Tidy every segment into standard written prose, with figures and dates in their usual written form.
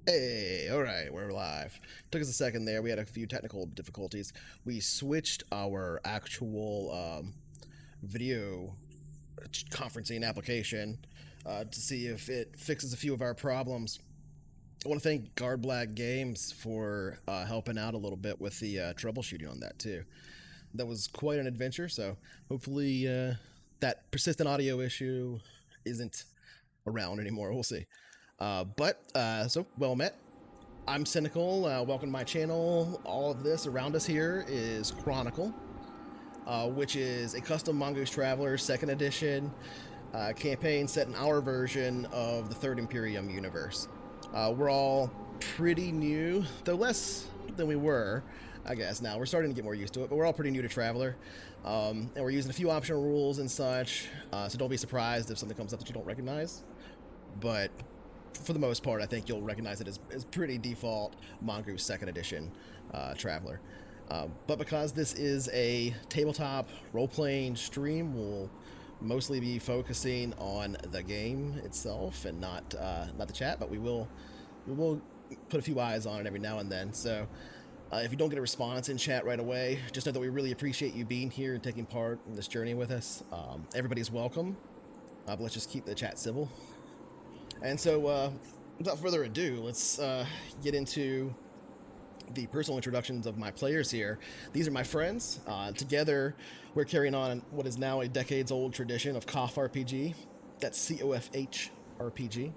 Hey, all right, we're live. Took us a second there. We had a few technical difficulties. We switched our actual video conferencing application to see if it fixes a few of our problems. I want to thank Guard Black Games for helping out a little bit with the troubleshooting on that too. That was quite an adventure. So hopefully that persistent audio issue isn't around anymore. We'll see. So well met. I'm Cynical. Welcome to my channel. All of this around us here is Chronicle, which is a custom Mongoose Traveller 2nd edition campaign set in our version of the Third Imperium universe. We're all pretty new, though less than we were, I guess. Now we're starting to get more used to it, but we're all pretty new to Traveller, and we're using a few optional rules and such. So don't be surprised if something comes up that you don't recognize. But for the most part, I think you'll recognize it as pretty default Mongoose 2nd edition Traveller. But because this is a tabletop role-playing stream, we'll mostly be focusing on the game itself and not the chat. But we will put a few eyes on it every now and then. So if you don't get a response in chat right away, just know that we really appreciate you being here and taking part in this journey with us. Everybody's welcome, but let's just keep the chat civil. And so, without further ado, let's get into the personal introductions of my players here. These are my friends. Together, we're carrying on what is now a decades-old tradition of CoFH RPG. That's CoFH RPG.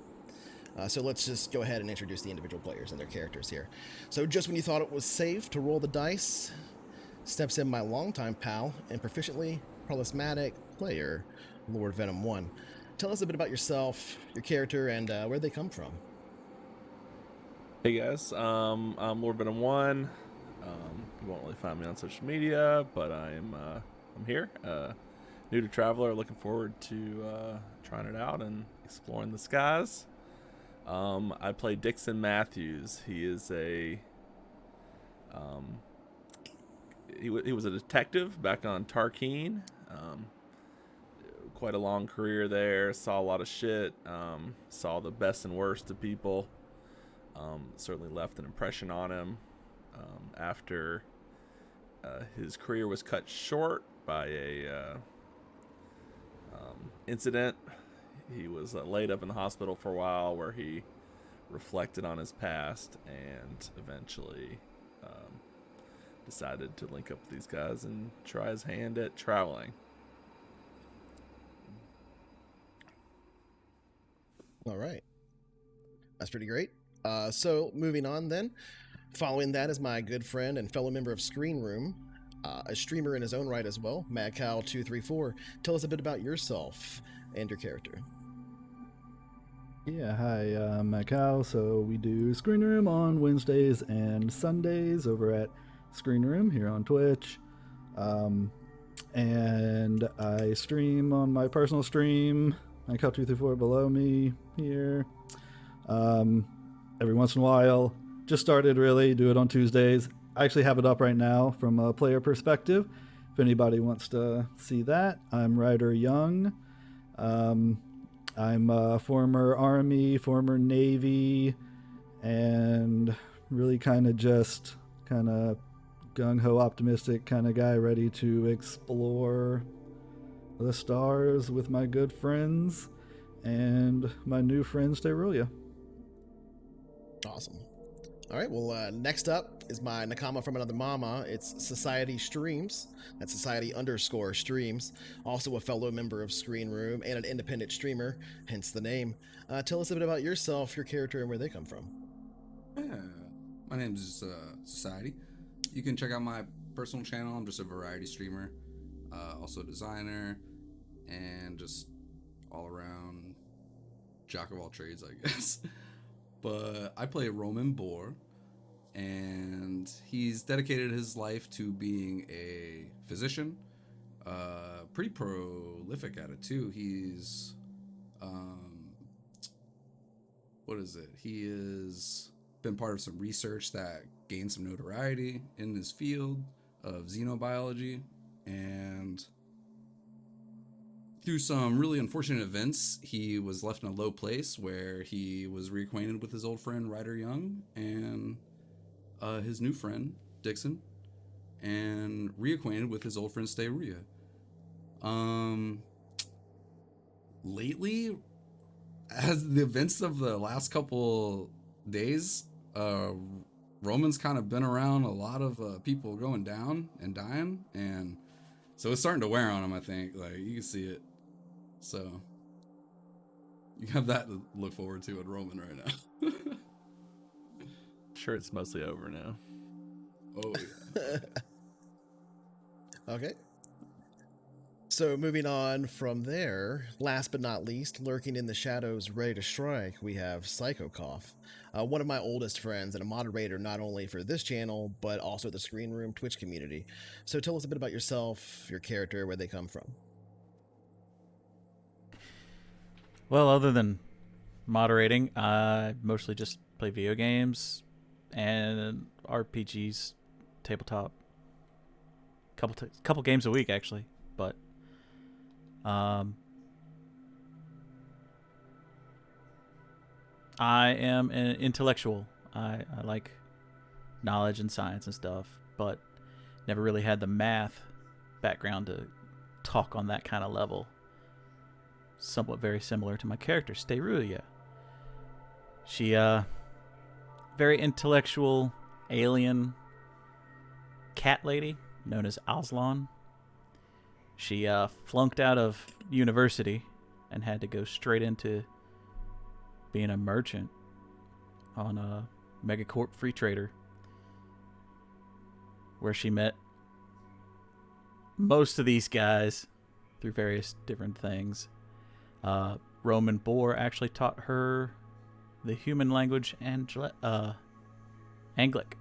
So let's just go ahead and introduce the individual players and their characters here. So just when you thought it was safe to roll the dice, steps in my longtime pal and proficiently problematic player, Lord Venom 1. Tell us a bit about yourself, your character, and where they come from. Hey guys, I'm Lord Venom 1. You won't really find me on social media, but I'm here, new to Traveller, looking forward to trying it out and exploring the skies. I play Dixon Matthews. He is he was a detective back on Tarkeen. Quite a long career there. Saw a lot of shit. Saw the best and worst of people. Certainly left an impression on him after his career was cut short by a incident. He was laid up in the hospital for a while where he reflected on his past and eventually decided to link up with these guys and try his hand at traveling. All right. That's pretty great. So moving on then. Following that is my good friend and fellow member of Screen Room, a streamer in his own right as well, MadCow234. Tell us a bit about yourself and your character. Yeah, hi, I'm Macau. So we do Screen Room on Wednesdays and Sundays over at Screen Room here on Twitch. And I stream on my personal stream, Macau234 below me here. Every once in a while, just started really, do it on Tuesdays. I actually have it up right now from a player perspective. If anybody wants to see that, I'm Ryder Young. I'm a former Army, former Navy, and really kind of just kind of gung-ho optimistic kind of guy ready to explore the stars with my good friends and my new friend Sterulia. Awesome. All right, well, next up is my Nakama from another mama. It's Society Streams. That's Society_Streams. Also a fellow member of Screen Room and an independent streamer, hence the name. Tell us a bit about yourself, your character, and where they come from. Yeah, my name is Society. You can check out my personal channel. I'm just a variety streamer, also a designer, and just all around jack of all trades, I guess. But I play Roman Boar, and he's dedicated his life to being a physician. Pretty prolific at it too. He's what is it? He has been part of some research that gained some notoriety in his field of xenobiology, and through some really unfortunate events, he was left in a low place where he was reacquainted with his old friend Ryder Young and his new friend Dixon, and reacquainted with his old friend Steruya. Lately, as the events of the last couple days, Roman's kind of been around a lot of people going down and dying, and so it's starting to wear on him. I think, like, you can see it. So you have that to look forward to at Roman right now. Sure, it's mostly over now. Oh yeah. Okay. So moving on from there, last but not least, lurking in the shadows, ready to strike, we have Psychocough, one of my oldest friends and a moderator not only for this channel, but also the Screen Room Twitch community. So tell us a bit about yourself, your character, where they come from. Well, other than moderating, I mostly just play video games and RPGs, tabletop. Couple games a week actually, but I am an intellectual. I like knowledge and science and stuff, but never really had the math background to talk on that kind of level. Somewhat very similar to my character, Steruya. She, very intellectual alien cat lady known as Aslan. She, flunked out of university and had to go straight into being a merchant on a megacorp free trader, where she met most of these guys through various different things. Roman Bohr actually taught her the human language and Anglic.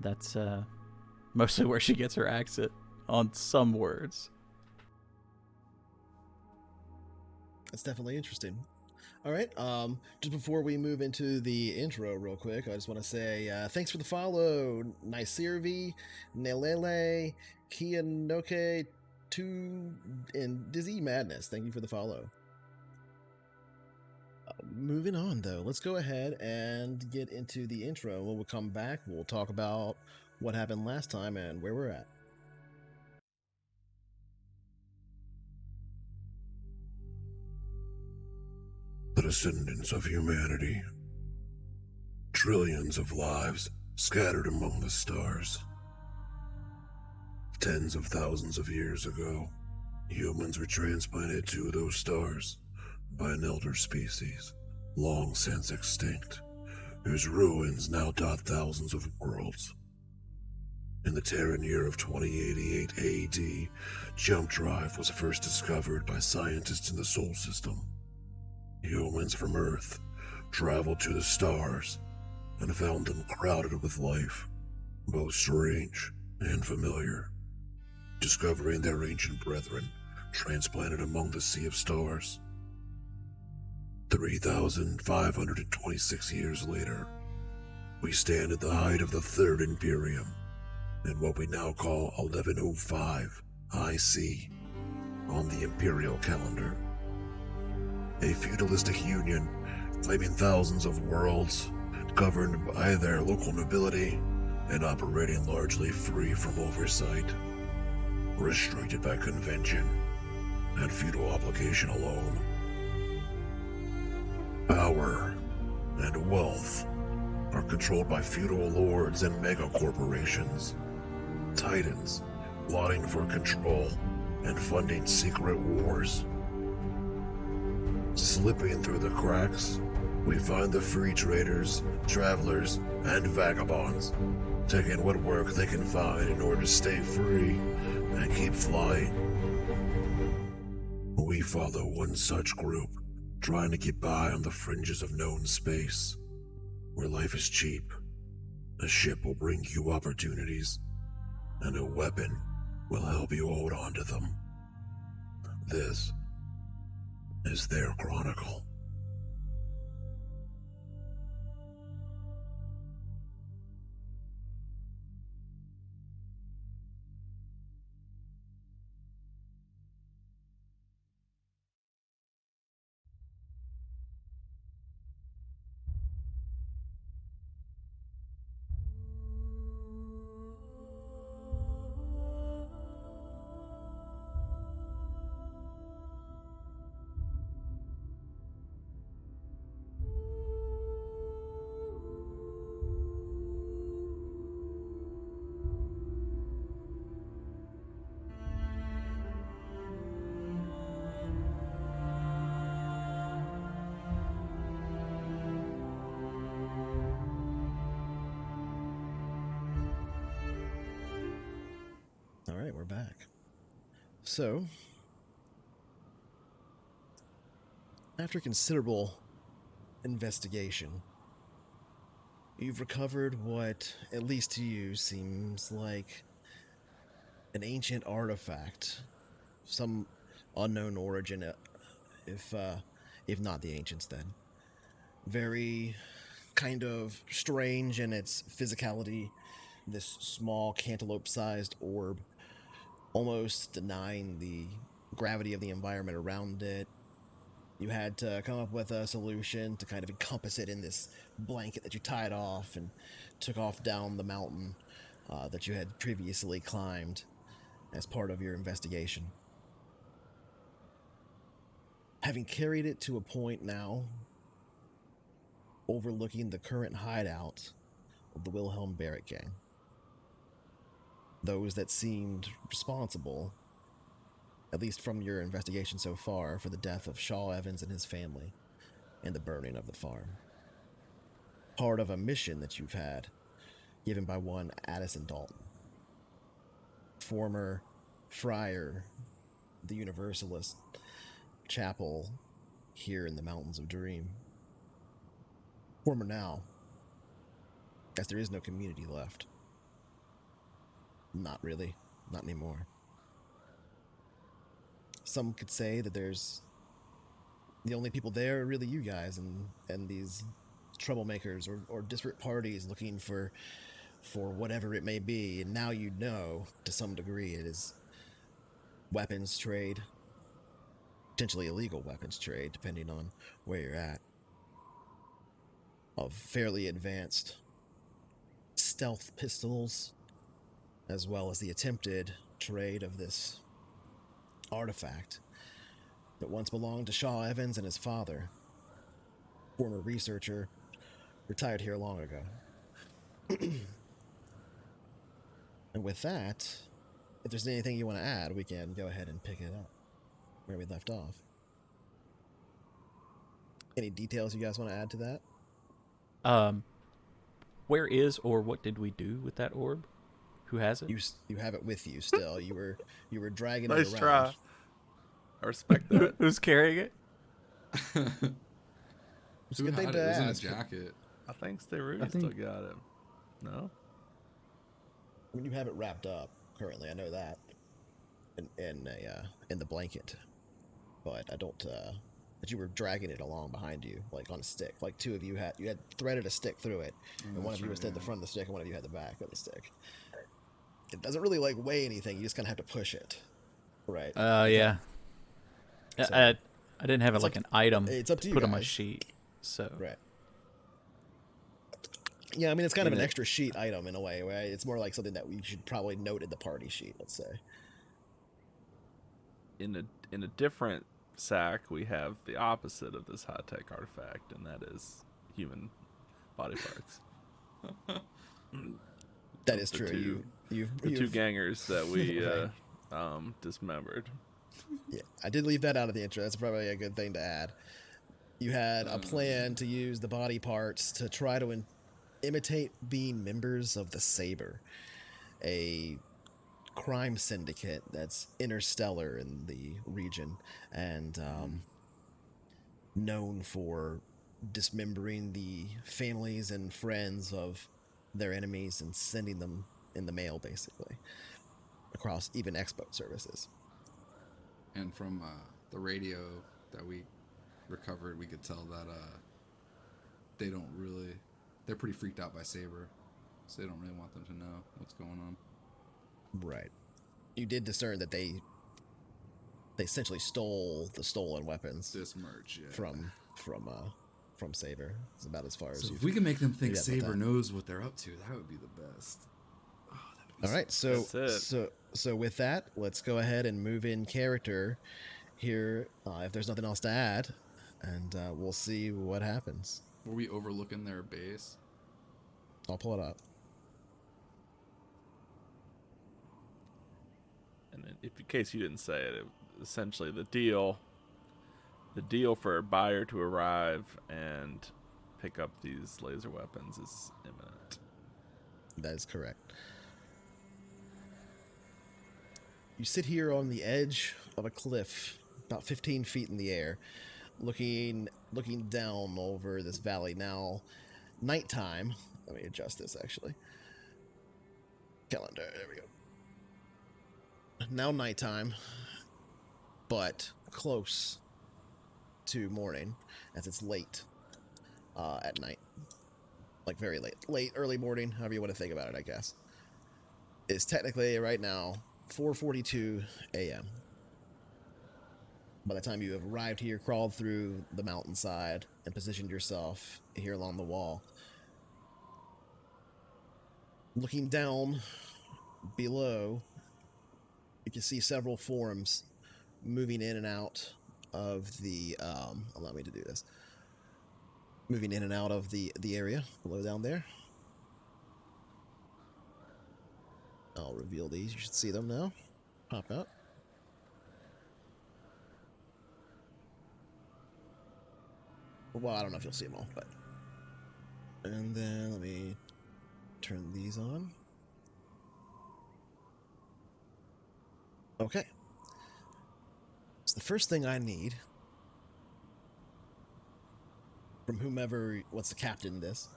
That's mostly where she gets her accent on some words. That's definitely interesting. All right. Just before we move into the intro real quick, I just want to say thanks for the follow, Nicervi, Nelele, Kianoke, 2, and Dizzy Madness. Thank you for the follow. Moving on, though, let's go ahead and get into the intro. When we'll come back, we'll talk about what happened last time and where we're at. The descendants of humanity. Trillions of lives scattered among the stars. Tens of thousands of years ago, humans were transplanted to those stars by an elder species, long since extinct, whose ruins now dot thousands of worlds. In the Terran year of 2088 AD, jump drive was first discovered by scientists in the Sol system. Humans from Earth traveled to the stars and found them crowded with life, both strange and familiar. Discovering their ancient brethren transplanted among the sea of stars. 3,526 years later, we stand at the height of the Third Imperium, in what we now call 1105 IC on the Imperial calendar. A feudalistic union claiming thousands of worlds, governed by their local nobility and operating largely free from oversight, restricted by convention and feudal obligation alone. Power and wealth are controlled by feudal lords and megacorporations, titans plotting for control and funding secret wars. Slipping through the cracks, we find the free traders, travelers, and vagabonds, taking what work they can find in order to stay free and keep flying. We follow one such group, trying to get by on the fringes of known space, where life is cheap. A ship will bring you opportunities, and a weapon will help you hold on to them. This is their chronicle. we're back. So, after considerable investigation, you've recovered what, at least to you, seems like an ancient artifact, some unknown origin, if not the ancients. Then, very kind of strange in its physicality. This small cantaloupe-sized orb, almost denying the gravity of the environment around it. You had to come up with a solution to kind of encompass it in this blanket that you tied off and took off down the mountain that you had previously climbed as part of your investigation. Having carried it to a point now overlooking the current hideout of the Wilhelm Barrett gang, those that seemed responsible, at least from your investigation so far, for the death of Shaw Evans and his family and the burning of the farm. Part of a mission that you've had given by one Addison Dalton, former friar, the Universalist chapel here in the Mountains of Dream. Former now, as there is no community left. Not really. Not anymore. Some could say that there's the only people there are really you guys and these troublemakers or disparate parties looking for whatever it may be. And now you know, to some degree, it is weapons trade, potentially illegal weapons trade, depending on where you're at, of fairly advanced stealth pistols, as well as the attempted trade of this artifact that once belonged to Shaw Evans and his father, former researcher, retired here long ago. And with that, if there's anything you want to add, we can go ahead and pick it up where we left off. Any details you guys want to add to that? Where is or what did we do with that orb? Who has it? You have it with you still. You were dragging Nice it around. try. I respect that. Who's carrying it? It's a Who good thing had to it? It was in a ask. jacket. I think Stay Rudy I think- still got it. No? I mean, you have it wrapped up currently. I know that in the blanket, but I don't. But you were dragging it along behind you, like on a stick. Like two of you had threaded a stick through it, and one of you was at the front of the stick, and one of you had the back of the stick. It doesn't really like weigh anything. You just kind of have to push it, right? Yeah. So- I didn't have it It's like up an item it's up to you put on my guys. sheet. So Right. Yeah, I mean, it's kind of In an it- extra sheet item in a way, right? It's more like something that we should probably note in the party sheet, let's say. In a different sack, we have the opposite of this high-tech artifact, and that is human body parts. That is The true. two- The two you've gangers that we Right. dismembered. Yeah, I did leave that out of the intro. That's probably a good thing to add. You had a plan to use the body parts to try to imitate being members of the Saber, a crime syndicate that's interstellar in the region and known for dismembering the families and friends of their enemies and sending them in the mail, basically, across even export services. And from the radio that we recovered, we could tell that they're pretty freaked out by Saber, so they don't really want them to know what's going on. Right. You did discern that they essentially stole the stolen weapons This merch, yeah. from Saber. It's about as far as So you. if we can make them think Yeah, but Saber that- knows what they're up to, that would be the best. Oh, that would be All right, That's it. so with that, let's go ahead and move in character here. If there's nothing else to add, and we'll see what happens. Were we overlooking their base? I'll pull it up. And in case you didn't say it, essentially the deal for a buyer to arrive and pick up these laser weapons is imminent. That is correct. You sit here on the edge of a cliff, about 15 feet in the air, looking down over this valley. Now, nighttime. Let me adjust this actually. Calendar. There we go. Now nighttime, but close to morning, as it's late at night. Like very late, early morning, however you want to think about it, I guess. It's technically right now 4:42 a.m. By the time you have arrived here, crawled through the mountainside, and positioned yourself here along the wall, looking down below, you can see several forms moving in and out of the allow me to do this. Moving in and out of the area below down there. I'll reveal these. You should see them now. Pop up. Well, I don't know if you'll see them all, but... And then let me turn these on. Okay. So the first thing I need from whomever wants to captain this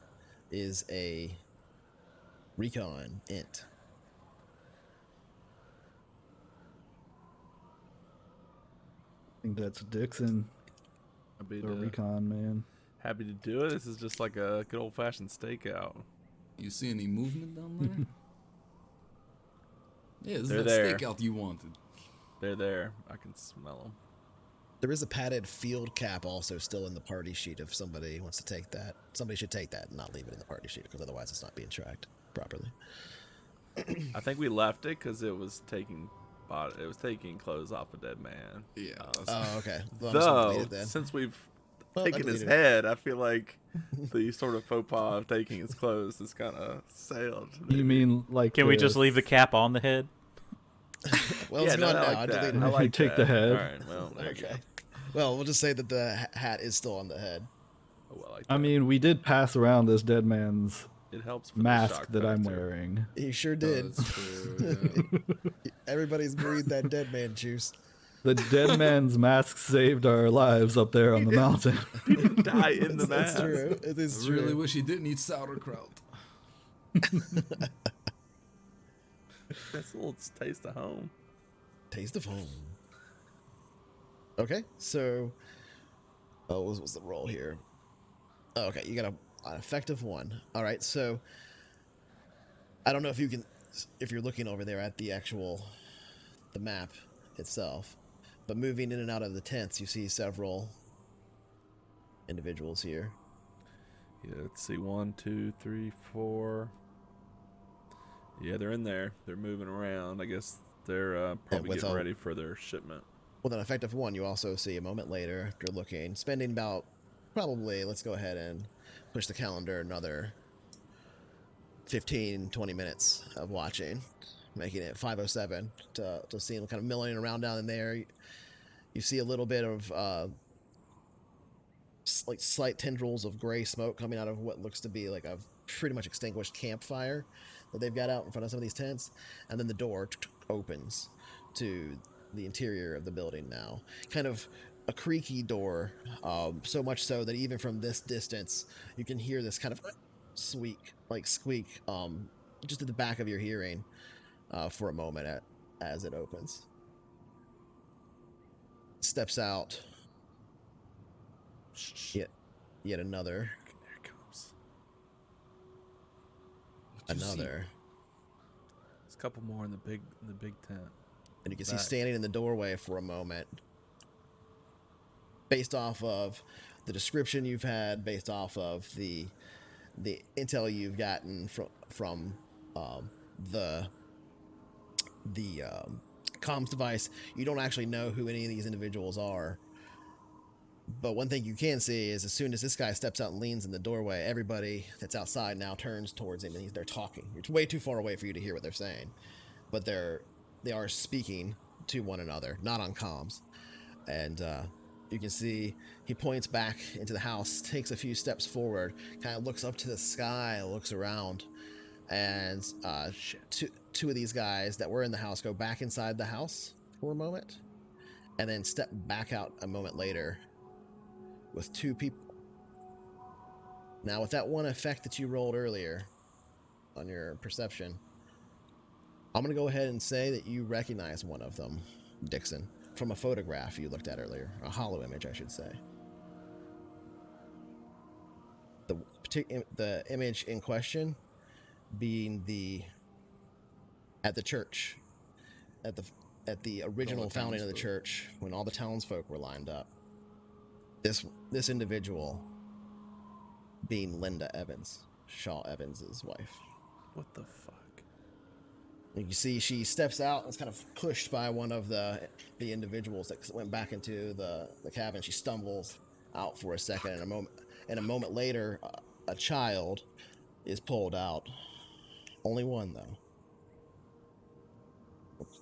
is a recon int. I think that's Dixon, Happy the to, recon man. happy to do it. This is just like a good old-fashioned stakeout. You see any movement down there? Yeah, this They're is there. that stakeout you wanted. They're there. I can smell them. There is a padded field cap also still in the party sheet if somebody wants to take that. Somebody should take that and not leave it in the party sheet because otherwise it's not being tracked properly. I think we left it because it was taking clothes off a dead man. Yeah. Oh, okay. Well, I'm just gonna delete Though, it then. since we've Well, I taken his deleted it. head, I feel like the sort of faux pas of taking his clothes is kind of sailed. You mean like? Can we just leave the cap on the head? Well, Yeah, it's no, gone I now. like I that. deleted I it. like Take that. the head. All right, well, there you go. Okay. Well, we'll just say that the hat is still on the head. Oh, I like I that. mean, we did pass around this dead man's It helps for the mask shock that I'm factor. wearing. He sure Oh, did. that's true, yeah. Everybody's breathed that dead man juice. The dead man's mask saved our lives up there on the mountain. He didn't die in the That's mask. true. It is I true. really wish he didn't eat sauerkraut. That's a little taste of home. Taste of home. Okay, so... Oh, what was the roll here? Oh, okay, you got an effective one. All right, so... I don't know if you can... If you're looking over there at the actual... The map itself. But moving in and out of the tents, you see several individuals here. Yeah, let's see. 1, 2, 3, 4. Yeah, they're in there. They're moving around. I guess they're probably with getting all- ready for their shipment. With an effective one, you also see a moment later, after looking, spending about, probably, let's go ahead and push the calendar another 15, 20 minutes of watching, making it 5:07 to see them kind of milling around down in there. You see a little bit of like slight tendrils of gray smoke coming out of what looks to be like a pretty much extinguished campfire that they've got out in front of some of these tents, and then the door opens to the interior of the building now. Kind of a creaky door, so much so that even from this distance, you can hear this kind of squeak, just at the back of your hearing for a moment as it opens. Steps out. Yet another. There it comes. What'd you see? Another. There's a couple more in the big tent. And you can see Back. standing in the doorway for a moment, based off of the description you've had, based off of the intel you've gotten from the comms device. You don't actually know who any of these individuals are. But one thing you can see is as soon as this guy steps out and leans in the doorway, everybody that's outside now turns towards him and they're talking. It's way too far away for you to hear what they're saying. But they are speaking to one another, not on comms. And you can see he points back into the house, takes a few steps forward, kind of looks up to the sky, looks around, and two of these guys that were in the house go back inside the house for a moment, and then step back out a moment later with two people. Now, with that one effect that you rolled earlier on your perception, I'm going to go ahead and say that you recognize one of them, Dixon, from a photograph you looked at earlier. A hollow image, I should say. The image in question being at the church, at the original founding of the church, when all the townsfolk were lined up. This individual being Linda Evans, Shaw Evans's wife. What the fuck? You see, she steps out and is kind of pushed by one of the individuals that went back into the cabin. She stumbles out for a second, and a moment later, a child is pulled out. Only one, though.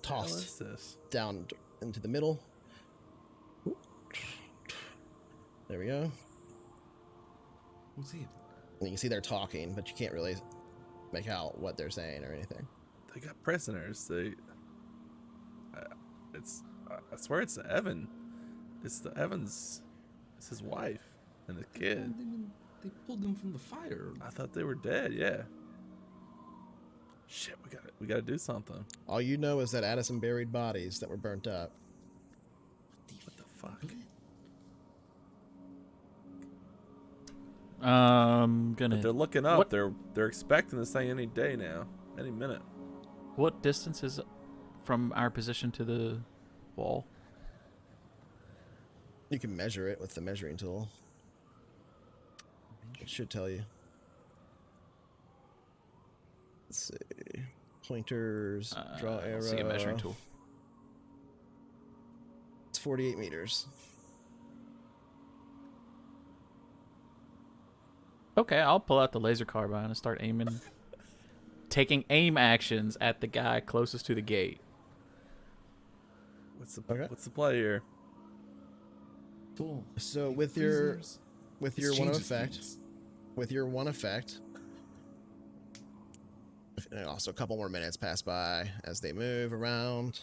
Tossed down into the middle. There we go. What's he? And you can see they're talking, but you can't really make out what they're saying or anything. They got prisoners. I swear it's Evan. It's the Evans. It's his wife and the kid. They pulled them from the fire. I thought they were dead. Yeah. Shit, we gotta do something. All you know is that Addison buried bodies that were burnt up. What the fuck? Gonna. They're looking up. What? They're expecting this thing any day now, any minute. What distance is from our position to the wall? You can measure it with the measuring tool. It should tell you. Let's see. Pointers, draw arrow. See a measuring tool. It's 48 meters. Okay, I'll pull out the laser carbine and start aiming, taking aim actions at the guy closest to the gate. What's the play here? Cool. So with your one effect, and also a couple more minutes pass by as they move around.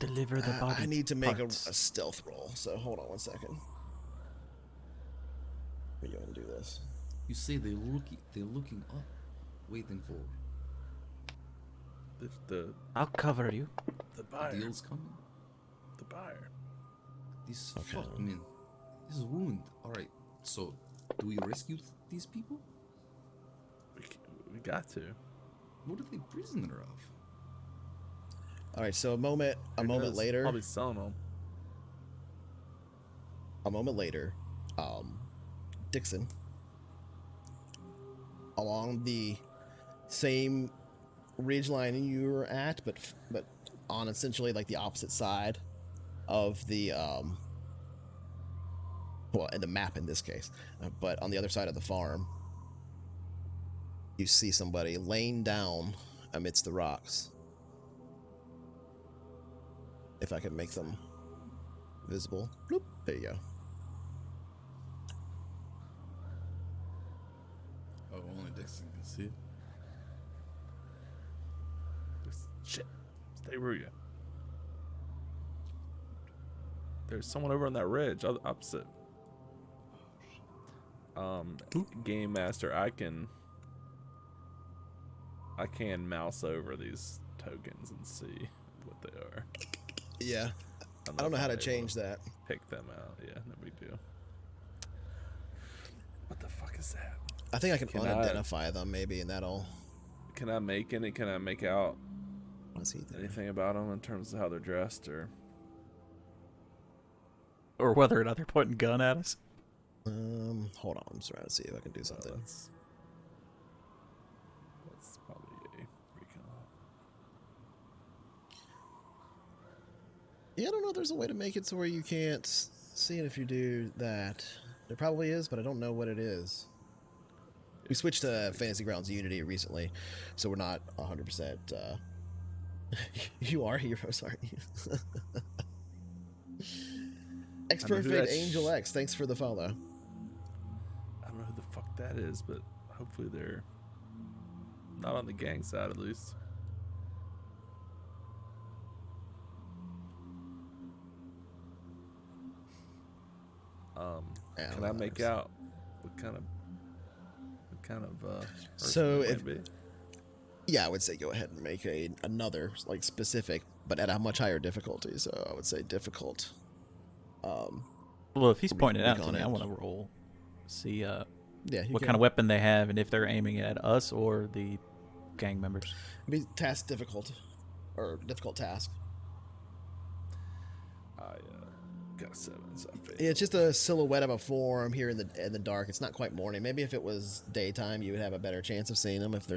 Deliver the body. I need to make a parts. stealth roll, so hold on one second. We're going to do this. You say they're looking up, waiting for The I'll cover you. buyer. deals coming. The buyer. This Okay. fuck, man. This is ruined. All right. So, do we rescue these people? We got to. What are they prisoner of? All right, so a moment later, Probably selling them. Dixon, along the same ridge line you were at, but on essentially like the opposite side of the in the map in this case, but on the other side of the farm, you see somebody laying down amidst the rocks. If I can make them visible. Bloop, there you go. Oh, only Dixon can see it. Shit. Stay where you. There's someone over on that ridge, opposite. Game Master, I can mouse over these tokens and see what they are. Yeah. I don't know how to change that. Pick them out. Yeah, no big deal. What the fuck is that? I think I can unidentify them maybe, and that'll... Can I make out What's he doing? anything about them in terms of how they're dressed or? Or whether or not they're pointing gun at us. Hold on. I'm just trying to see if I can do something. That's probably a recon. Yeah, I don't know if there's a way to make it so where you can't see it if you do that. There probably is, but I don't know what it is. We switched to Fantasy Grounds Unity recently, so we're not 100%. You are heroes, aren't you? X-Perfect Angel X, thanks for the follow. I don't know who the fuck that is, but hopefully they're not on the gang side, at least. Can I make out what kind of person So it if might be? Yeah, I would say go ahead and make another like specific, but at a much higher difficulty. So I would say difficult. Well, if he's pointing it out to recon me, it. I want to roll, see Yeah, you what can. kind of weapon they have, and if they're aiming it at us or the gang members. Be task difficult, or difficult task. I got a 7, so I failed. Yeah, it's just a silhouette of a form here in the dark. It's not quite morning. Maybe if it was daytime, you would have a better chance of seeing them if there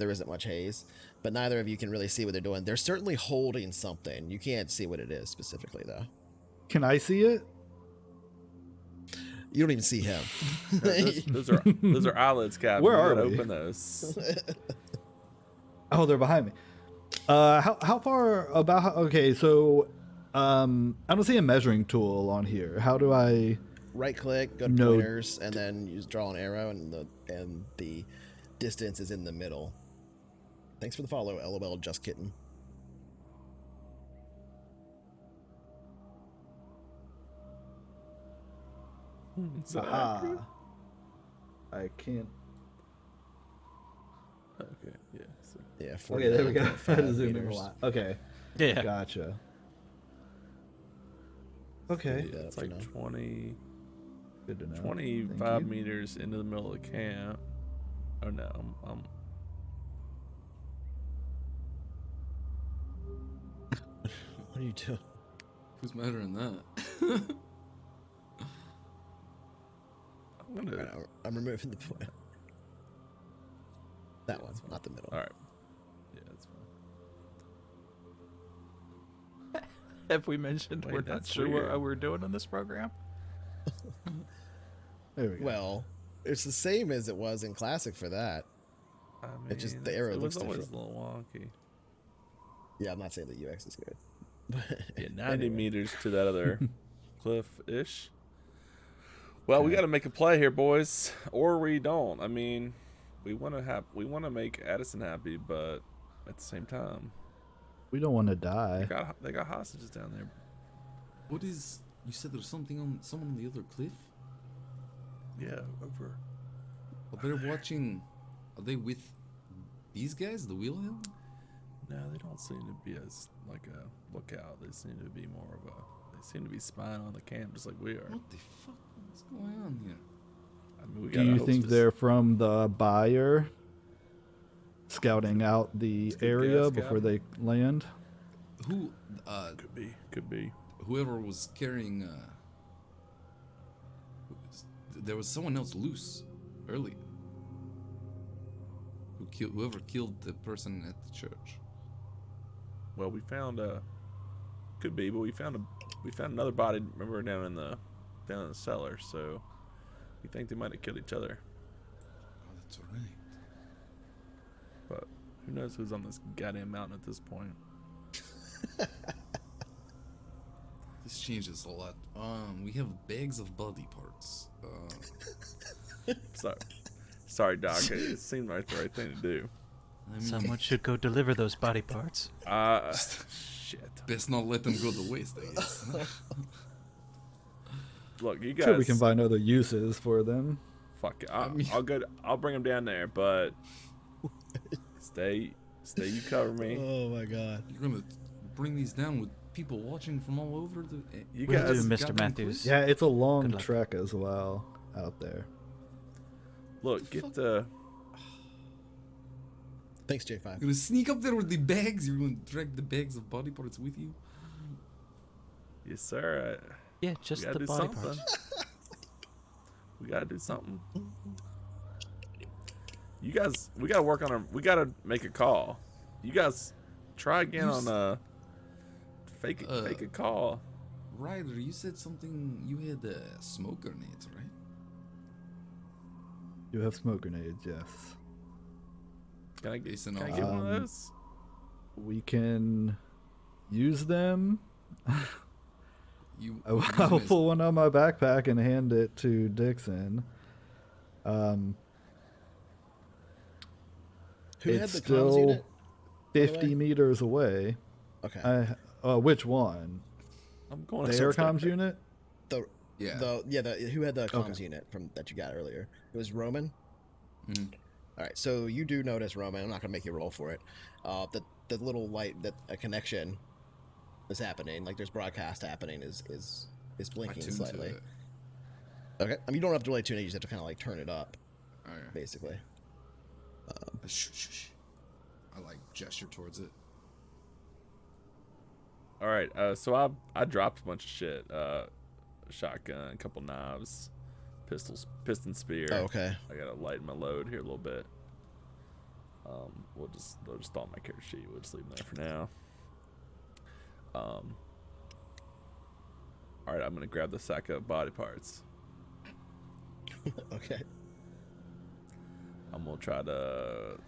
isn't much haze. But neither of you can really see what they're doing. They're certainly holding something. You can't see what it is specifically, though. Can I see it? You don't even see him. Those are eyelids, Captain. Where You are gotta we? open those. Oh, they're behind me. How far about? Okay, so I don't see a measuring tool on here. How do I? Right click, go to No. pointers, and then you just draw an arrow, and the distance is in the middle. Thanks for the follow, LOL, just kitten. So Aha. I can't. okay, yeah. So Yeah. Okay, there we go. I had to 49.5 zoom in a meters. lot. Okay, Yeah. gotcha. Okay, Yeah, it's for like now. 20, good to know. 25 Thank you. meters into the middle of the camp. Oh no, I'm What are you doing? Who's measuring that? I'm gonna. Right now, I'm removing the point. That one, not the middle. All right. Yeah, that's fine. Have we mentioned Wait, we're not that's sure weird. what we're doing on this program? There we go. Well, it's the same as it was in Classic for that. I mean, It just- the arrow it looks was always different. a little wonky. Yeah, I'm not saying the UX is good. Yeah, 90 Anyway. meters to that other cliff-ish. Well, we got to make a play here, boys, or we don't. I mean, we want to make Addison happy, but at the same time, We don't want to die. they got hostages down there. What is? You said there's someone on the other cliff. Yeah, over. Are they watching? Are they with these guys? The Wheelhound? No, they don't seem to be as like a lookout. They seem to be more of a. They seem to be spying on the camp, just like we are. What the fuck? What's going on here? I mean, we Do gotta you hope think this- they're from the buyer, scouting out the That's a good area guess, before Captain. they land? Who? Could be. Whoever was carrying. There was someone else loose earlier. Whoever killed the person at the church. Well, we found could be, but we found another body. Remember down in the cellar. So we think they might have killed each other. Oh, that's right. But who knows who's on this goddamn mountain at this point? This changes a lot. We have bags of body parts. Sorry, Doc. It seemed like the right thing to do. I mean, Someone should go deliver those body parts. Shit. best not let them go to waste, I guess. Look, you guys. Sure, we can find other uses for them. Fuck it. I'll go. I'll bring them down there, but stay. You cover me. Oh my god. You're gonna bring these down with people watching from all over the. You Will guys. do, Mr. goddamn Matthews. Yeah, it's a long Good luck. trek as well out there. Look, get the. Thanks, J5. You're gonna sneak up there with the bags. You're gonna drag the bags of body parts with you. Yes, sir. Yeah, just gotta the do body something. parts. We gotta do something. You guys, we gotta work on a. We gotta make a call. You guys, try again You on fake a call. Ryder, you said something. You had smoke grenades, right? You have smoke grenades, yes. Can I Jason, get one of um, those? We can use them. You. I will pull one out of my backpack and hand it to Dixon. Who had It's the comms still unit? by the 50 way? meters away. Okay. Which one? I'm going The to air comms unit? The Yeah. who had the comms Okay. unit from that you got earlier? It was Roman. Mhm. All right, so you do notice Roman. I'm not gonna make you roll for it. The little light that a connection is happening, like there's broadcast happening, is I blinking tuned slightly. to it. Okay, I mean you don't have to really tune it. You just have to kind of like turn it up, Okay. basically. Shh, shh, shh. I like gesture towards it. All right, so I dropped a bunch of shit. Shotgun, a couple knives, piston spear. Oh, okay. I gotta lighten my load here a little bit. They'll just throw on my character sheet. We'll just leave them there for now. All right, I'm gonna grab the sack of body parts. Okay. I'm gonna try to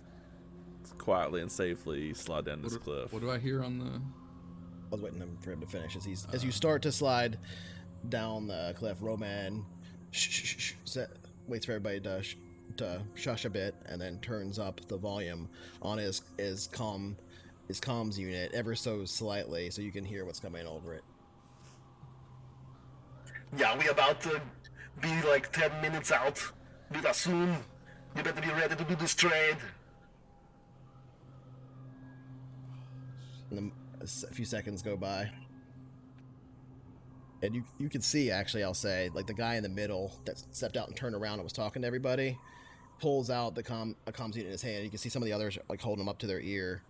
quietly and safely slide down this cliff. What do I hear on the? I was waiting for him to finish as you start to slide down the cliff. Roman waits for everybody to shush a bit, and then turns up the volume on his comms unit ever so slightly, so you can hear what's coming over it. Yeah, we about to be like 10 minutes out. With us soon. You better be ready to do this trade. And then a few seconds go by, and you can see, actually, I'll say, like the guy in the middle that stepped out and turned around and was talking to everybody pulls out a comms unit in his hand. You can see some of the others like holding him up to their ear.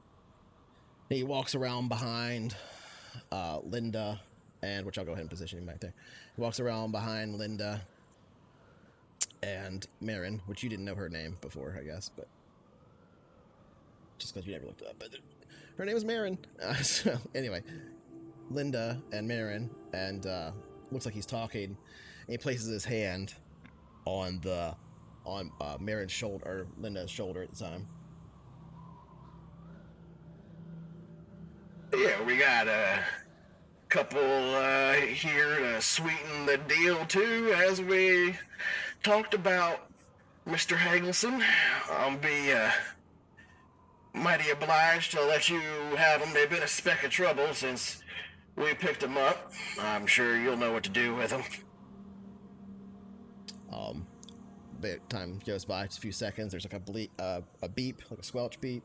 And he walks around behind Linda, and which I'll go ahead and position him back there. He walks around behind Linda and Marin, which you didn't know her name before, I guess, but just because you never looked it up. But her name is Marin. So anyway, Linda and Marin, and looks like he's talking. And he places his hand on Marin's shoulder, or Linda's shoulder at the time. Yeah, we got a couple here to sweeten the deal too, as we talked about, Mr. Hagelson. I'll be mighty obliged to let you have them. They've been a speck of trouble since we picked them up. I'm sure you'll know what to do with them. Bit time goes by, just a few seconds. There's like a beep, like a squelch beep.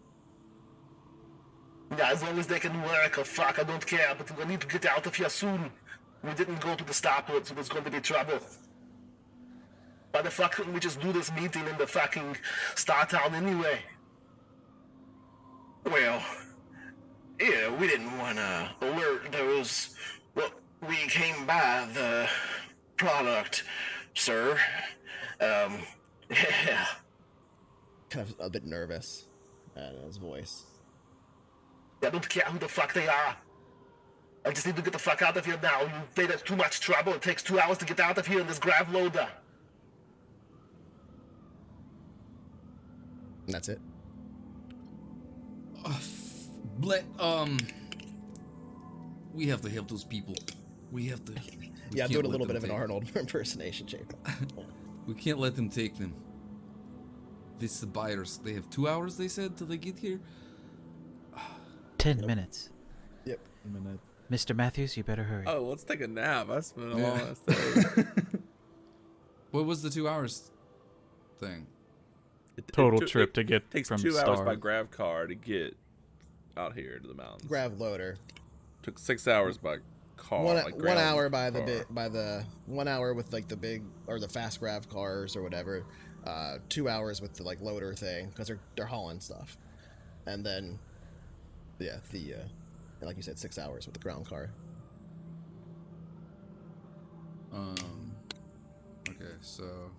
Yeah, as long as they can work, fuck, I don't care, but we need to get out of here soon. We didn't go to the starport, so there's going to be trouble. Why the fuck couldn't we just do this meeting in the fucking Star Town anyway? Well, yeah, we didn't want to alert those. Well, we came by the product, sir. Yeah. Kind of a bit nervous in his voice. I don't care who the fuck they are. I just need to get the fuck out of here now. You made us too much trouble. It takes 2 hours to get out of here in this grav loader. And that's it. We have to help those people. We have to. Yeah, I'm doing a little bit of an Arnold impersonation, Jake. We can't let them take them. This is the buyers. They have 2 hours, they said, till they get here. 10 minutes. Yep. A minute. Mr. Matthews, you better hurry. Oh, let's take a nap. I spent a Yeah. long ass day. What was the 2 hours thing? Total took- trip to get It takes from 2 hours Star. by grav car to get out here to the mountains. Grav loader. Took 6 hours by car. One, like one gravel hour by car. the 1 hour with like the big or the fast grav cars or whatever. 2 hours with the like loader thing because they're hauling stuff, and then yeah, and like you said, 6 hours with the ground car. Okay, so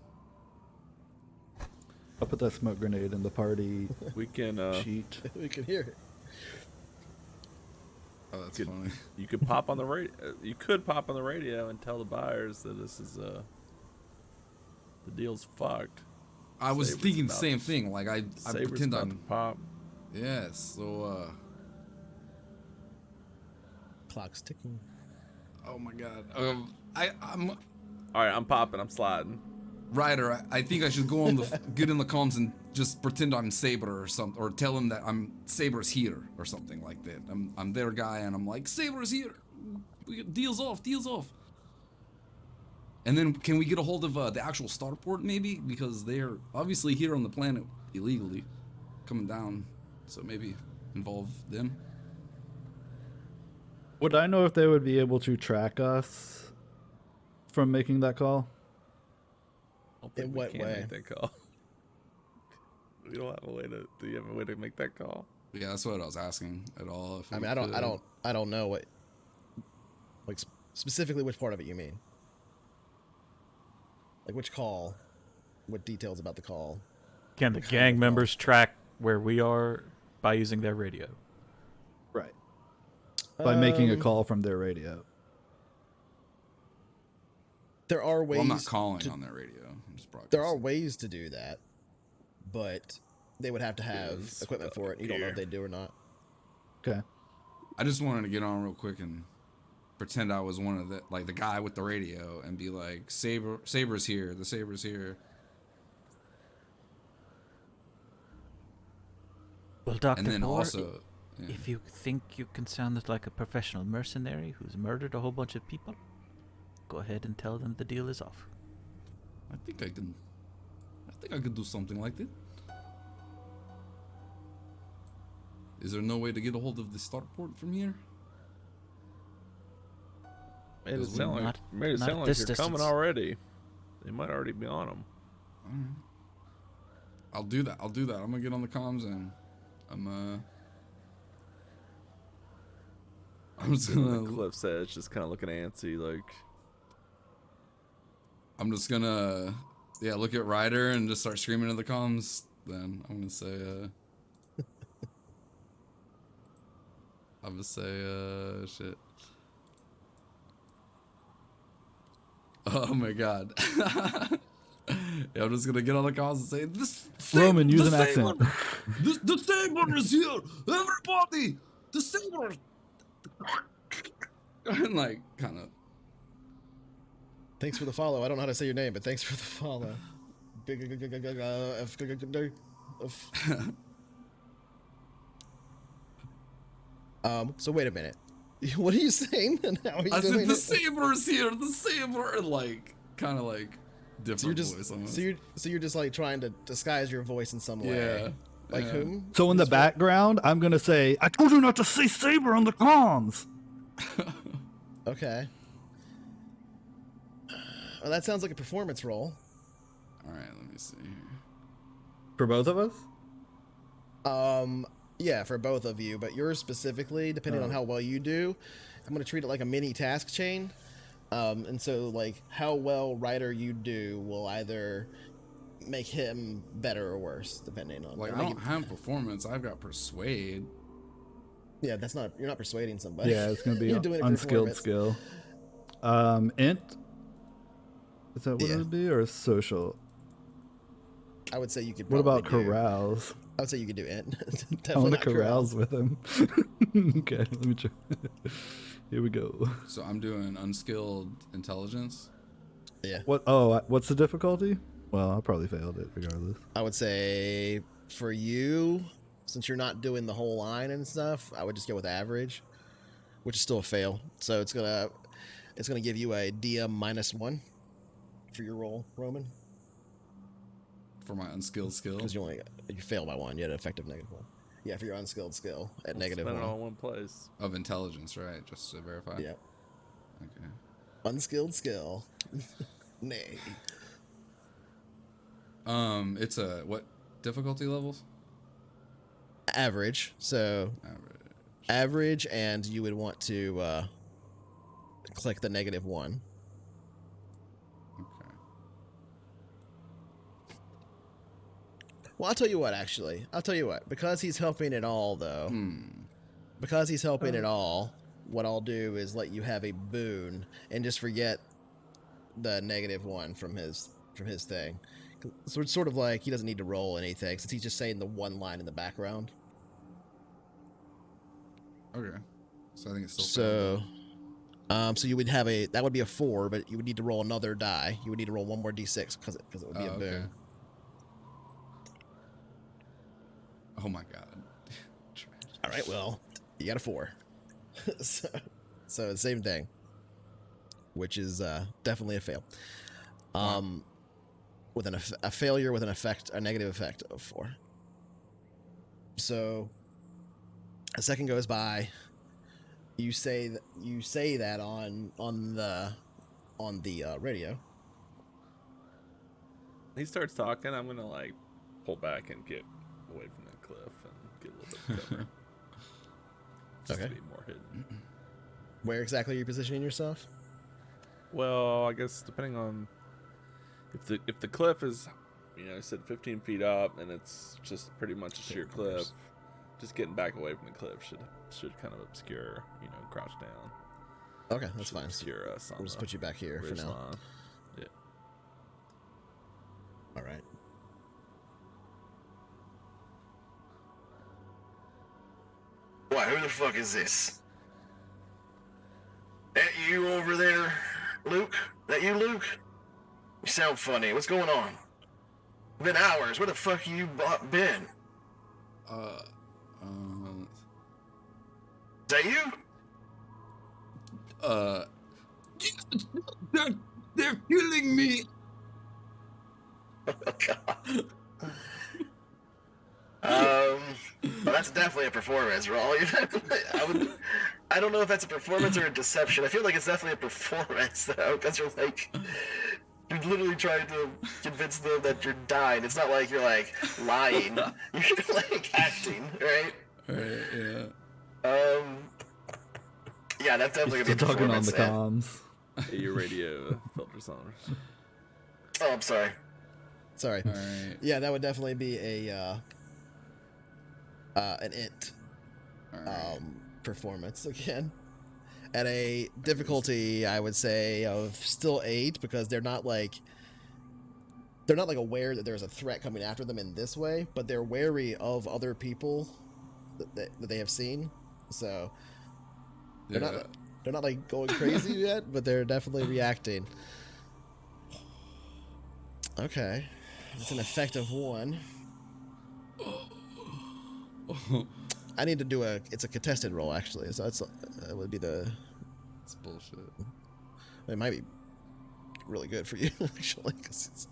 I'll put that smoke grenade in the party We can. sheet. We can hear it. oh, that's Good. funny. You could pop on the radio. You could pop on the radio and tell the buyers that this is the deal's fucked. I was Sabre's thinking the about same to- thing. Like I Sabre's pretend about to I'm. pop. Yeah. So Clock's ticking. oh my god. I'm. All right, I'm popping. I'm sliding. Ryder, I think I should go on the get in the comms and just pretend I'm Saber or something, or tell him that I'm Saber's here or something like that. I'm their guy, and I'm like, Saber's here. Deals off. And then can we get a hold of the actual starport maybe, because they're obviously here on the planet illegally, coming down. So maybe involve them. Would I know if they would be able to track us from making that call? I don't think In we what can way? make that call. We don't have a way to. Do you have a way to make that call? Yeah, that's what I was asking at all. If I we mean, I don't know what, like specifically which part of it you mean. Like which call, what details about the call? Can the gang members track where we are by using their radio? Right. By making a Um, call from their radio. There are ways. Well, I'm not calling on their radio. I'm just There are broadcasting. ways to do that, but they would have to have Yes, equipment for it. You don't know if here. they do or not. Okay. I just wanted to get on real quick and pretend I was one of the guy with the radio and be like, Saber's here. The Saber's here. Well, Dr. And then Bohr, also, yeah. if you think you can sound like a professional mercenary who's murdered a whole bunch of people, go ahead and tell them the deal is off. I think I could do something like that. Is there no way to get a hold of the starport from here? Made it Because sound like, not- made it not sound at like this you're coming distance. already. They might already be on them. I'll do that. I'm gonna get on the comms and I'm just On the gonna cliff's edge, just kind of looking antsy, like. look at Ryder and just start screaming at the comms. Then I'm gonna say shit. Oh my god. Yeah, I'm just gonna get on the comms and say this. Roman, use an accent. The Saber is here! Everybody! The Saber! And like, kind of. Thanks for the follow. I don't know how to say your name, but thanks for the follow. So wait a minute. What are you saying? And how are you I said doing the it? Saber is here! The Saber! And like, kind of like, different So you're just voice almost. so you're just like trying to disguise your voice in some way. Yeah. Like yeah. whom? So in the background, I'm going to say, I told you not to say Saber on the comms. Okay. Well, that sounds like a performance role. Alright, let me see here. For both of us? Yeah, for both of you, but yours specifically, depending on how well you do, I'm gonna treat it like a mini task chain. And so like how well Ryder you do will either make him better or worse, depending on Like, or I make don't have performance, I've got persuade. Yeah, that's not you're not persuading somebody. Yeah, it's going to be You're doing it for unskilled performance. skill. Int? Is that what Yeah. it would be? Or social? I would say you could What about probably do- carouse? I would say you could do it. I Definitely want not to carouse with him. Okay, let me try. Here we go. So I'm doing unskilled intelligence. Yeah. What? Oh, what's the difficulty? Well, I probably failed it regardless. I would say for you, since you're not doing the whole line and stuff, I would just go with average, which is still a fail. So it's gonna give you a DM -1 for your roll, Roman, For my unskilled skill. because you fail by 1. You had an effective -1. Yeah, for your unskilled skill at Spend it -1. all in one place. Of intelligence, right? Just to verify. Yeah, Okay. unskilled skill. Nay. It's a what difficulty levels? Average. So Average. average, and you would want to click the -1. Okay. Well, I'll tell you what, actually. I'll tell you what. Because he's helping it all, though. Because he's helping it all, what I'll do is let you have a boon and just forget the -1 from his thing. So it's sort of like he doesn't need to roll anything since he's just saying the one line in the background. Okay. So I think it's still So, So you would have that would be a 4, but you would need to roll another die. You would need to roll one more d6 because it would be a boom. Okay. Oh my god. All right, well, you got a 4. so the same thing, which is definitely a fail. With a failure with a negative effect of 4. So a second goes by. You say that on the radio. He starts talking. I'm gonna like pull back and get away from the cliff and get a little bit of cover. Just Okay. to be more hidden. Where exactly are you positioning yourself? Well, I guess depending on if the cliff is, I said 15 feet up and it's just pretty much a sheer cliff. Just getting back away from the cliff should kind of obscure, crouch down. Okay, that's fine. Obscure us. We'll just put you back here for now. Line. Yeah. All right. Why, who the fuck is this? That you over there, Luke? That you, Luke? You sound funny. What's going on? It's been hours. Where the fuck you been? Is that you? They're killing me. Oh, God. Well, that's definitely a performance role. I don't know if that's a performance or a deception. I feel like it's definitely a performance, though, because you're literally trying to convince them that you're dying. It's not like you're like lying. You're like acting, right? Right, yeah. Yeah, that's definitely gonna be Still a talking on performance. the comms. Hey, your radio filters on. Oh, I'm sorry. Sorry. All right. Yeah, that would definitely be an int All right. performance again. At a difficulty, I would say of still 8 because they're not like aware that there's a threat coming after them in this way, but they're wary of other people that they have seen. So they're not like going crazy yet, but they're definitely reacting. Okay, it's an effect of 1. I need to do it's a contested roll actually, so that would be It's bullshit. it might be really good for you actually because it's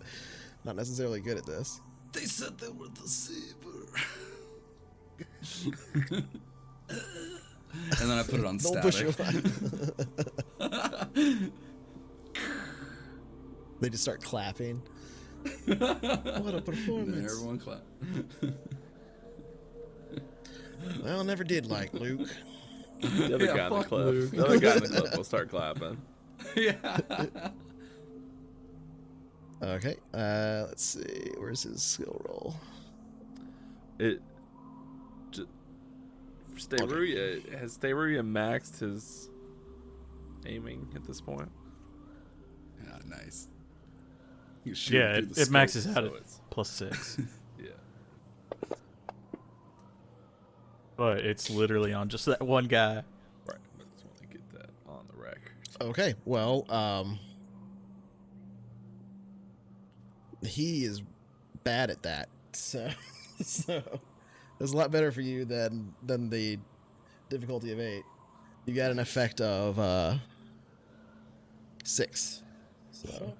not necessarily good at this. They said they were the saber. And then I put it on Don't push static. your They just start clapping. What a And then performance! everyone clap. Well, never did like Luke. The other Yeah, guy in the fuck cliff. Luke. The other guy in the cliff will start clapping. Yeah. Okay, let's see. Where's his skill roll? Has Steruya maxed his aiming at this point? Yeah, nice. You shoot Yeah, through the it scope. maxes out at so it's- +6. Yeah. But it's literally on just that one guy. Right. I just want to get that on the record. Okay, well, he is bad at that, so it's a lot better for you than the difficulty of 8. You got an effect of 6. So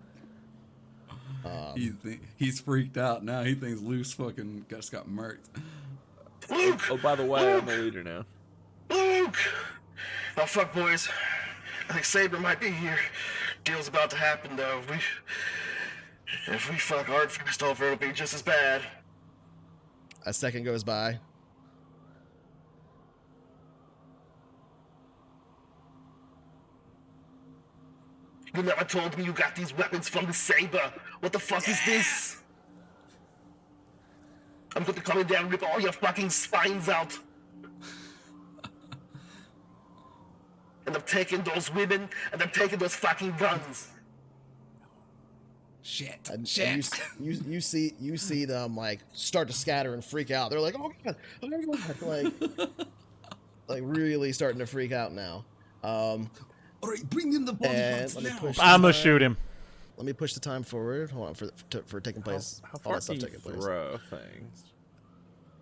He's freaked out now. He thinks Luke's fucking just got murked. Luke! Oh, by the way, I'm the leader now. Luke! Oh, fuck, boys. I think Saber might be here. Deal's about to happen, though. If we fuck hard fast over, it'll be just as bad. a second goes by. You never told me you got these weapons from the Saber. What the fuck is this? I'm going to come in there and rip all your fucking spines out. And I'm taking those women, and I'm taking those fucking guns. Shit. And Shit. you see them like start to scatter and freak out. They're like, oh god, like really starting to freak out now. All right, bring in the body And parts let me now. push. I'm gonna the time- shoot him. Let me push the time forward. Hold on for taking place. How all far that stuff can you taking place. throw things?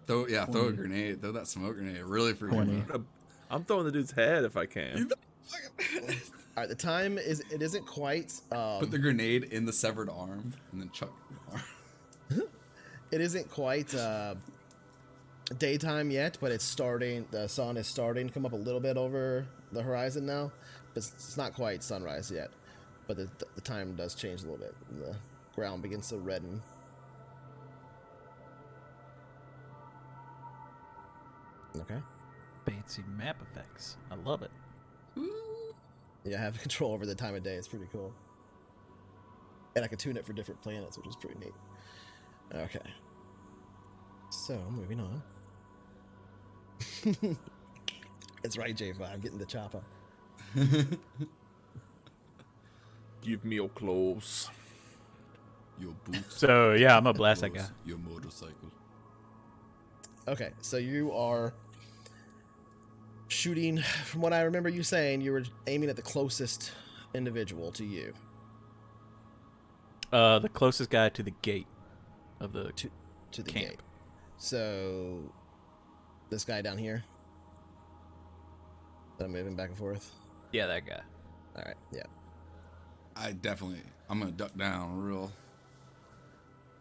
Throw a grenade. Throw that smoke grenade. Really freaking 20. fun. I'm throwing the dude's head if I can. All right, the time isn't quite. Put the grenade in the severed arm and then chuck the arm. It isn't quite daytime yet, but it's starting. The sun is starting to come up a little bit over the horizon now, but it's not quite sunrise yet. But the time does change a little bit. The ground begins to redden. Okay. Fancy map effects. I love it. Yeah, I have control over the time of day. It's pretty cool. And I can tune it for different planets, which is pretty neat. Okay. So, moving on. It's right, J5, getting the chopper. Give me your clothes. Your boots. So yeah, I'm gonna blast that guy. Your motorcycle. Okay, so you are shooting, from what I remember you saying, you were aiming at the closest individual to you. The closest guy to the gate of the To the camp. gate. So, this guy down here? That I'm moving back and forth? Yeah, that guy. Alright, yeah. I'm gonna duck down real.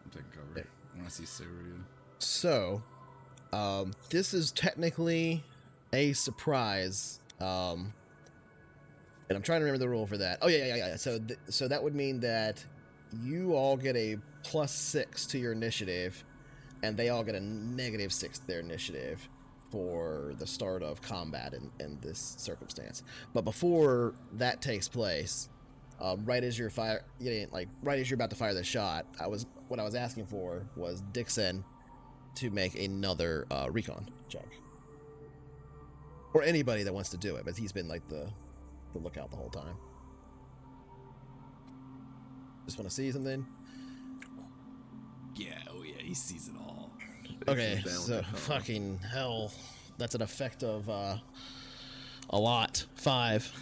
I'm taking cover. Yeah. When I see Syria. So, this is technically a surprise. And I'm trying to remember the rule for that. Oh, yeah. So that would mean that you all get a +6 to your initiative, and they all get a -6 to their initiative for the start of combat in this circumstance. But before that takes place, right as you're right as you're about to fire the shot, what I was asking for was Dixon to make another recon check, or anybody that wants to do it. But he's been like the lookout the whole time. Just want to see something. Yeah, he sees it all. Okay, Down with so the phone. fucking hell, that's an effect of a lot. 5.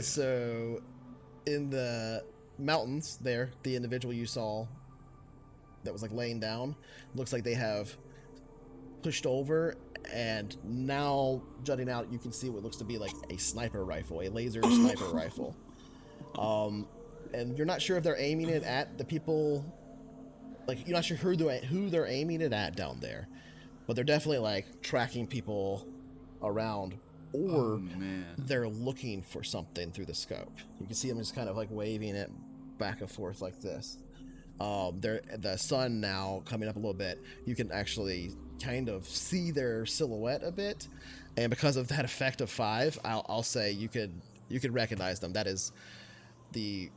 So in the mountains there, the individual you saw that was like laying down, looks like they have pushed over, and now jutting out you can see what looks to be like a sniper rifle, a laser sniper rifle. And you're not sure if they're aiming it at the people, like you're not sure who they're aiming it at down there, but they're definitely like tracking people around, or they're looking for something through the scope. You can see them just kind of like waving it back and forth like this. The sun now coming up a little bit, you can actually kind of see their silhouette a bit, and because of that effect of 5, I'll say you could recognize them. That is the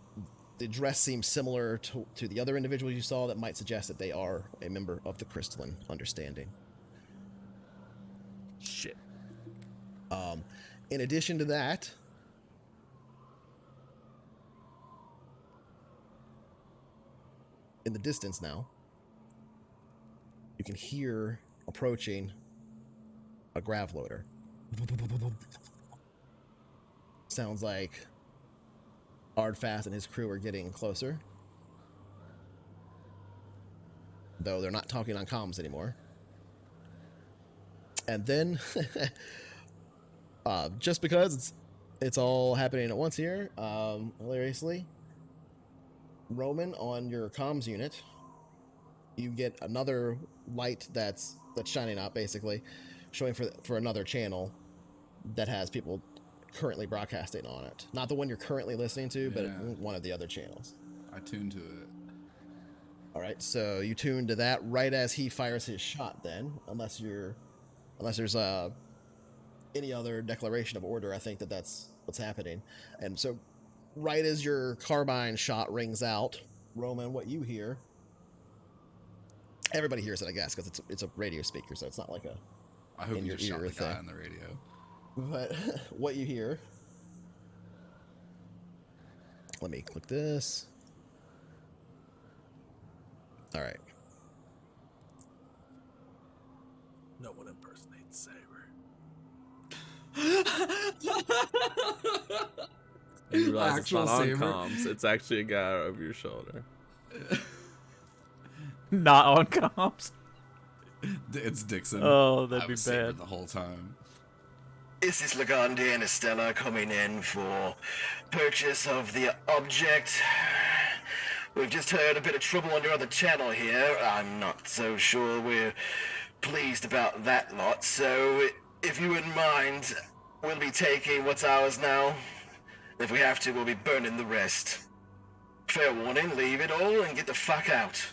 dress seems similar to the other individuals you saw. That might suggest that they are a member of the Crystalline Understanding. Shit. In addition to that, in the distance now, you can hear approaching a grav loader. Sounds like Ardfast and his crew are getting closer, though they're not talking on comms anymore. And then, just because it's all happening at once here, hilariously, Roman, on your comms unit, you get another light that's shining out, basically, showing for another channel that has people currently broadcasting on it. Not the one you're currently listening to, but one of the other channels. I tuned to it. All right, so you tune to that right as he fires his shot. Then, unless there's any other declaration of order, I think that's what's happening. And so, right as your carbine shot rings out, Roman, what you hear, everybody hears it, I guess, because it's a radio speaker, so it's not like a I hope in you your just shot ear the guy thing. on the radio. But what you hear, let me click this. All right. No one impersonates Saber. You realize Actual it's not saber. on comms. It's actually a guy over your shoulder. Not on comms. It's Dixon. Oh, that'd I be was saber bad. the whole time. This is Lagandi and Estella coming in for purchase of the object. We've just heard a bit of trouble on your other channel here. I'm not so sure we're pleased about that lot, so if you wouldn't mind, we'll be taking what's ours now. If we have to, we'll be burning the rest. Fair warning, leave it all and get the fuck out.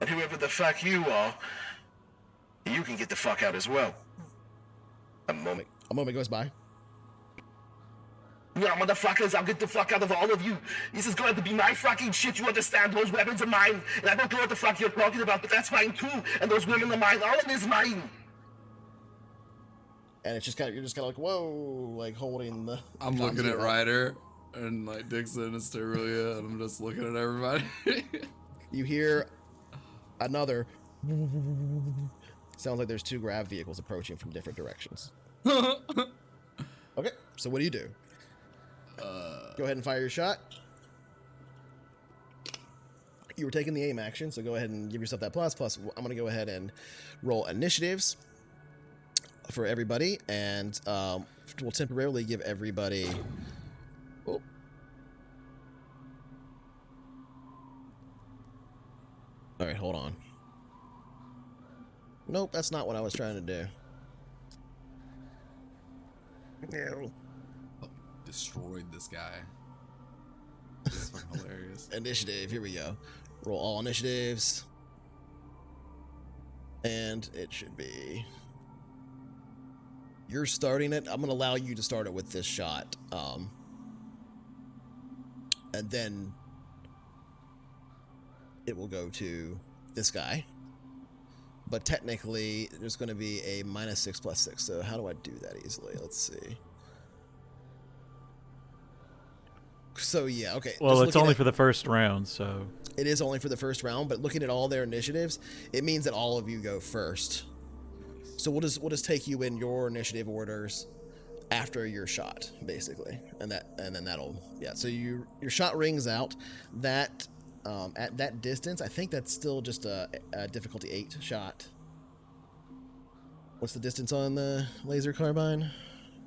And whoever the fuck you are, you can get the fuck out as well. A moment goes by. Yeah, motherfuckers, I'll get the fuck out of all of you. This is going to be my fucking shit, you understand? Those weapons are mine. And I don't know what the fuck you're talking about, but that's mine too. And those women are mine. All of it is mine. And it's just kind of, you're just kind of like, whoa, like holding the. I'm the looking at Gonzio. Ryder and like Dixon and Sterulia, and I'm just looking at everybody. You hear another. Sounds like there's two grav vehicles approaching from different directions. Okay, so what do you do? Go ahead and fire your shot. You were taking the aim action, so go ahead and give yourself that plus. Plus, I'm going to go ahead and roll initiatives for everybody, and we'll temporarily give everybody. Oh. All right, hold on. Nope, that's not what I was trying to do. No. Destroyed this guy. This is fucking hilarious. Initiative, here we go. Roll all initiatives. And it should be. You're starting it. I'm going to allow you to start it with this shot. And then it will go to this guy. But technically, there's going to be a -6 + 6. So how do I do that easily? Let's see. So yeah, okay. Well, just it's looking only at- for the first round, so It is only for the first round, but looking at all their initiatives, it means that all of you go first. So we'll just take you in your initiative orders after your shot, basically, and then that'll So your shot rings out. That at that distance, I think that's still just a difficulty 8 shot. What's the distance on the laser carbine?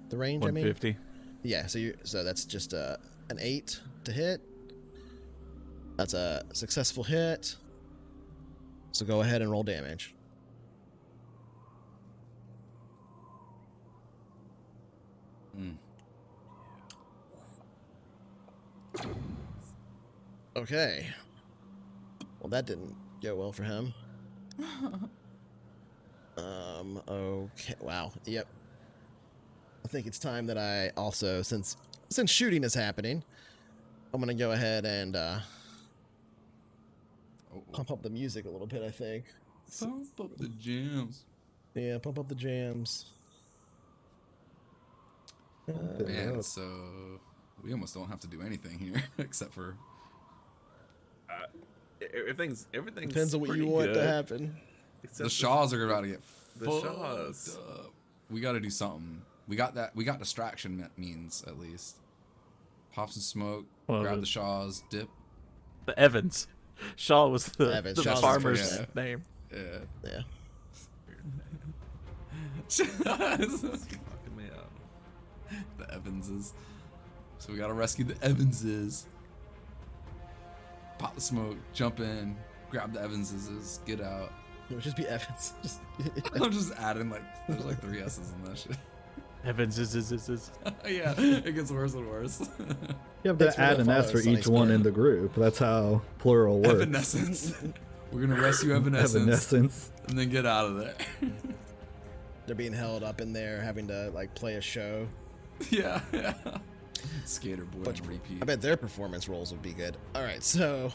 The range, I mean. 150. Yeah, so that's just an 8 to hit. That's a successful hit. So go ahead and roll damage. Okay. Well, that didn't go well for him. Okay. Wow. Yep. I think it's time that I also, since shooting is happening, I'm gonna go ahead and pump up the music a little bit. I think. Pump up the jams. Yeah, pump up the jams. Man, so we almost don't have to do anything here except for. Everything's Depends on what you pretty want to good, happen. except The Shaws are about to get the fucked Shaws. up. We got to do something. We got that. We got distraction means at least. Pop some smoke. Well, grab the Shaws. Dip. The Evans. Shaw was the, Evans, the Shaw's the farmer's first name. Yeah. Yeah. fucking me up. The Evanses. So we gotta rescue the Evanses. Pop the smoke, jump in, grab the Evanses, get out. It would just be Evans. I'm just adding like there's like 3 S's in that shit. Evans is. Yeah, it gets worse and worse. You have Thanks to for add that an S follow, for Sonny each one Spur. in the group. That's how plural works. Evanescence. We're gonna rescue Evanescence Evanescence. and then get out of there. They're being held up in there, having to like play a show. Yeah. Skater boy on repeat. I bet their performance roles would be good. All right, so,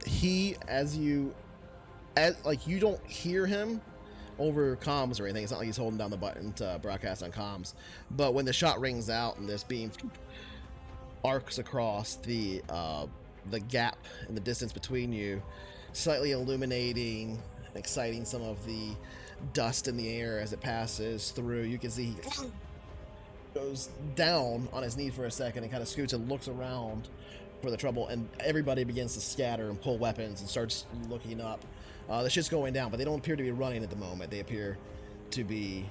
he, you don't hear him over comms or anything. It's not like he's holding down the button to broadcast on comms. But when the shot rings out and this beam arcs across the gap in the distance between you, slightly illuminating, exciting some of the dust in the air as it passes through. You can see he goes down on his knee for a second and kind of scoots and looks around for the trouble, and everybody begins to scatter and pull weapons and starts looking up. The shit's going down, but they don't appear to be running at the moment. They appear to be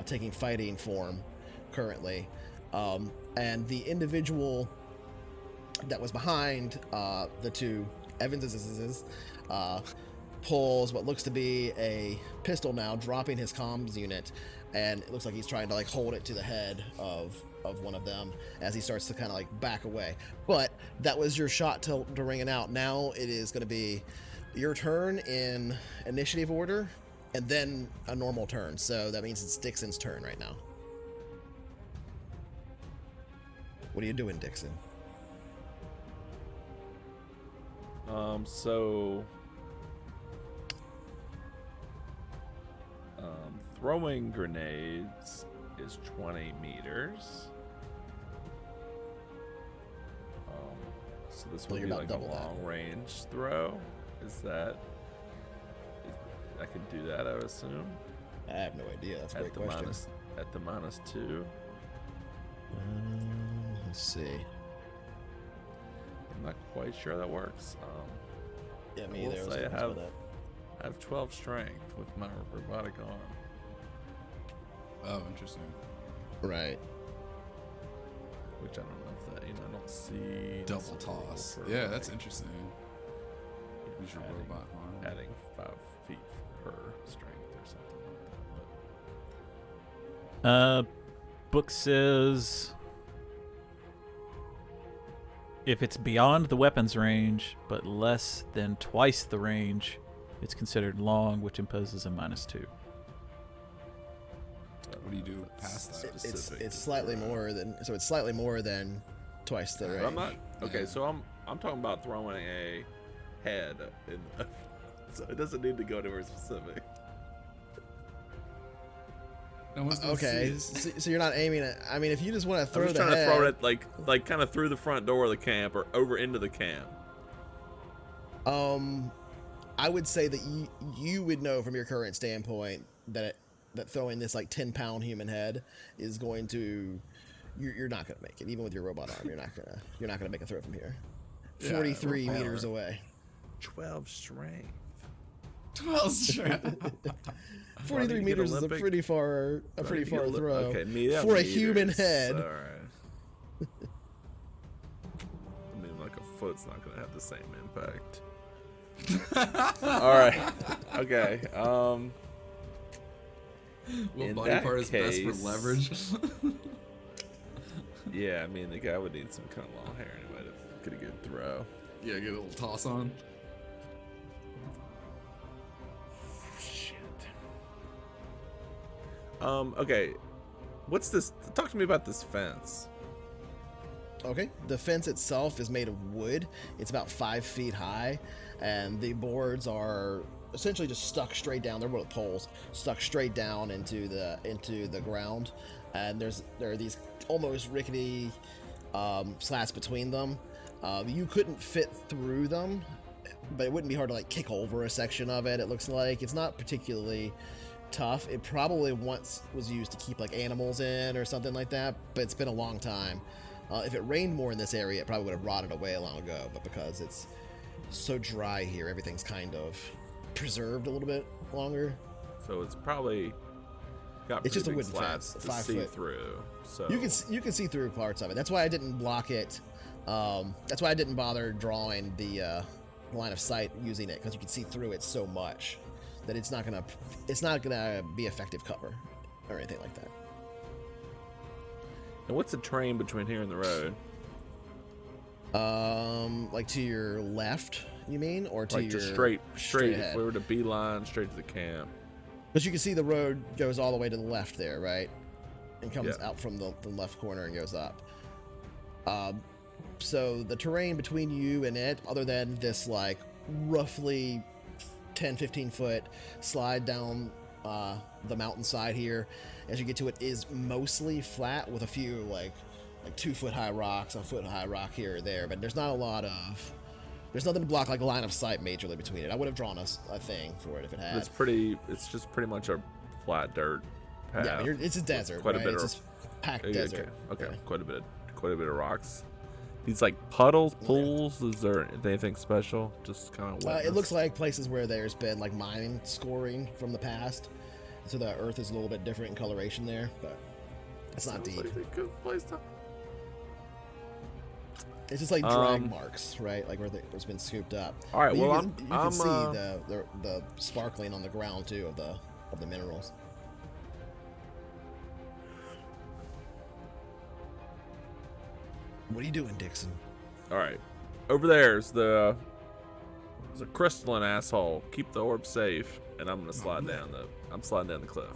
taking fighting form currently. And the individual that was behind the two Evanses pulls what looks to be a pistol now, dropping his comms unit, and it looks like he's trying to like hold it to the head of one of them as he starts to kind of like back away. But that was your shot to ring it out. Now it is going to be your turn in initiative order, and then a normal turn. So that means it's Dixon's turn right now. What are you doing, Dixon? Throwing grenades is 20 meters. So this would be like a long range throw. I could do that, I would assume. I have no idea. That's a great question. At the -2. Let's see. I'm not quite sure that works. Yeah, me either. I have 12 strength with my robotic arm. Oh, interesting. Right. Which I don't know if that, I don't see. Double toss. Yeah, that's interesting. Use your robot arm. Adding 5 feet per strength or something like that. Book says if it's beyond the weapon's range, but less than twice the range, it's considered long, which imposes a -2. What do you do past that? It's slightly more than twice the range. I'm not okay. So I'm talking about throwing a head in. So it doesn't need to go anywhere specific. Okay, so you're not aiming at. I mean, if you just want to throw I'm just trying to throw it like kind of through the front door of the camp or over into the camp. I would say that you would know from your current standpoint that throwing this like 10-pound human head is going to. You're not gonna make it, even with your robot arm. You're not gonna make a throw from here. 43 meters away. 12 strength. 12 strength. 43 meters is a pretty far throw okay, for a human head. All right. I mean, like a foot's not gonna have the same impact. All right. Okay. What body part is best for leverage? Yeah, I mean, the guy would need some kind of long hair anyway to get a good throw. Yeah, get a little toss on. Shit. Okay. What's this? Talk to me about this fence. Okay, the fence itself is made of wood. It's about 5 feet high, and the boards are essentially just stuck straight down. They're both poles stuck straight down into the ground, and there are these almost rickety slats between them. You couldn't fit through them, but it wouldn't be hard to like kick over a section of it. It looks like it's not particularly tough. It probably once was used to keep like animals in or something like that, but it's been a long time. If it rained more in this area, it probably would have rotted away long ago, but because it's so dry here, everything's kind of preserved a little bit longer. So it's probably got it's just a big wooden slats fence, to 5 see foot through. So you can see through parts of it. That's why I didn't block it. That's why I didn't bother drawing the line of sight using it, because you can see through it so much that it's not gonna be effective cover or anything like that. And what's the terrain between here and the road? Like to your left, you mean, or to like your just straight ahead? if we were to beeline straight to the camp. Because you can see the road goes all the way to the left there, right? And comes Yeah. out from the left corner and goes up. So the terrain between you and it, other than this like roughly 10-15 foot slide down the mountainside here, as you get to it, is mostly flat with a few like 2 foot high rocks, a foot high rock here or there, but there's not a lot of There's nothing to block like a line of sight majorly between it. I would have drawn a thing for it if it had. It's just pretty much a flat dirt path. Yeah, it's a desert, quite right? a bit It's of just packed desert. Okay. Yeah. Quite a bit of rocks. These like puddles, pools. Is there anything special? Just kind of. It looks like places where there's been like mine scoring from the past, so the earth is a little bit different in coloration there, but it's not deep. Like a good place to... It's just like drag marks, right? Like where it's been scooped up. All right. But Well, you can see the sparkling on the ground too of the minerals. What are you doing, Dixon? All right. Over there's a crystalline asshole. Keep the orb safe, and I'm gonna slide down the cliff.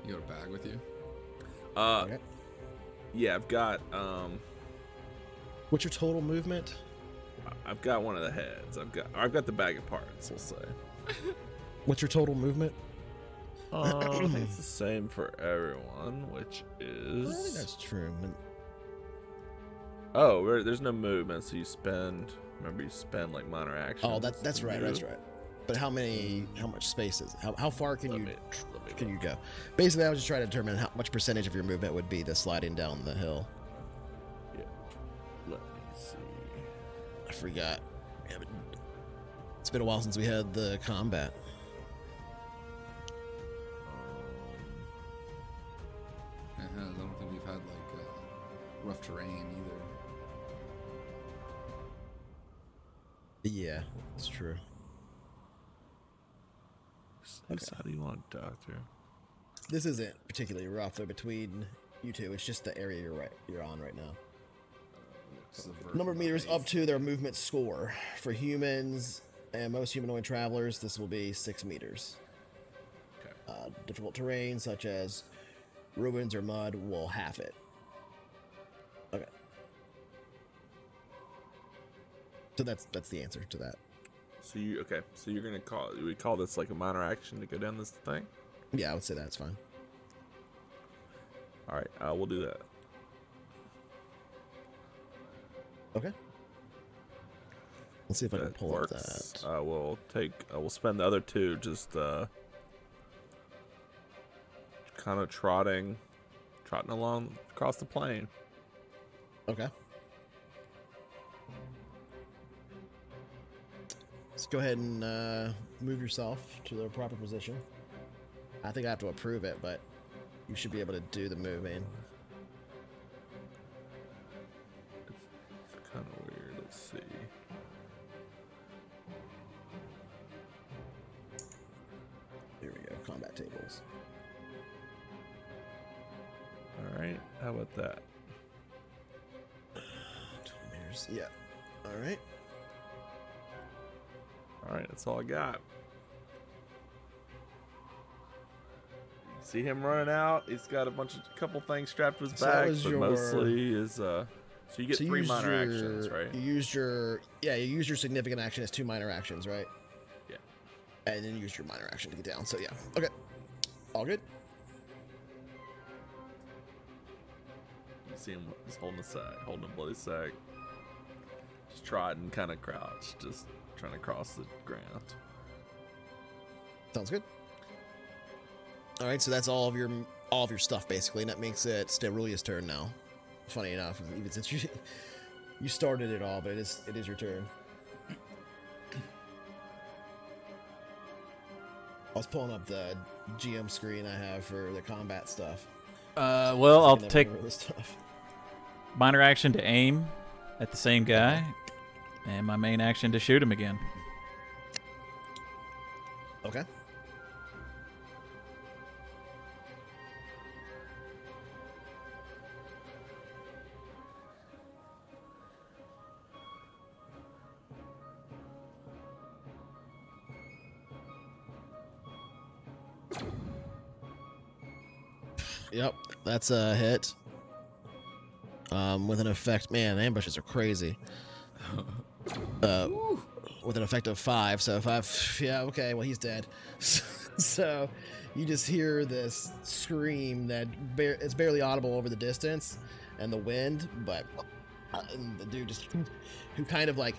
You got a bag with you? Okay. Yeah, I've got What's your total movement? I've got one of the heads. I've got the bag of parts. We'll say. What's your total movement? I think it's the same for everyone, which is. I think that's true. Oh, there's no movement, so you spend. Remember, you spend like minor actions. Oh, that's right. That's right. But how much space is? How far can you go? Basically, I was just trying to determine how much percentage of your movement would be the sliding down the hill. Yeah. Let me see. I forgot. Yeah, but it's been a while since we had the combat. I don't think we've had like rough terrain either. Yeah, it's true. How do you want, Doctor? This isn't particularly rough though between you two. It's just the area you're on right now. Number of meters up to their movement score. For humans and most humanoid travelers, this will be 6 meters. Okay. Difficult terrain such as ruins or mud will half it. Okay. So that's the answer to that. So you're gonna call this like a minor action to go down this thing? Yeah, I would say that's fine. All right, we'll do that. Okay. Let's see if I can pull up that. We'll spend the other two just kind of trotting along across the plain. Okay. Let's go ahead and move yourself to the proper position. I think I have to approve it, but you should be able to do the moving. It's kind of weird. Let's see. Here we go. Combat tables. All right. How about that? 12 meters. Yeah. All right. All right. That's all I got. See him running out. He's got a couple things strapped to his back, but mostly is so you get 3 minor actions, right? You used your significant action as 2 minor actions, right? Yeah. And then you used your minor action to get down. So yeah. Okay. All good. You see him just holding a bloody sack. Just trotting, kind of crouched, just trying to cross the ground. Sounds good. All right, so that's all of your stuff basically, and that makes it Sterulia's turn now. Funny enough, even since you started it all, but it is your turn. I was pulling up the GM screen I have for the combat stuff. Well, I'll take this stuff. minor action to aim at the same guy, and my main action to shoot him again. Okay. Yep, that's a hit. With an effect, man, ambushes are crazy. With an effect of 5, so 5, yeah, okay, well, he's dead. So you just hear this scream that it's barely audible over the distance and the wind, but and the dude just who kind of like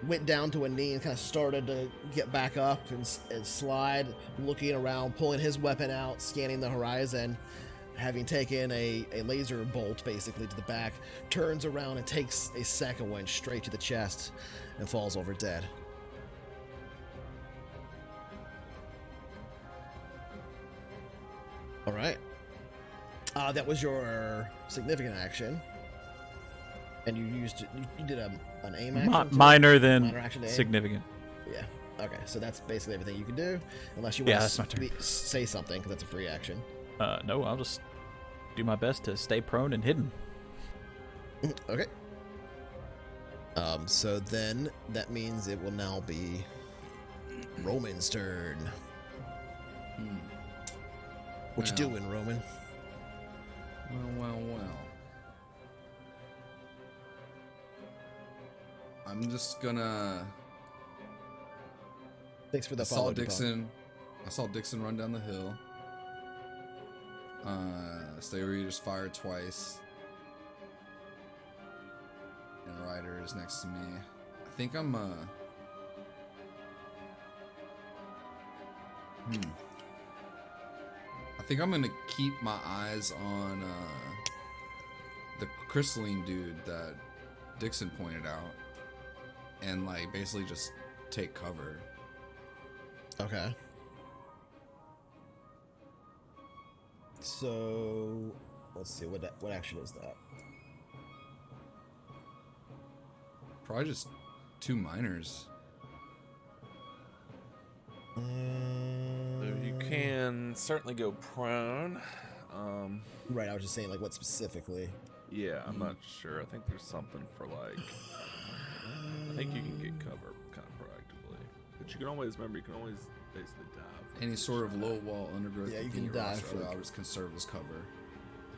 went down to a knee and kind of started to get back up and slide, looking around, pulling his weapon out, scanning the horizon, having taken a laser bolt basically to the back, turns around and takes a second one straight to the chest and falls over dead. All right. That was your significant action. And you did an aim action? Minor than Minor action to aim? significant. Yeah. Okay, so that's basically everything you can do, unless you Yeah, want that's my turn. to say something, because that's a free action. No, I'll just do my best to stay prone and hidden. Okay. So then that means it will now be Roman's turn. What you doing, Roman? Well. I'm just gonna. Thanks for the I follow, saw Dixon run down the hill. Stayery just fired twice. And Ryder is next to me. I think I'm I think I'm gonna keep my eyes on the crystalline dude that Dixon pointed out, and like basically just take cover. Okay. So let's see what action is that? Probably just 2 minors. So you can certainly go prone. Right, I was just saying, like, what specifically? Yeah, I'm not sure. I think there's something for like. I think you can get cover kind of proactively, but you can always basically dive. Any sort of low wall undergrowth. Yeah, you within can your dive roster for- allows can serve as cover.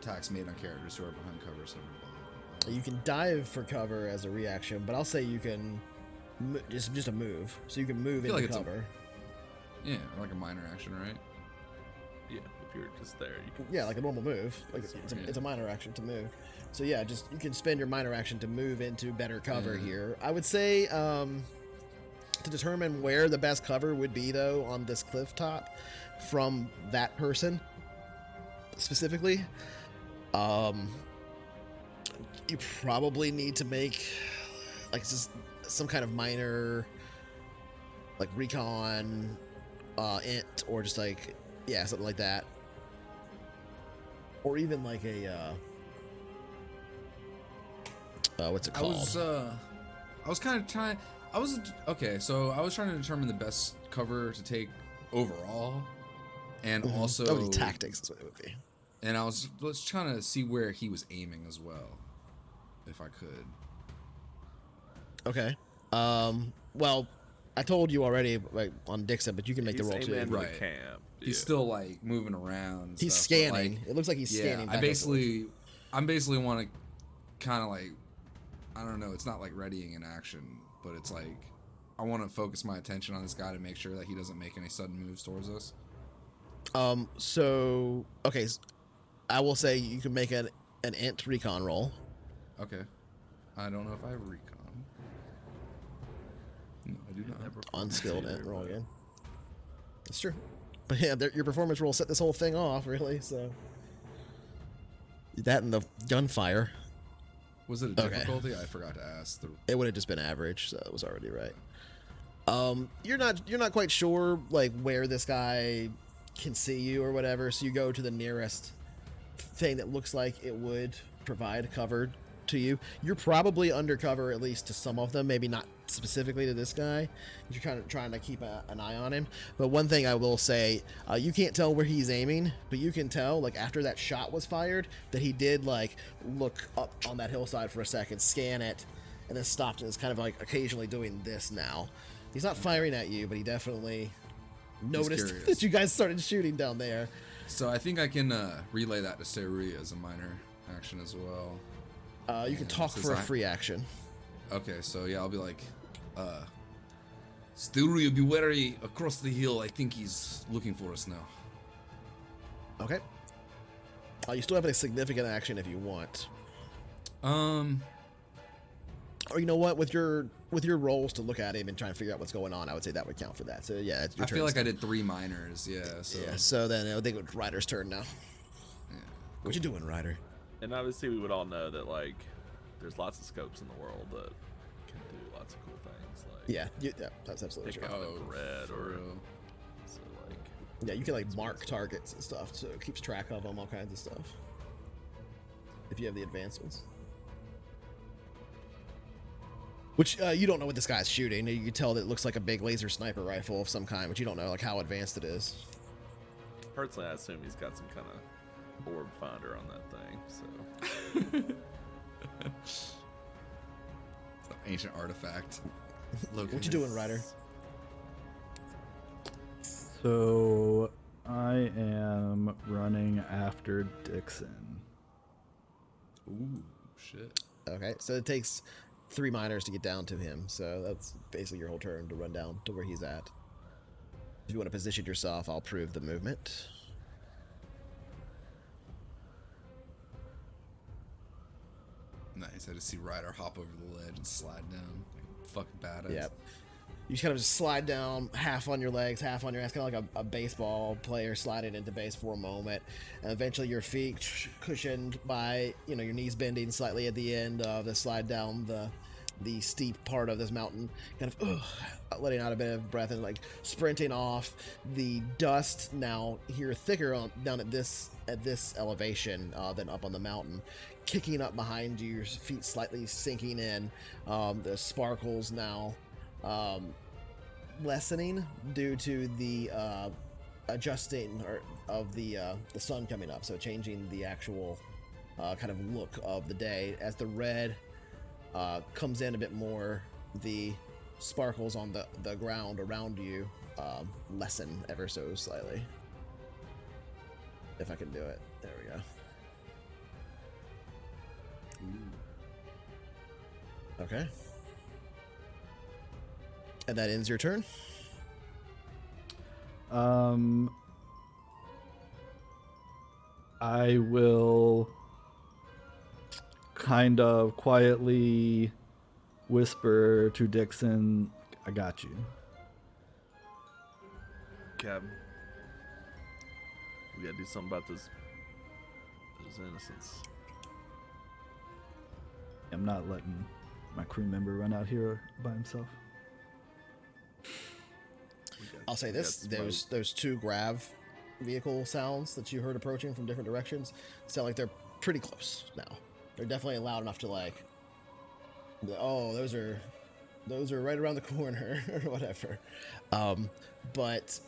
Attacks made on characters who are behind cover. So You can dive for cover as a reaction, but I'll say you can just a move, so you can move feel into like it's cover. yeah, like a minor action, right? Yeah, if you're just there, you can. Yeah, like a normal move. Like it's a minor action to move. So yeah, just you can spend your minor action to move into better cover here. I would say to determine where the best cover would be though on this cliff top from that person specifically, you probably need to make like just some kind of minor like recon int or just like something like that, or even like a what's it called? I was kind of trying. Okay, so I was trying to determine the best cover to take overall, and also that would be tactics is what it would be. And I was trying to see where he was aiming as well, if I could. Okay. Well, I told you already like on Dixon, but you can make the He's roll aiming too. into the Right. camp. He's yeah. still like moving around. And He's stuff, but, scanning. like, It looks like he's scanning. I back and basically want to kind of like, I don't know. It's not like readying an action, but it's like I want to focus my attention on this guy to make sure that he doesn't make any sudden moves towards us. forth. So okay, I will say you can make an int recon roll. Okay. I don't know if I have recon. No, I do not. Unskilled int roll again. That's true. But yeah, your performance roll set this whole thing off, really. So that and the gunfire, Was it a Okay. difficulty? I forgot to ask. it would have just been average, so it was already right. You're not quite sure like where this guy can see you or whatever, so you go to the nearest thing that looks like it would provide cover to you. You're probably undercover at least to some of them, maybe not specifically to this guy. You're kind of trying to keep an eye on him. But one thing I will say, you can't tell where he's aiming, but you can tell like after that shot was fired that he did like look up on that hillside for a second, scan it, and then stopped and is kind of like occasionally doing this now. He's not firing at you, but he definitely noticed curious. that you guys started shooting down there. So I think I can relay that to Stayery as a minor action as well. You can Yeah, talk so for a Zach- free action. Okay, so yeah, I'll be like, Stayery, be wary across the hill. I think he's looking for us now. Okay. You still have a significant action if you want. Um, Or you know what? With your with your rolls to look at him and try and figure out what's going on, I would say that would count for that. So yeah, it's your I turn. feel like I did 3 minors. Yeah. So. Yeah. So then I think it's Ryder's turn now. Yeah. What you doing, Ryder? And obviously, we would all know that like there's lots of scopes in the world that can do lots of cool things. Like Yeah, that's absolutely pick true. up infrared for or real. so like Yeah, you can like mark targets and stuff, so it keeps track of them, all kinds of stuff. If you have the advanced ones. Which you don't know what this guy's shooting. You can tell that it looks like a big laser sniper rifle of some kind, but you don't know like how advanced it is. personally, I assume he's got some kind of orb finder on that thing. So Some ancient artifact. What you doing, Ryder? So I am running after Dixon. Ooh, shit. Okay, so it takes 3 minors to get down to him, so that's basically your whole turn to run down to where he's at. If you want to position yourself, I'll prove the movement. Nice. I just see Ryder hop over the ledge and slide down. Like, fucking badass. Yep. You just kind of just slide down, half on your legs, half on your ass, kind of like a baseball player sliding into base for a moment, and eventually your feet cushioned by, your knees bending slightly at the end of the slide down the steep part of this mountain, kind of letting out a bit of breath and like sprinting off. The dust now here thicker down at this elevation than up on the mountain, kicking up behind you, your feet slightly sinking in. The sparkles now lessening due to the adjusting of the sun coming up, so changing the actual kind of look of the day. As the red comes in a bit more, the sparkles on the ground around you lessen ever so slightly. If I can do it. There we go. Okay. And that ends your turn? I will kind of quietly whisper to Dixon, I got you. Cab, we gotta do something about those innocents. I'm not letting my crew member run out here by himself. I'll say this: those 2 grav vehicle sounds that you heard approaching from different directions sound like they're pretty close now. They're definitely loud enough to like, oh, those are right around the corner or whatever. But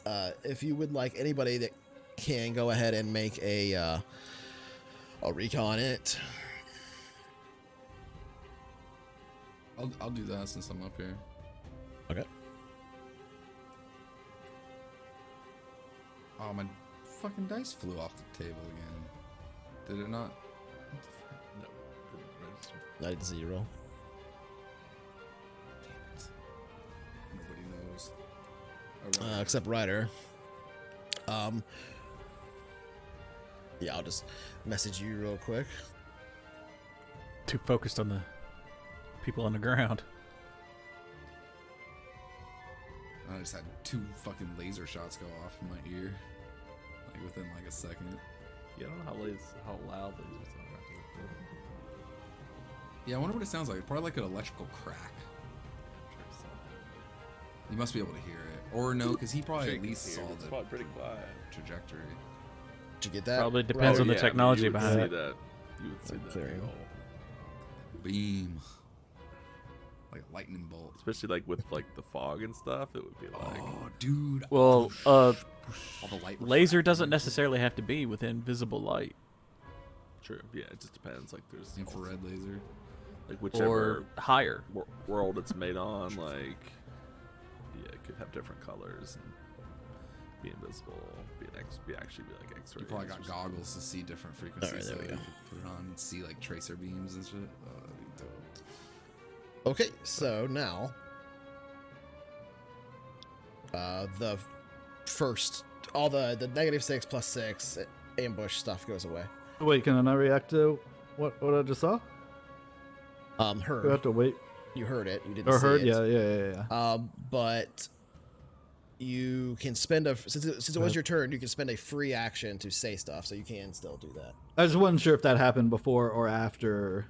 if you would like, anybody that can go ahead and make a recon it. I'll do that since I'm up here. Okay. Oh, my fucking dice flew off the table again. Did it not? No, didn't register. Not at 0. Damn it. Nobody knows. Oh, right. Except Ryder. Yeah, I'll just message you real quick. Too focused on the people on the ground. I just had 2 fucking laser shots go off in my ear, like within like a second. Yeah, I don't know how loud they use are. Yeah, I wonder what it sounds like. Probably like an electrical crack. You must be able to hear it, or no, because he probably at least saw It's the probably pretty quiet. trajectory. Did you get that? Probably depends on the technology you would behind see it. that. You would see that. Clearing. big ol'- Beam, like a lightning bolt. Especially like with like the fog and stuff, it would be like. Oh, dude. Well, all the light. laser doesn't necessarily have to be within visible light. True. Yeah, it just depends. Like there's Infrared laser. like whichever Or higher. world it's made on, like yeah, it could have different colors and be invisible, be actually be like X-ray. You probably got goggles to see different frequencies. Alright, there we so go. you could put it on and see like tracer beams and shit. Oh, that'd be dope. Okay, so now the first, all the -6 + 6 ambush stuff goes away. Wait, can I not react to what I just saw? Do I have Heard. to wait? You heard it. You didn't Or see heard? it. Yeah. But you can spend since it was your turn, you can spend a free action to say stuff, so you can still do that. I just wasn't sure if that happened before or after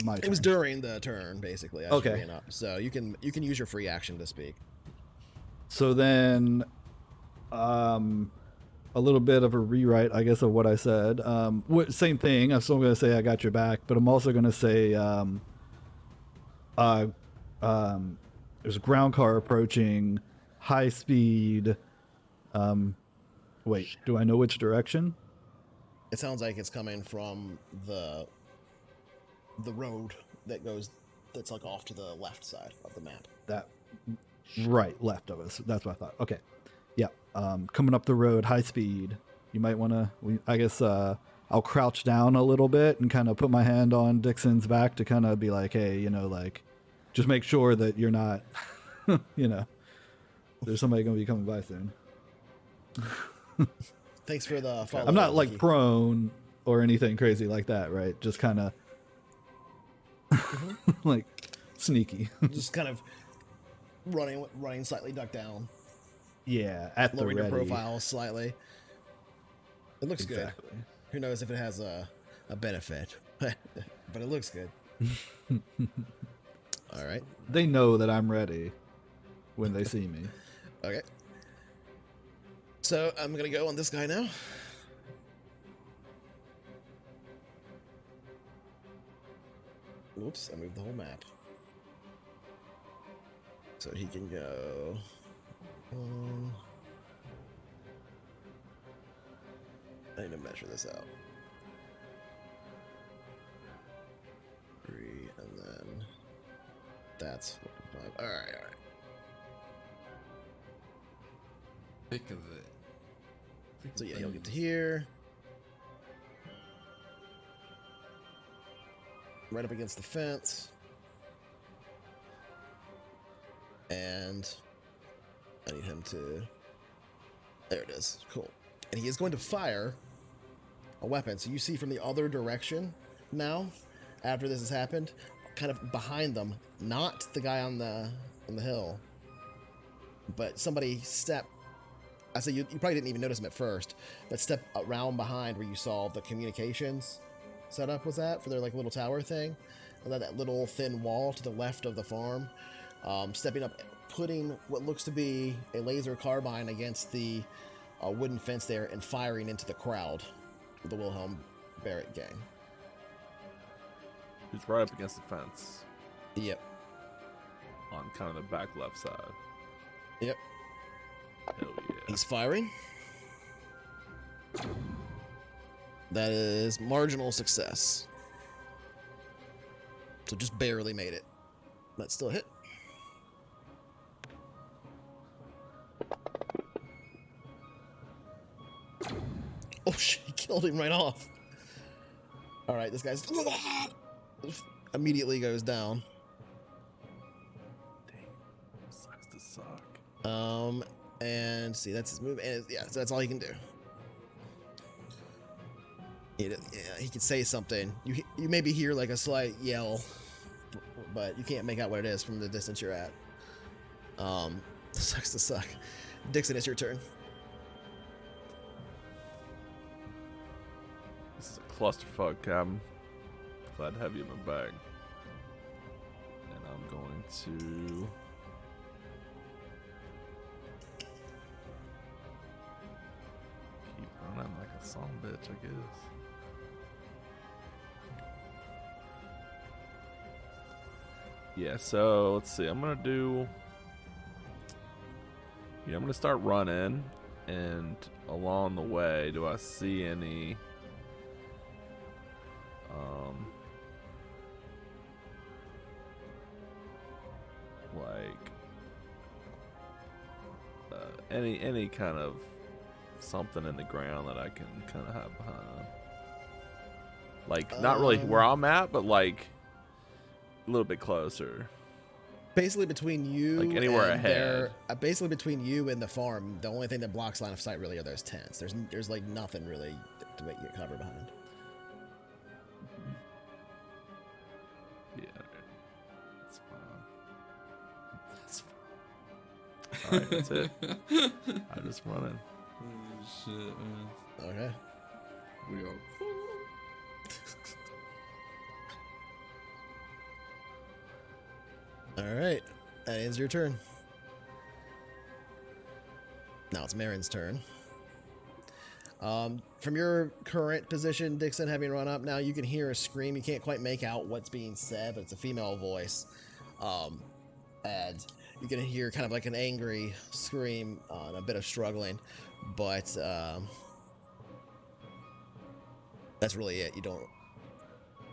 my turn. It was during the turn, basically. As Okay. you ran up. So you can use your free action to speak. So then, a little bit of a rewrite, I guess, of what I said. Same thing. I'm still going to say I got your back, but I'm also going to say, there's a ground car approaching, high speed. Wait, do I know which direction? It sounds like it's coming from the road that's like off to the left side of the map. That right, left of us. That's what I thought. Okay, yeah. Coming up the road, high speed. You might want to. I guess I'll crouch down a little bit and kind of put my hand on Dixon's back to kind of be like, hey, like, just make sure that you're not, there's somebody gonna be coming by soon. Thanks for the follow. I'm not like prone or anything crazy like that, right? Just kind of like sneaky. Just kind of running slightly ducked down. Yeah, at the lowering ready. your profile slightly. It looks Exactly. good. Who knows if it has a benefit, but it looks good. All right. They know that I'm ready when they see me. Okay. So I'm gonna go on this guy now. Oops, I moved the whole map. So he can go. I need to measure this out. 3, and then that's 5. All right. Thick of it. So yeah, he'll get to here. Right up against the fence. And I need him to... There it is. Cool. And he is going to fire a weapon. So you see from the other direction now, after this has happened, kind of behind them, not the guy on the hill, but somebody step... I say you probably didn't even notice him at first, but step around behind where you saw the communications setup was at for their like little tower thing, and then that little thin wall to the left of the farm, stepping up, putting what looks to be a laser carbine against the wooden fence there and firing into the crowd of the Wilhelm Barrett gang. Who's right up against the fence Yep. on kind of the back left side. Yep. Hell yeah. He's firing. That is marginal success. So just barely made it. But still a hit. Oh shit, he killed him right off. Alright, this guy's immediately goes down. Sucks to suck. And see, that's his move, and yeah, so that's all he can do. Yeah, he can say something. You maybe hear like a slight yell, but you can't make out what it is from the distance you're at. Sucks to suck. Dixon, it's your turn. This is a clusterfuck. I'm glad to have you in my bag. And I'm going to keep running like a son of a bitch, I guess. Yeah, so let's see. I'm gonna start running, and along the way, do I see any any kind of something in the ground that I can kind of hide behind? Like, not really where I'm at, but like a little bit closer. Basically between you, Like anywhere and ahead. basically between you and the farm, the only thing that blocks line of sight really are those tents. There's like nothing really to make you cover behind. Yeah. That's fine. All right, that's it. I'm just running. Oh, shit, man. Okay. We go. All right. That ends your turn. Now it's Marin's turn. From your current position, Dixon, having run up now, you can hear a scream. You can't quite make out what's being said, but it's a female voice. And you can hear kind of like an angry scream and a bit of struggling, but that's really it.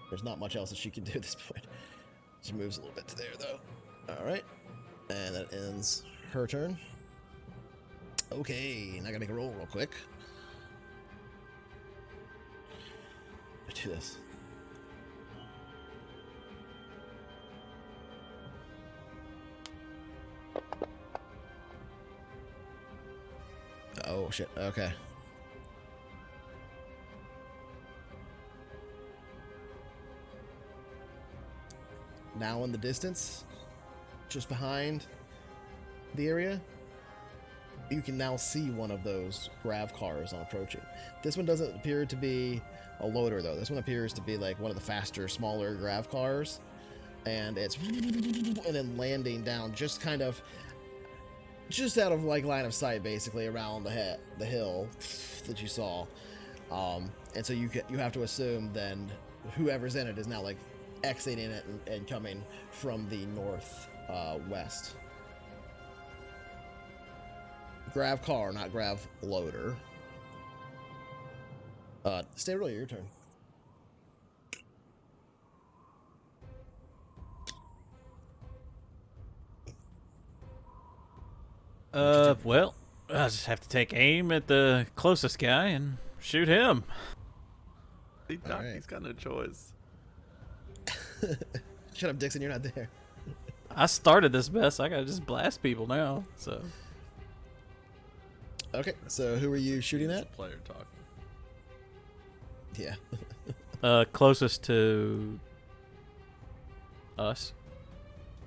There's not much else that she can do at this point. She moves a little bit to there, though. All right. And that ends her turn. Okay, now I gotta make a roll real quick. Let's do this. Oh, shit. Okay. Now in the distance, just behind the area, you can now see one of those grav cars on approaching. This one doesn't appear to be a loader, though. This one appears to be like one of the faster, smaller grav cars. And it's and then landing down just kind of just out of like line of sight, basically around the hill that you saw. And so you have to assume then whoever's in it is now like exiting it and coming from the north west. Grav car, not grav loader. Stay really, your turn. Well, I just have to take aim at the closest guy and shoot him. He's got no choice. Shut up, Dixon, you're not there. I started this mess. I gotta just blast people now, so. Okay, so who are you shooting It's at? the player talking. Yeah. Closest to us.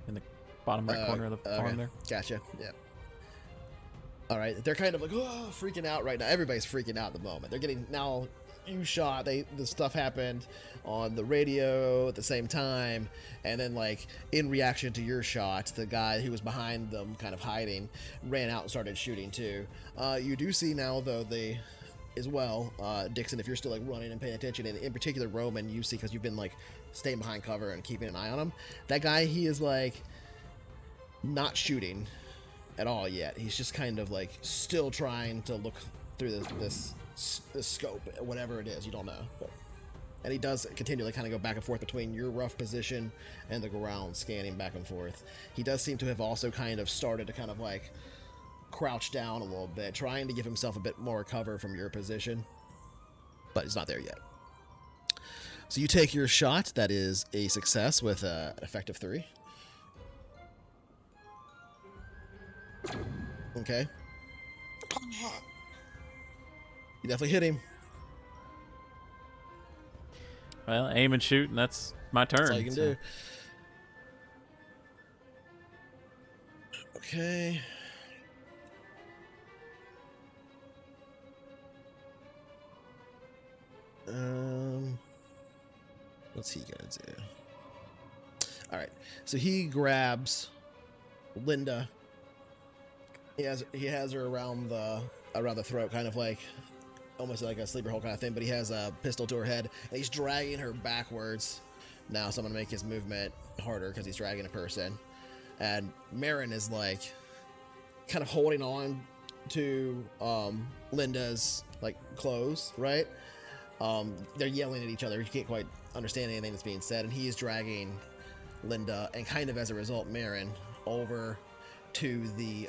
In the bottom right corner of the farm there. Gotcha. Yeah. All right. They're kind of like, oh, freaking out right now. Everybody's freaking out at the moment. They're getting now. You shot. The stuff happened on the radio at the same time, and then like in reaction to your shot, the guy who was behind them, kind of hiding, ran out and started shooting too. You do see now though as well, Dixon, if you're still like running and paying attention, and in particular Roman, you see because you've been like staying behind cover and keeping an eye on him. That guy, he is like not shooting at all yet. He's just kind of like still trying to look through this scope, whatever it is, you don't know. And he does continually kind of go back and forth between your rough position and the ground, scanning back and forth. He does seem to have also kind of started to kind of like crouch down a little bit, trying to give himself a bit more cover from your position, but he's not there yet. So you take your shot. That is a success with an effective 3. Okay. You definitely hit him. Well, aim and shoot, and that's my turn. That's all you can do. Okay. What's he gonna do? All right. So he grabs Linda. He has her around the throat, kind of like almost like a sleeper hold kind of thing, but he has a pistol to her head, and he's dragging her backwards. Now, so I'm gonna make his movement harder because he's dragging a person. And Marin is like kind of holding on to Linda's like clothes, right? They're yelling at each other. You can't quite understand anything that's being said, and he is dragging Linda, and kind of as a result, Marin over to the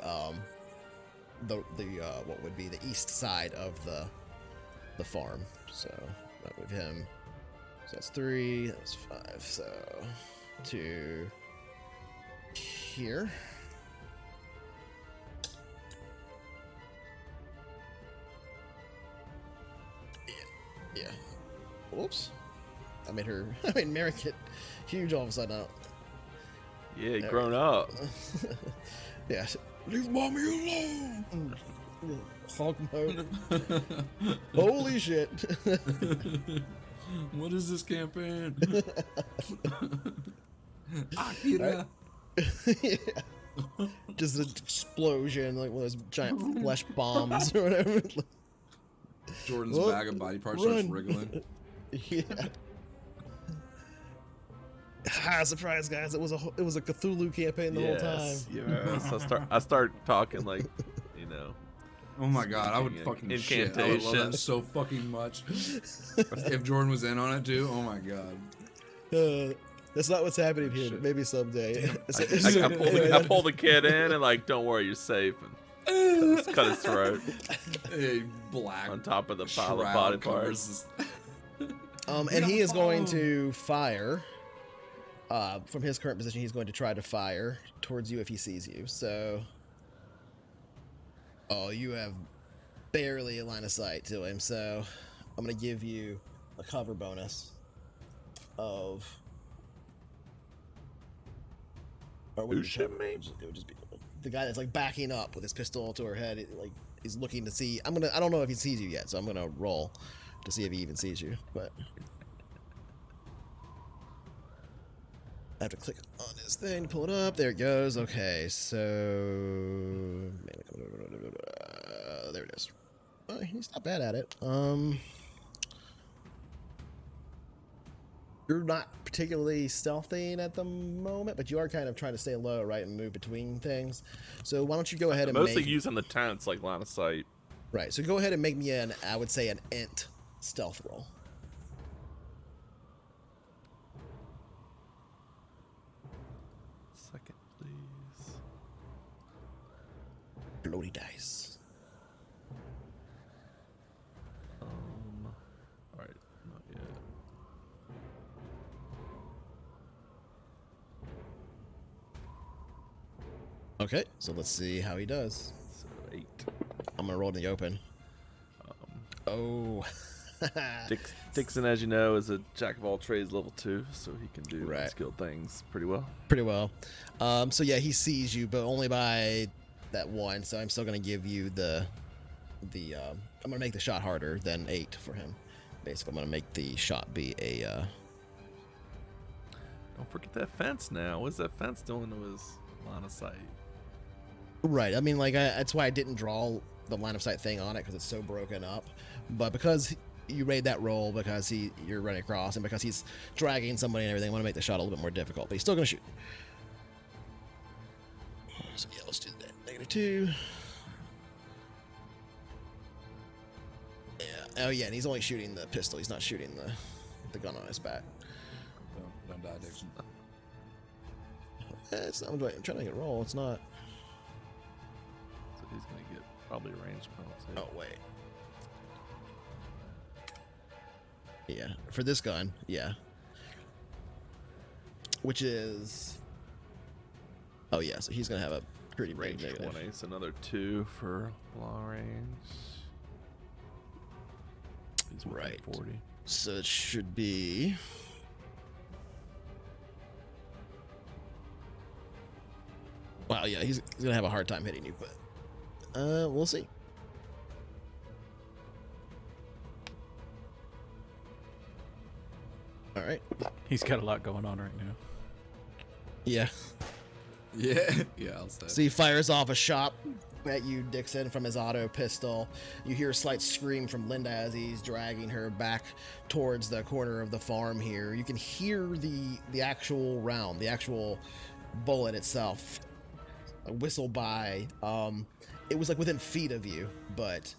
what would be the east side of the farm. So that would be him. So that's 3. That's 5. So to here. Yeah. Whoops. I made Marin get huge all of a sudden. Yeah, grown up. Yeah. Leave mommy alone. Hog mode. Holy shit. What is this campaign? Akira. Yeah. Just an explosion, like one of those giant flesh bombs or whatever. Jordan's Well, bag of body parts run. starts wriggling. Yeah. Surprise, guys! It was a Cthulhu campaign the whole time. Yes. I start talking like, you know. Oh my god, I would fucking shit. I would love that so fucking much. If Jordan was in on it too, oh my god. That's not what's happening here, but maybe someday. I pull the kid in and like, don't worry, you're safe. And cut his throat. A black on top of the pile of shroud body covers parts. And he is going to fire. From his current position, he's going to try to fire towards you if he sees you. So, you have barely a line of sight to him. So, I'm going to give you a cover bonus of. Who shot me? It would just be the guy that's like backing up with his pistol to her head. Like he's looking to see. I don't know if he sees you yet, so I'm gonna roll to see if he even sees you. But I have to click on his thing, pull it up. There it goes. Okay, so there it is. He's not bad at it. You're not particularly stealthy at the moment, but you are kind of trying to stay low, right, and move between things. So why don't you go ahead and mostly using the tents like line of sight. Right. So go ahead and make me I would say an int stealth roll. Second, please. Bloody dice. All right, not yet. Okay, so let's see how he does. So 8. I'm gonna roll in the open. Oh. Dixon, as you know, is a jack of all trades level 2, so he can do Right. unskilled things pretty well. Pretty well. So yeah, he sees you, but only by that one. So I'm still gonna give you the I'm gonna make the shot harder than 8 for him. Basically, I'm gonna make the shot be a. Don't forget that fence now. What's that fence doing to his line of sight? Right. I mean, like that's why I didn't draw the line of sight thing on it because it's so broken up. But because you made that roll, because you're running across, and because he's dragging somebody and everything, I want to make the shot a little bit more difficult. But he's still gonna shoot. So yeah, let's do that. -2. Yeah. Oh yeah, and he's only shooting the pistol. He's not shooting the gun on his back. Don't die, Dixon. I'm trying to get a roll. It's not. So he's gonna get probably a range penalty. Oh wait. Yeah, for this gun, yeah. Which is. Oh yeah, so he's gonna have a pretty Range big 20. It's another 2 for long range. He's within Right. 40. So it should be. Wow, yeah, he's gonna have a hard time hitting you, but we'll see. All right. He's got a lot going on right now. Yeah. Yeah, I'll say. So he fires off a shot at you, Dixon, from his auto pistol. You hear a slight scream from Linda as he's dragging her back towards the corner of the farm here. You can hear the actual round, the actual bullet itself whistle by. It was like within feet of you, but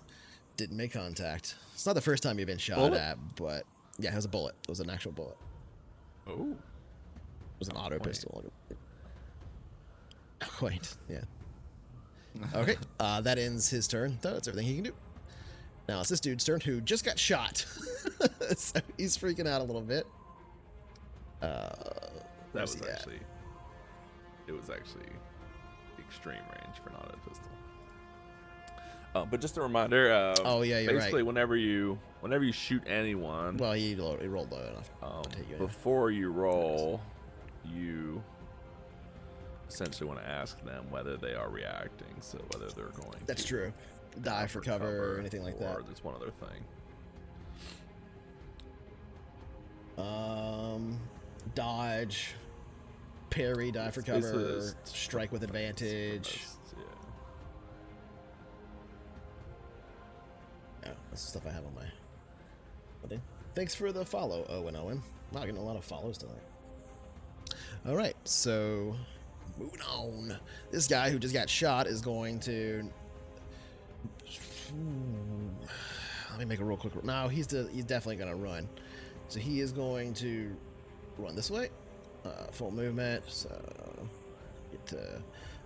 didn't make contact. It's not the first time you've been shot at, but yeah, it was a bullet. It was an actual bullet. Oh. It was an auto pistol. Quaint, yeah. Okay, that ends his turn. That's everything he can do. Now it's this dude's turn who just got shot. So he's freaking out a little bit. That was actually. It was actually extreme range for an auto pistol. But just a reminder. Oh yeah, you're basically, right. whenever you shoot anyone, Well, he rolled low enough. to take you anyway. before you roll, you essentially want to ask them whether they are reacting, so whether they're going. That's to true. Dive for cover or anything like that. Or there's one other thing. Dodge, parry, dive for It's basically cover, those strike with advantage. Yeah. Yeah, that's the stuff I have on my thing. Thanks for the follow, Owen. Wow, getting a lot of follows tonight. All right, so moving on. This guy who just got shot is going to. Let me make a real quick. No, he's definitely going to run. So he is going to run this way. Full movement. So get to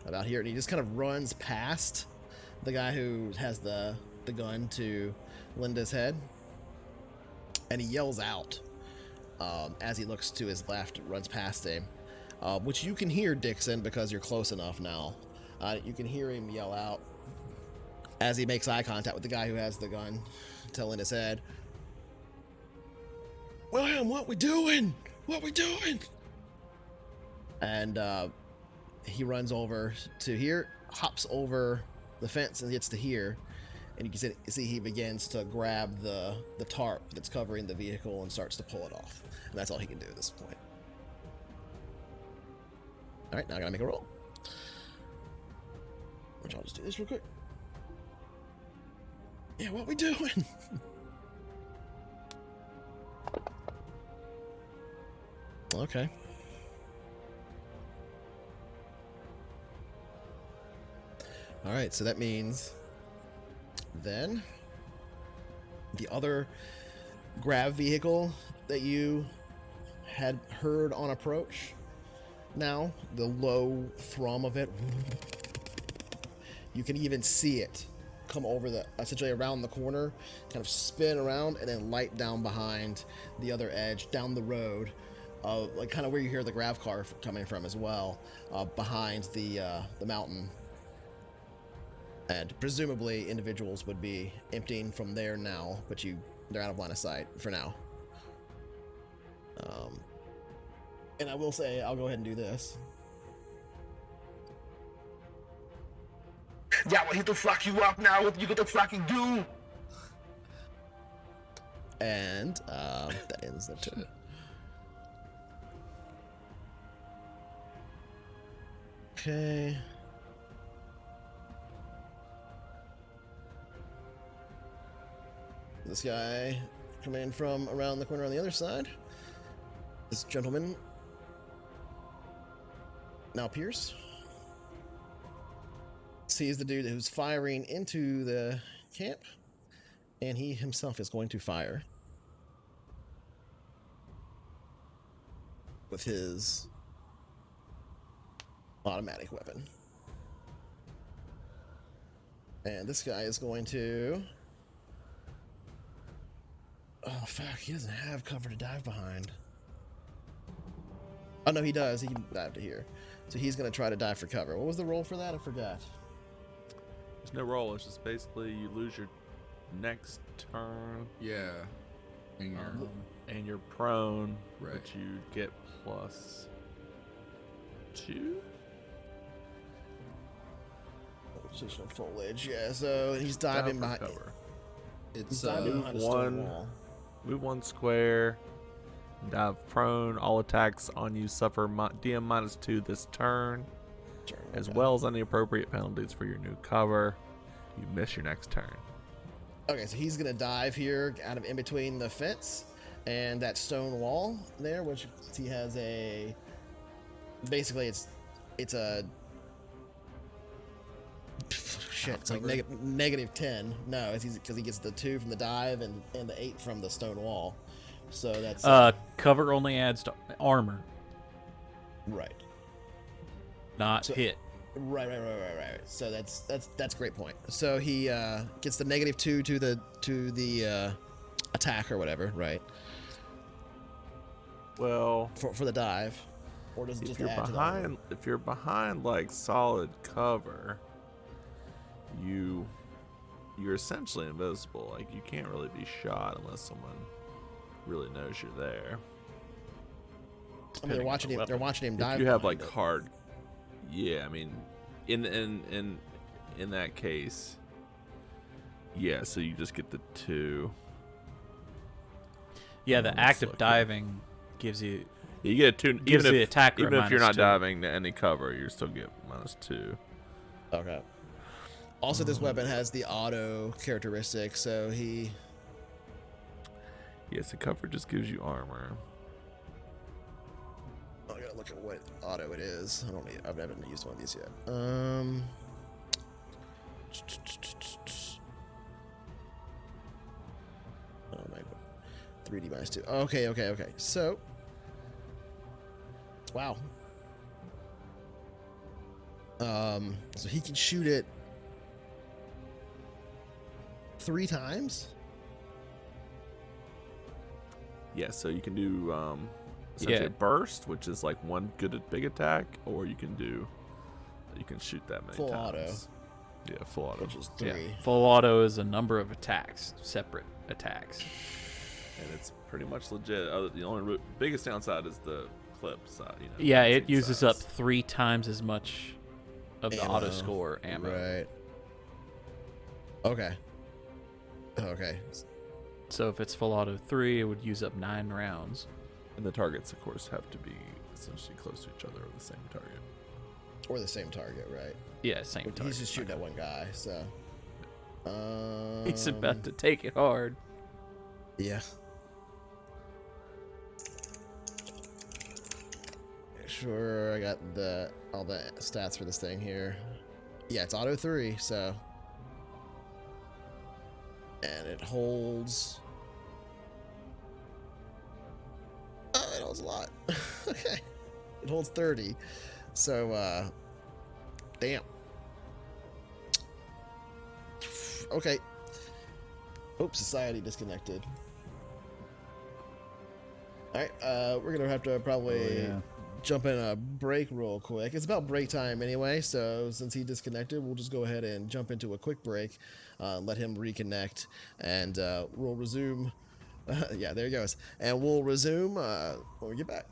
about here, and he just kind of runs past the guy who has the gun to Linda's head, and he yells out as he looks to his left, runs past him, which you can hear, Dixon, because you're close enough now. You can hear him yell out as he makes eye contact with the guy who has the gun to Linda's head. William, what we doing? What we doing? And he runs over to here, hops over the fence and gets to here, and you can see he begins to grab the tarp that's covering the vehicle and starts to pull it off. And that's all he can do at this point. All right, now I gotta make a roll. Which I'll just do this real quick. Yeah, what we doing? Okay. All right, so that means then the other grav vehicle that you had heard on approach, now the low thrum of it, you can even see it come over essentially around the corner, kind of spin around, and then light down behind the other edge, down the road, like kind of where you hear the grav car coming from as well, behind the mountain. And presumably individuals would be emptying from there now, but they're out of line of sight for now. And I will say, I'll go ahead and do this. Yeah, well, he to fuck you up now. What you gonna fucking do? And that ends the turn. Okay. This guy coming in from around the corner on the other side. This gentleman now Pierce sees the dude who's firing into the camp, and he himself is going to fire with his automatic weapon. And this guy is going to... Oh, fuck, he doesn't have cover to dive behind. Oh, no, he does. He can dive to here. So he's going to try to dive for cover. What was the roll for that? I forgot. There's no roll. It's just basically you lose your next turn. Yeah. And you're prone, Right. but you get +2? Position of foliage, yeah. So he's diving Dive for behind. cover. It's He's diving behind a stone wall. Move 1 square. Dive prone. All attacks on you suffer DM -2 this turn, as well as any appropriate penalties for your new cover. You miss your next turn. Okay, so he's gonna dive here, out of in between the fence and that stone wall there, which he has a. Basically, it's a. Shit, it's like -10. No, it's because he gets the 2 from the dive and the 8 from the stone wall. So that's Cover only adds to armor, right. not hit. Right. So that's a great point. So he gets the -2 to the attack or whatever, right? Well, For the dive, or does it just add to the armor? if you're behind like solid cover, you're essentially invisible. Like you can't really be shot unless someone really knows you're there. I mean, they're watching him. They're watching him dive. If you have behind like it. hard, Yeah, I mean, in that case, yeah. So you just get the 2. Yeah, Let's the act of look. diving gives you You get a 2, gives even the if attacker even if you're minus not 2. diving to any cover, you still get -2. Okay. Also, this weapon has the auto characteristic, so he. Yes, the cover just gives you armor. I gotta look at what auto it is. I haven't used one of these yet. Oh my. 3D -2. Okay. So. Wow. So he can shoot it 3 times. Yeah, so you can do essentially Yeah. a burst, which is like one good big attack, or you can shoot that many Full times. auto. Yeah, full auto. Which is 3. Yeah. Full auto is a number of attacks, separate attacks. And it's pretty much legit. The only biggest downside is the clip side. Yeah, it magazine uses size. up 3 times as much of the auto Ammo. score ammo. Right. Okay. So if it's full auto 3, it would use up 9 rounds. And the targets, of course, have to be essentially close to each other or the same target. Or the same target, right? Yeah, same But target. he's just shooting at one guy, so. He's about to take it hard. Yeah. Sure, I got all the stats for this thing here. Yeah, it's auto 3, so. And it holds. Oh, it holds a lot. Okay. It holds 30. So, damn. Okay. Oops, society disconnected. Alright, we're gonna have to probably jump in a break real quick. It's about break time anyway, so since he disconnected, we'll just go ahead and jump into a quick break, let him reconnect, and we'll resume. Yeah, there he goes. And we'll resume when we get back.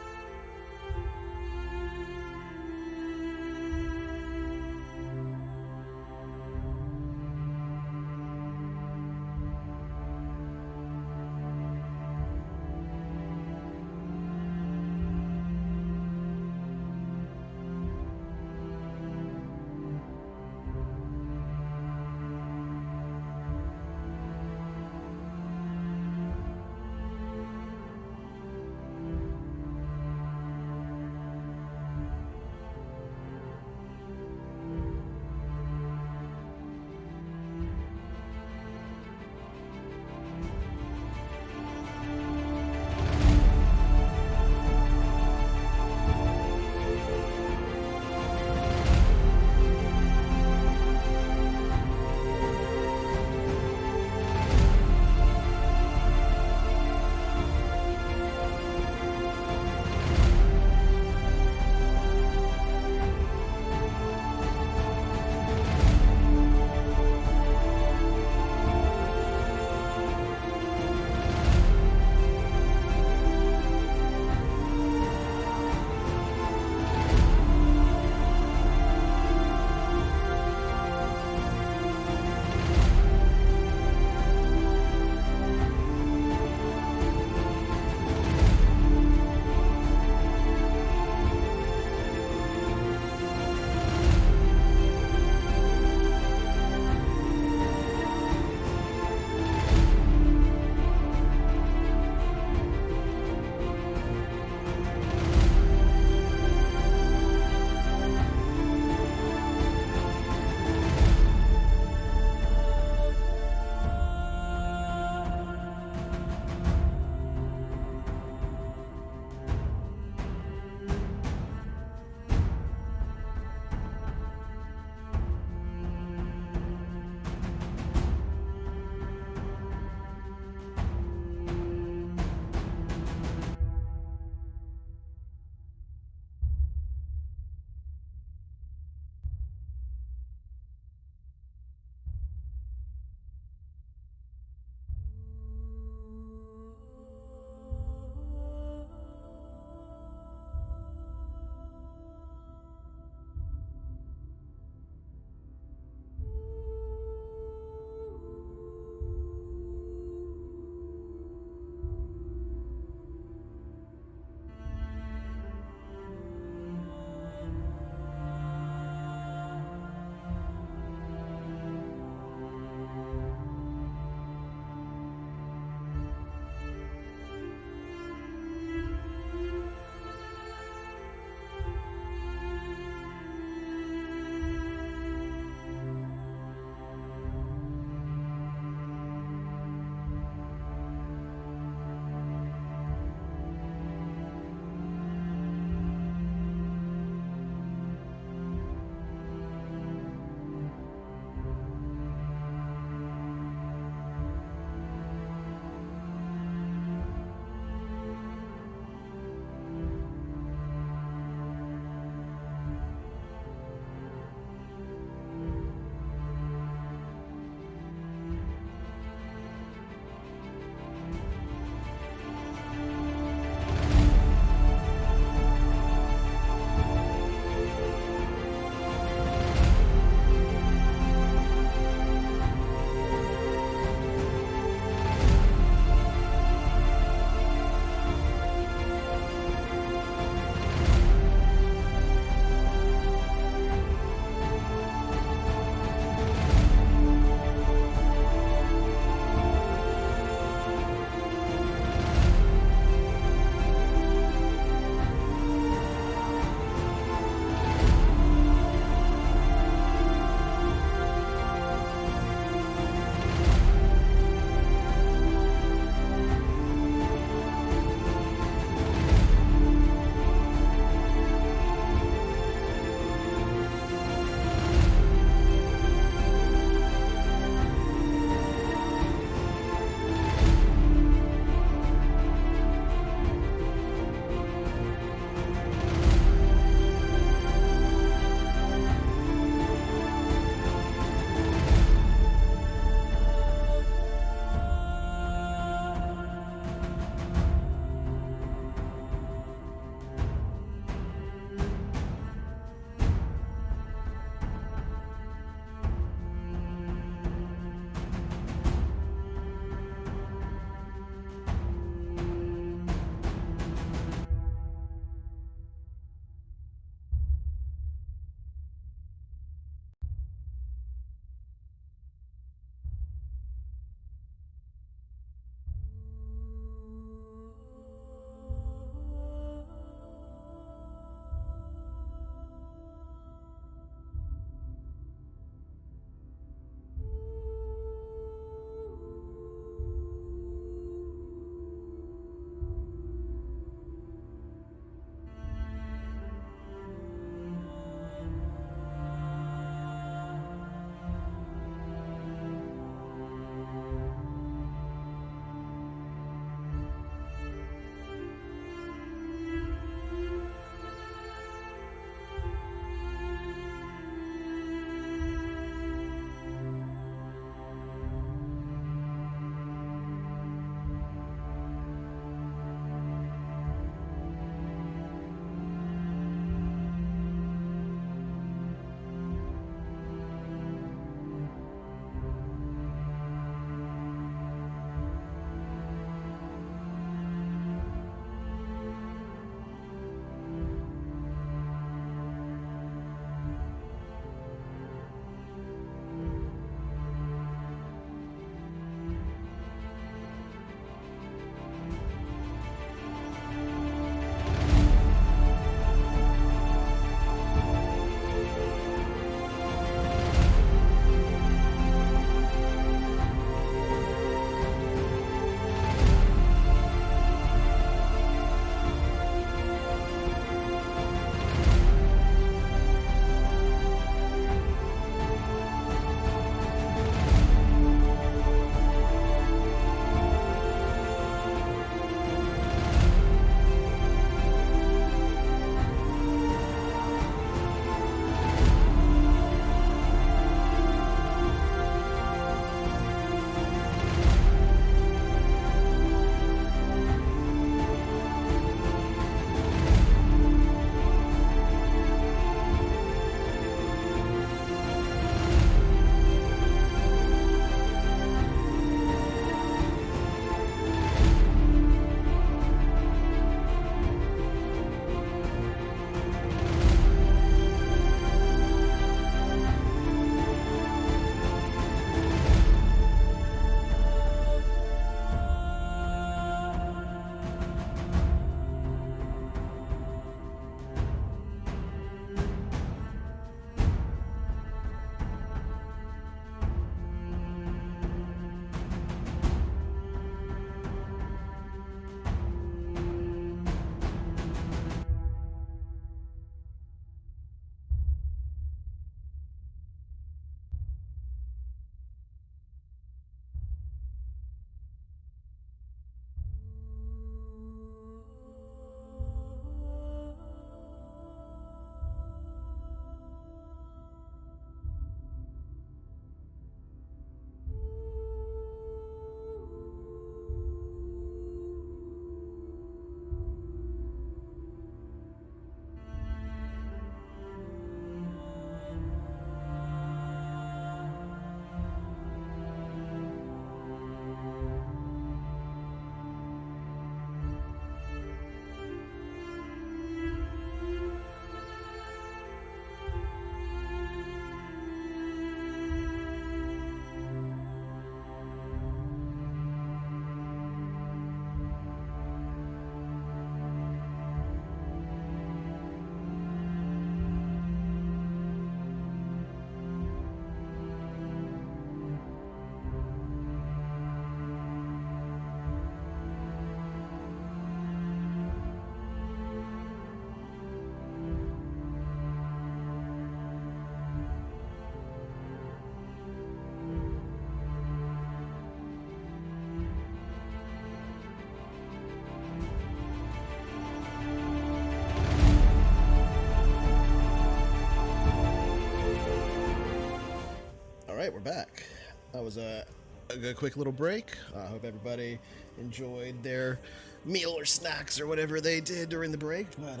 back. That was a good quick little break. I hope everybody enjoyed their meal or snacks or whatever they did during the break. But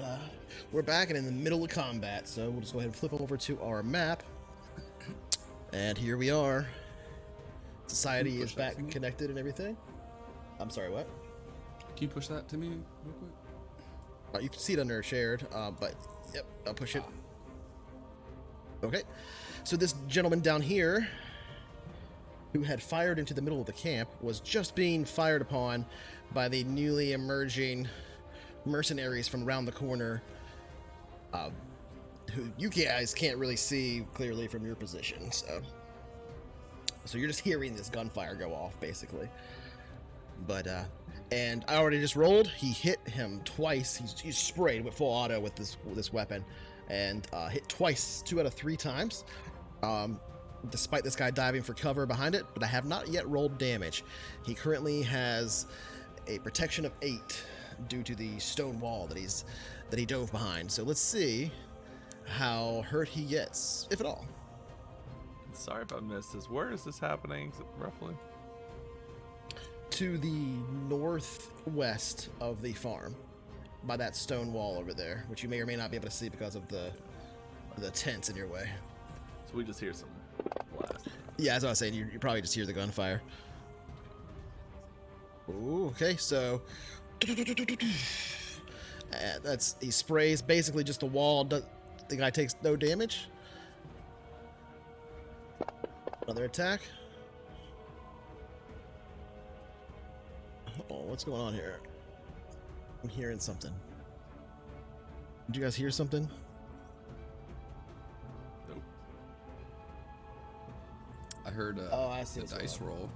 we're back and in the middle of combat, so we'll just go ahead and flip over to our map. And here we are. Society is back connected and everything. I'm sorry, what? Can you push that to me real quick? You can see it under shared, but yep, I'll push it. Okay, so this gentleman down here who had fired into the middle of the camp was just being fired upon by the newly emerging mercenaries from around the corner, who you guys can't really see clearly from your position, so you're just hearing this gunfire go off, basically. But and I already just rolled. He hit him twice. He's sprayed with full auto with this weapon, and hit twice, 2 out of 3 times. Despite this guy diving for cover behind it, but I have not yet rolled damage. He currently has a protection of 8 due to the stone wall that he dove behind. So let's see how hurt he gets, if at all. Sorry if I missed this. Where is this happening, roughly? To the northwest of the farm, by that stone wall over there, which you may or may not be able to see because of the tents in your way. So we just hear some blast. Yeah, as I was saying, you probably just hear the gunfire. Ooh, okay, so he sprays basically just the wall. The guy takes no damage. Another attack. Oh, what's going on here? I'm hearing something. Did you guys hear something? Nope. I heard I see the what's dice going on. roll.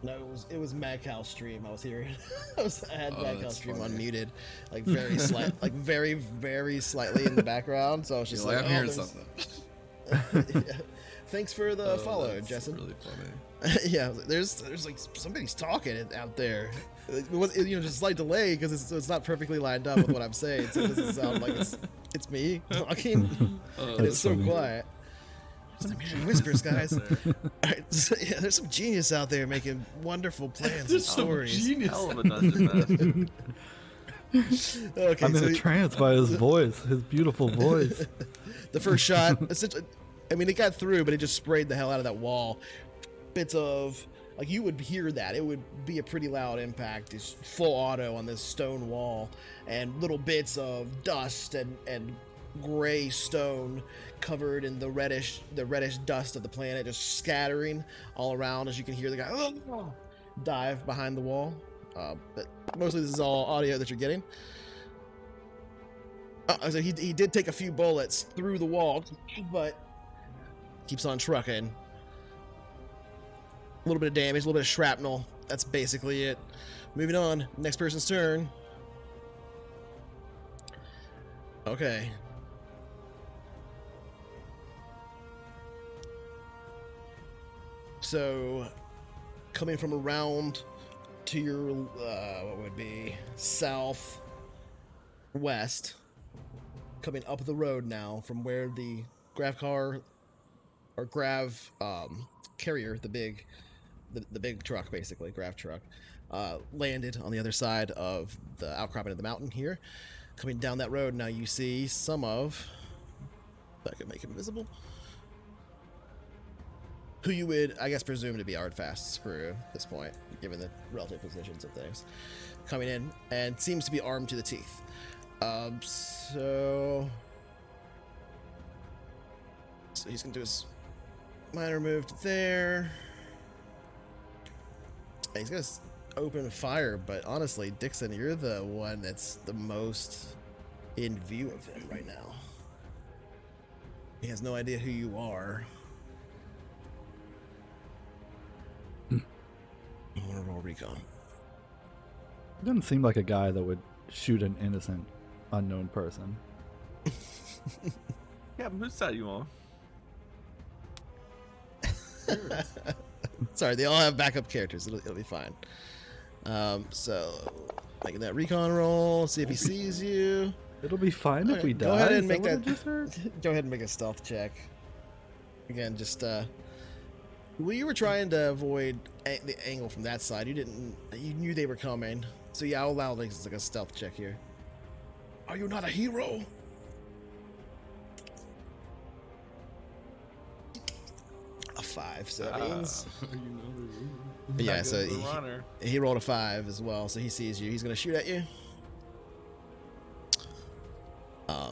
No, it was Mad Cow stream. I was hearing. I had Mad Cow that's stream funny. unmuted, like very slight, like very very slightly in the background. So I was just You're like, I'm hearing there's- something. Yeah. Thanks for the follow, That's Jessen. really funny. Yeah, there's like somebody's talking out there. It was, just a slight delay because it's not perfectly lined up with what I'm saying, so it doesn't sound like it's me talking, and it's so funny. quiet. I'm hearing whispers, guys. All right, so, yeah, there's some genius out there making wonderful plans and stories. Hell of a dungeon master. Okay, I'm in so a trance by his voice, his beautiful voice. the first shot, essentially, I mean, it got through, but it just sprayed the hell out of that wall. Bits of, like, you would hear that. It would be a pretty loud impact. It's full auto on this stone wall, and little bits of dust and gray stone covered in the reddish dust of the planet just scattering all around as you can hear the guy dive behind the wall. But mostly this is all audio that you're getting. So he did take a few bullets through the wall, but keeps on trucking. A little bit of damage, a little bit of shrapnel. That's basically it. Moving on. Next person's turn. Okay. So, coming from around to your, what would be southwest, coming up the road now from where the grav car or grav carrier, the big truck, basically, grav truck, landed on the other side of the outcropping of the mountain here. Coming down that road now, you see some of, if I could make him visible, who you would, I guess, presume to be Ardfast's crew at this point, given the relative positions of things, coming in, and seems to be armed to the teeth. So he's gonna do his minor move to there. And he's gonna open fire, but honestly, Dixon, you're the one that's the most in view of him right now. He has no idea who you are. I want to roll recon. He doesn't seem like a guy that would shoot an innocent, unknown person. Yeah, but whose side are you on? Sorry, they all have backup characters. It'll be fine. So, making that recon roll, see if he sees you. It'll be fine if we die. Go ahead Is and make what I that. just heard? Go ahead and make a stealth check. Again, just well, you were trying to avoid the angle from that side. You knew they were coming. So yeah, I'll allow like a stealth check here. Are you not a hero? A 5, so that means yeah. Not So good for the runner. he rolled a 5 as well. So he sees you. He's gonna shoot at you.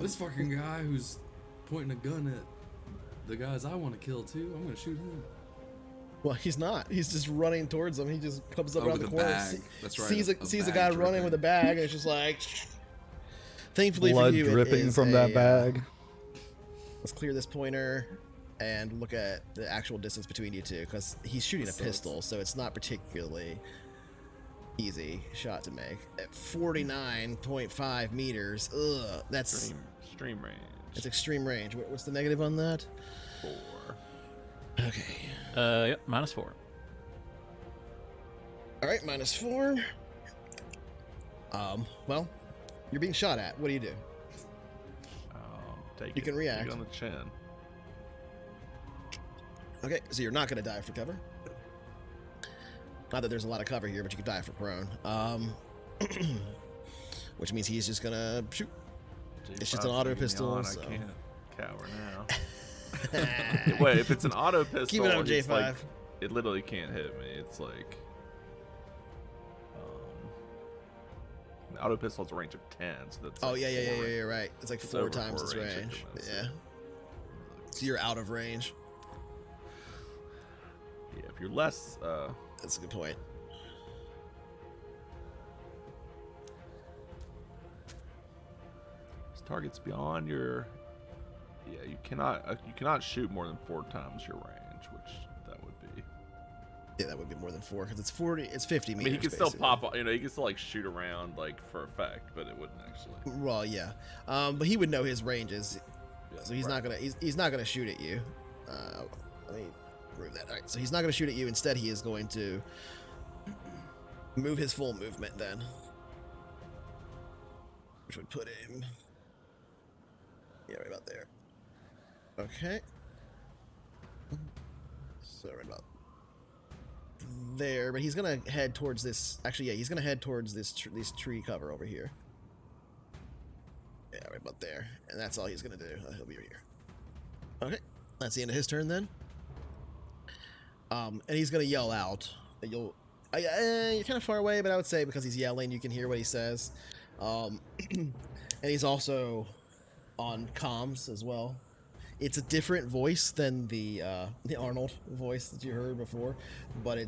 This fucking guy who's pointing a gun at the guys I want to kill too. I'm gonna shoot him. Well, he's not. He's just running towards them. He just comes up around the with a corner, bag. That's right, sees a a bag guy running dripping. with a bag, and it's just like. Thankfully Blood for you, it dripping is from that bag. Let's clear this pointer and look at the actual distance between you two, because he's shooting a pistol, so it's not particularly easy shot to make. At 49.5 meters, ugh, that's Stream range. it's extreme range. What's the negative on that? 4. Okay. Yep, -4. All right, -4. Well, you're being shot at. What do you do? Take You it. can react. Take it on the chin. Okay, so you're not going to die for cover. Not that there's a lot of cover here, but you could die for prone. Which means he's just going to shoot. It's just an auto pistol, I so. can't cower now. Wait, if it's an auto pistol, Keep it on it's J5. like, it literally can't hit me. It's like the auto pistol has a range of 10, so that's Oh, like yeah, four- you're right. It's like it's 4 over times 4 its range range. increments. Yeah. So you're out of range. Yeah, if you're less, That's a good point. targets beyond your, yeah, you cannot shoot more than 4 times your range, which that would be. Yeah, that would be more than 4, because it's 40. It's 50 I meters. mean, he can still basically. pop, he can still like shoot around like for effect, but it wouldn't actually. Well, yeah. But he would know his ranges, so he's Right. not gonna. He's not gonna shoot at you. Let me prove that. All right, so he's not gonna shoot at you. Instead, he is going to move his full movement then, which would put him. Yeah, right about there. Okay. So right about there, but he's gonna head towards this. Actually, yeah, he's gonna head towards this tree cover over here. Yeah, right about there, and that's all he's gonna do. He'll be right here. Okay, that's the end of his turn then. And he's gonna yell out. You're kind of far away, but I would say because he's yelling, you can hear what he says. And he's also on comms as well. It's a different voice than the Arnold voice that you heard before, but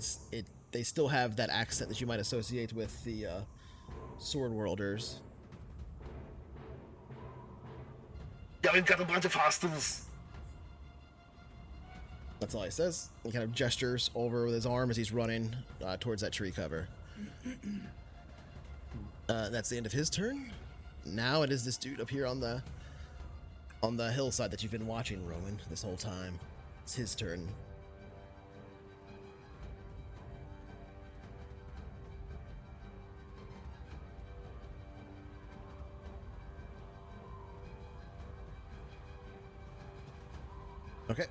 they still have that accent that you might associate with the Sword Worlders. Yeah, we've got a bunch of hostiles. That's all he says. He kind of gestures over with his arm as he's running towards that tree cover. That's the end of his turn. Now it is this dude up here on the hillside that you've been watching, Roman, this whole time. It's his turn. Okay.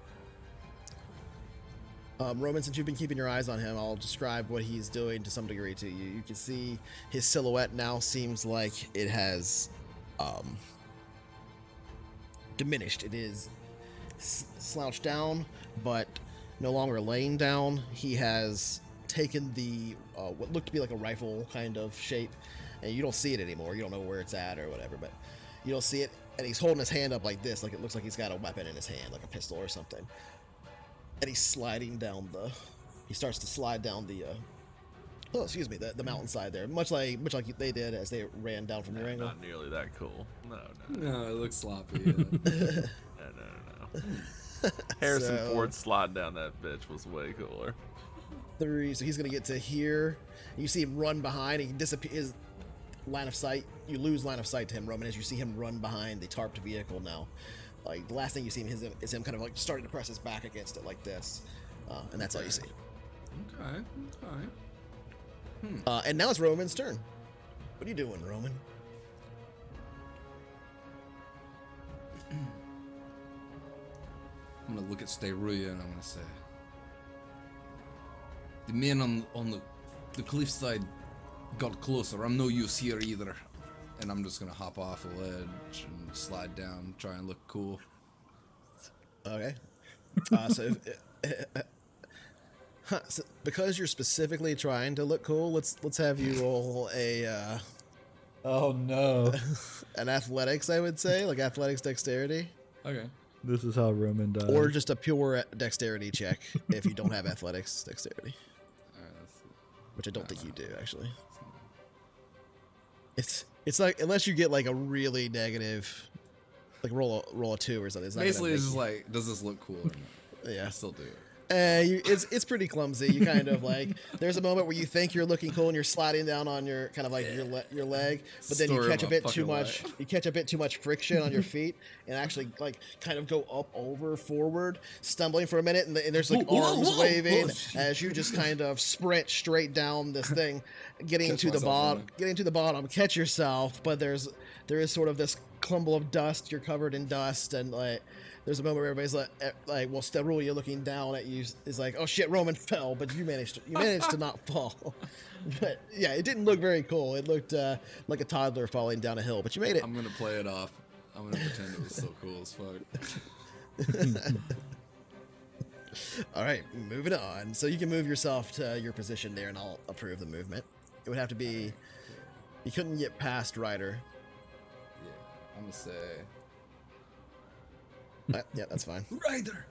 Roman, since you've been keeping your eyes on him, I'll describe what he's doing to some degree to you. You can see his silhouette now seems like it has diminished. It is slouched down, but no longer laying down. He has taken the what looked to be like a rifle kind of shape, and you don't see it anymore. You don't know where it's at or whatever, but you don't see it. And he's holding his hand up like this, like it looks like he's got a weapon in his hand, like a pistol or something. And he's sliding down he starts to slide down the mountainside there, much like they did as they ran down from your angle. Not nearly that cool. No. No, it looks sloppy. No. Harrison So- Ford sliding down that bitch was way cooler. 3, so he's gonna get to here. You see him run behind. He can disappear. His line of sight. You lose line of sight to him, Roman, as you see him run behind the tarped vehicle now. Like the last thing you see is him kind of like starting to press his back against it like this, and that's all you see. Okay. And now it's Roman's turn. What are you doing, Roman? I'm gonna look at Steruya and I'm gonna say, the men on the cliffside got closer. I'm no use here either. And I'm just gonna hop off a ledge and slide down, try and look cool. Okay. So because you're specifically trying to look cool, let's have you roll a Oh no. an athletics, I would say, like athletics dexterity, Okay. This is how Roman dies. or just a pure dexterity check if you don't have athletics dexterity, Alright, let's see. which I don't think you do actually. It's like unless you get like a really negative, like roll a 2 or something. It's not Basically, gonna it's make just like, does this look cool or not? Yeah. I still do it. It's pretty clumsy. You kind of like there's a moment where you think you're looking cool and you're sliding down on your kind of like your leg, but then you Story catch a of my bit too fucking much. life. You catch a bit too much friction on your feet and actually like kind of go up over forward, stumbling for a minute, and there's like Whoa, arms whoa, waving whoa. as you just kind of sprint straight down this thing, getting Catch to the myself bottom. running. Getting to the bottom, catch yourself, but there is sort of this clumble of dust. You're covered in dust, and like there's a moment where everybody's like well, Sterulia looking down at you is like, oh shit, Roman fell, but you managed to not fall. But yeah, it didn't look very cool. It looked like a toddler falling down a hill, but you made it. I'm gonna play it off. I'm gonna pretend it was so cool as fuck. All right, moving on. So you can move yourself to your position there, and I'll approve the movement. It would have to be. You couldn't get past Ryder. Yeah, I'm gonna say, Yeah, that's fine. Ryder,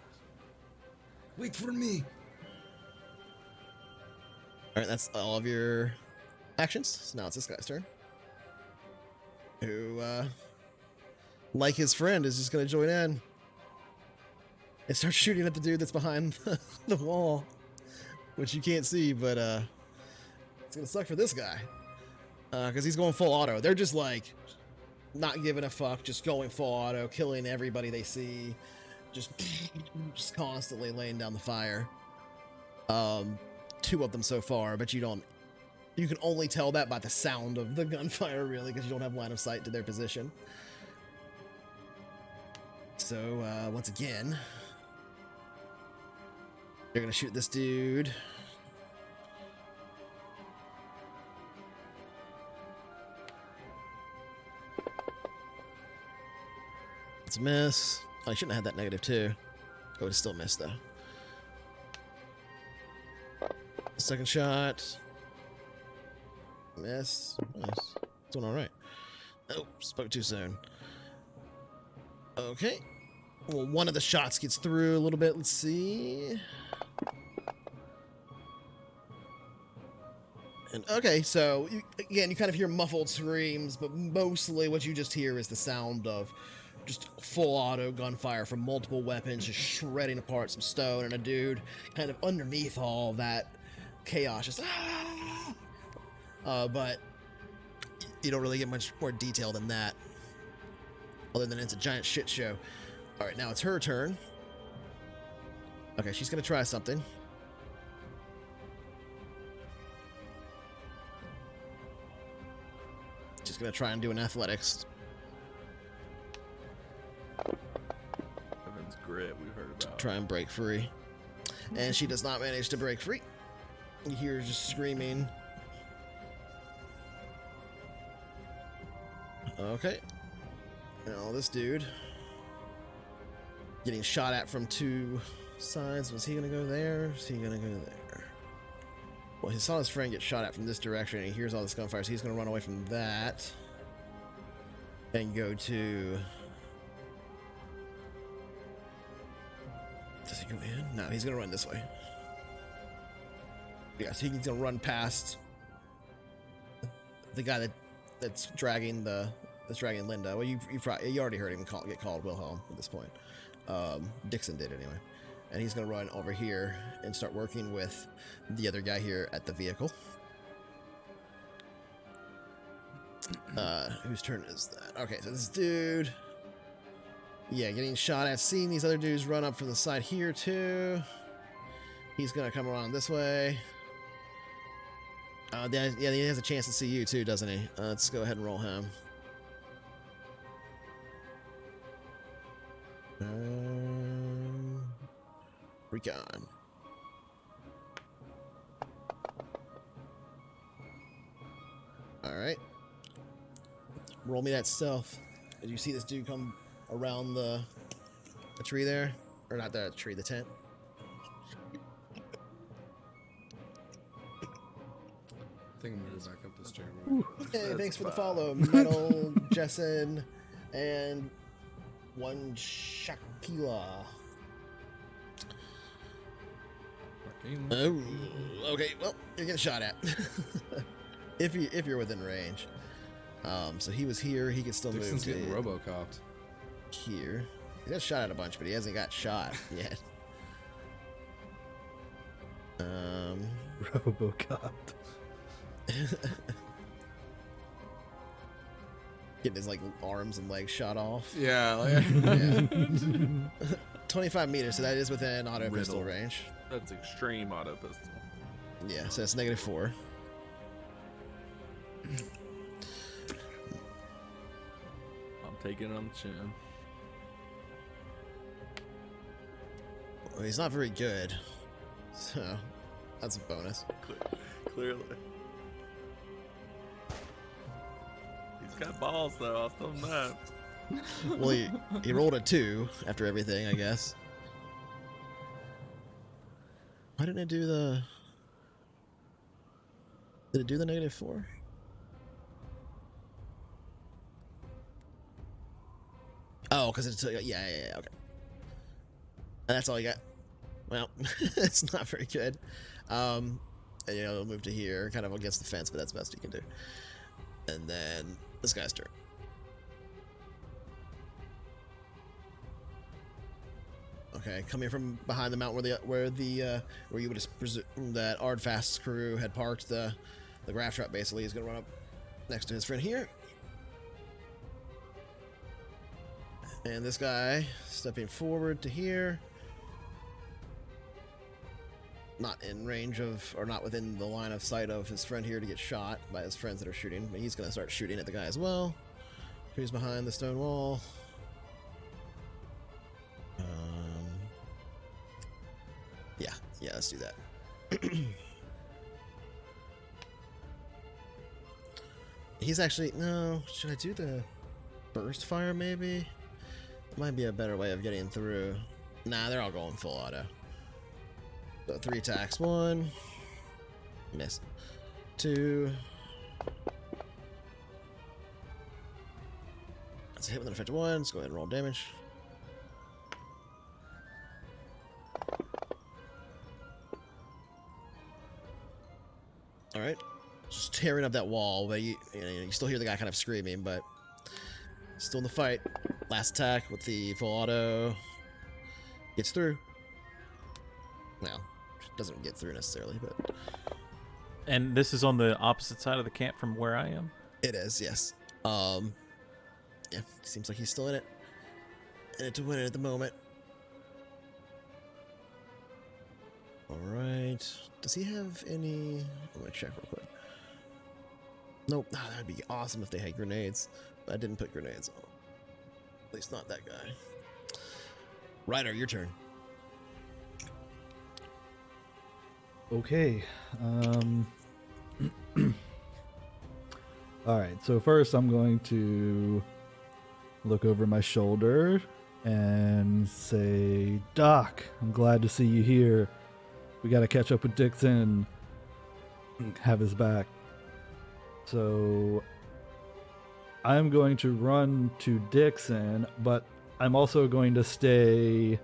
wait for me. All right, that's all of your actions. So now it's this guy's turn. Who, like his friend, is just going to join in and start shooting at the dude that's behind the wall, which you can't see, but it's going to suck for this guy because he's going full auto. They're just like not giving a fuck, just going full auto, killing everybody they see, just constantly laying down the fire. 2 of them so far, but you can only tell that by the sound of the gunfire, really, because you don't have line of sight to their position. So once again, you're gonna shoot this dude. It's a miss. Oh, I shouldn't have had that negative too. I would have still missed though. Second shot. Miss. Nice. Doing all right. Oh, spoke too soon. Okay. Well, one of the shots gets through a little bit. Let's see. And okay, so again, you kind of hear muffled screams, but mostly what you just hear is the sound of just full auto gunfire from multiple weapons, just shredding apart some stone, and a dude kind of underneath all that chaos, just but you don't really get much more detail than that, other than it's a giant shit show. All right, now it's her turn. Okay, she's gonna try something. She's gonna try and do an athletics. Evan's grit we've heard about. Try and break free, and she does not manage to break free. You hear her just screaming. Okay. Now this dude getting shot at from 2 sides. Was he gonna go there? Is he gonna go there? Well, he saw his friend get shot at from this direction, and he hears all this gunfire, so he's gonna run away from that and go to. Does he go in? No, he's gonna run this way. Yeah, so he's gonna run past the guy that's dragging Linda. Well, you already heard him get called Wilhelm at this point. Dixon did anyway, and he's gonna run over here and start working with the other guy here at the vehicle. Whose turn is that? Okay, so this dude, yeah, getting shot at. Seeing these other dudes run up from the side here too. He's gonna come around this way. Yeah, he has a chance to see you too, doesn't he? Let's go ahead and roll him. Recon. All right. Roll me that stealth. Did you see this dude come around the tree there? Or not the tree, the tent? I think I'm gonna go back up this chamber. Hey, thanks for the follow, Metal, Jessen, and one Shakila. Oh, okay. Well, you're getting shot at. if you're within range. So he was here. He could still Dixon's move getting to robo-copped. here. He got shot at a bunch, but he hasn't got shot yet. Robocop. Getting his like arms and legs shot off. Yeah, like, Yeah. 25 meters, so that is within auto pistol range. That's extreme auto pistol. Yeah, so it's -4. I'm taking it on the chin. Well, he's not very good, so that's a bonus. Clearly. He's got balls, though. I'll tell him that. Well, he rolled a 2 after everything, I guess. Why didn't it do the... Did it do the -4? Oh, because it's... Yeah, okay. And that's all you got. Well, it's not very good. And, you know, it'll move to here, kind of against the fence, but that's the best you can do. And then this guy's turn. Okay, coming from behind the mountain where you would presume that Ardfast's crew had parked the graph truck. Basically, he's gonna run up next to his friend here, and this guy stepping forward to here, not in range of or not within the line of sight of his friend here to get shot by his friends that are shooting. But he's gonna start shooting at the guy as well, who's behind the stone wall. Yeah, let's do that. He's actually... No, should I do the burst fire maybe? Might be a better way of getting through. Nah, they're all going full auto. So 3 attacks. 1. Miss. 2. That's a hit with an effective 1. Let's go ahead and roll damage. Alright, just tearing up that wall, but you still hear the guy kind of screaming, but still in the fight. Last attack with the full auto. Gets through. Well, doesn't get through necessarily, but... And this is on the opposite side of the camp from where I am? It is, yes. Yeah, seems like he's still in it. In it to win it at the moment. Alright. Does he have any... I'm gonna check real quick. Nope. Ah, that'd be awesome if they had grenades. But I didn't put grenades on. At least not that guy. Ryder, your turn. Okay. Alright, so first I'm going to look over my shoulder and say, Doc, I'm glad to see you here. We got to catch up with Dixon and have his back. So I'm going to run to Dixon, but I'm also going to stay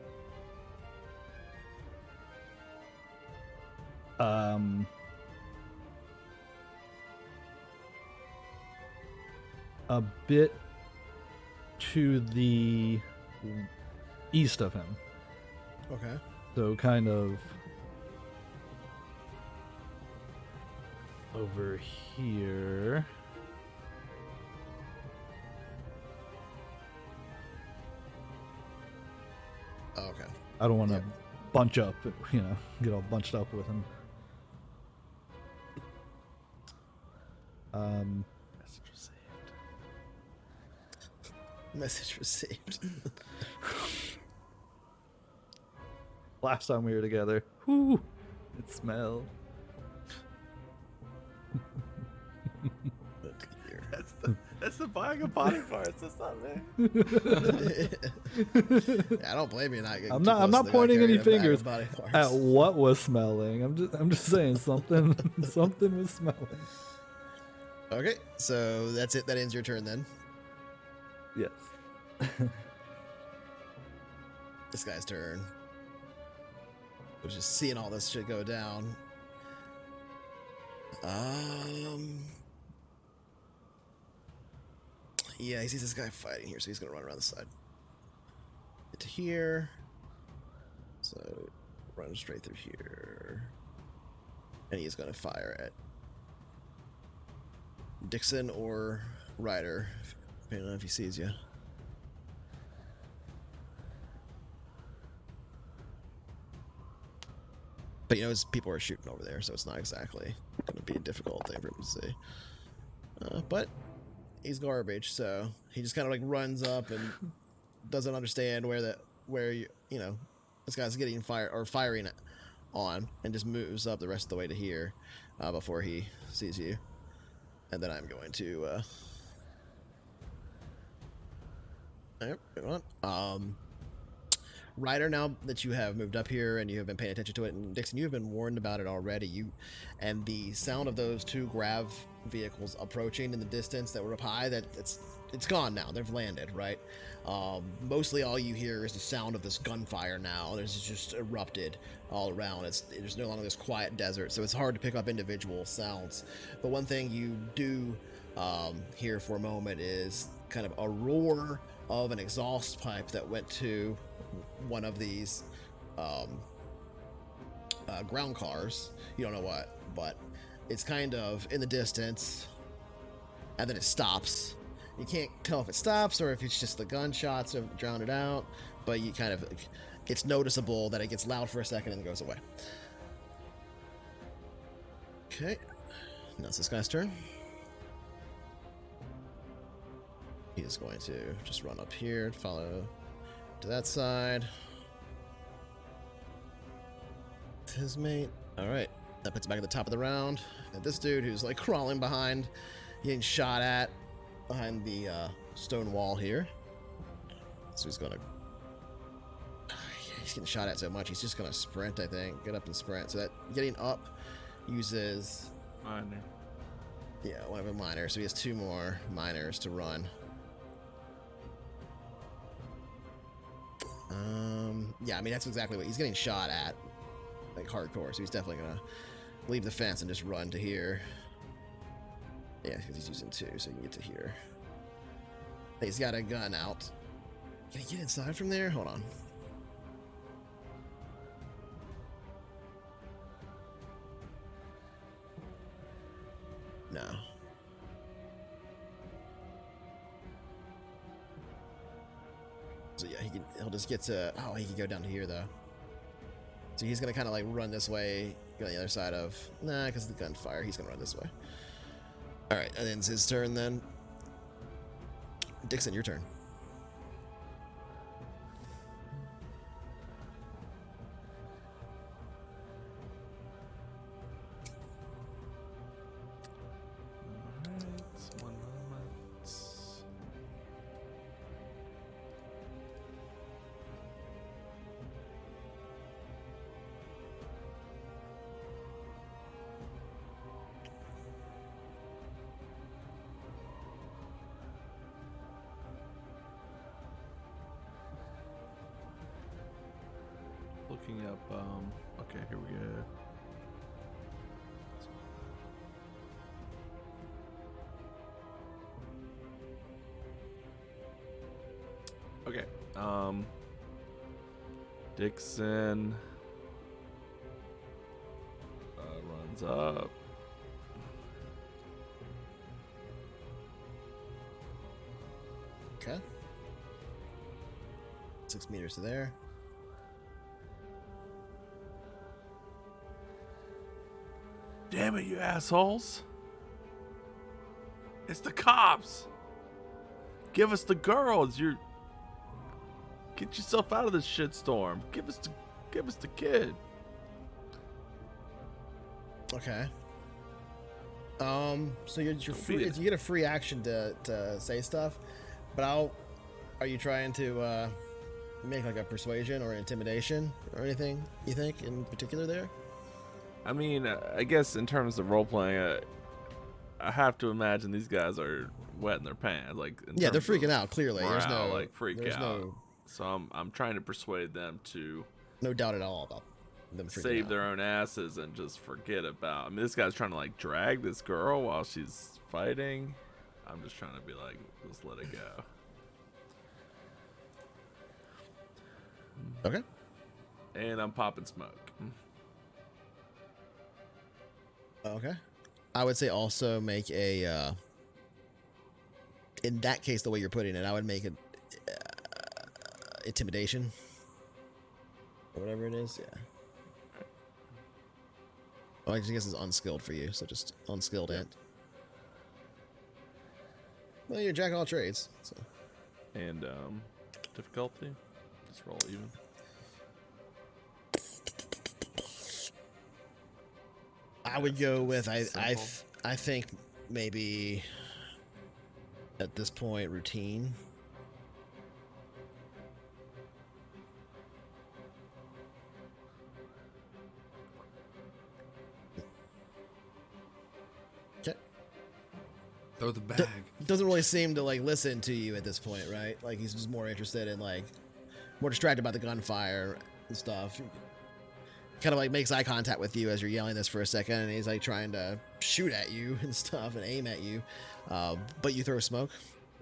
a bit to the east of him. Okay. So kind of over here. Okay. I don't want to bunch up, get all bunched up with him. Message received. Message received. last time we were together. Whew, it smelled. That's the buying a body parts. That's not me. I don't blame you not getting I'm too not. close I'm to not the guy pointing any carrying a bag of fingers body parts. at what was smelling. I'm just saying something. Something was smelling. Okay, so that's it. That ends your turn then. Yes. This guy's turn. I was just seeing all this shit go down. Yeah, he sees this guy fighting here, so he's gonna run around the side. Get to here. So run straight through here. And he's gonna fire at Dixon or Ryder, depending on if he sees you. But he knows people are shooting over there, so it's not exactly going to be a difficult thing for him to see. But he's garbage, so he just kind of like runs up and doesn't understand where you know this guy's getting firing on, and just moves up the rest of the way to here before he sees you. And then I'm going to Ryder, now that you have moved up here and you have been paying attention to it, and Dixon, you have been warned about it already. And the sound of those two grav vehicles approaching in the distance that were up high, it's gone now. They've landed, right? Mostly all you hear is the sound of this gunfire now. There's just erupted all around. There's no longer this quiet desert, so it's hard to pick up individual sounds. But one thing you do hear for a moment is kind of a roar of an exhaust pipe that went to one of these ground cars. You don't know what, but it's kind of in the distance, and then it stops. You can't tell if it stops or if it's just the gunshots have drowned it out, but you kind of, it's noticeable that it gets loud for a second and goes away. Okay, now it's this guy's turn. He is going to just run up here, follow to that side. His mate. All right, that puts him back at the top of the round. And this dude who's like crawling behind, getting shot at behind the stone wall here. So he's gonna. He's getting shot at so much. He's just gonna sprint, I think. Get up and sprint. So that getting up uses. Minor. Yeah, one of a minor. So he has two more minors to run. Yeah, I mean, that's exactly what he's getting shot at, like hardcore, so he's definitely gonna leave the fence and just run to here. Yeah, because he's using two, so he can get to here. He's got a gun out. Can he get inside from there? Hold on. No. So yeah, he'll just get to, oh, he can go down to here though. So he's gonna kind of like run this way, go on the other side of, nah, because of the gunfire, he's gonna run this way. All right, and then it's his turn then. Dixon, your turn. Alright, 1 moment. Looking up, okay, here we go. Okay, Dixon runs up. Okay. 6 meters to there. Damn it, you assholes! It's the cops! Give us the girls! Get yourself out of this shitstorm! Give us the kid. Okay. So you're Don't free. beat it. You get a free action to say stuff, but are you trying to make like a persuasion or intimidation or anything you think in particular there? I mean, I guess in terms of role playing, I have to imagine these guys are wetting their pants. Like, Yeah, they're freaking out. Clearly, there's morale, no like freak there's out. So I'm trying to persuade them to no doubt at all about them freaking save out. their own asses and just forget about. I mean, this guy's trying to like drag this girl while she's fighting. I'm just trying to be like, just let it go. Okay. And I'm popping smoke. Okay. I would say also make a. In that case, the way you're putting it, I would make it intimidation or whatever it is. Yeah. Well, I guess it's unskilled for you, so just unskilled int. Well, you're jack of all trades. So. And difficulty, just roll even. I would go with Simple. I think maybe at this point routine. Okay. Throw the bag. Doesn't really seem to like listen to you at this point, right? Like he's just more interested in like more distracted by the gunfire and stuff. Kind of like makes eye contact with you as you're yelling this for a second, and he's like trying to shoot at you and stuff and aim at you, but you throw smoke.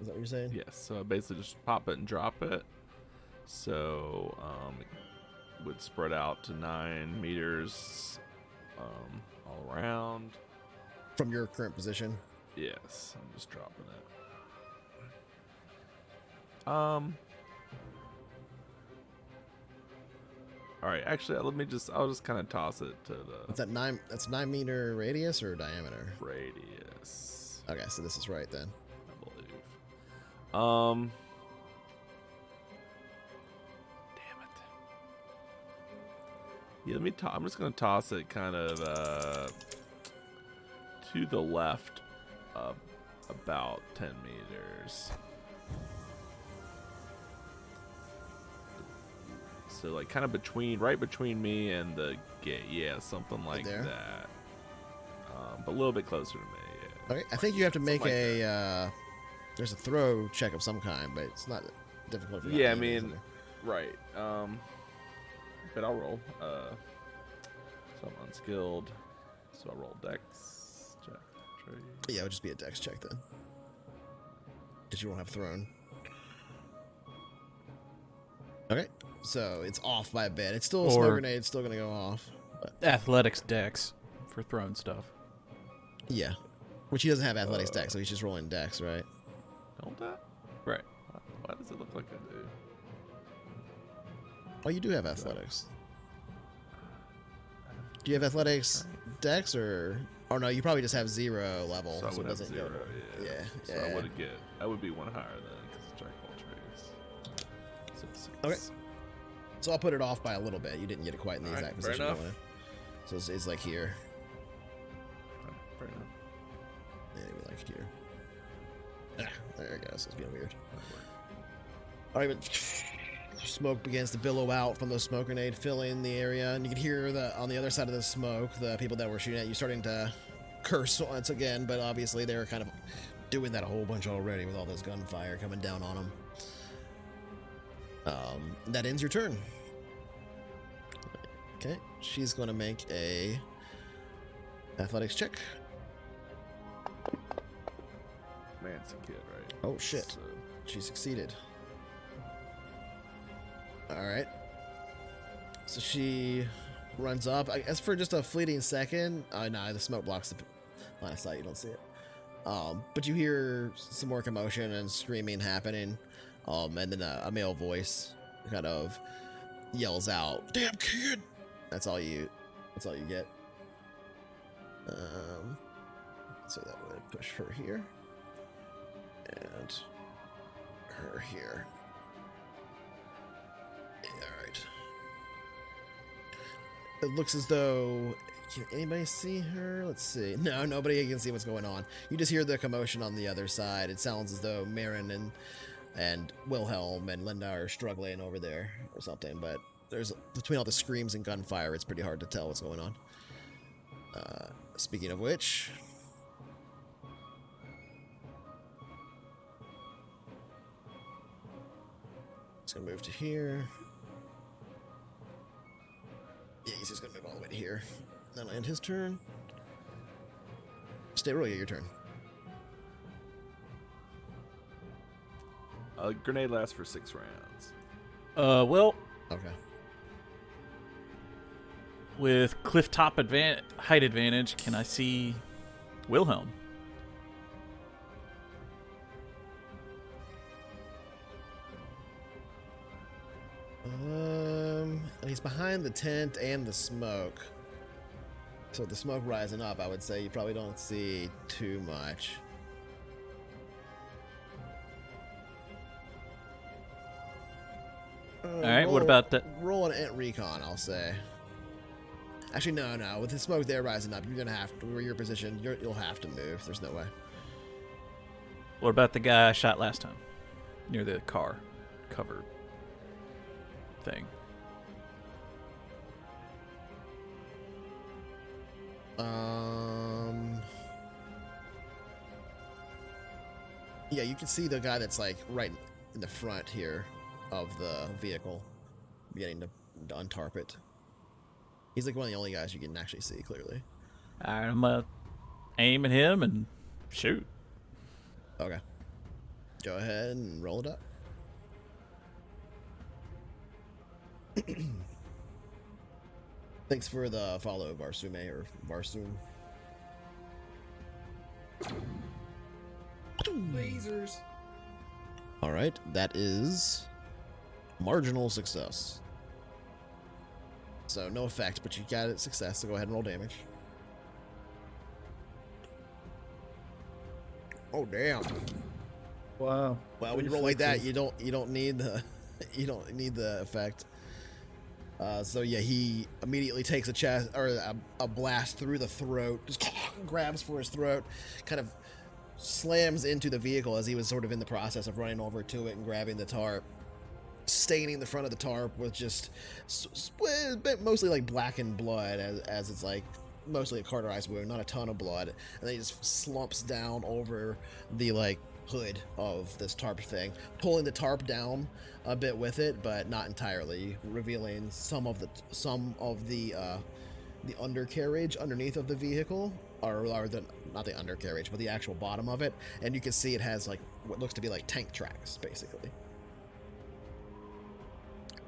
Is that what you're saying? Yes. So I basically just pop it and drop it. So it would spread out to 9 meters all around. From your current position. Yes, I'm just dropping it. All right, actually, I'll just kind of toss it to What's the that 9? That's 9-meter radius or diameter? radius, Okay, so this is right then. I believe. Damn it. Yeah, I'm just gonna toss it kind of to the left, about 10 meters. So like kind of right between me and the gate. Yeah, something like there? that. But a little bit closer to me. Yeah. Okay, I think you have to make Something like a. There's a throw check of some kind, but it's not difficult. Yeah, I mean, right. But I'll roll. So I'm unskilled. So I'll roll dex check. Trade. Yeah, it would just be a dex check then. Because you won't have thrown. Okay, so it's off by a bit. It's still a smoke grenade. It's still gonna go off. But Athletics dex for throwing stuff. yeah, which he doesn't have athletics dex, so he's just rolling dex, right? Don't that? Right. Why does it look like I do? Oh, you do have athletics. Do you have athletics dex or? Oh no, you probably just have 0 level, So I so would it have doesn't 0. go. Yeah. Yeah, So yeah. I would be one higher then because it's jack of all trades. So 6. Okay. So I'll put it off by a little bit. You didn't get it quite in the All right, exact fair position. you enough. wanted. So it's like here. Fair enough. Yeah, maybe like here. Ah, there it goes. It's being weird. All right, but smoke begins to billow out from the smoke grenade, filling the area, and you can hear on the other side of the smoke, the people that were shooting at you starting to curse once again. But obviously, they were kind of doing that a whole bunch already with all this gunfire coming down on them. That ends your turn. Okay, she's going to make a athletics check. Man's a kid, right? Oh shit, So, she succeeded. All right. So she runs up. I guess for just a fleeting second. No, the smoke blocks the line of sight. You don't see it. But you hear some more commotion and screaming happening. And then a male voice kind of yells out, "Damn kid!" That's all you get. So that would push her here. And her here. Alright. It looks as though... Can anybody see her? Let's see. No, nobody can see what's going on. You just hear the commotion on the other side. It sounds as though Marin and Wilhelm and Linda are struggling over there or something, but there's between all the screams and gunfire, it's pretty hard to tell what's going on. Speaking of which... Just gonna move to here. Yeah, he's just gonna move all the way to here. That'll end his turn. Stay roll, your turn. Grenade lasts for 6 rounds. Well, Okay. with cliff top height advantage, can I see Wilhelm? He's behind the tent and the smoke. So with the smoke rising up, I would say you probably don't see too much. All right, what about that? Roll an int recon, I'll say. Actually, no. With the smoke there rising up, you're gonna have to, where your position, you'll have to move. There's no way. What about the guy I shot last time? Near the car cover thing. Yeah, you can see the guy that's like right in the front here of the vehicle, beginning to untarp it. He's like one of the only guys you can actually see clearly. All right, I'm gonna aim at him and shoot. Okay. Go ahead and roll it up. Thanks for the follow, Varsume or Varsum. Lasers. All right, that is marginal success. So no effect, but you got it success. So go ahead and roll damage. Oh damn! Wow. Well, when you roll like that, you don't need the you don't need the effect. So yeah, he immediately takes a chest or a blast through the throat, just grabs for his throat, kind of slams into the vehicle as he was sort of in the process of running over to it and grabbing the tarp, staining the front of the tarp with just mostly like blackened blood as it's like mostly a cauterized wound, not a ton of blood, and then he just slumps down over the like hood of this tarp thing, pulling the tarp down a bit with it, but not entirely, revealing some of the undercarriage underneath of the vehicle, or not the undercarriage, but the actual bottom of it, and you can see it has like what looks to be like tank tracks, basically.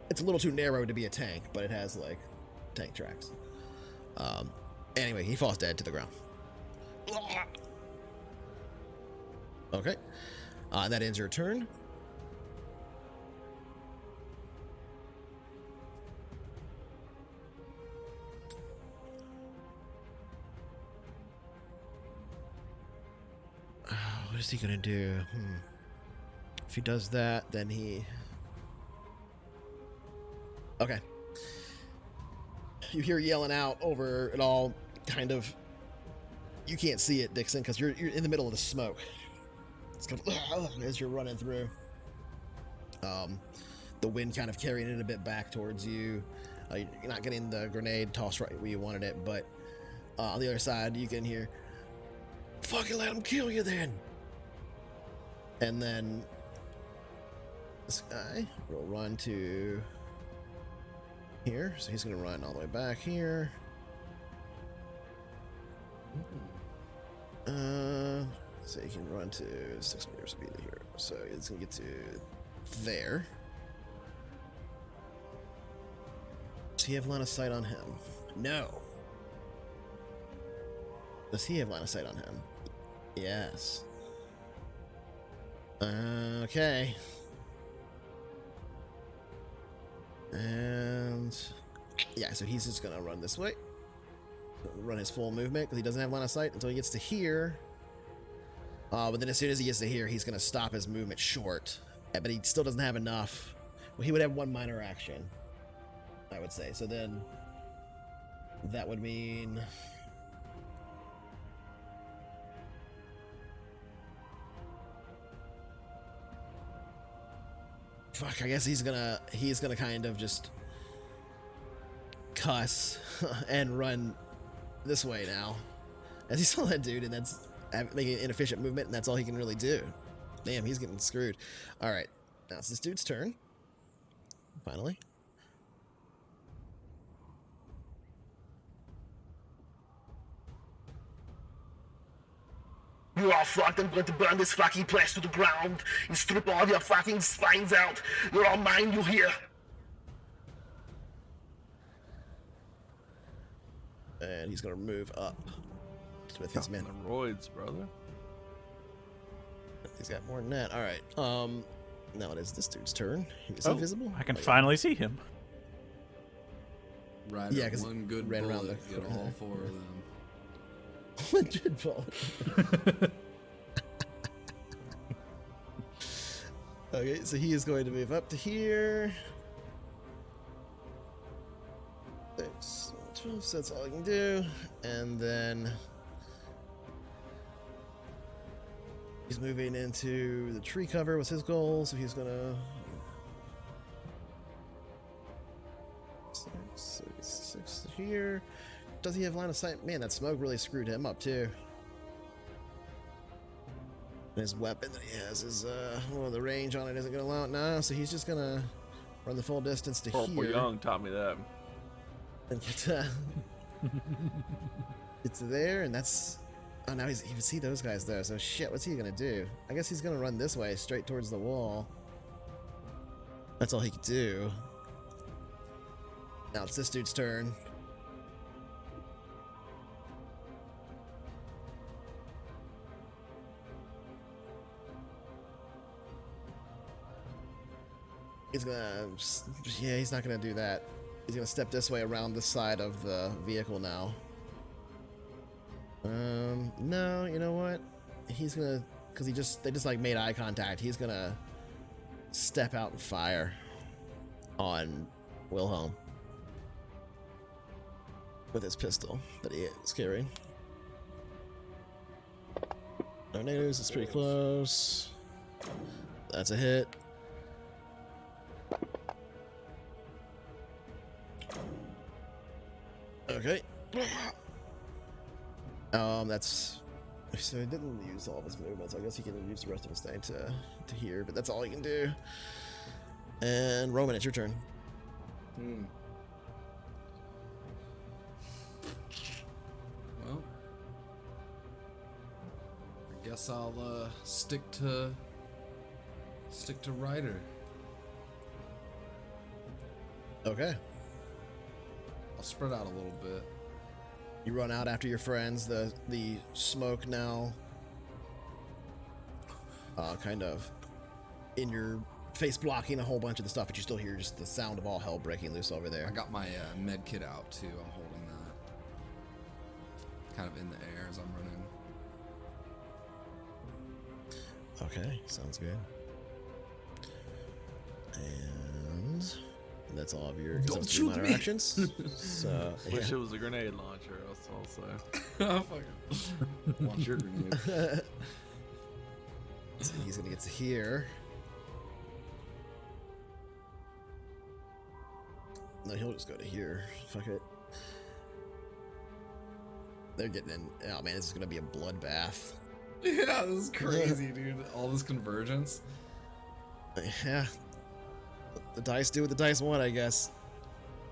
It's a little too narrow to be a tank, but it has like tank tracks. Anyway, he falls dead to the ground. Okay, that ends your turn. What is he gonna do? If he does that, then he... Okay. You hear yelling out over it all, kind of... You can't see it, Dixon, because you're in the middle of the smoke. It's kind of as you're running through. The wind kind of carrying it a bit back towards you. You're not getting the grenade tossed right where you wanted it, but on the other side, you can hear, "Fucking let him kill you then!" And then this guy will run to here, so he's going to run all the way back here. So he can run to 6 meters speed here. So he's going to get to there. Does he have line of sight on him? No. Does he have line of sight on him? Yes. Okay. And yeah, so he's just gonna run this way. Run his full movement because he doesn't have line of sight until he gets to here. But then as soon as he gets to here, he's gonna stop his movement short. But he still doesn't have enough. Well, he would have one minor action, I would say. So then that would mean... Fuck, I guess he's gonna kind of just cuss and run this way now. As he saw that dude, and that's making an inefficient movement, and that's all he can really do. Damn, he's getting screwed. Alright, now it's this dude's turn. Finally. You are fucked. I'm going to burn this fucking place to the ground and strip all your fucking spines out. You're all mine, you hear? And he's gonna move up with his men. The roids, brother. He's got more than that. Alright. Now it is this dude's turn. Is he visible? I can Oh, yeah. finally see him. Right, Yeah, 'cause one good ran around bullet, the get corner. all 4 of them. 100 bullet. Okay, so he is going to move up to here. 6, 12, so that's all I can do. And then he's moving into the tree cover was his goal, so he's gonna 6 here. Does he have line of sight? Man, that smoke really screwed him up too. And his weapon that he has is well, the range on it isn't gonna allow it now, so he's just gonna run the full distance to Corporal here. Young taught me that. And it's there, and that's... Oh, now he can see those guys there, so shit, what's he gonna do? I guess he's gonna run this way, straight towards the wall. That's all he can do. Now it's this dude's turn. He's gonna... Yeah, he's not gonna do that. He's gonna step this way around the side of the vehicle now. No, you know what? He's gonna... Because they just like made eye contact. He's gonna step out and fire on Wilhelm with his pistol that he is carrying. No negatives, it's pretty close. That's a hit. Okay. That's... So he didn't use all of his movements. I guess he can use the rest of his thing to here, but that's all he can do. And Roman, it's your turn. Well, I guess I'll stick to Ryder. Okay. I'll spread out a little bit. You run out after your friends. The smoke now kind of in your face, blocking a whole bunch of the stuff, but you still hear just the sound of all hell breaking loose over there. I got my med kit out too. I'm holding that kind of in the air as I'm running. Okay, sounds good. And that's all of your Don't minor shoot me. actions. So Wish yeah. it was a grenade launcher. That's all I'll say. Oh, fuck. Launch your grenade. So he's gonna get to here. No, he'll just go to here. Fuck it. They're getting in. Oh man, this is gonna be a bloodbath. Yeah, this is crazy, dude. All this convergence. Yeah. The dice do what the dice want, I guess.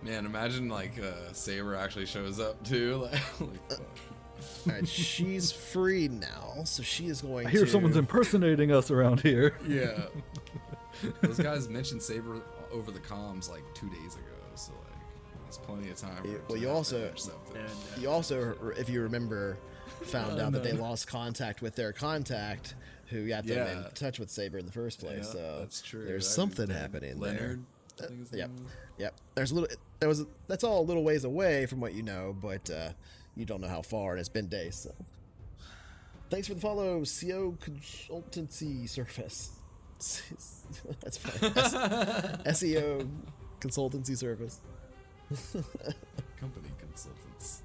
Man, imagine like Saber actually shows up too. Like, Alright, she's free now, so she is going I to... hear someone's impersonating us around here. yeah. Those guys mentioned Saber over the comms like 2 days ago, so like there's plenty of time. For Yeah, it well, to you have also- been intercepted. You also, if you remember, found out that they lost contact with their contact who got them Yeah. in touch with Saber in the first place. Yeah, so that's true. there's That is something dead. happening Leonard, I there. think his Yep, name was. yep. There's a little. That's all a little ways away from what you know, but you don't know how far, and it's been days. So, thanks for the follow, CO Consultancy Service. That's fine. SEO Consultancy Service. company consultants.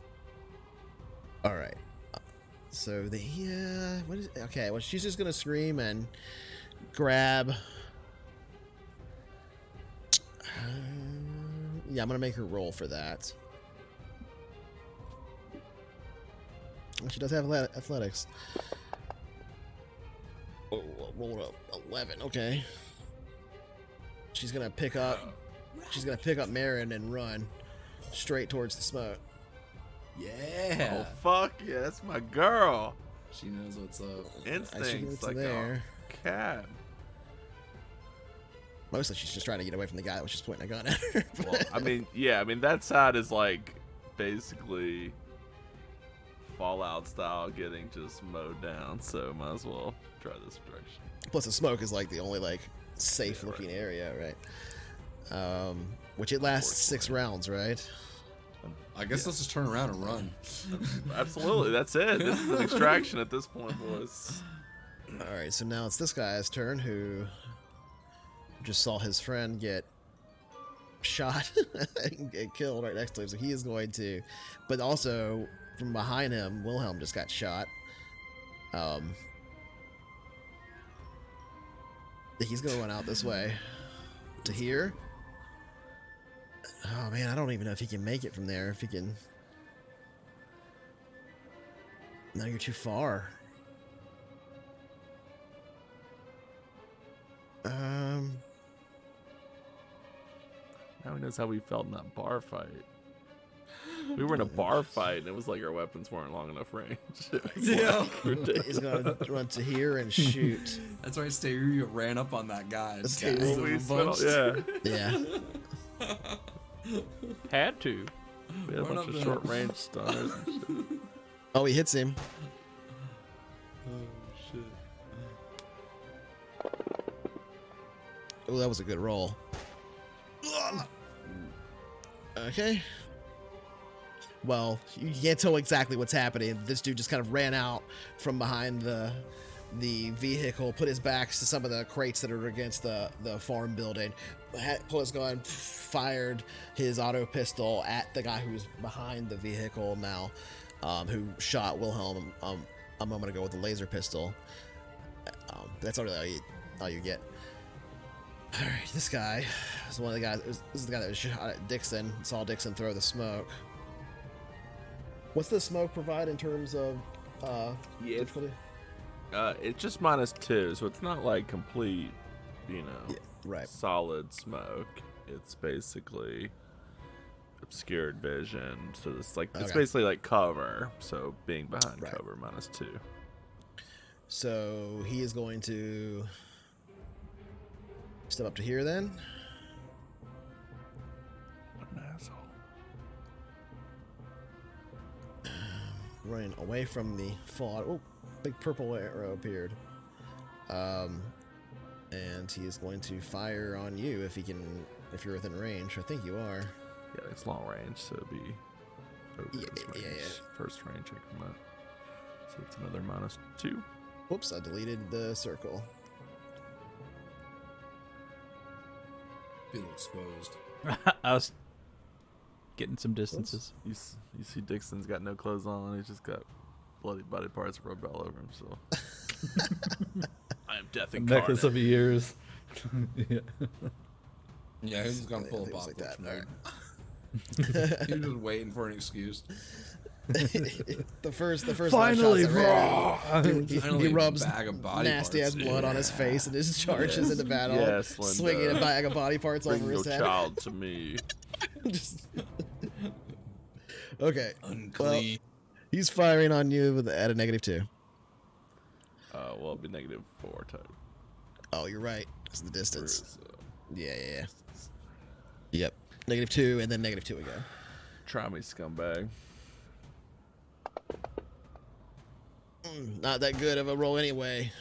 All right. So the what is okay? Well, she's just gonna scream and grab. Yeah, I'm gonna make her roll for that. Well, she does have athletics. Oh, roll up 11. Okay. She's gonna pick up. She's gonna pick up Marin and run straight towards the smoke. Yeah. Oh fuck yeah, that's my girl. She knows what's up. Instincts to like there. a cat. Mostly, she's just trying to get away from the guy that was just pointing a gun at her. Well, I mean, yeah, I mean that side is like basically Fallout style, getting just mowed down. So might as well try this direction. Plus, the smoke is like the only like safe-looking area, right? Which it lasts 6 rounds, right? I guess let's just turn around and run. Absolutely, that's it. This is an extraction at this point, boys. All right, so now it's this guy's turn who just saw his friend get shot and get killed right next to him. So he is going to, but also from behind him, Wilhelm just got shot. He's gonna run out this way to here. Oh man, I don't even know if he can make it from there. If he can. No, you're too far. Now he knows how we felt in that bar fight. We were in a bar fight, and it was like our weapons weren't long enough range. Yeah. He's gonna run to here and shoot. That's why Stereo ran up on that guy. And That's tased what him a bunch. Yeah. Yeah. Had to. We had a Run bunch up of there. short range stunners and shit. Oh, he hits him. Oh shit. Oh, that was a good roll. Okay. Well, you can't tell exactly what's happening. This dude just kind of ran out from behind the vehicle, put his back to some of the crates that are against the farm building, pulled his gun, fired his auto pistol at the guy who's behind the vehicle now, who shot Wilhelm a moment ago with a laser pistol. That's not really all you get. All right, this guy is one of the guys. This is the guy that was shot at Dixon. Saw Dixon throw the smoke. What's the smoke provide in terms of difficulty? It's just -2, so it's not like complete, Yeah, right. solid smoke. It's basically obscured vision. So it's like it's Okay. basically like cover. So being behind Right. cover -2. So he is going to step up to here then. What an asshole. Running away from the fall. Oh, big purple arrow appeared. And he is going to fire on you if you're within range. I think you are. Yeah, it's long range, so it'd be over Yeah, his range. yeah. First range increment. So it's another -2. Whoops, I deleted the circle. Feel exposed. I was getting some distances. You see Dixon's got no clothes on. He's just got bloody body parts rubbed all over himself. I am death Necklace incarnate. of years. Yeah. Yeah, he's gone full Things like apocalypse that. mode. He was just waiting for an excuse. the first Finally, shot he Finally, rubs bag of body nasty ass parts. blood on his face and just charges into battle, Yes, Linda. swinging a bag of body parts Bring over your his head. child to me. Just- okay, Unclean. he's firing on you at a -2. Well, it'd be -4 type. Oh, you're right. It's the distance. So Yeah. Yep. -2 and then -2 again. try me, scumbag. Not that good of a roll anyway.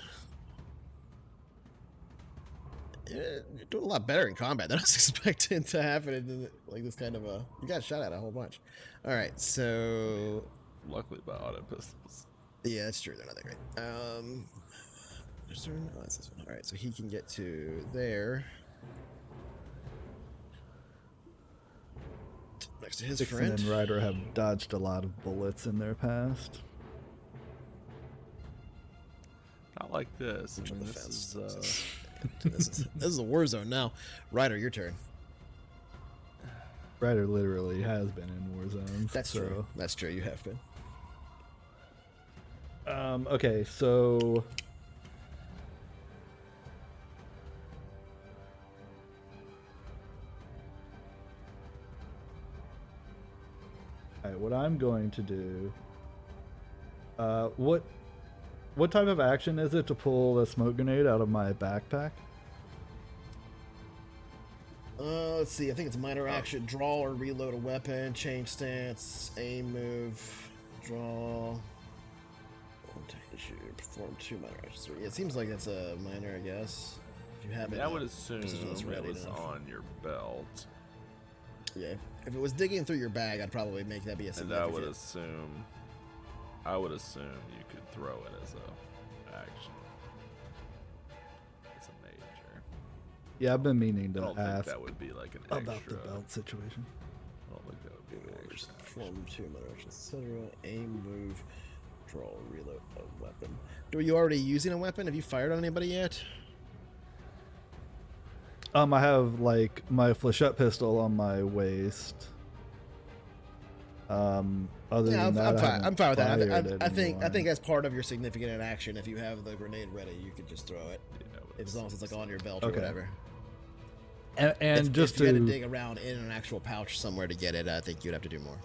You're doing a lot better in combat than I was expecting to happen in like this kind of a. You got shot at a whole bunch. All right, so Luckily, by auto pistols. yeah, that's true. They're not that great. Oh, that's this one. All right, so he can get to there. next to his Dixon friend. and Ryder have dodged a lot of bullets in their past. Not like this. I Which mean, of the this fence? is This is a war zone now. Ryder, your turn. Ryder literally has been in war zones. That's so. true. That's true. You have been. Okay, so alright, what I'm going to do. What type of action is it to pull a smoke grenade out of my backpack? Let's see. I think it's minor action. Draw or reload a weapon. Change stance. Aim, move. Draw. Perform 2 minor actions. Yeah, it seems like that's a minor, I guess. If you have it. I would assume position that's it ready was enough. on your belt. Yeah. If it was digging through your bag, I'd probably make that be a And significant. I would assume you could throw it as a action. It's a major. Yeah, I've been meaning I to don't think ask that would be like an about extra. the belt situation. I don't think that would be an extra. Perform 2 minor actions, etc. Aim, move, draw, reload a weapon. Are you already using a weapon? Have you fired on anybody yet? I have like my flechette pistol on my waist. Other Yeah, than that, I'm fine with that. fired I think anyone. as part of your significant action, if you have the grenade ready, you could just throw it. Yeah, As long as it's like on your belt Okay. or whatever. And if, just if you had to to dig around in an actual pouch somewhere to get it, I think you'd have to do more.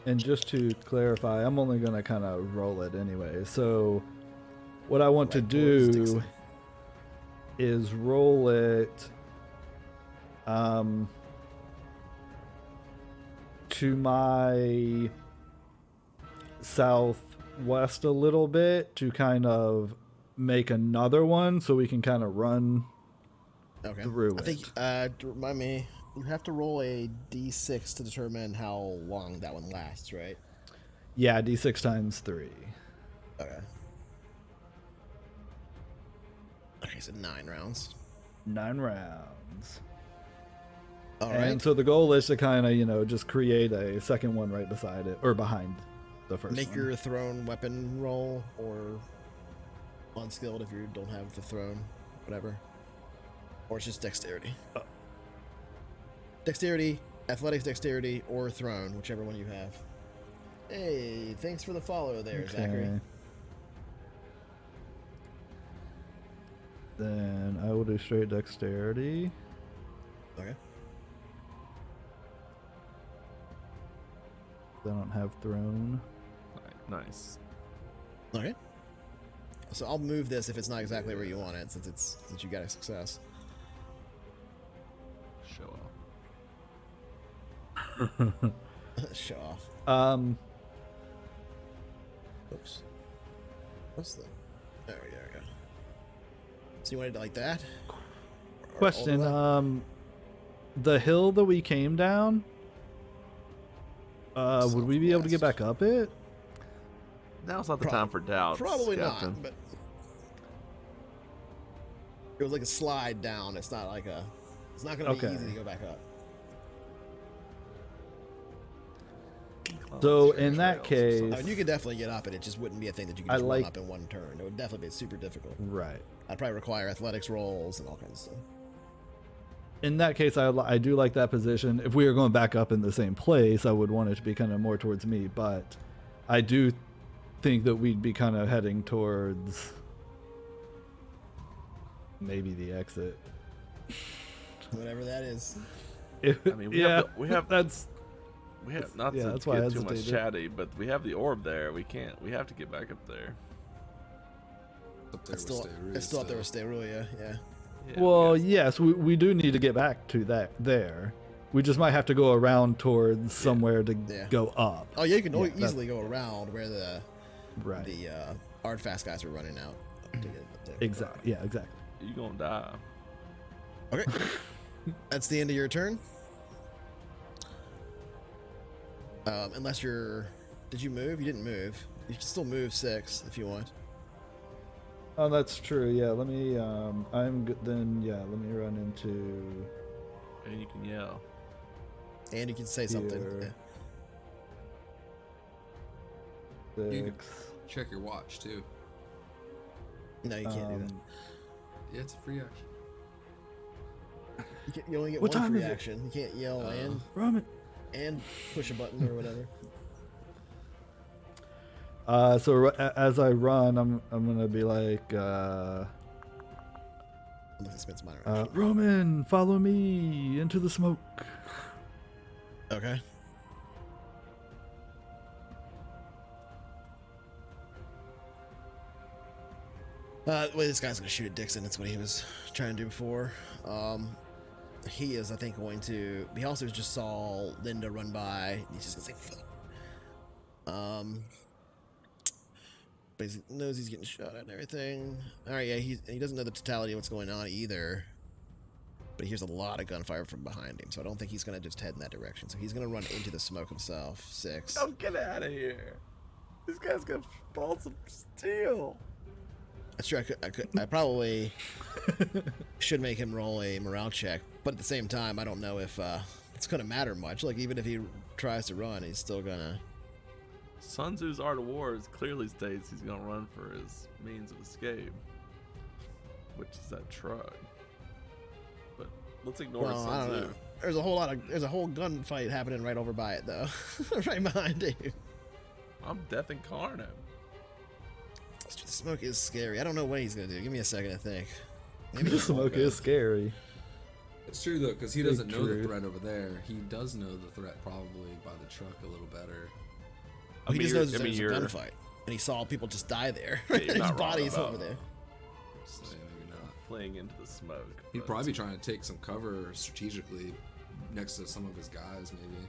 And just to clarify, I'm only going to kind of roll it anyway. So what I want to Right towards do Dixon. is roll it to my southwest a little bit to kind of make another one so we can kind of run Okay. through I think, it. remind me, you have to roll a d6 to determine how long that one lasts, right? Yeah, d6 times 3. Okay. Okay, so 9 rounds. 9 rounds. All And right. so the goal is to kind of, just create a second one right beside it, or behind the first Make one. your thrown weapon roll, or unskilled if you don't have the thrown, whatever. Or it's just dexterity. Dexterity, athletics dexterity, or thrown, whichever one you have. Hey, thanks for the follow there, Zachary. Okay. Then I will do straight dexterity. Okay. I don't have thrown. Nice. Okay. So I'll move this if it's not exactly where you want it, since you got a success. Show off. Show off. Oops. What's the? There we go. So you wanted it like that? Or all Question, the way? the hill that we came down, would we be able to get back up it? Now's not the time for doubts. Probably Captain. not, but it was like a slide down. It's not like a. It's not going to be Okay. easy to go back up. So in that Trails or case, I mean, you could definitely get up it. It just wouldn't be a thing that you could I just run like- up in one turn. It would definitely be super difficult. right. I'd probably require athletics rolls and all kinds of stuff. In that case, I do like that position. If we were going back up in the same place, I would want it to be kind of more towards me. But I do think that we'd be kind of heading towards maybe the exit. Whatever that is. I mean, we have that's We have not Yeah, to that's why I get too much hesitated. chatty, but we have the orb there. We have to get back up there. Up there It's with still, Steria it's still up there with Sterulia, yeah. Yeah, well, we got- yes, we do need to get back to that there. We just might have to go around towards somewhere to Yeah. go up. Oh, yeah, you can Yeah, that- easily go around where the Right. Artfast guys were running out. To get up there. Exactly. Yeah, exactly. You gonna die. Okay. That's the end of your turn. Unless you're... Did you move? You didn't move. You can still move 6 if you want. Oh, that's true. Yeah, let me I'm good then. Yeah, let me run into And you can yell. And you can say something. Here. Yeah. 6. You can check your watch too. No, you can't do that. Yeah, it's a free action. You only get What one time free is it? action. You can't yell Roman. and push a button or whatever. So as I run, I'm gonna be like, Unless he spends minor action. Roman, follow me into the smoke. Okay. Well, this guy's gonna shoot at Dixon. That's what he was trying to do before. He is, I think, going to. He also just saw Linda run by. He's just gonna say, "Fuck." But he knows he's getting shot at and everything. All right, yeah, he doesn't know the totality of what's going on either. But he hears a lot of gunfire from behind him, so I don't think he's gonna just head in that direction. So he's gonna run into the smoke himself. 6. Oh, get out of here! This guy's got balls of steel. That's true. I probably should make him roll a morale check, but at the same time, I don't know if it's gonna matter much. Like, even if he tries to run, he's still gonna. Sun Tzu's Art of War clearly states he's gonna run for his means of escape, which is that truck. But let's ignore Well, I Sun don't Tzu. know. There's a whole gunfight happening right over by it, though, right behind you. I'm death incarnate. The smoke is scary. I don't know what he's gonna do. Give me a second to think. Maybe The he won't smoke go. is scary. It's true though, because he Big doesn't know the true. threat over there. He does know the threat probably by the truck a little better. Oh, he I mean, just knows you're- I mean, there's a you're- gunfight, and he saw people just die there. Yeah, you're His not wrong body's about over there. So maybe not. Fleeing into the smoke. He'd but- probably be trying to take some cover strategically next to some of his guys, maybe.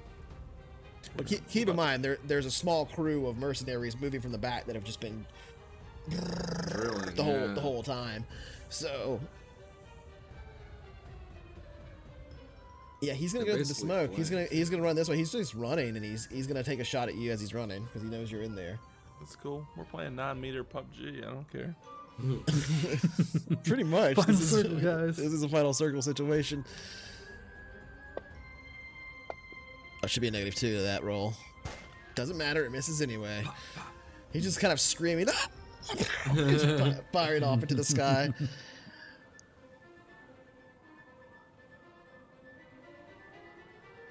But keep in mind, there's a small crew of mercenaries moving from the back that have just been Drilling, the whole time. So yeah, he's gonna They're go through the basically smoke. flanked. He's gonna run this way. He's just running, and he's gonna take a shot at you as he's running because he knows you're in there. That's cool. We're playing 9-meter PUBG. I don't care. Pretty much. Final circle, guys. This is a final circle situation. That should be a -2 to that roll. Doesn't matter. It misses anyway. He's just kind of screaming, "Ah!" Just firing off into the sky.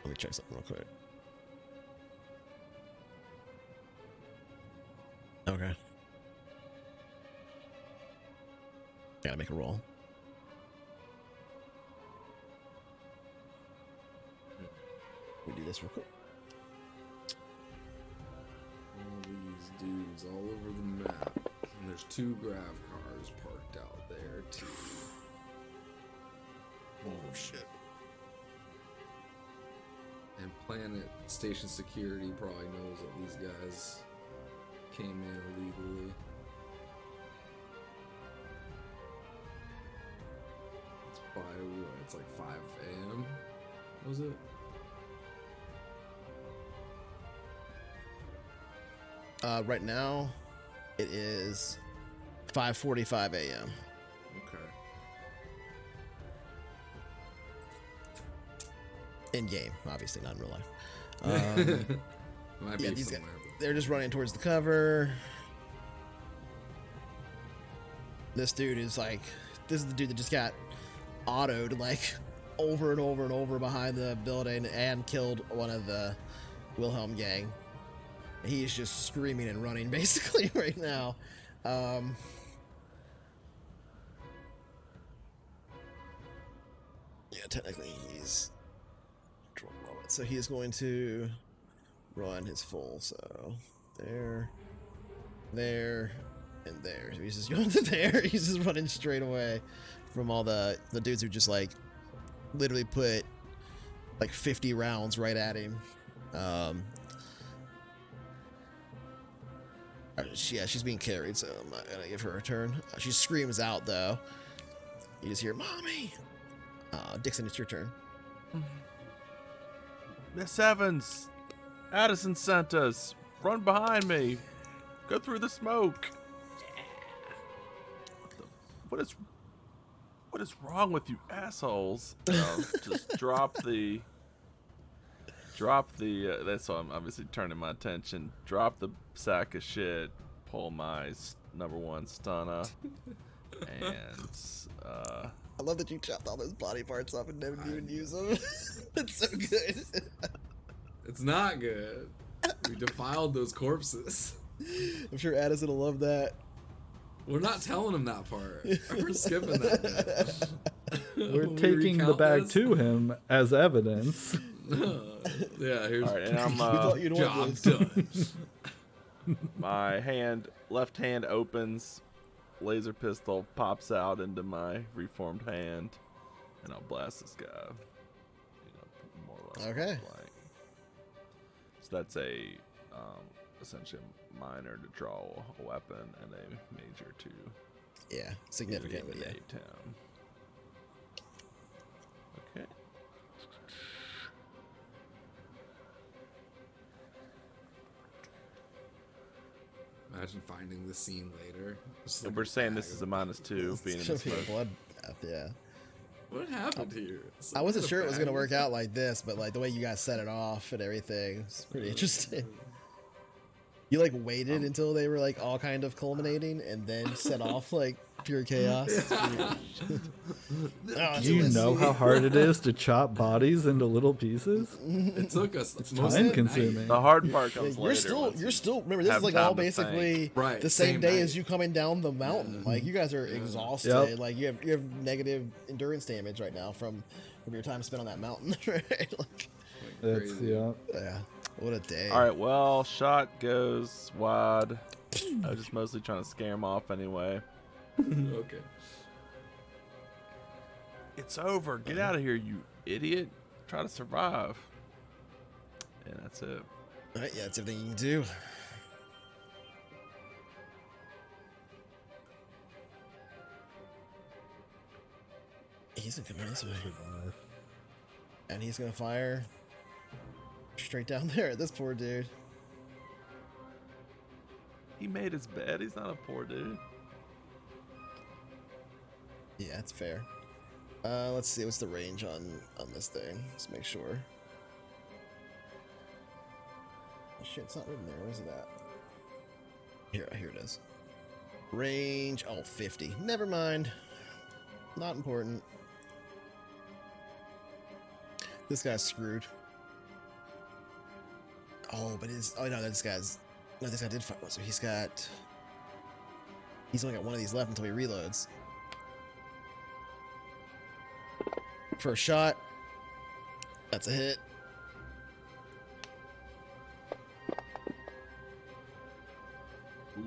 Let me check something real quick. Okay. Gotta make a roll. We do this real quick. All these dudes all over the map. And there's 2 grav cars parked out there, too. Oh shit. And Planet Station Security probably knows that these guys came in illegally. It's probably what? It's like 5 a.m. Was it? Right now, it is 5:45 a.m. Okay. in game, obviously not in real life. Might Yeah, be these guys, somewhere. they're just running towards the cover. This dude is like, this is the dude that just got autoed like over and over and over behind the building and killed one of the Wilhelm gang. He's just screaming and running basically right now. Yeah, technically he's so he's going to run his full, so there, and there. So he's just going to there. He's just running straight away from all the dudes who just like literally put like 50 rounds right at him. Yeah, she's being carried, so I'm not gonna give her a turn. She screams out though. You just hear, "Mommy!" Dixon, it's your turn. Miss Evans, Addison sent us. Run behind me. Go through the smoke. What is wrong with you assholes? Just drop the Drop the. That's why I'm obviously turning my attention. Drop the sack of shit. Pull my number one stunner. And I love that you chopped all those body parts off and never even use them. It's so good. It's not good. We defiled those corpses. I'm sure Addison will love that. We're not telling him that part. We're skipping that. We're When we taking the recount bag this- to him as evidence. Yeah, here's all right, and I'm We thought you'd want job this. done. my left hand opens, laser pistol pops out into my reformed hand, and I'll blast this guy. More or less Okay. blank. So that's essentially a minor to draw a weapon and a major to Yeah, significant, but yeah. eliminate him. Okay. Imagine finding the scene later. Just So like we're a saying bag this is a of- -2 being in It's this gonna be a mode. bloodbath, yeah. What happened here? I wasn't Someone sure it had a was gonna bag work of- out like this, but like the way you guys set it off and everything, it's pretty interesting. You like waited until they were like all kind of culminating and then set off like pure chaos. It's pretty- Oh, Do you it's- know how hard it is to chop bodies into little pieces? It took us It's most of time the consuming. night. The hard part Yeah, comes you're later. still once you're you still remember this is have like time all to basically think. Right, the same same day night. as you coming down the mountain. Like you guys are exhausted. Yep. Like you have negative endurance damage right now from your time spent on that mountain. Right? Like, That's Crazy. yeah. What a day. All right, well, shot goes wide. I was just mostly trying to scare him off anyway. Okay. It's over. Get out of here, you idiot. Try to survive. And that's it. All right, yeah, that's everything you can do. He's gonna come this way. And he's gonna fire straight down there at this poor dude. He made his bed. He's not a poor dude. Yeah, that's fair. Let's see, what's the range on this thing? Let's make sure. Oh, shit, it's not written there. Where's it at? Here it is. Range, 50. Never mind. Not important. This guy's screwed. Oh, but this guy did fire. So he's only got one of these left until he reloads. First shot. That's a hit. Ooh.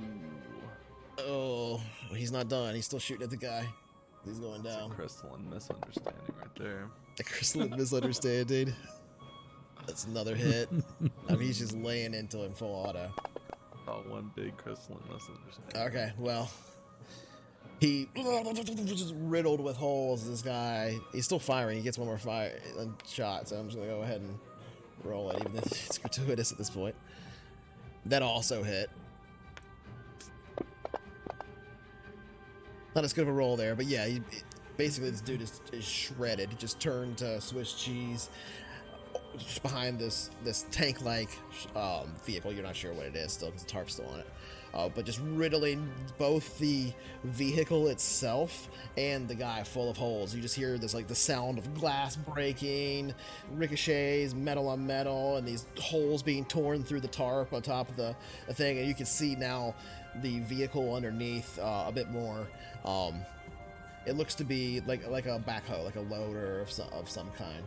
Oh, well, he's not done. He's still shooting at the guy. He's going It's a down. crystalline misunderstanding right there. A crystalline misunderstanding. That's another hit. I mean, he's just laying into him full auto. All one big crystalline misunderstanding. Okay, well, he just riddled with holes. This guy, he's still firing. He gets one more shot, so I'm just gonna go ahead and roll it, even if it's gratuitous at this point. That also hit. Not as good of a roll there, but yeah, basically this dude is shredded. He just turned to Swiss cheese just behind this tank-like vehicle. You're not sure what it is still because the tarp's still on it. But just riddling both the vehicle itself and the guy full of holes. You just hear this like the sound of glass breaking, ricochets, metal on metal, and these holes being torn through the tarp on top of the thing. And you can see now the vehicle underneath a bit more. It looks to be like a backhoe, like a loader of some kind.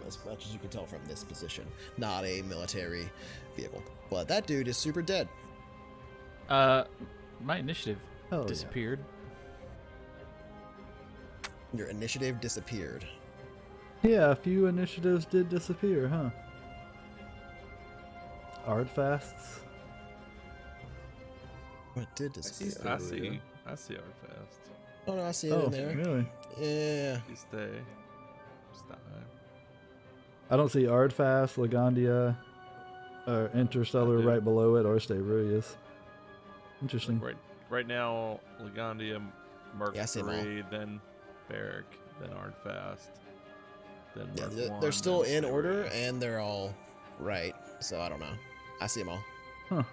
As much as you can tell from this position, not a military vehicle. But that dude is super dead. My initiative Hell yeah. disappeared. Your initiative disappeared. Yeah, a few initiatives did disappear, huh? Ardfasts? What did disappear? I see Artfast. Oh no, I see it Oh, in there. really? You Yeah. stay. Stop. I don't see Ardfast, Lagandia, or Interstellar I do. right below it, or Stavrius. Interesting. Right now, Lagandia, Yeah, I see 'em all. Mercury, then Barrack, then Artfast, then Yeah, Merc 1, they're still then in order, Stavrius. and they're all right. So I don't know. I see them all.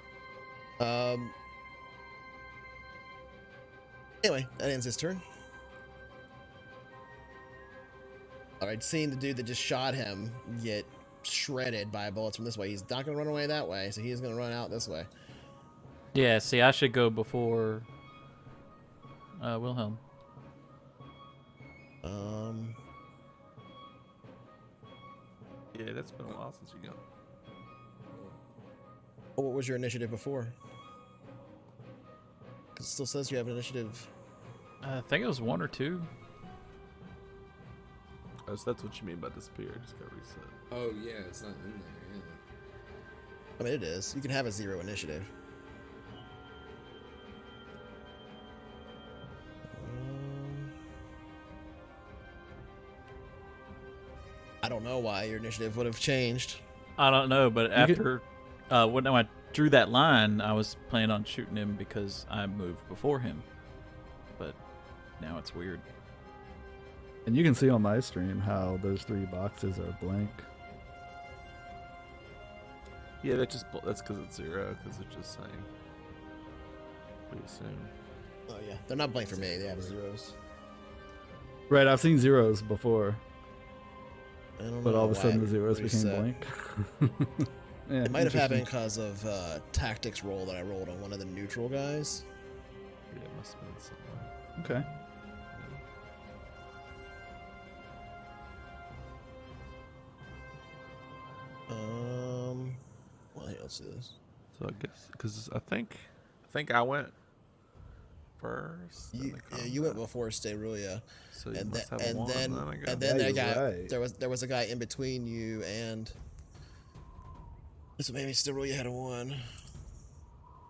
Huh. Anyway, that ends his turn. All right, seeing the dude that just shot him get shredded by bullets from this way, he's not going to run away that way, so he's going to run out this way. Yeah, see, I should go before Wilhelm. Yeah, that's been a while since you go. What was your initiative before? 'Cause it still says you have an initiative. I think it was 1 or 2. Oh, so that's what you mean by disappear. Just got reset. Oh yeah, it's not in there. Yeah. I mean, it is. You can have a 0 initiative. I don't know why your initiative would have changed. I don't know, but You could- after when I drew that line, I was planning on shooting him because I moved before him. But now it's weird. And you can see on my stream how those 3 boxes are blank. Yeah, that's because it's 0. Because it's just saying. We assume. Oh yeah, they're not blank for me. They have zeros. Right, I've seen zeros before, I don't but know all of a why sudden the it zeros became reset. blank. Yeah, It might have happened interesting. because of tactics roll that I rolled on one of the neutral guys. Yeah, it must have been somewhere. Okay. Well, here, let's do this. So I guess because I think I went first. in You, the yeah, you went combat. before Sterulia, So you and, must have and one. then I guess. and then Yeah, that you're guy right. there was a guy in between you and. So maybe Sterulia had a 1.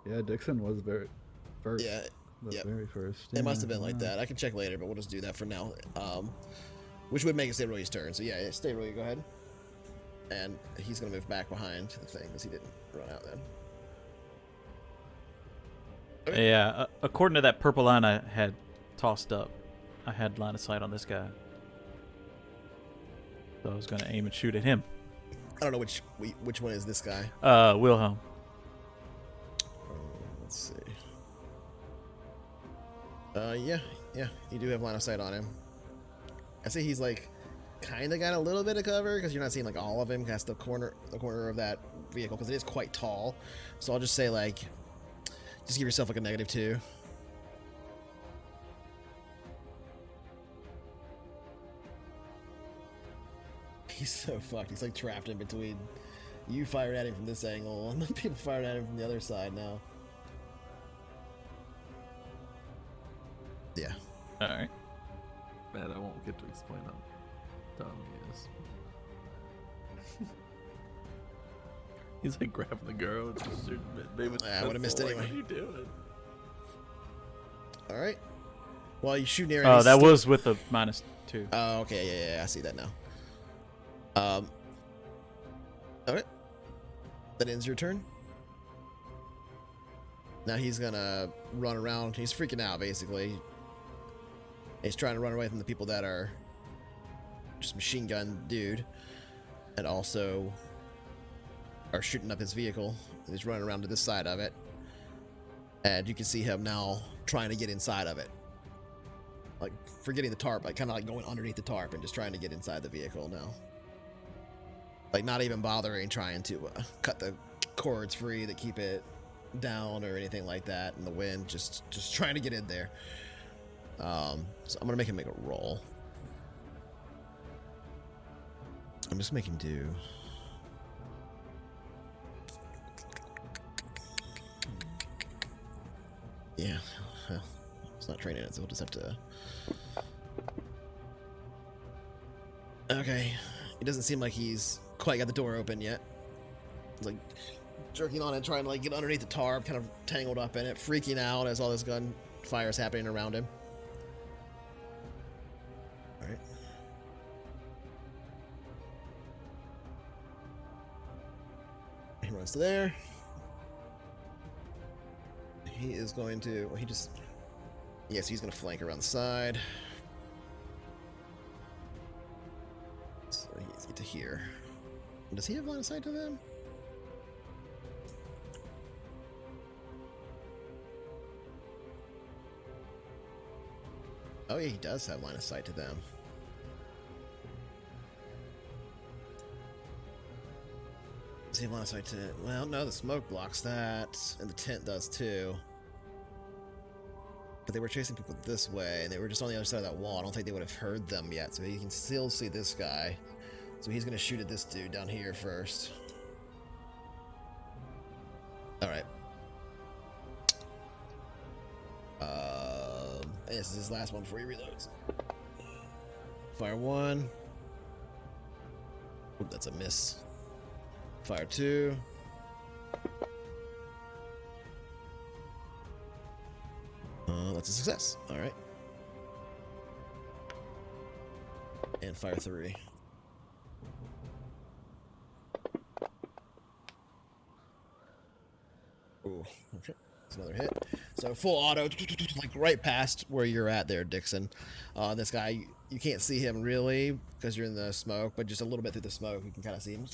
Yeah, Dixon was very first. Yeah, The yep. very first. It must Yeah, have been like wow. that. I can check later, but we'll just do that for now. Which would make it Sterulia's turn. So yeah, Sterulia, go ahead. And he's gonna move back behind the thing because he didn't run out then. Yeah, according to that purple line I had tossed up, I had line of sight on this guy. So I was going to aim and shoot at him. I don't know which one is this guy. Wilhelm. Let's see. Yeah, you do have line of sight on him. I see he's like kind of got a little bit of cover because you're not seeing like all of him. That's the corner of that vehicle because it is quite tall. So I'll just say like, just give yourself like a -2. He's so fucked. He's like trapped in between. You fired at him from this angle, and the people fired at him from the other side now. Yeah. All right. Man, I won't get to explain how dumb he is. He's like grabbing the girl and just shooting it. I would've missed Like, anyway. what are you doing? All right. Well, you shoot near. Oh, that was with a -2. Oh, okay. Yeah. I see that now. All right. That ends your turn. Now he's gonna run around. He's freaking out, basically. He's trying to run away from the people that are just machine gun dude, and also are shooting up his vehicle. And he's running around to this side of it, and you can see him now trying to get inside of it, like forgetting the tarp, like kind of like going underneath the tarp and just trying to get inside the vehicle now. Like not even bothering trying to cut the cords free that keep it down or anything like that in the wind. Just trying to get in there. So I'm gonna make him make a roll. I'm just making do. Yeah, well, it's not training it, so we'll just have to. Okay, it doesn't seem like he's quite got the door open yet. He's like jerking on it, trying to like get underneath the tarp, kind of tangled up in it, freaking out as all this gunfire is happening around him. All right. He runs to there. He is going to. Well, yes, he's going to flank around the side. So he's to here. Does he have line of sight to them? Oh yeah, he does have line of sight to them. Does he have line of sight to... Well, no, the smoke blocks that, and the tent does too. But they were chasing people this way, and they were just on the other side of that wall. I don't think they would have heard them yet, so he can still see this guy. So he's going to shoot at this dude down here first. Alright. And this is his last one before he reloads. Fire 1. Oop, that's a miss. Fire 2. That's a success. Alright. And fire 3. Ooh, okay. That's another hit. So full auto, like right past where you're at there, Dixon. This guy, you can't see him really because you're in the smoke, but just a little bit through the smoke, you can kind of see him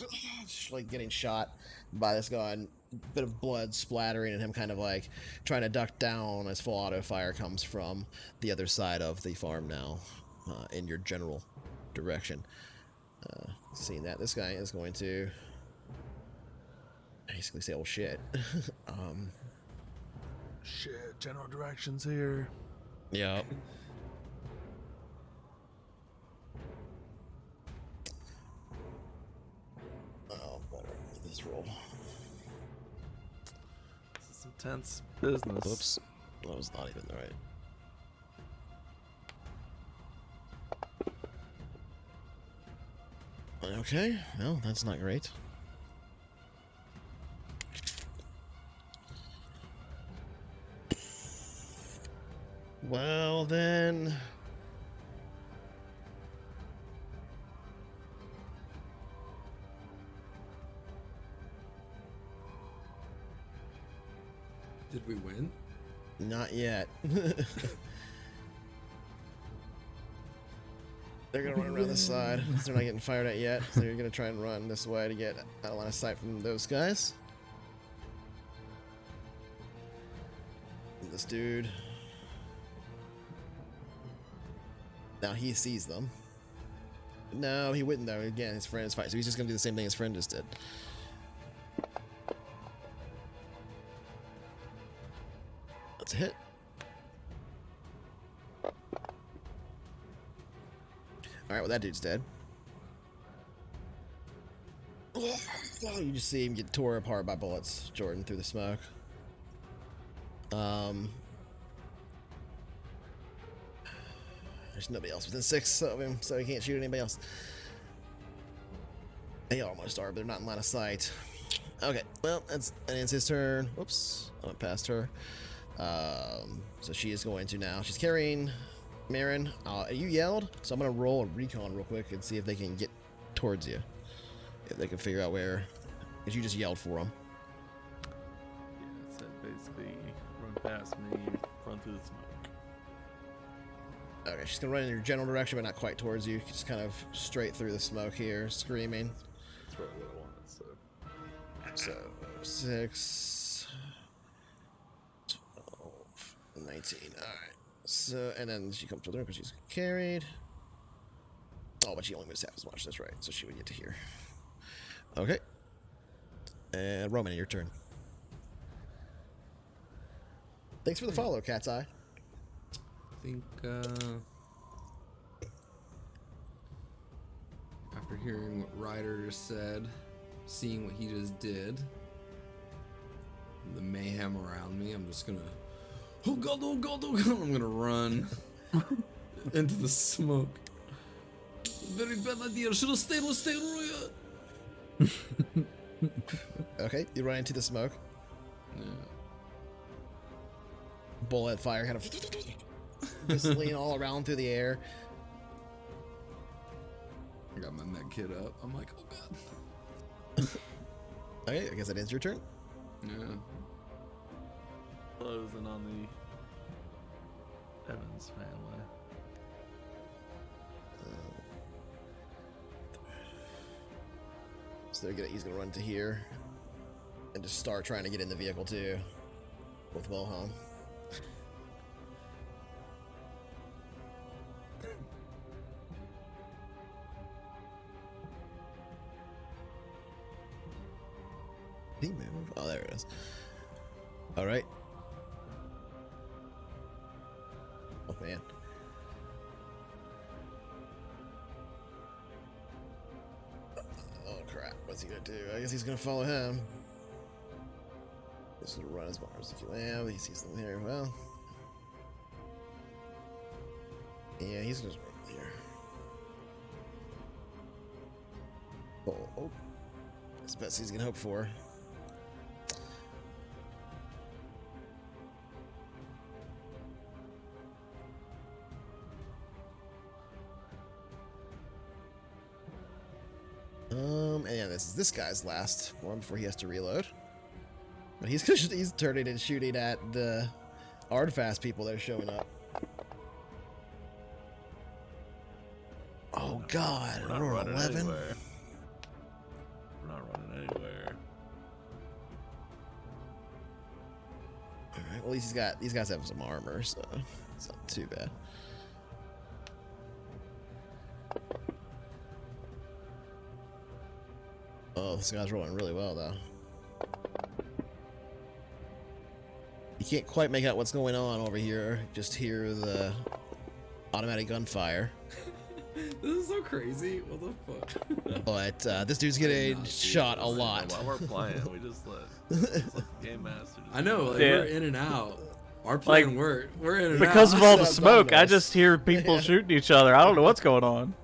like getting shot by this guy, and a bit of blood splattering, and him kind of like trying to duck down as full auto fire comes from the other side of the farm now, in your general direction. Seeing that, this guy is going to basically say, "Oh shit." Shit, general directions here. Yep. Oh, better this roll. This is intense business. Whoops. That was not even right. Okay, well, that's not great. Well, then... Did we win? Not yet. They're gonna run around this side. They're not getting fired at yet. So you're gonna try and run this way to get out of line of sight from those guys. And this dude. Now he sees them. No, he wouldn't though. Again, his friend is fighting, so he's just gonna do the same thing his friend just did. That's a hit. Alright, well that dude's dead. Oh, you just see him get tore apart by bullets, Jordan, through the smoke. There's nobody else within 6 of him, so he can't shoot anybody else. They almost are, but they're not in line of sight. Okay, well, that ends his turn. Whoops, I went past her. So she is going to now. She's carrying Marin. You yelled, so I'm going to roll a recon real quick and see if they can get towards you. If they can figure out where, because you just yelled for them. Yeah, it said basically run past me, run through the smoke. Okay, she's gonna run in your general direction, but not quite towards you. Just kind of straight through the smoke here, screaming. That's really what I wanted, so. So, 6, 12, 19. Alright. So, and then she comes to the room because she's carried. Oh, but she only moves half as much. That's right. So she would get to here. Okay. And Roman, your turn. Thanks for the follow, Cat's Eye. I think after hearing what Ryder just said, seeing what he just did, the mayhem around me, I'm just gonna, oh god, oh god, oh god, I'm gonna run into the smoke. Very bad idea. Should have stayed with Roya. Okay, you run into the smoke. Yeah. Bullet fire kind of whistling all around through the air. I got my med kit up. I'm like, oh god. Okay, I guess that ends your turn. Yeah. Closing on the Evans family. So he's gonna run to here and just start trying to get in the vehicle too with Wilhelm. Did he move? Oh, there it is. All right. Oh man. Oh crap! What's he gonna do? I guess he's gonna follow him. Just gonna run as far as he can. He sees them here. Well, yeah, he's just run here. Oh, that's the best he's gonna hope for. And this is this guy's last one before he has to reload. But he's turning and shooting at the Ardfast people that are showing up. Oh God! We're not We're running 11. anywhere. We're not running anywhere. All right. Well, at least these guys have some armor, so it's not too bad. Oh, this guy's rolling really well, though. You can't quite make out what's going on over here. Just hear the automatic gunfire. This is so crazy. What the fuck? But this dude's getting shot a lot. While we're playing, we just let the game master. I know, like, Yeah. we're in and out. Our plan Like, worked. We're in and Because out. of all the Sounds smoke, I ominous. just hear people shooting each other. I don't know what's going on.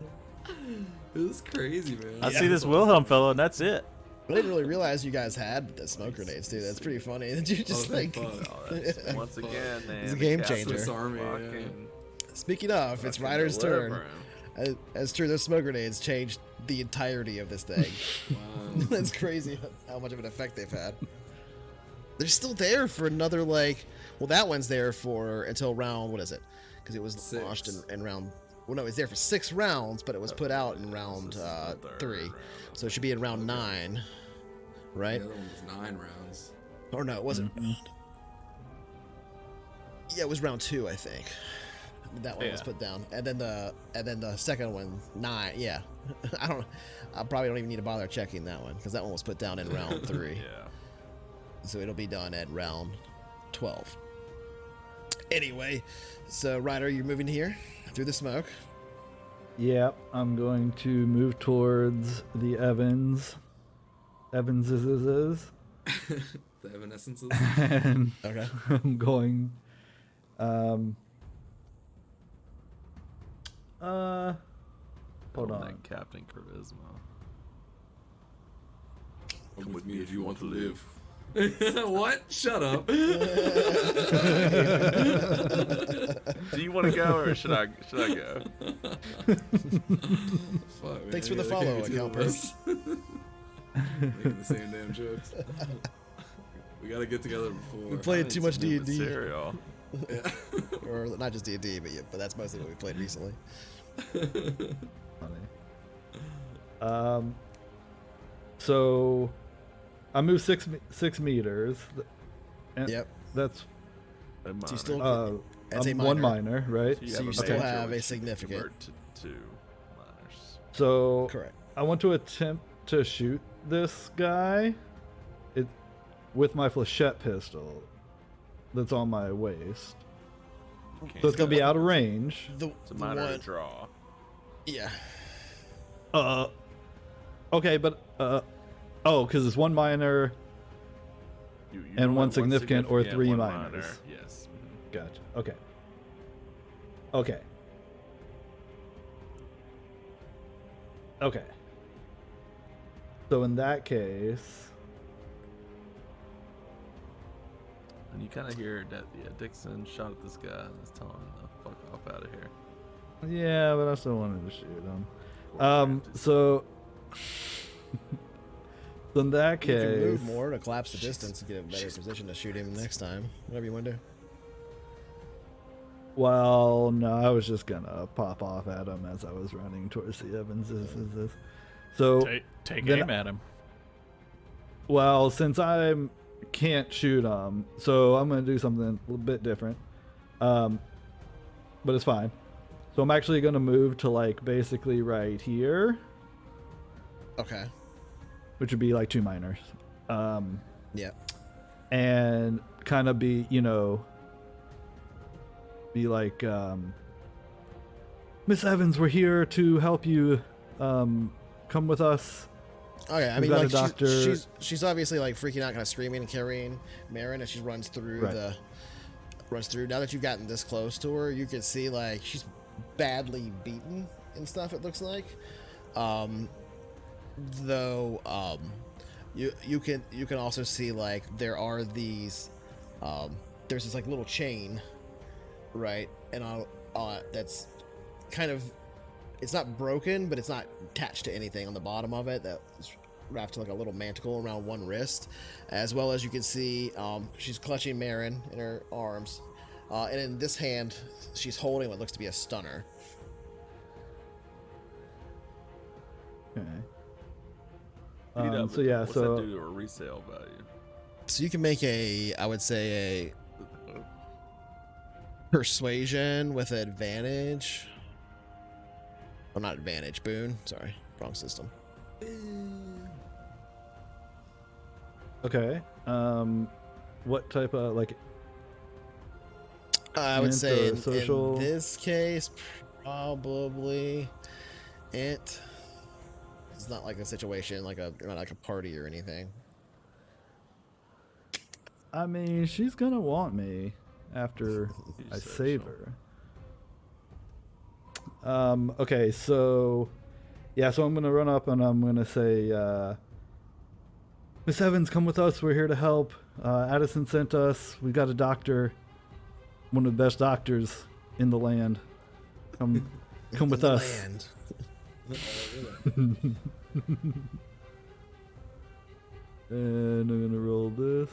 This is crazy, man. I see this Wilhelm fellow, and that's it. I didn't really realize you guys had the smoke grenades, too. That's pretty funny. That you just thank like. fuck. Oh, that's, once again, man, It's a the game Castle changer. is Swiss Army, yeah. fucking- Speaking of, it's fucking Ryder's turn. delivering. As true, those smoke grenades changed the entirety of this thing. Wow. That's crazy how much of an effect they've had. They're still there for another, like, well, that one's there for until round, what is it? Because it was 6. launched in round, well, no, it's there for 6 rounds, but it was put out in round This is the third 3. round. So it should be in round 9, right? The other one was 9 rounds. Or no, it wasn't. Yeah, it was round 2, I think. That one was Yeah. put down, and then the second one 9. Yeah, I probably don't even need to bother checking that one because that one was put down in round 3. Yeah. So it'll be done at round 12. Anyway, so Ryder, you're moving here through the smoke. Yep, I'm going to move towards the Evans. Evanses. The evanescences. And Okay. I'm going. Hold on. That Captain Charisma. Come with me if you want to live. What? Shut up. Do you want to go or should I go? Fuck, Thanks man. for the Yeah, there follow, can't be two account of us. Making the same damn jokes. We gotta get together before. We played too much Stupid D&D, cereal. Yeah. or not just D&D, but yeah, but that's mostly what we played recently. Funny. So I moved 6 meters. And Yep. That's A So you still, minor. As a I'm one minor. minor, right? So you a still major, have a which you significant. convert to 2 minors. So Correct. I want to attempt to shoot this guy with my flechette pistol that's on my waist. You can't So it's go. gonna be out of range. It's a minor to draw. Yeah. Okay, but because it's one minor. You And one want significant or 3 one minors. minor. Yes. Gotcha. Okay. Okay. Okay. So in that case, And you kind of hear that Dixon shot at this guy and is telling him to fuck off out of here. yeah, but I still wanted to shoot him. Or So in that You can case, move more to collapse the distance and get a better position to shoot him next time. Whatever you want to do. well, no, I was just gonna pop off at him as I was running towards the Evanses. So Take Then- aim at him. Well, since I can't shoot them, so I'm gonna do something a little bit different. But it's fine. So I'm actually gonna move to like basically right here, Okay. which would be like 2 minors. Yeah. And kind of be, be like, Miss Evans, we're here to help you. Come with us. Okay, I We've mean, got a like doctor. she's obviously like freaking out, kind of screaming and carrying Marin as she runs through Right. runs through. Now that you've gotten this close to her, you can see like she's badly beaten and stuff. It looks like, though, you can also see like there are these, there's this like little chain, right, and that's kind of. It's not broken, but it's not attached to anything on the bottom of it. That's wrapped like a little manticle around one wrist, as well as you can see she's clutching Marin in her arms, and in this hand she's holding what looks to be a stunner. Okay. Beat up, So yeah, what's so that do to a resale value? So you can make I would say a persuasion with advantage. Oh, not advantage, boon. Sorry, wrong system. okay. What type of like? I would Int say or in social? this case, probably int. It's not like a situation like not like a party or anything. I mean, she's gonna want me after I said save so. her. Okay, so yeah, so I'm gonna run up and I'm gonna say, Miss Evans, come with us. We're here to help. Addison sent us. We got a doctor, one of the best doctors in the land. Come with The us. land. And I'm gonna roll this.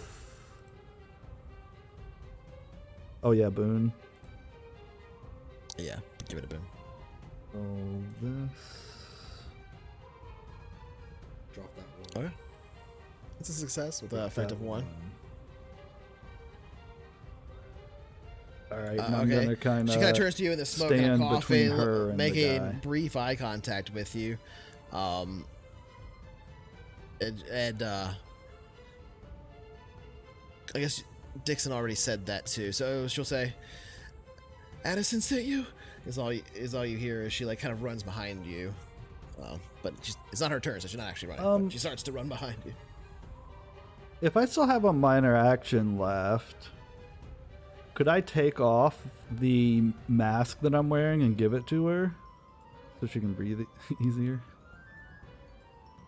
Oh yeah, boon. Yeah, give it a boon. Roll this. Drop that one. Okay. It's a success with an effective That 1. All right, and I'm Okay. gonna kind She kind of of turns to you in the smoke, kind of stand between coughing, her and the making guy. brief eye contact with you. And I guess Dixon already said that too. So she'll say, "Addison sent you." Is all you hear as she like kind of runs behind you. But it's not her turn, so she's not actually running. But she starts to run behind you. If I still have a minor action left, could I take off the mask that I'm wearing and give it to her so she can breathe easier?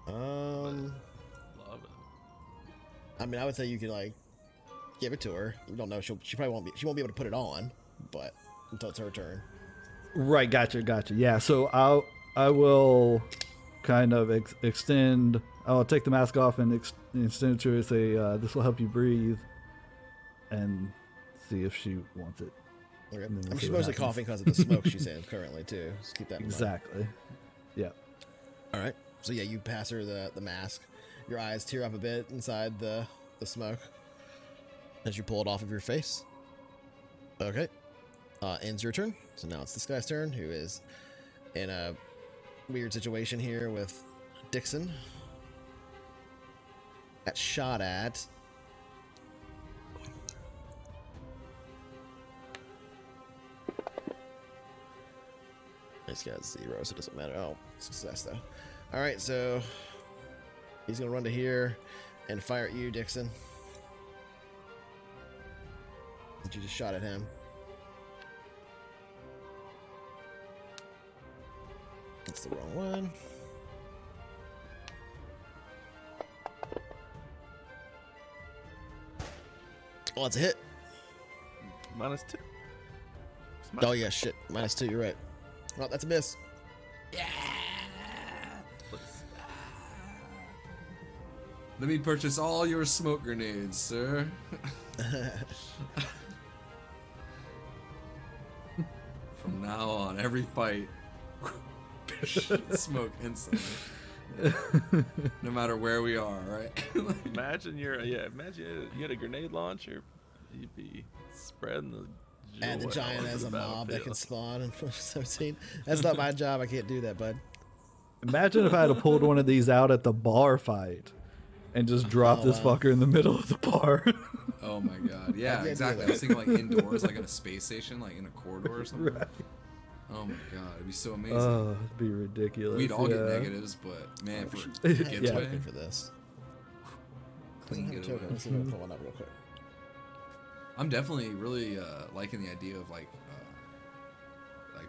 Love it. I mean, I would say you could like give it to her. You don't know. She probably won't be. She won't be able to put it on, but until it's her turn. Right, gotcha. Yeah, so I will kind of extend. I'll take the mask off and extend it to her and say, "This will help you breathe," and see if she wants it. Okay. And then we'll I mean, see she's what mostly happens. coughing because of the smoke she's in currently too. Just keep that in mind. Exactly. Yeah. All right. So yeah, you pass her the mask. Your eyes tear up a bit inside the smoke as you pull it off of your face. Okay. Ends your turn. So now it's this guy's turn, who is in a weird situation here with Dixon. Got shot at. He's got 0, so it doesn't matter. Oh, success though. All right, so he's gonna run to here and fire at you, Dixon. Since you just shot at him. That's the wrong one. Oh, it's a hit. -2. Oh yeah, shit. -2. You're right. Oh, that's a miss. Let me purchase all your smoke grenades, sir. From now on, every fight, smoke instantly. No matter where we are, right? Imagine imagine you had a grenade launcher, you'd be spreading the And the joy giant all over as the a mob that can battlefield. spawn in 17. That's not my job. I can't do that, bud. Imagine if I had pulled one of these out at the bar fight and just dropped this wow. fucker in the middle of the bar. Oh my god. Yeah, can't do exactly. I that. was thinking like indoors, like in a space station, like in a corridor or something. Right. Oh my god, it'd be so amazing. Oh, it'd be ridiculous. We'd all get yeah. negatives, but man, for I Yeah. have a token for this. clean I have a getaway. token. Let's see if I can pull one up real quick. I'm definitely really liking the idea of like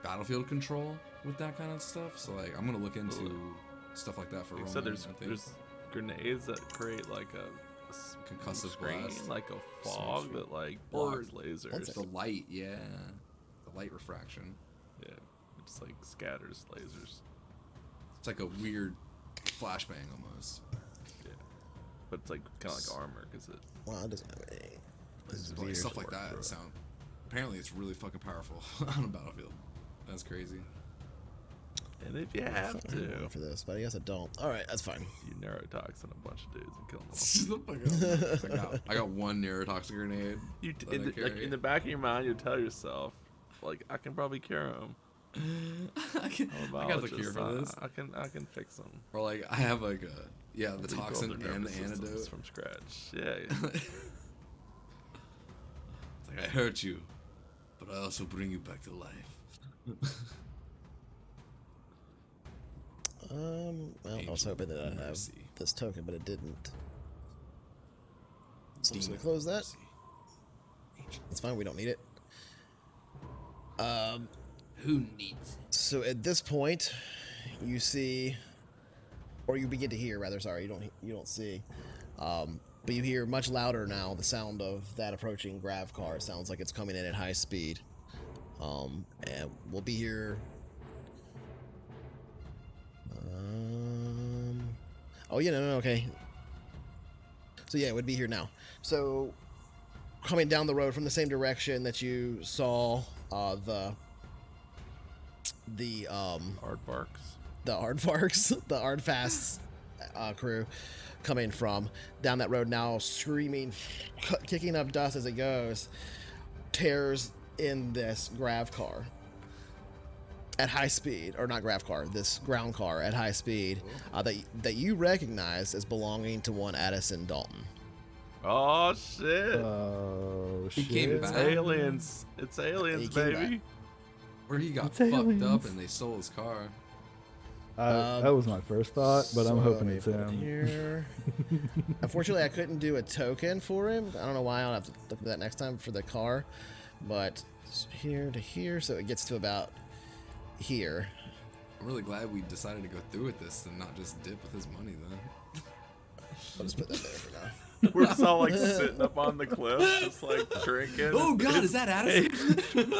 battlefield control with that kind of stuff. So like I'm gonna look into stuff like that for Like I Roman. said, I think. there's grenades that create like a Concussive screen, blast. like a fog Smoke that like Or- blocks lasers. One the light, yeah, the light refraction. Yeah, it just like scatters lasers. It's like a weird flashbang almost. Yeah, but it's like kind of like armor because it. Wow, it doesn't have any. This is Like, weird. stuff like work that for it. sound. Apparently, it's really fucking powerful on a battlefield. That's crazy. And if you have I'm going to, for this, but I guess I don't. All right, that's fine. you neurotoxin a bunch of dudes and kill them. I got one neurotoxic grenade. You that I like carry. in the back of your mind, you tell yourself, like, I can probably cure him. I got the cure for this. I can fix them. Or like I have like the toxin Rebuild their and the nervous systems antidote. from scratch. Yeah. It's like I hurt you, but I also bring you back to life. Well, I was hoping that I'd have Mercy. this token, but it didn't. So I'm just Demon gonna close that. mercy. It's fine. We don't need it. Who needs it? So at this point, you see, or you begin to hear, rather. Sorry, you don't see, but you hear much louder now the sound of that approaching grav car. It sounds like it's coming in at high speed. And we'll be here. Oh yeah, no, okay. So yeah, it would be here now. So coming down the road from the same direction that you saw the Aardvarks. the Aardvarks, the Aardfasts crew coming from down that road now, screaming, kicking up dust as it goes, tears in this grav car at high speed, or not grav car, this ground car at high speed, that you recognize as belonging to one Addison Dalton. Oh shit! Oh He shit! came It's back. aliens. It's aliens, He came baby. Where he got It's fucked aliens. up and they stole his car. That was my first thought, but I'm So hoping let me it's put it him. here. Unfortunately, I couldn't do a token for him. I don't know why. I'll have to look at that next time for the car. But it's here to here, so it gets to about here. I'm really glad we decided to go through with this and not just dip with his money then. I'll just put that there for now. We're just all like sitting up on the cliff, just like drinking. Oh god, is that Addison?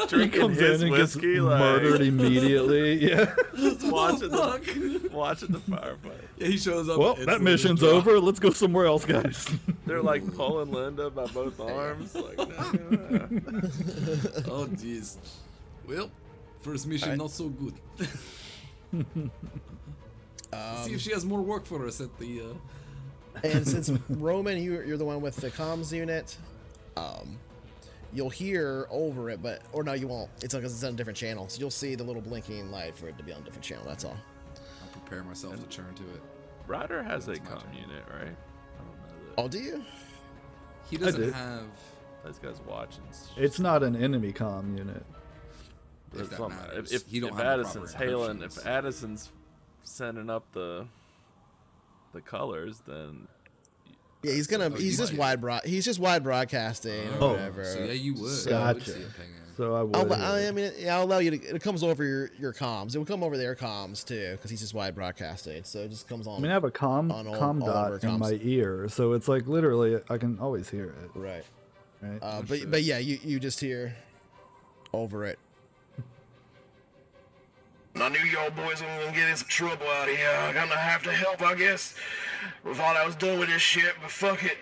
Drinking Comes his in and gets whiskey, like murdered immediately. Yeah. watching Oh, watching the firefight. Yeah, he shows up. Well, it's that the mission's drop. over. Let's go somewhere else, guys. They're like pulling Linda by both arms, like. Nah. Oh jeez. Well, first mission Alright. not so good. See if she has more work for us at the. And since Roman, you're the one with the comms unit, you'll hear over it, or no, you won't. It's because it's on a different channel, so you'll see the little blinking light for it to be on a different channel. That's all. I'll prepare myself to turn to it. Ryder has a That's my comm turn. unit, right? I don't know that. Oh, do you? He do. doesn't have. This guy's watching. It's not an enemy comm unit. If It's that not- matters. if He don't if have the Addison's proper hailing, encryptions. if Addison's sending up the colors, then Yeah, he's gonna. Oh, he's you just might- He's just wide broadcasting or Oh, whatever. So yeah, you would. So- You would Gotcha. see it pinging. So I would. I mean, yeah, I'll allow you to. It comes over your comms. It will come over their comms too, because he's just wide broadcasting. So it just comes on. I mean, I have a on all comm of our dot in comms. my ear, so it's like literally I can always hear it. right. Right? But yeah, you just hear over it. I knew y'all boys were gonna get in some trouble out here. I'm gonna have to help, I guess. I thought I was done with this shit, but fuck it.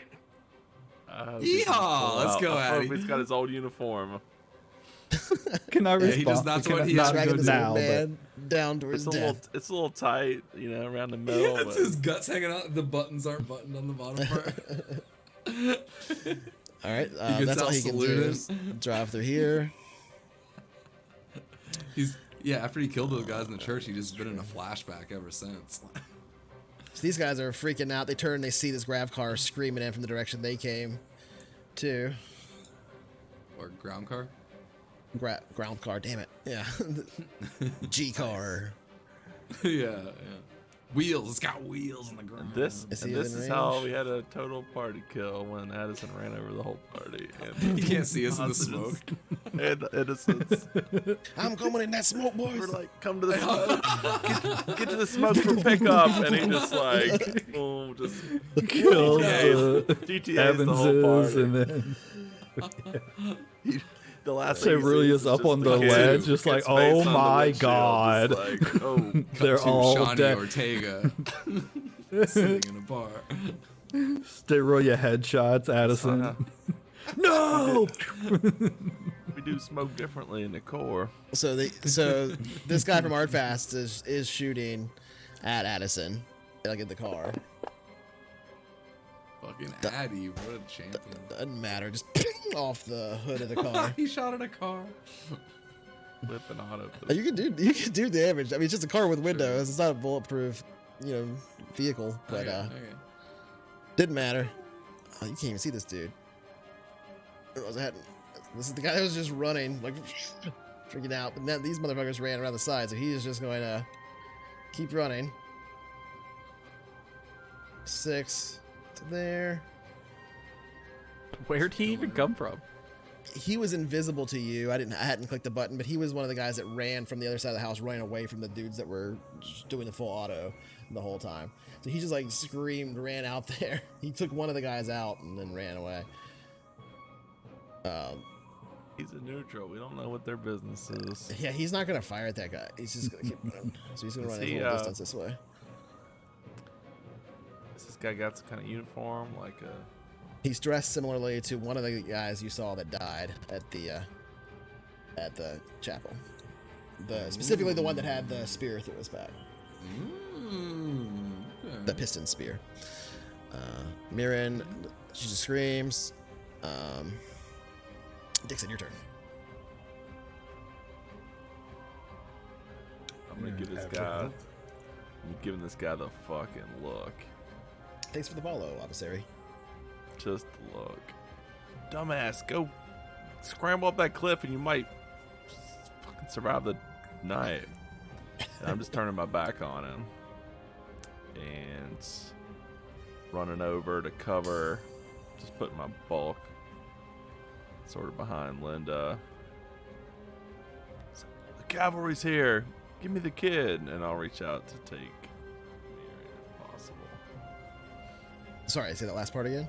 Yeehaw! Let's go, I hope Addy. he's got his old uniform. Cannot Yeah, respond. he does not cannot what he has to Dragging go this now, old but man down towards death. It's a little tight, you know, around the middle. That's but his guts hanging out. The buttons aren't buttoned on the bottom part. All right, gets that's all out he can do. saluted. Is drive through here. After he killed those guys in the church, he just been in a flashback ever since. So these guys are freaking out. They turn, they see this grav car screaming in from the direction they came to. Or ground car. Ground car, damn it. Yeah. G car. Yeah. Wheels. It's got wheels on the ground. This Is he is in how range? we had a total party kill when Addison ran over the whole party. And You can't see us in the smoke. and innocents. I'm coming in that smoke, boys. We're like, come to the smoke. Get to the smoke for pickup. And he just like, boom, just kills GTA the GTA's the whole Evanses, party. and then The last thing he Cerullia's sees is up just on the kid- ledge, just like, kid's face oh on the my windshield, god. just like, oh, They're To all Shawnee dead. Ortega sitting in a bar. Cerullia headshots, Addison. No! we do smoke differently in the core. So this guy from Artfast is shooting at Addison, like in the car. Fucking Addy, what a champion. Doesn't matter, just ping off the hood of the car. He shot at a car. Whipping auto. You can do damage. I mean, it's just a car with windows. It's not a bulletproof, vehicle. But Okay. didn't matter. Oh, you can't even see this dude. This is the guy that was just running, like freaking out. But then these motherfuckers ran around the side, so he is just going to keep running. 6 to there. Where'd he even come from? He was invisible to you. I hadn't clicked the button, but he was one of the guys that ran from the other side of the house, running away from the dudes that were just doing the full auto the whole time. So he just like screamed, ran out there. He took one of the guys out and then ran away. He's a neutral. We don't know what their business is. Yeah, he's not gonna fire at that guy. He's just gonna keep running. So he's gonna run his he, little distance this way. Does this guy got some kind of uniform, like a? He's dressed similarly to one of the guys you saw that died at the chapel. Specifically the one that had the spear through his back. The piston spear. Mirren, she just screams. Dixon, your turn. I'm gonna give this guy. I'm giving this guy the fucking look. Thanks for the follow, adversary. Just look. Dumbass, go scramble up that cliff and you might fucking survive the night. And I'm just turning my back on him. And running over to cover. Just putting my bulk sort of behind Linda. The cavalry's here. Give me the kid. And I'll reach out to take Miriam if possible. Sorry, say that last part again.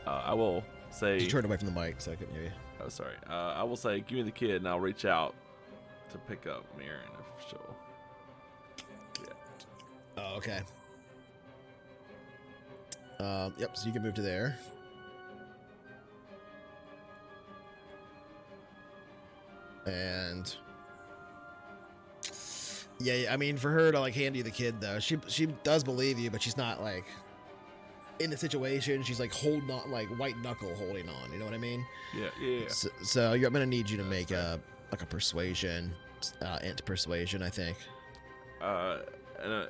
I will say. You turned away from the mic, so I couldn't hear you. Oh, sorry. I will say, give me the kid, and I'll reach out to pick up Mirren if she'll. Yeah. Oh, okay. Yep, so you can move to there. And yeah, I mean, for her to like hand you the kid though, she does believe you, but she's not like in the situation. She's like holding on, like white knuckle holding on. You know what I mean? Yeah. So I'm gonna need you to make a persuasion, int persuasion, I think. And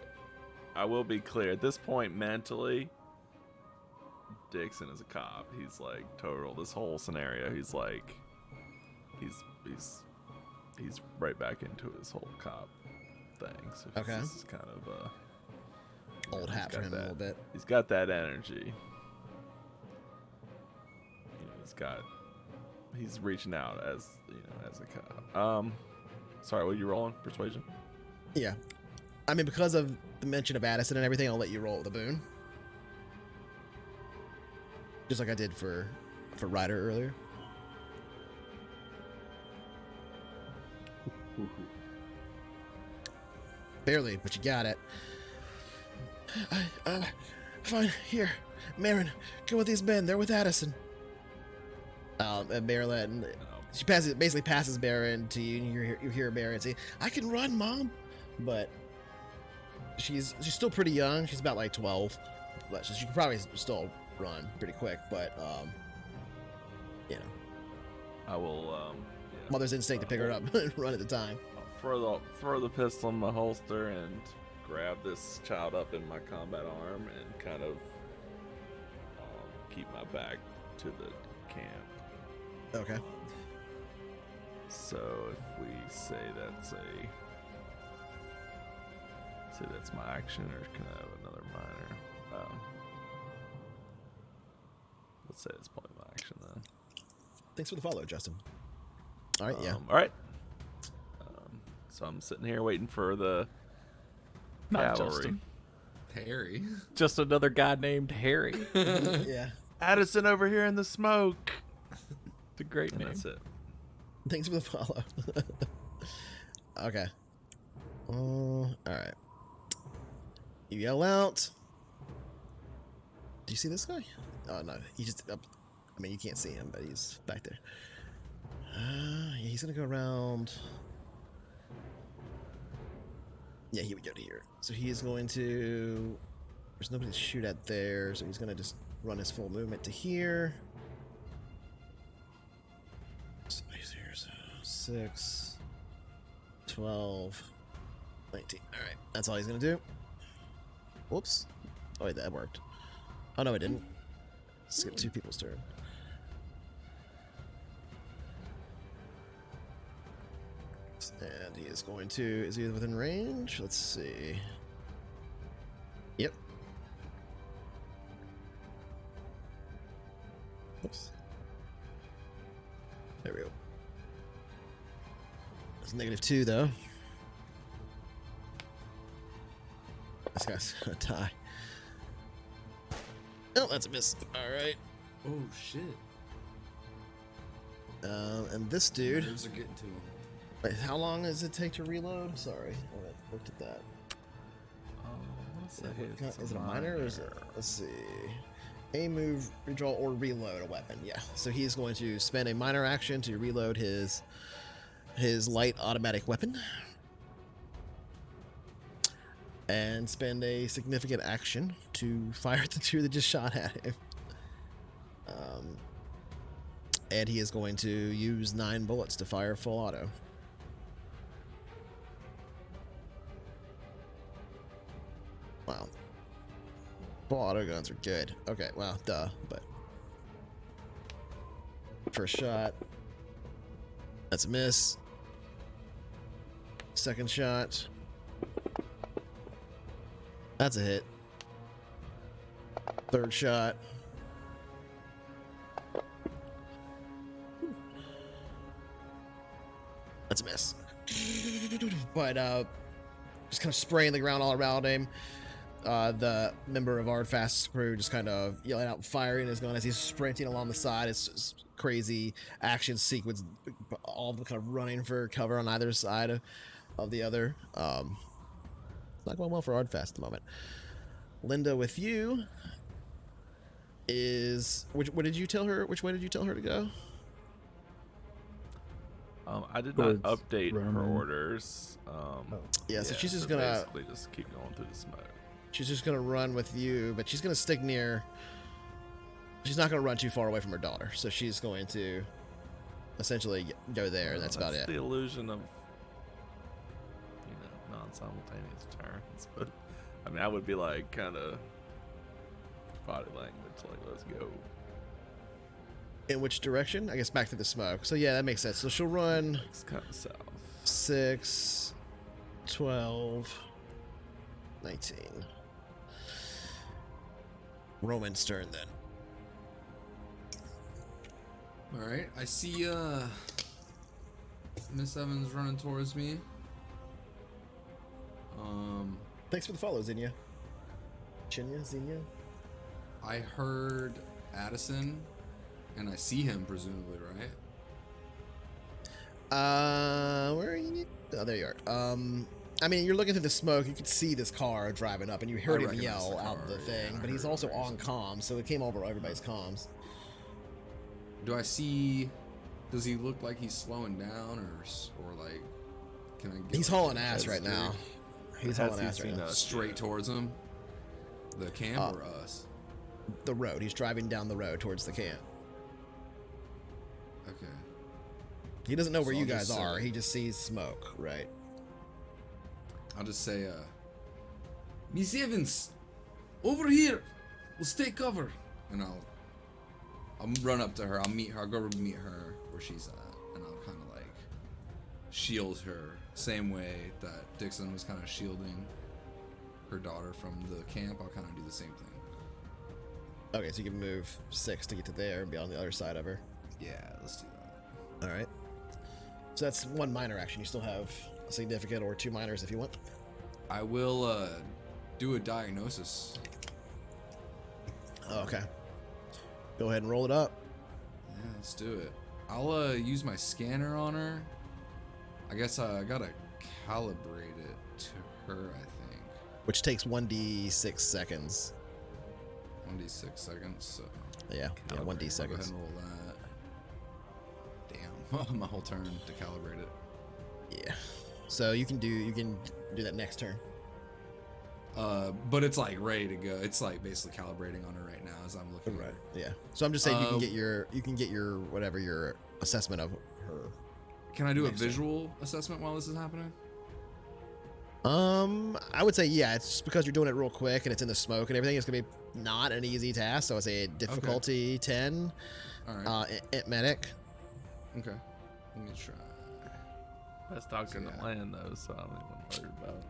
I will be clear at this point mentally. Dixon is a cop. He's like total. This whole scenario, he's like, he's right back into his whole cop thing. So Okay. this is kind of Old hat for him a little bit. He's got that energy. You know, he's reaching out as as a cop. Sorry, what are you rolling? Persuasion? Yeah. I mean, because of the mention of Addison and everything, I'll let you roll the boon. Just like I did for Ryder earlier. Barely, but you got it. Fine, here. Marin, go with these men. They're with Addison. And Marilyn, She basically passes Baron to you, and you hear Baron say, "I can run, Mom," but she's still pretty young. She's about like 12, but she can probably still run pretty quick. But you know, I will. Yeah, mother's instinct to pick her up and run at the time. I'll throw the pistol in my holster and grab this child up in my combat arm and kind of keep my back to the camp. Okay. So if we say that's my action, or can I have another minor? Let's say it's probably my action then. Thanks for the follow, Justin. All right, yeah. All right. So I'm sitting here waiting for the Not cavalry. Justin. Harry. Just another guy named Harry. Yeah. Addison over here in the smoke. It's a great And name. that's it. Thanks for the follow. Okay. All right. You yell out. Do you see this guy? Oh no, he just. I mean, you can't see him, but he's back there. Yeah, he's gonna go around. Yeah, he would go to here. So he is going to. There's nobody to shoot at there, so he's gonna just run his full movement to here. Somebody's here, so 6, 12, 19. Alright, that's all he's gonna do. Whoops. Oh, wait, that worked. Oh, no, it didn't. Skip 2 people's turn. And he is going to. Is he within range? Let's see. Yep. Oops. There we go. It's -2 though. This guy's gonna die. Oh, that's a miss. Alright. Oh shit. And this dude. Nerves are getting to him. Wait, how long does it take to reload? Sorry, I haven't looked at that. Is it a minor or is it? Let's see. Aim, move, redraw, or reload a weapon. Yeah. So he's going to spend a minor action to reload his light automatic weapon, and spend a significant action to fire at the 2 that just shot at him. And he is going to use 9 bullets to fire full auto. Wow. Full auto guns are good. Okay, well, duh, but first shot. That's a miss. Second shot. That's a hit. Third shot. That's a miss. But just kind of spraying the ground all around him. The member of Ardfast's crew just kind of yelling out, firing his gun as he's sprinting along the side. It's just crazy action sequence, all of them kind of running for cover on either side of the other. It's not going well for Ardfast at the moment. Linda, with you is what did you tell her? Which way did you tell her to go? I did not Towards update her Roman. orders. Yeah, so she's just gonna basically just keep going through the smoke. She's just gonna run with you, but she's gonna stick near. She's not gonna run too far away from her daughter, so she's going to essentially go there, and that's about it. The illusion of non-simultaneous turns, but I mean, I would be like kind of body language, like let's go. In which direction? I guess back to the smoke. So yeah, that makes sense. So she'll run It's kind of south. 6, 12, 19. Roman's turn then. All right, I see Miss Evans running towards me. Thanks for the follow, Zinnia. Zinnia? I heard Addison, and I see him presumably, right? Where are you? Oh, there you are. I mean, you're looking through the smoke. You could see this car driving up, and you heard him recognize yell the out car, the thing. yeah, I But he's heard it also on on comms, so it came over everybody's comms. Do I see Does he look like he's slowing down, or like, can I get? He's like, hauling ass right now. He's Has hauling he ass right seen now. us? straight towards him? The camp or us? The road. He's driving down the road towards the camp. Okay. He doesn't know where So you I'll guys just are. say- He just sees smoke, right? I'll just say, Miss Evans, over here. Let's take cover. And I'll run up to her. I'll meet her. I'll go meet her where she's at, and I'll kind of like shield her, same way that Dixon was kind of shielding her daughter from the camp. I'll kind of do the same thing. Okay, so you can move 6 to get to there and be on the other side of her. Yeah, let's do that. All right. So that's one minor action. You still have a significant or 2 minors if you want. I will do a diagnosis. Oh, okay. Go ahead and roll it up. Yeah, let's do it. I'll use my scanner on her. I guess I gotta calibrate it to her, I think. Which takes 1d6 seconds. 1d6 seconds, so Yeah, 1d I'll go ahead seconds. and roll that. Damn, my whole turn to calibrate it. Yeah. So you can do that next turn. But it's like ready to go. It's like basically calibrating on her right now as I'm looking at her. Yeah. So I'm just saying you can get your whatever your assessment of her. Can I do a Next turn. visual assessment while this is happening? I would say yeah. It's just because you're doing it real quick and it's in the smoke and everything. It's gonna be not an easy task. So I say difficulty 10. All right. Medic. Okay. Let me try. Best doctor in Yeah. the land, though, so I'm not worried about.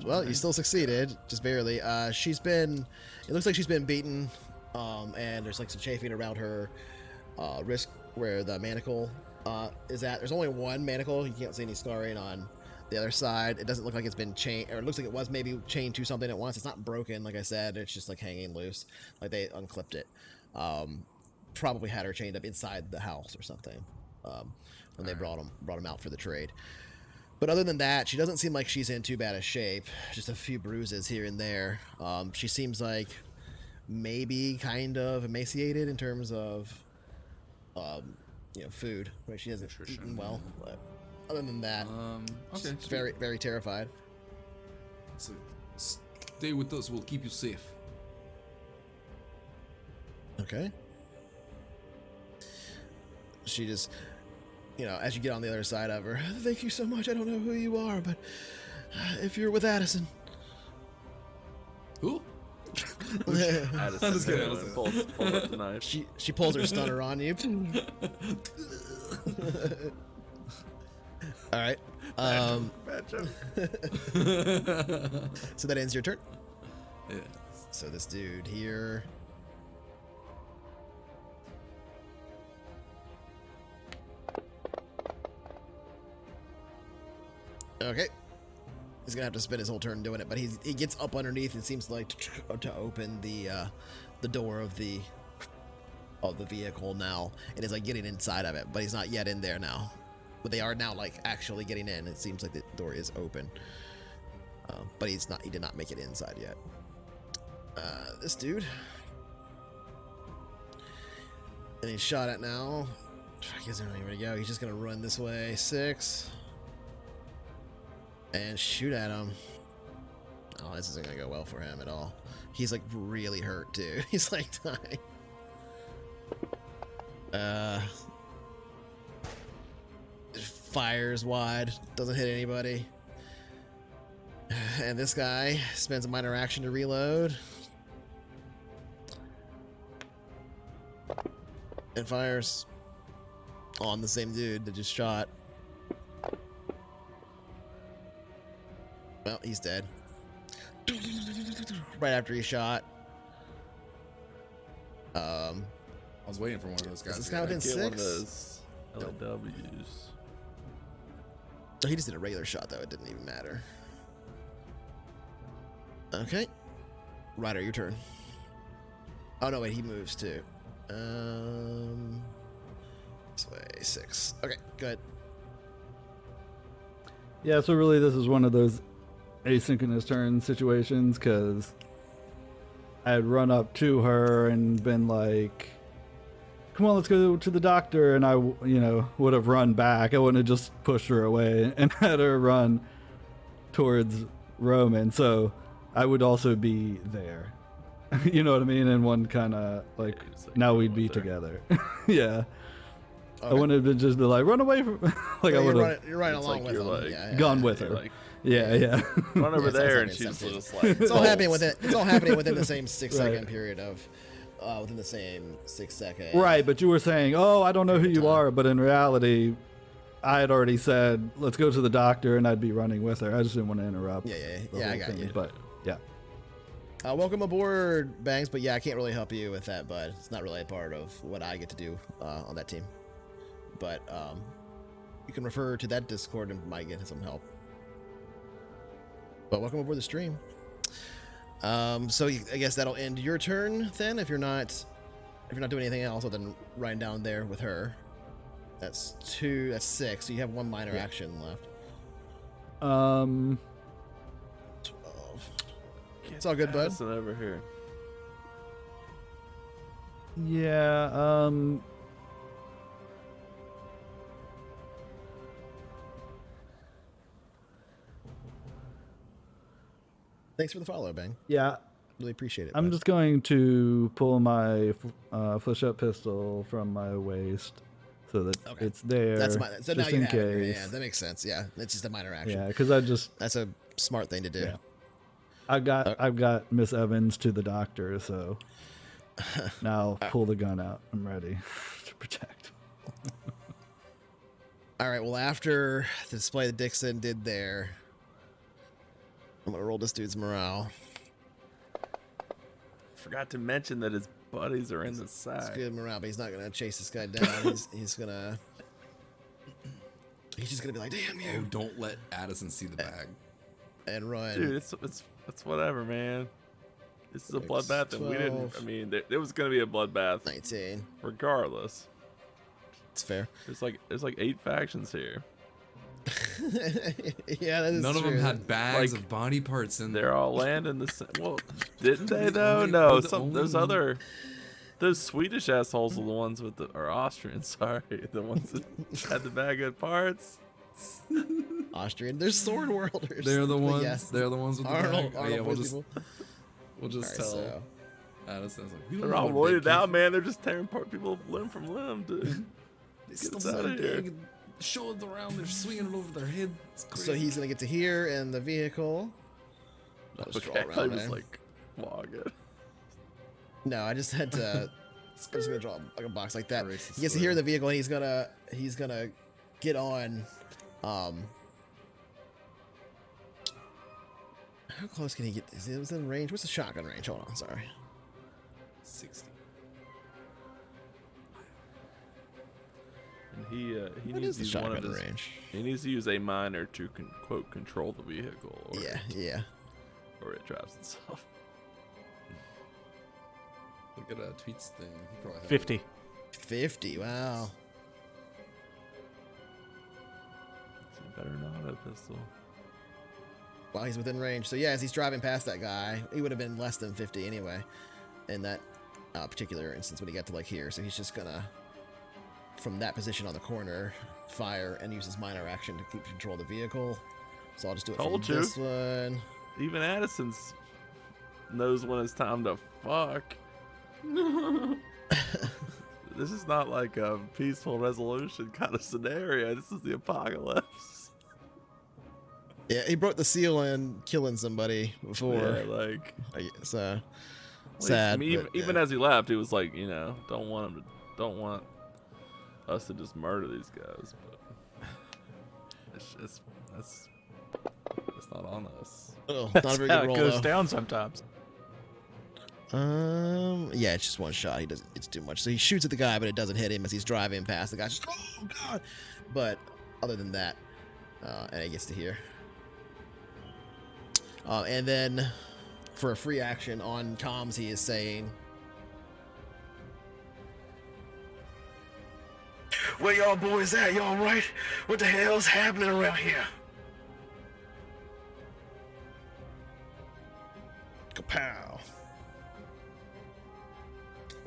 Well, you still succeeded, just barely. It looks like she's been beaten, and there's like some chafing around her wrist where the manacle is at. There's only one manacle. You can't see any scarring on the other side. It doesn't look like it's been chained, or it looks like it was maybe chained to something at once. It's not broken, like I said. It's just like hanging loose, like they unclipped it. Probably had her chained up inside the house or something when they brought him out for the trade. But other than that, she doesn't seem like she's in too bad a shape. Just a few bruises here and there. She seems like maybe kind of emaciated in terms of, food. Right? She hasn't Nutrition, eaten well. But other than that, Okay. she's very, very terrified. So, stay with us. We'll keep you safe. Okay. She just, as you get on the other side of her, thank you so much. I don't know who you are, but if you're with Addison. Who? Addison just kidding, Taylor pulls up the knife. She pulls her stunner on you. All right. Bad joke. So that ends your turn. Yeah. So this dude here. Okay. He's gonna have to spend his whole turn doing it, but he gets up underneath and seems like to open the door of the vehicle now, and is like getting inside of it, but he's not yet in there now. But they are now like actually getting in. It seems like the door is open, but he did not make it inside yet. This dude, and he's shot at now. He doesn't know anywhere to go. He's just gonna run this way. 6. And shoot at him. Oh, this isn't gonna go well for him at all. He's like really hurt too. He's like dying. Fires wide, doesn't hit anybody. And this guy spends a minor action to reload. And fires on the same dude that just shot. Well, he's dead. Right after he shot. I was waiting for one of those guys. this to guy get within back. Get one of 6? those LAWs. He just did a regular shot though, it didn't even matter. Okay. Ryder, your turn. Oh no, wait, he moves too. This way, 6. Okay, good. Yeah, so really this is one of those asynchronous turn situations because I'd run up to her and been like, come on, let's go to the doctor. And I, would have run back. I wouldn't have just pushed her away and had her run towards Roman. So I would also be there. You know what I mean? And one kind of like, now we'd be together. Yeah. I wouldn't have been just be like, run away from, like I would have You're right along with you're them. gone with her. Like, Yeah. run over Yeah, there, and sounds she's like just like, It's all happening bolts. within. It's all happening within the same 6-second Right. period of, within the same 6 second. Right, but you were saying, oh, I don't know who you are, but in reality, I had already said, let's go to the doctor, and I'd be running with her. I just didn't want to interrupt. Yeah. the I whole got thing, you. But yeah. Welcome aboard, Banks. But yeah, I can't really help you with that, bud. It's not really a part of what I get to do on that team. But you can refer to that Discord and might get some help. But welcome aboard the stream. So I guess that'll end your turn then, if you're not doing anything else other than riding down there with her. That's 2. That's 6. So you have one minor action left. 12. It's all good, bud. Addison over here. Yeah, Thanks for the follow, Bang. yeah. Really appreciate it. I'm bud. just going to pull my flechette pistol from my waist so that Okay. it's there. That's my. So now just you in have it in your case. hand. That makes sense. Yeah, it's just a minor action. Yeah, because That's a smart thing to do. Yeah. I've got Miss Evans to the doctor, so now pull the gun out. I'm ready to protect. All right. Well, after the display that Dixon did there, I'm gonna roll this dude's morale. Forgot to mention that his buddies are in the It's side. good morale, but he's not gonna chase this guy down. He's gonna. He's just gonna be like, "Damn Oh, you!" don't let Addison see the bag. and run. Dude, it's whatever, man. This is a Six, bloodbath, and we didn't. 12. I mean, there was gonna be a bloodbath 19. regardless. It's fair. There's like 8 factions here. Yeah, that is None of true. them had bags Like, of body parts in there. They're all landing the same. Well, didn't they The though? only- No, the some those only- other. Those Swedish assholes are the ones with or Austrian, sorry, the ones that had the bag of parts. Austrian. There's sword worlders. They're the But ones. yes. They're the ones with the Arnold. bag. Oh, Arnold yeah, we'll voice just people. we'll just All right, tell so- Addison's like, we don't They're know all what they roided came out, from. man. They're just tearing apart people limb from limb, dude. They Get still us have outta a here. bag and show it around. They're swinging it over their head. It's crazy. So he's gonna get to here in the vehicle. I'll just Okay, draw I around was there. like, log it. No, I just had to. I'm just gonna draw like a box like that. Racist He gets to here in the vehicle, and he's gonna get on. How close can he get? Is it within range? What's the shotgun range? Hold on, sorry. 60. And he What needs is to the use one of shotgun his. range? He needs to use a miner to quote control the vehicle, or Yeah. or it drives itself. Look at Tweet's thing. He probably had 50. 50. Wow. It's better not a pistol. While he's within range. So yeah, as he's driving past that guy, he would have been less than 50 anyway, in that particular instance when he got to like here. So he's just gonna, from that position on the corner, fire and use his minor action to keep control of the vehicle. So I'll just do it Told from you. this one. Even Addison's knows when it's time to fuck. This is not like a peaceful resolution kind of scenario. This is the apocalypse. Yeah, he broke the seal in killing somebody before. Yeah, like So least- sad. I mean, but, even yeah. as he left, he was like, don't want us to just murder these guys. But that's not on us. Oh, That's not a very how good it roll, goes though. down sometimes. Yeah, it's just one shot. He doesn't. It's too much. So he shoots at the guy, but it doesn't hit him as he's driving past. The guy's just, oh god. But other than that, and he gets to here. And then for a free action on comms, he is saying, Where y'all boys at? Y'all right? What the hell's happening around here? "Kapow!"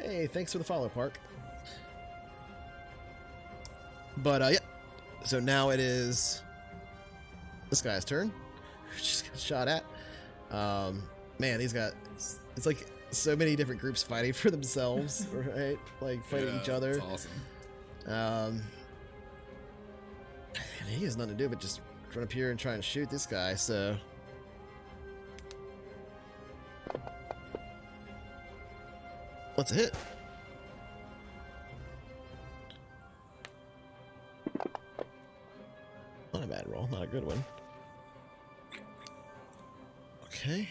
Hey, thanks for the follow, Park. But, yeah. So now it is this guy's turn. Just got shot at. Man, these guys... It's like so many different groups fighting for themselves, right? Like, fighting each other. That's awesome. And he has nothing to do but just run up here and try and shoot this guy, so... What's a hit? Not a bad roll, not a good one. Okay.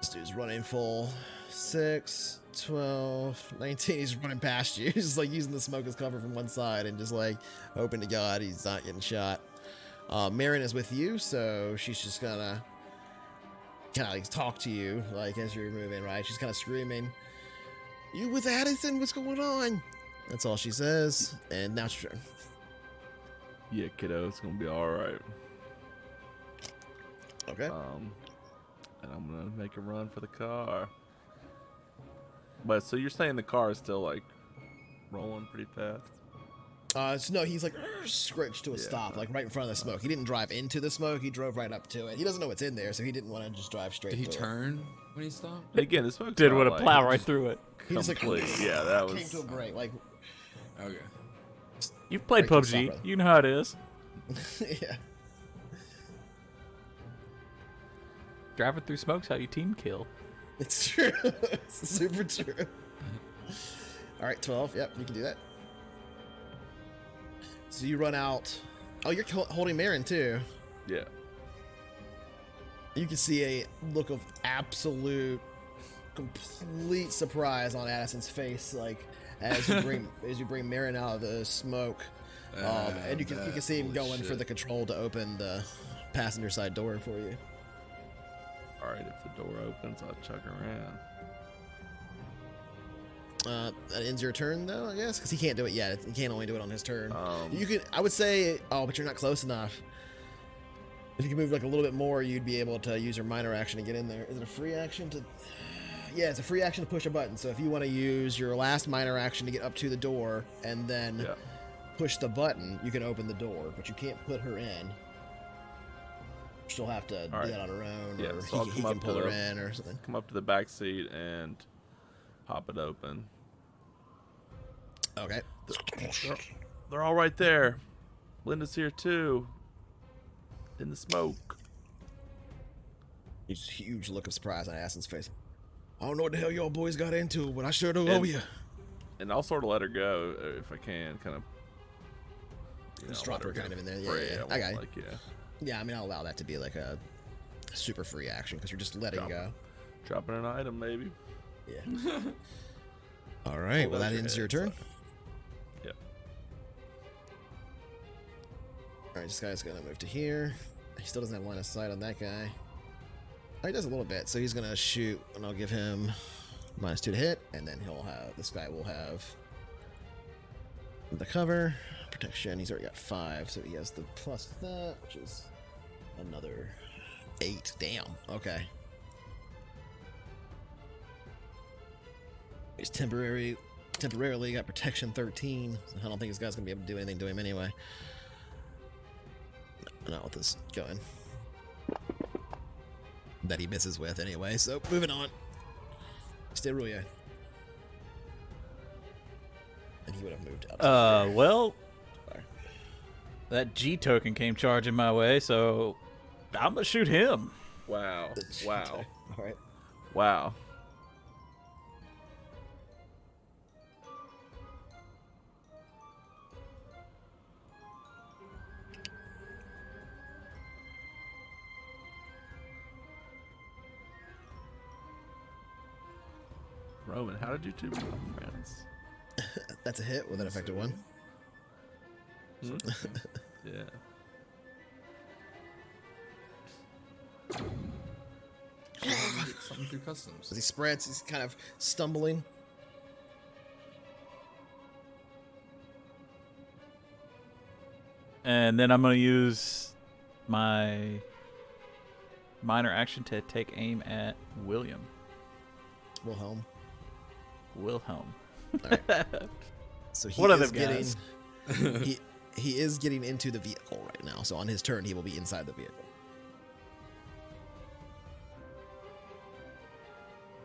This dude's running full 6, 12, 19. He's running past you. He's just like using the smoke as cover from one side and just like hoping to God he's not getting shot. Marin is with you, so she's just gonna kind of like talk to you like as you're moving, right? She's kind of screaming, "You with Addison? What's going on?" That's all she says. And now it's your turn. Yeah, kiddo, it's gonna be all right. Okay. And I'm gonna make a run for the car. But so you're saying the car is still like rolling pretty fast? So no, he's like scritched to a stop, like right in front of the smoke. He didn't drive into the smoke; he drove right up to it. He doesn't know what's in there, so he didn't want to just drive straight. Did he through turn when he stopped? Again, the smoke Did want to plow right through it. He just like yeah, that was came to a break. Like, Okay. You've played Right to the PUBG. stop, brother. You know how it is. yeah. Driving through smoke's how you team kill. It's true. It's super true. All right, 12. Yep, you can do that. So you run out. Oh, you're holding Marin too. yeah. You can see a look of absolute, complete surprise on Addison's face, like as you bring Marin out of the smoke, and you can see him going for the control to open the passenger side door for you. All right, if the door opens, I'll chuck around. That ends your turn, though, I guess, because he can't do it yet. He can only do it on his turn. Um, You could, I would say, oh, but you're not close enough. If you could move like a little bit more, you'd be able to use your minor action to get in there. Is it a free action to? Yeah, it's a free action to push a button. So if you want to use your last minor action to get up to the door and then Yeah. push the button, you can open the door, but you can't put her in. She'll have to do right. that on her own, Yeah, or so I'll he come can up pull to her the- in or something. Come up to the back seat and pop it open. Okay. They're all right there. Linda's here too. In the smoke. Just huge look of surprise on Addison's face. I don't know what the hell y'all boys got into, but I sure do owe And- you. And I'll sort of let her go if I can, kind of. Just drop her kind of in there. Yeah, free. yeah, yeah. I won't, Okay. like, yeah. Yeah, I mean, I'll allow that to be like a super free action because you're just letting Drop. go. Dropping an item, maybe. Yeah. All right. Hold Well, out that ends your head, turn. so- Yep. All right. This guy's gonna move to here. He still doesn't have line of sight on that guy. Oh, he does a little bit, so he's gonna shoot, and I'll give him -2 to hit, and then he'll have this guy will have the cover protection. He's already got 5, so he has the plus that, which is another 8. Damn. Okay. He's temporarily got protection 13. So I don't think this guy's gonna be able to do anything to him anyway. Not with this going. That he misses with anyway. So moving on. Sterulia. And he would have moved out. Well, Fire. that G token came charging my way, so I'm gonna shoot him. Wow. Wow. All right. Wow. Roman, how did you two become friends? That's a hit with an effective 1. Hmm? Yeah. Something through customs. As he spreads, he's kind of stumbling. And then I'm gonna use my minor action to take aim at William. Wilhelm. Wilhelm. All right. So he What are is them guys? getting he is getting into the vehicle right now. So on his turn, he will be inside the vehicle.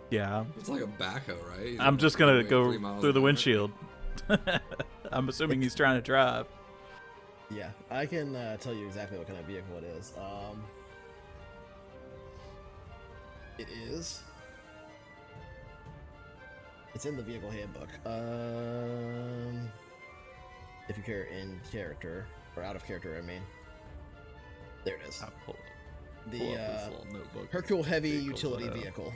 Yeah. It's like a backhoe, right? He's I'm like just gonna going go 3 miles through the an hour. windshield. I'm assuming he's trying to drive. Yeah, I can tell you exactly what kind of vehicle it is. It is. It's in the vehicle handbook. If you care in character or out of character, I mean. There it is. I pulled The pull up this little notebook. Hercule Heavy Vehicles Utility that have- Vehicle.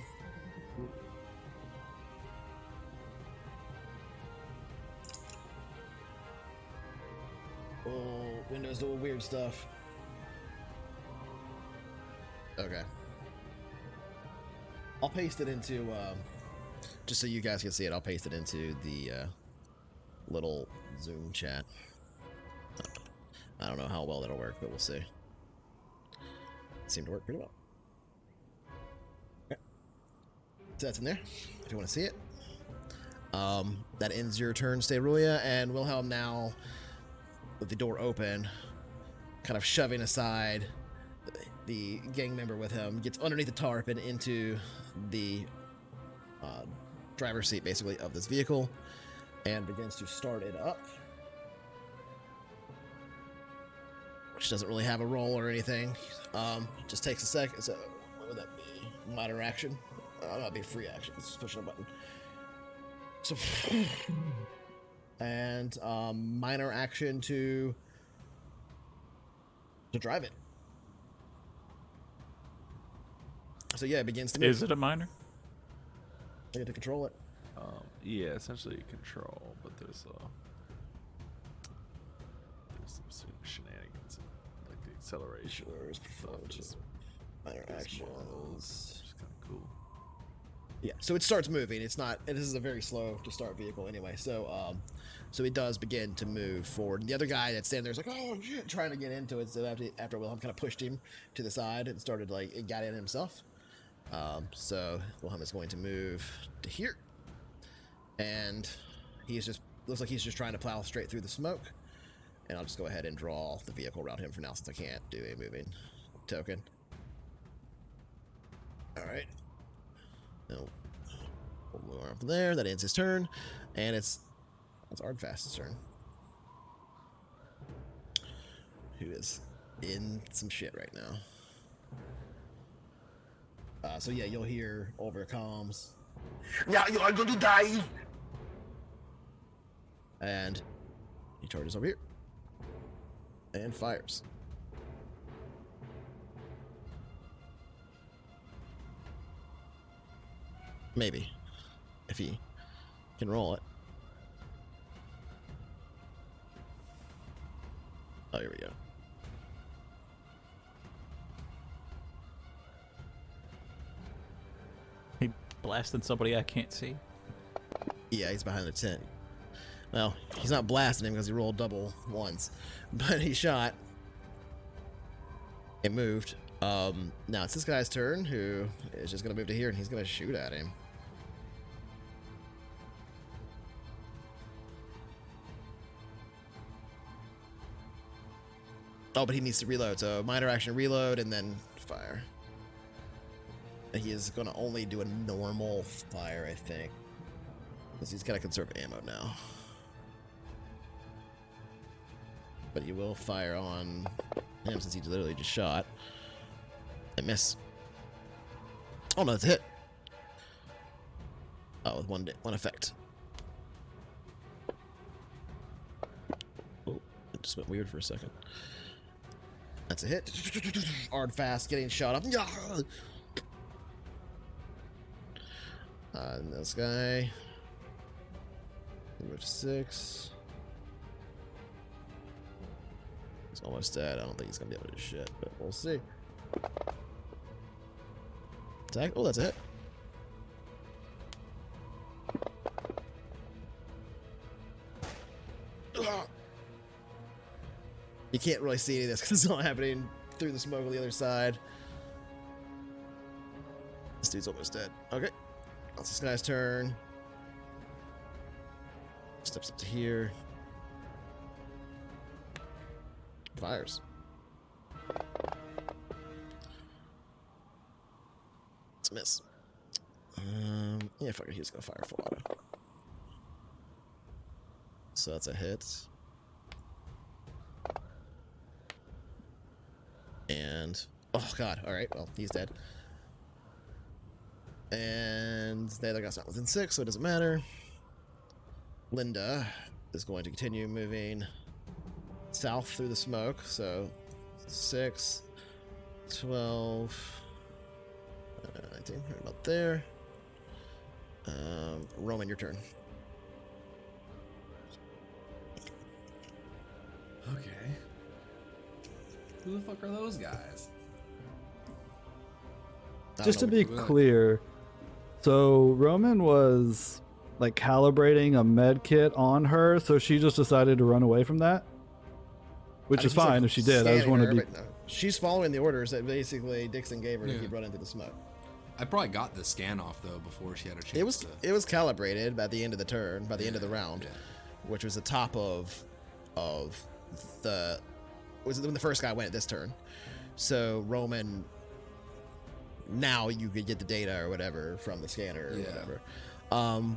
Oh, Windows doing weird stuff. Okay. I'll paste it into, just so you guys can see it, I'll paste it into the little Zoom chat. I don't know how well that'll work, but we'll see. It seemed to work pretty well. Okay. So that's in there, if you want to see it. That ends your turn, Sterulia, and Wilhelm now, with the door open, kind of shoving aside the gang member with him, gets underneath the tarp and into the driver's seat, basically, of this vehicle, and begins to start it up. Which doesn't really have a roll or anything. Just takes a second. So, what would that be? Minor action? That'd be free action. It's just pushing a button. So, and minor action to drive it. So yeah, it begins to move. Is it a minor? You get to control it. Yeah, essentially control, but there's some shenanigans, like the acceleration. Sure, it's stuff performance. is Minor is more, actions. which is kind of cool. Yeah, so it starts moving. It's not. This is a very slow to start vehicle anyway. So, so it does begin to move forward. The other guy that's standing there is like, "Oh shit!" trying to get into it. So after Wilhelm kind of pushed him to the side and started it got in himself. So Wilhelm is going to move to here, and looks like he's just trying to plow straight through the smoke. And I'll just go ahead and draw the vehicle around him for now, since I can't do a moving token. All right. No. We'll move on from there. That ends his turn, and it's Ardfast's turn. Who is in some shit right now. So yeah, you'll hear over comms, Now you are going to die. and he charges over here and fires. Maybe, if he can roll it. Oh, here we go. He blasting somebody I can't see. Yeah, he's behind the tent. Well, he's not blasting him because he rolled double once, but he shot. It moved. Now it's this guy's turn, who is just gonna move to here, and he's gonna shoot at him. Oh, but he needs to reload, so minor action reload and then fire. And he is gonna only do a normal fire, I think, because he's gotta conserve ammo now. But he will fire on him since he literally just shot. I miss. Oh no, that's a hit. Oh, with one effect. Oh, it just went weird for a second. That's a hit. Hard fast, getting shot up. And this guy. Move to 6. He's almost dead. I don't think he's gonna be able to do shit, but we'll see. Attack. Oh, that's a hit. You can't really see any of this because it's all happening through the smoke on the other side. This dude's almost dead. Okay. It's this guy's turn. Steps up to here. Fires. It's a miss. Yeah, fuck it. He's gonna fire full auto. So that's a hit. And oh god! All right, well he's dead. And the other guy's not within 6, so it doesn't matter. Linda is going to continue moving south through the smoke. So 6, 12, 19, right about there. Roman, your turn. Okay. Who the fuck are those guys? Just to be what- clear, so Roman was like calibrating a med kit on her, so she just decided to run away from that, which is fine if she did. I just want to be. No. She's following the orders that basically Dixon gave her to Yeah. keep running through the smoke. I probably got the scan off though before she had a chance. It was calibrated by the end of the turn, by the end of the round, yeah. which was the top of the was when the first guy went at this turn. So Roman, now you could get the data or whatever from the scanner or Yeah. whatever.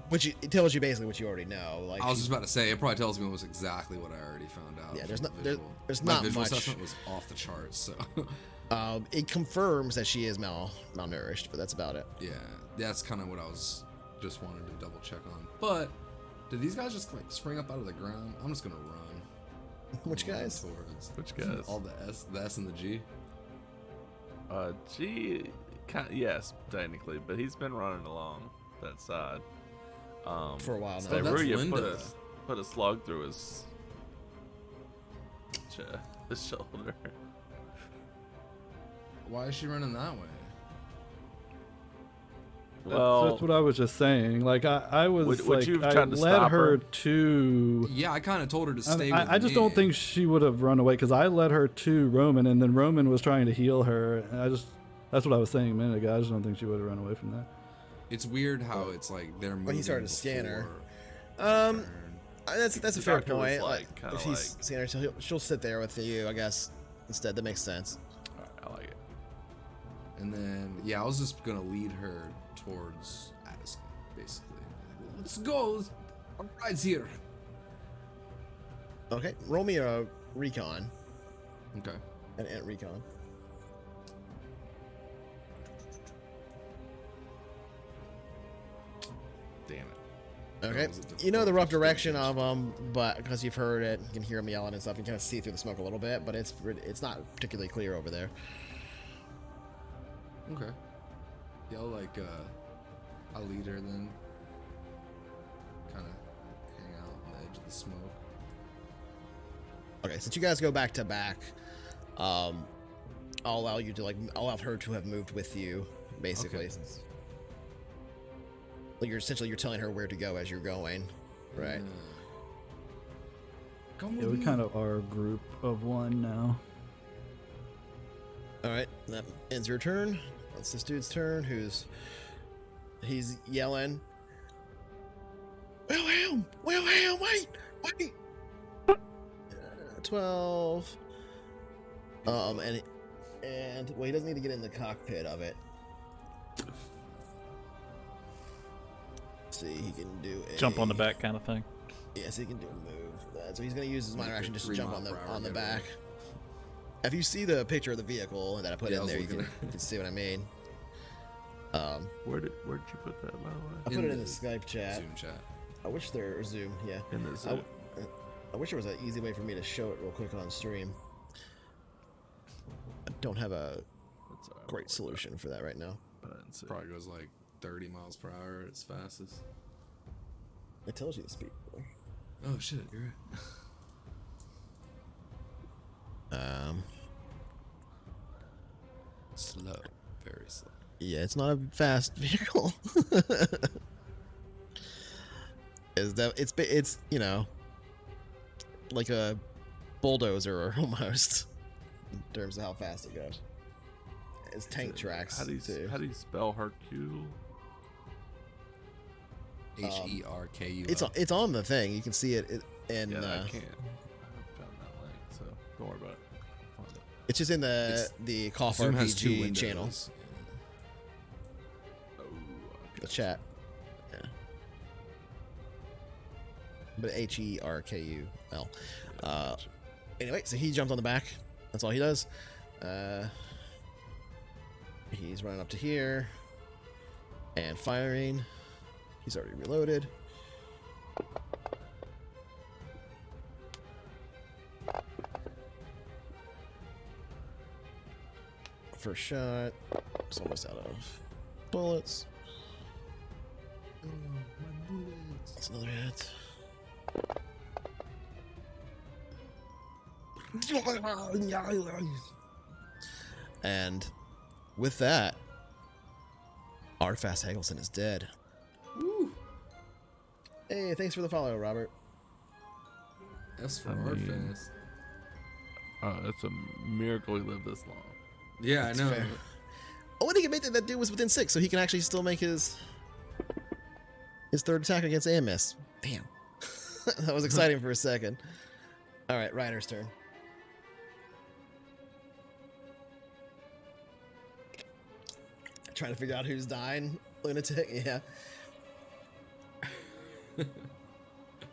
Which it tells you basically what you already know. Like I was just about to say, it probably tells me almost exactly what I already found out. Yeah, there's from not- the there- visual. there's My not visual much. assessment was off the charts, so it confirms that she is malnourished, but that's about it. yeah, that's kind of what I was just wanted to double check on. But did these guys just like spring up out of the ground? I'm just gonna run. Which I'm running guys? towards Which guys? all the S and the G. G, yes, technically, but he's been running along that side. For a while now. Oh, that's Ruya Linda. put a slug through his shoulder. Why is she running that way? Well, That's what I was just saying. Like I was Would like you have I tried to led stop her her? to. Yeah, I kind of told her to stay with I just me. don't think she would have run away because I led her to Roman, and then Roman was trying to heal her. And that's what I was saying a minute ago. I just don't think she would have run away from that. It's weird how it's like they're moving. When he started to scan her. before Um, turn. That's a The fair doctor was point. like, kinda if he's seen her, she'll sit there with you, I guess. Instead, that makes sense. alright, I like it. And then, yeah, I was just gonna lead her towards Addison, basically. Let's go. Our ride's here. Okay, roll me a recon, Okay. an ant recon. Damn it. Okay, was a you know the rough difficult direction situation. of them, but because you've heard it, you can hear them yelling and stuff. You can kind of see through the smoke a little bit, but it's not particularly clear over there. Okay. Yeah, I'll lead her then. Kind of hang out on the edge of the smoke. Okay, since you guys go back to back, I'll allow you to I'll allow her to have moved with you, basically. Okay. Since you're telling her where to go as you're going, right? Come Yeah, with we me. kind of are a group of one now. All right, that ends your turn. That's this dude's turn. He's yelling. Wilhelm, wait. 12. And well, he doesn't need to get in the cockpit of it. Let's see, he can do a Jump on the back kind of thing. Yes, he can do a move. So he's going to use his minor Like a action just to 3 jump mile on the per hour the getaway. back. If you see the picture of the vehicle that I put Yeah, I in was there, you looking can see what I mean. Where'd you put that, by the way? I put In it in the the Skype chat. Zoom chat. I wish there or Zoom, yeah. In the I, Zoom. I wish there was an easy way for me to show it real quick on stream. I don't have a That's all right, great solution for that right now. but I didn't see. Probably goes like 30 miles per hour at its fastest. It tells you the speed. Oh shit, you're right. Slow, very slow. Yeah, it's not a fast vehicle. It's like a bulldozer almost in terms of how fast it goes. It's tank tracks How do you too. spell Hercule? HERKU. It's on the thing. You can see it in. Yeah, I can't. I haven't found that link, so don't worry about it. I'll find it. It's just in the CoFH Zoom has 2 RPG windows. channel. Oh, okay. The chat. Yeah. But HERKUL. Anyway, so he jumped on the back. That's all he does. He's running up to here and firing. He's already reloaded. First shot. It's almost out of bullets. Oh, my bullets. That's another hit. And with that, Artfast Hagelson is dead. Woo. Hey, thanks for the follow, Robert. That's for I mean- Artfast. It's a miracle he lived this long. Yeah, I know. fair. Oh, and he can make that dude was within 6, so he can actually still make his third attack against AMS. Damn. That was exciting for a second. All right, Ryder's turn. Trying to figure out who's dying. Lunatic, yeah.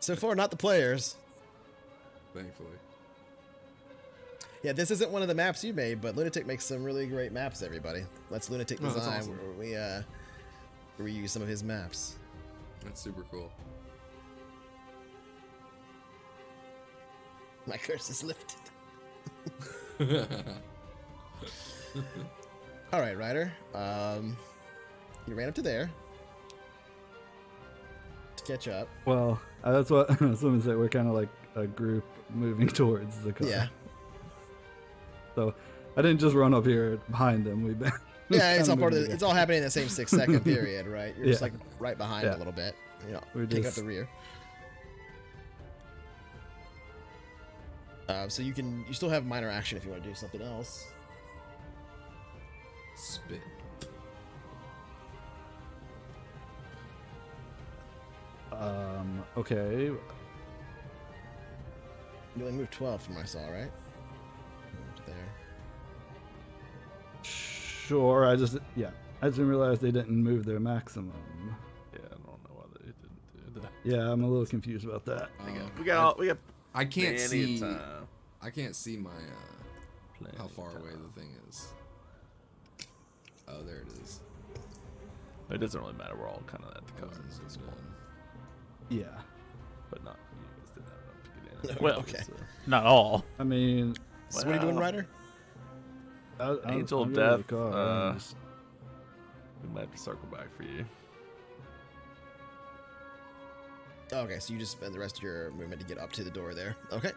So far, not the players. Thankfully. Yeah, this isn't one of the maps you made, but Lunatic makes some really great maps, everybody. Let's Lunatic Oh, that's Design, awesome. where we reuse some of his maps. That's super cool. My curse is lifted. All right, Ryder. You ran up to there to catch up. Well, that's what I was going to say. We're kind of like a group moving towards the car. Yeah. So I didn't just run up here behind them. We've been. Yeah, it's all kinda part of moving the, it's all happening in the same 6-second period, right? You're just Yeah. like right behind Yeah. a little bit. You know, We're take up just- the rear. So you still have minor action if you want to do something else. Spit. Okay. You only moved 12 from what I saw, right? Moved there. Sure. I just didn't realize they didn't move their maximum. Yeah, I don't know why they didn't do that. Yeah, I'm a little confused about that. We got I can't plenty see. of time. I can't see my Plenty how of far time. away the thing is. Oh, there it is. It doesn't really matter. We're all kind of at the cousins at this point, Yeah. but not you guys didn't have enough to get in. Well, okay. so- Not all. I mean, So what are you doing, Well, Ryder? Angel I'll of go to the Death, car and just- we might have to circle back for you. Okay, so you just spend the rest of your movement to get up to the door there. Okay.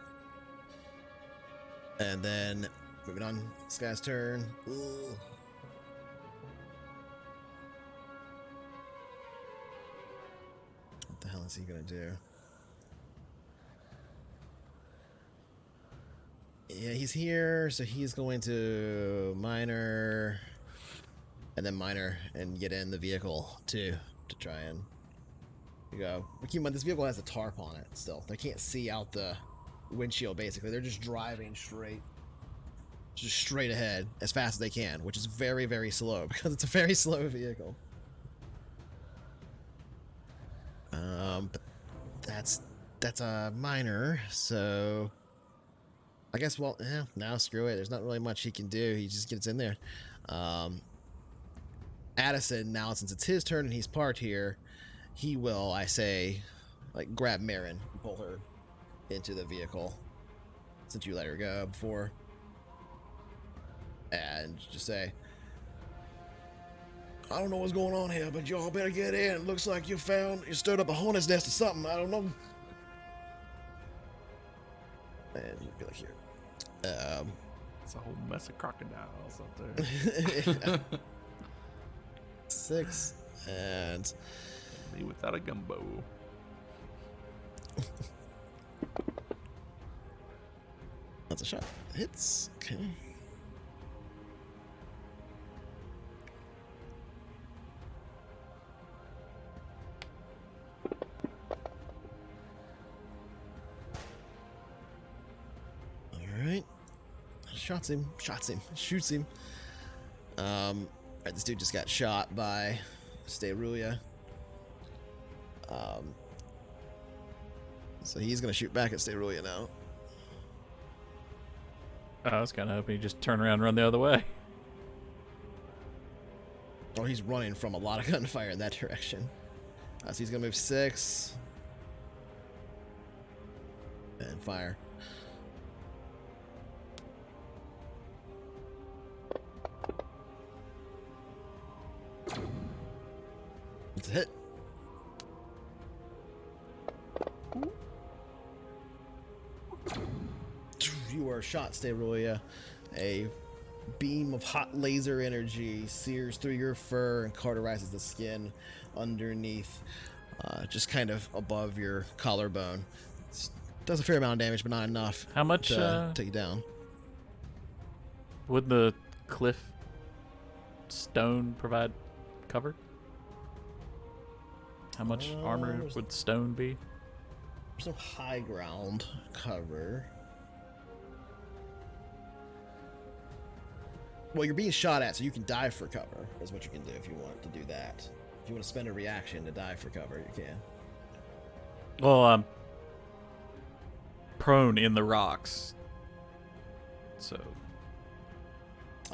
And then, moving on, this guy's turn. Ooh. What the hell is he gonna do? Yeah, he's here, so he's going to minor, and then minor, and get in the vehicle too, to try and go. But keep in mind, this vehicle has a tarp on it still. They can't see out the windshield, basically. They're just driving just straight ahead as fast as they can, which is very, very slow because it's a very slow vehicle. But that's a minor, so I guess, well, now screw it. There's not really much he can do. He just gets in there. Addison, now since it's his turn and he's parked here, he will, I say, like, grab Marin and pull her into the vehicle since you let her go before. And just say, I don't know what's going on here, but y'all better get in. It looks like you stirred up a hornet's nest or something. I don't know. And you'd be like, here. It's a whole mess of crocodiles out there. 6 and Me without a gumbo. that's a shot. Hits. Okay. shoots him. Alright, this dude just got shot by Sterulia. So he's gonna shoot back at Sterulia now. I was kind of hoping he'd just turn around and run the other way. Oh, he's running from a lot of gunfire in that direction. So he's gonna move 6. And fire. It's a hit. You are shot, Sterulia. A beam of hot laser energy sears through your fur and cauterizes the skin underneath, just kind of above your collarbone. Does a fair amount of damage, but not enough. How much to take you down? Would the cliff stone provide cover? How much armor would stone be? There's no high ground cover. Well, you're being shot at, so you can dive for cover, is what you can do if you want to do that. If you want to spend a reaction to dive for cover, you can. Well, I'm prone in the rocks. So.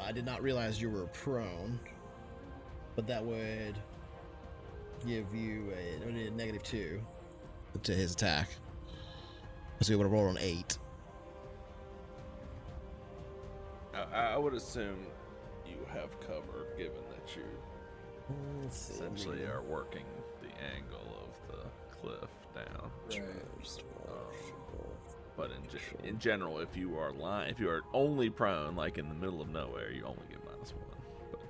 I did not realize you were prone, but that would give you a -2 to his attack. So you would have rolled an 8. I would assume you have cover, given that you essentially are working the angle of the cliff down. But in general, if you are only prone, like in the middle of nowhere, you only get -1. But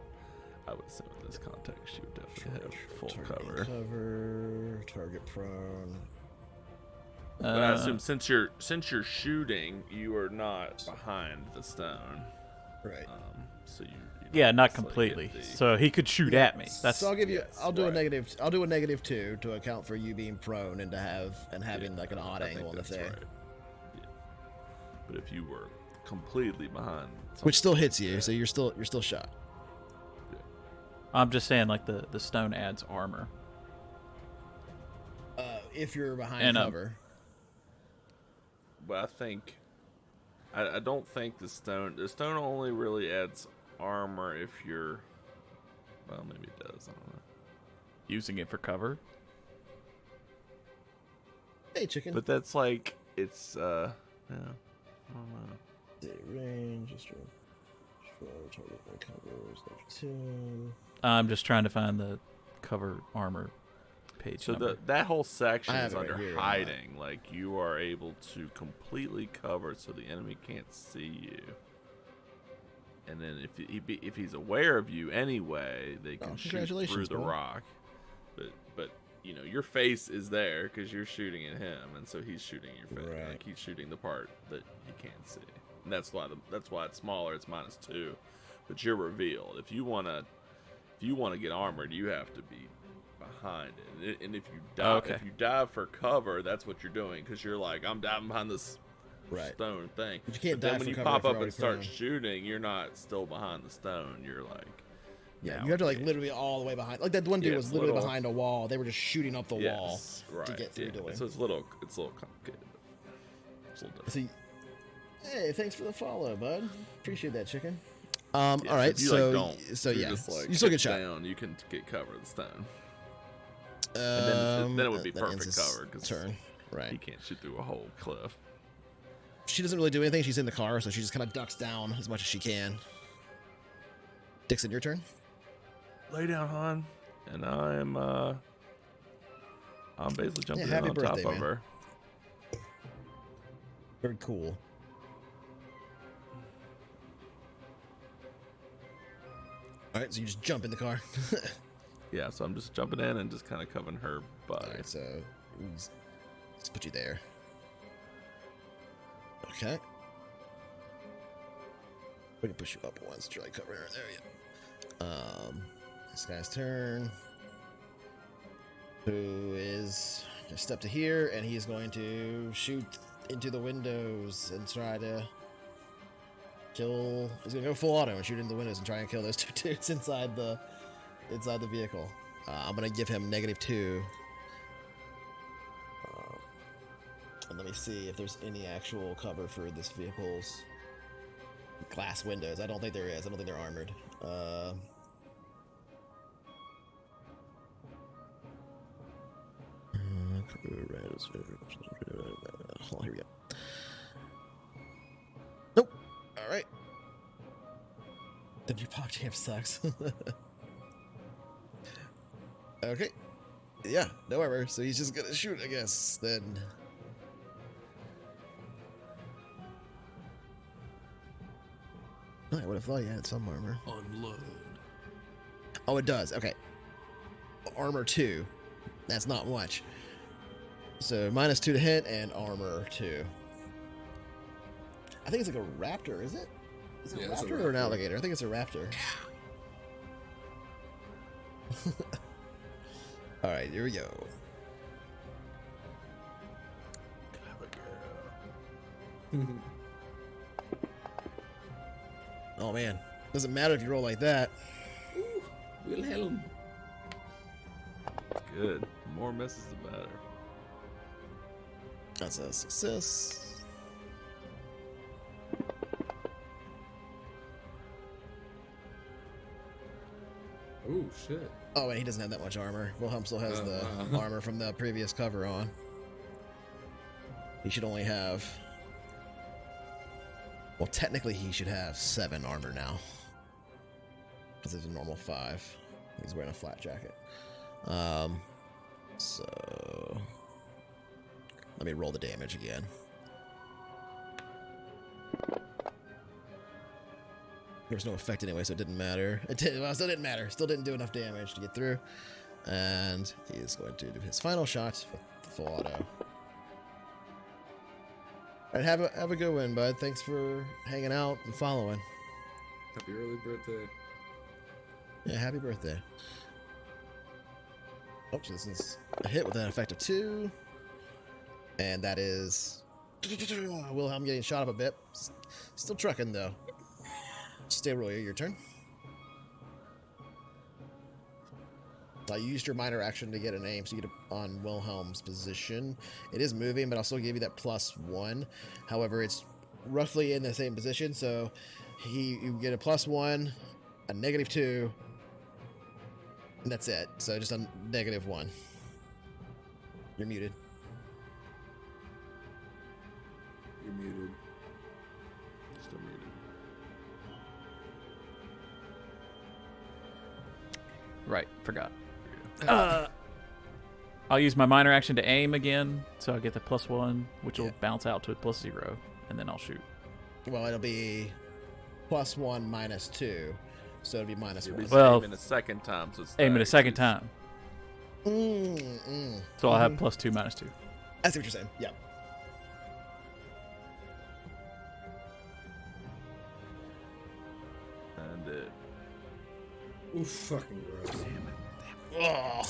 I would assume in this context, you would definitely have full cover. Target prone. But I assume since you're shooting, you are not behind the stone. Right. So you yeah, don't not necessarily completely. get the- So he could shoot at me. That's So I'll give you. yes, I'll do right. a negative. I'll do a -2 to account for you being prone and having like an odd I think angle on the that's thing, right. Yeah. But if you were completely behind, which still hits you, so you're still shot. I'm just saying, like the stone adds armor. If you're behind And, cover. but I think I don't think the stone only really adds armor if you're, well, maybe it does, I don't know. Using it for cover. Hey, chicken. But that's like it's yeah, I don't know. Range. Target covers. -2. I'm just trying to find the cover armor page So number. that whole section I is have it right under here, hiding. Like you are able to completely cover so the enemy can't see you. And then if he's aware of you anyway, they can shoot through congratulations, the bro. rock. But you know your face is there because you're shooting at him, and so he's shooting your face. Right. Like he's shooting the part that you can't see. And that's why it's smaller. It's -2, but you're revealed. If you wanna get armored, you have to be behind it. And if you dive, Okay. if you dive for cover, that's what you're doing because you're like, I'm diving behind this Right. stone thing. But you can't then dive when for you cover pop if you're up already and start prone. shooting, you're not still behind the stone. You're like, Yeah, now you have to like engaged. literally all the way behind. Like that one dude Yeah, was it's literally little- behind a wall. They were just shooting up the wall Yes, right, to get through to him. So it's a little complicated. It's a little different. So, hey, thanks for the follow, bud. Appreciate that, chicken. Yeah, All right, if you, so like, don't, so if you're yeah, just, like, you still hit get shot. down, you can get cover of the stone. And then it would be that ends perfect his cover because turn. he Right. can't shoot through a whole cliff. She doesn't really do anything. She's in the car, so she just kind of ducks down as much as she can. Dixon, your turn. Lay down, hon, and I'm basically jumping happy in on top birthday, of man. her. Very cool. All right, so you just jump in the car. Yeah, so I'm just jumping in and just kind of covering her butt. All right, so let's put you there. Okay. We can push you up once to try to cover her. There you go. This guy's turn. Who is just step to here, and he's going to shoot into the windows and try to kill. He's gonna go full auto and shoot into the windows and try and kill those 2 dudes inside the vehicle. I'm gonna give him -2. And let me see if there's any actual cover for this vehicle's glass windows. I don't think there is. I don't think they're armored. Oh, here we go. Nope. All right. The new pop jam sucks. Okay. Yeah, no armor. So he's just gonna shoot, I guess. Then. I would have thought he had some armor. Unload. Oh, it does. Okay. Armor 2. That's not much. So -2 to hit and armor 2. I think it's like a raptor, is it? Is it Yeah, a it's a raptor or an raptor. alligator? I think it's a raptor. All right, here we go. Oh man, doesn't matter if you roll like that. Ooh, Wilhelm. Good. The more misses, the better. That's a success. Ooh, shit. Oh wait, he doesn't have that much armor. Wilhelm still has the armor from the previous cover on. He should only have. Well, technically, he should have 7 armor now. Because there's a normal 5. He's wearing a flat jacket. So. Let me roll the damage again. There was no effect anyway, so it didn't matter. It still didn't matter. Still didn't do enough damage to get through. And he is going to do his final shot with the full auto. All right, have a good one, bud. Thanks for hanging out and following. Happy early birthday. Yeah, happy birthday. Oh, so this is a hit with an effect of 2. And that is Wilhelm getting shot up a bit. Still trucking, though. Stay roll, your turn. I used your minor action to get an aim, so you get on Wilhelm's position. It is moving, but I'll still give you that +1. However, it's roughly in the same position, so you get a +1, a -2, and that's it. So just a -1. You're muted. You're muted. Still muted. Right, forgot. I'll use my minor action to aim again, so I get the +1, which will bounce out to a +0, and then I'll shoot. Well, it'll be +1 -2, so it'll be You'll be -1. Well, aiming a second time, so it's Aim it a second staggered. time, so I'll have +2, -2. I see what you're saying. Yeah. And it. Ooh, fucking gross. Oh.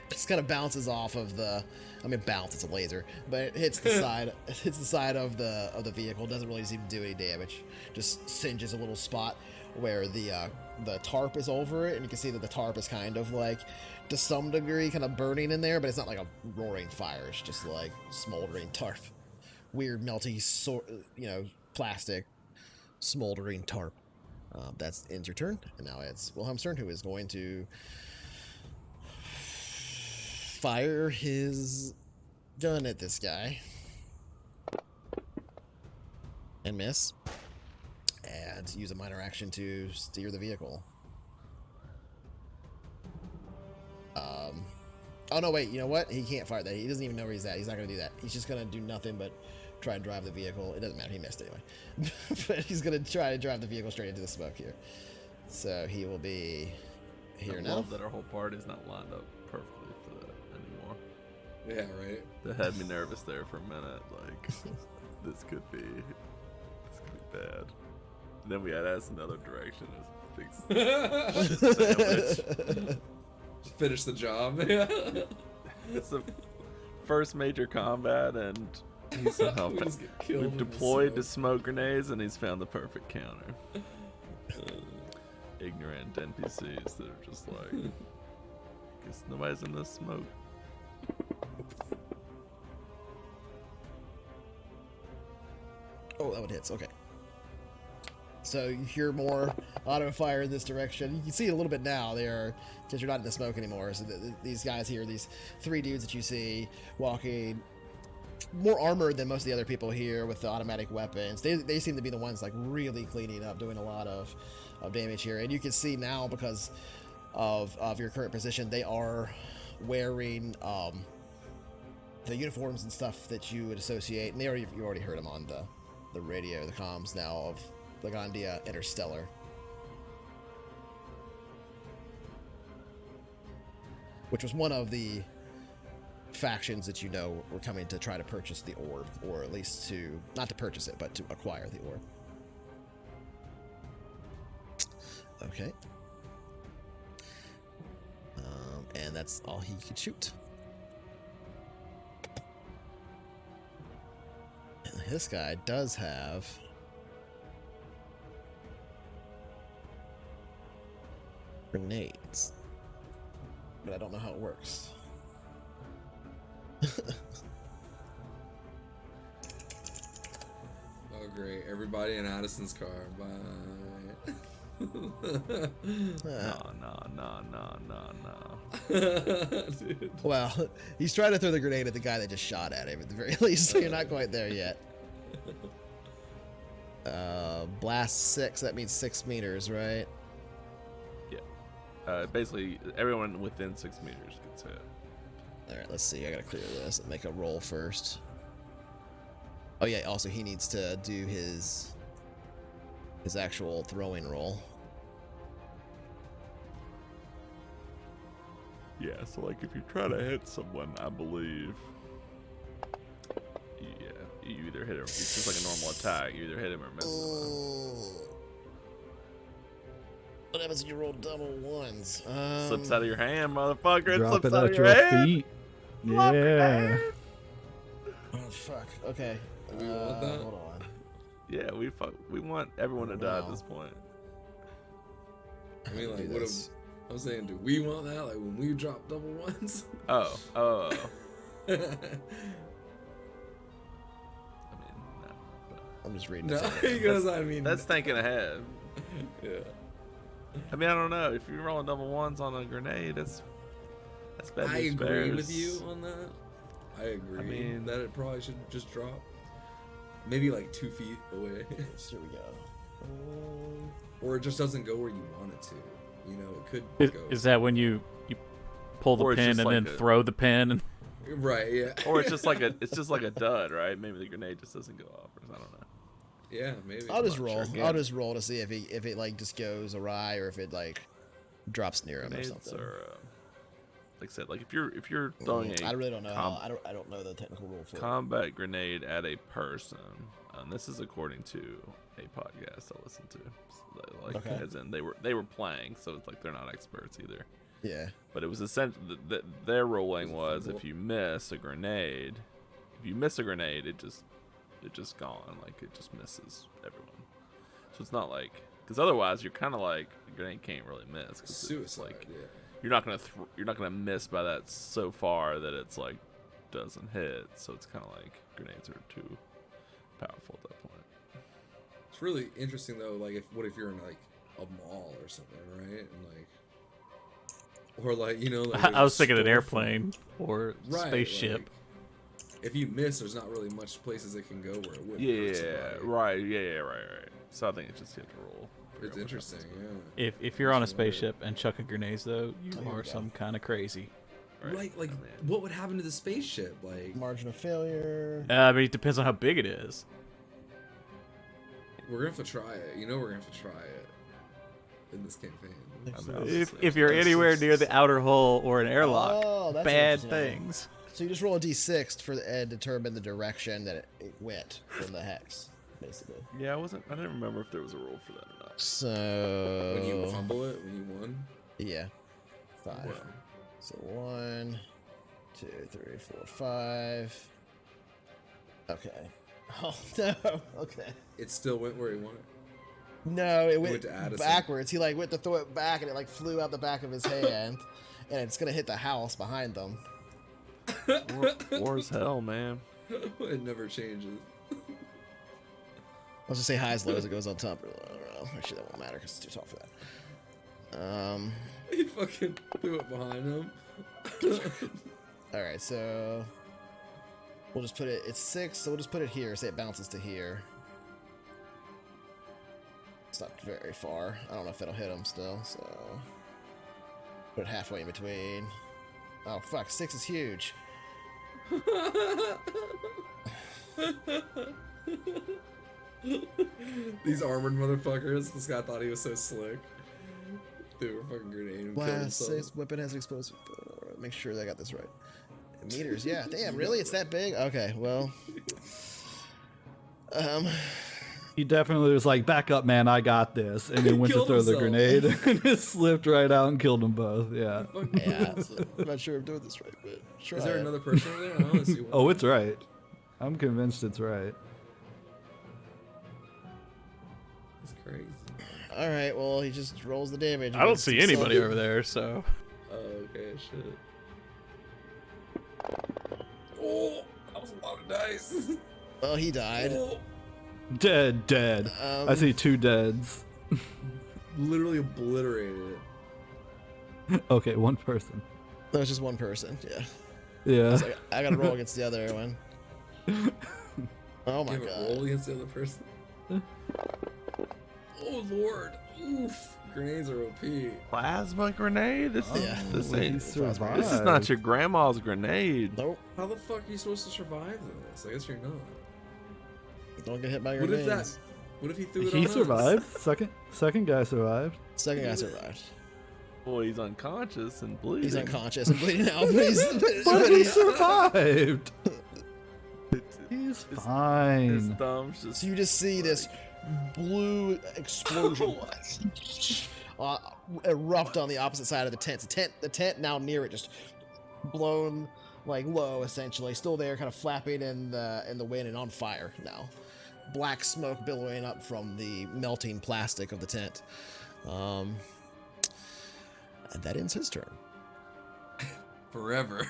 Just kind of bounces off of the. I mean, bounce. It's a laser, but it hits the side. It hits the side of the vehicle. Doesn't really seem to do any damage. Just singes a little spot where the tarp is over it, and you can see that the tarp is kind of like, to some degree, kind of burning in there, but it's not like a roaring fire. It's just like smoldering tarp, weird melty plastic, smoldering tarp. That's ends your turn, and now it's Wilhelm's turn, who is going to fire his gun at this guy and miss, and use a minor action to steer the vehicle. Oh no, wait, you know what? He can't fire that. He doesn't even know where he's at. He's not going to do that. He's just going to do nothing but try and drive the vehicle. It doesn't matter. He missed anyway. But he's going to try to drive the vehicle straight into the smoke here. So he will be here I now. love that our whole party's not lined up perfectly for that anymore. Yeah, right. That had me nervous there for a minute. Like, this could be bad. And then we had asked another direction as sandwich. Finish the job. It's the first major combat, and He's somehow We just get killed in we've the deployed to smoke. smoke grenades, and he's found the perfect counter. Ignorant NPCs that are just like, guess nobody's in this smoke. Oh, that one hits. Okay. So you hear more auto fire in this direction. You can see it a little bit now. They are, because you're not in the smoke anymore. So these guys here, these three dudes that you see walking, more armored than most of the other people here with the automatic weapons. They seem to be the ones like really cleaning up, doing a lot of damage here. And you can see now, because of your current position, they are wearing the uniforms and stuff that you would associate. And you already heard them on the radio, the comms now of Lagandia Interstellar. Which was one of the factions that you know were coming to try to purchase the orb, or at least to, not to purchase it, but to acquire the orb. Okay. And that's all he could shoot. And this guy does have grenades, but I don't know how it works. Oh great! Everybody in Addison's car. Bye. No. Dude. Well, he's trying to throw the grenade at the guy that just shot at him at the very least, so you're not quite there yet. Blast 6, that means 6 meters, right? Yeah. Basically, everyone within 6 meters gets hit. Alright, let's see. I gotta clear this and make a roll first. Oh yeah, also he needs to do his actual throwing roll. Yeah, so like if you try to hit someone, I believe, yeah, you either hit him. It's just like a normal attack. You either hit him or miss him. Oh. What happens if you roll double ones? Slips out of your hand, motherfucker. It Drop slips it out at of your your hand. feet. Lock Yeah. grenade. Oh fuck. Okay. Do we want that? Hold on. Yeah, we want everyone to die at this point. I mean, like, Do what? this. I'm saying, do we want that? Like when we drop double ones? Oh. I I mean, no. But I'm just reading no, it. because I mean, that's thinking ahead. yeah. I mean, I don't know. If you're rolling double ones on a grenade, that's bad I news agree bears. with you on that. I agree. I mean- that it probably should just drop. Maybe like 2 feet away, Here we go. or it just doesn't go where you want it to. You know, it could go. Is that when you pull the Or it's pin just and like then a- throw the pin? And Right? Yeah. Or it's just like a dud, right? Maybe the grenade just doesn't go off, or I don't know. Yeah, maybe. I'll just not roll. sure. I'll just roll to see if it like just goes awry or if it like drops near him or Grenades something. are, like I said, like if you're throwing I really don't know. com- I don't know the technical rule for it. combat grenade at a person, and this is according to a podcast I listened to. Like, Okay. as in they were playing, so it's like they're not experts either. Yeah. But it was essentially their ruling was if you miss a grenade, it just gone. Like it just misses everyone. So it's not like, because otherwise you're kind of like the grenade can't really miss. 'Cause it's Suicide. like Yeah. you're not gonna miss by that so far that it's like doesn't hit. So it's kind of like grenades are too powerful at that point. It's really interesting though. Like, what if you're in like a mall or something, right? And like, or like like I was there's a thinking an storefront. airplane or Right, spaceship. like, if you miss, there's not really much places it can go where it wouldn't. hurt Yeah, somebody. right. Yeah, right. So I think it's just you have to roll. It's interesting, yeah. If you're on a spaceship and chucking grenades, though, you here we are go. some kind of crazy. Like, I mean, what would happen to the spaceship? Like, Margin of failure. I mean, it depends on how big it is. we're gonna have to try it. We're gonna have to try it in this campaign. I mean, I was just If you're anywhere near the outer hull or an airlock, Oh, that's bad interesting. things. So you just roll a d6 and determine the direction that it went from the hex, basically. yeah, I didn't remember if there was a rule for that or not. So When you fumble it, when you won. yeah, 5. Yeah. So 1, 2, 3, 4, 5. Okay. Oh no. Okay. It still went where he wanted. No, it went went to Addison. backwards. He like went to throw it back, and it like flew out the back of his hand, and it's gonna hit the house behind them. War as hell, man. It never changes. Let's just say highs, lows. It goes on top. Actually, that won't matter because it's too tall for that. He fucking threw it behind him. All right, so we'll just put it. It's 6, so we'll just put it here. Say it bounces to here. It's not very far. I don't know if it'll hit him still. So put it halfway in between. Oh fuck, 6 is huge. These armored motherfuckers. This guy thought he was so slick. Threw a fucking grenade and killed Blast himself. 6 weapon has explosive. Make sure that I got this right. Meters, yeah. Damn, really? It's that big? Okay, well. He definitely was like, "Back up, man! I got this," and then went to Killed throw the himself. grenade, and it slipped right out and killed them both. Yeah. Yeah, I'm not sure I'm doing this right, but try Is there it. another person over there? I only see one. Oh, it's right. I'm convinced it's right. It's crazy. All right, well, he just rolls the damage. I don't against see himself. anybody over there, so. Oh, okay, shit. Oh, that was a lot of dice. Well, he died. Oh, Dead. I see 2 deads. literally obliterated it. Okay, 1 person. That was just one person. Yeah. Yeah. So I got to roll against the other one. Oh my Give a god. roll against the other person. Oh lord. Oof. Grenades are OP. Plasma grenade? This, Yeah. this Well, he ain't. survived. This is not your grandma's grenade. Nope. How the fuck are you supposed to survive this? I guess you're not. Don't get hit by What if grenades. that? What if he threw it He on us? survived. Second guy survived. Second guy survived. Boy, he's unconscious and bleeding. He's unconscious and bleeding out. But he's, But he survived. He's His fine. thumbs just. So you just see this blue explosion erupt on the opposite side of the tent. The tent now near it just blown like low, essentially, still there, kind of flapping in the wind and on fire now. Black smoke billowing up from the melting plastic of the tent. And that ends his turn. Forever.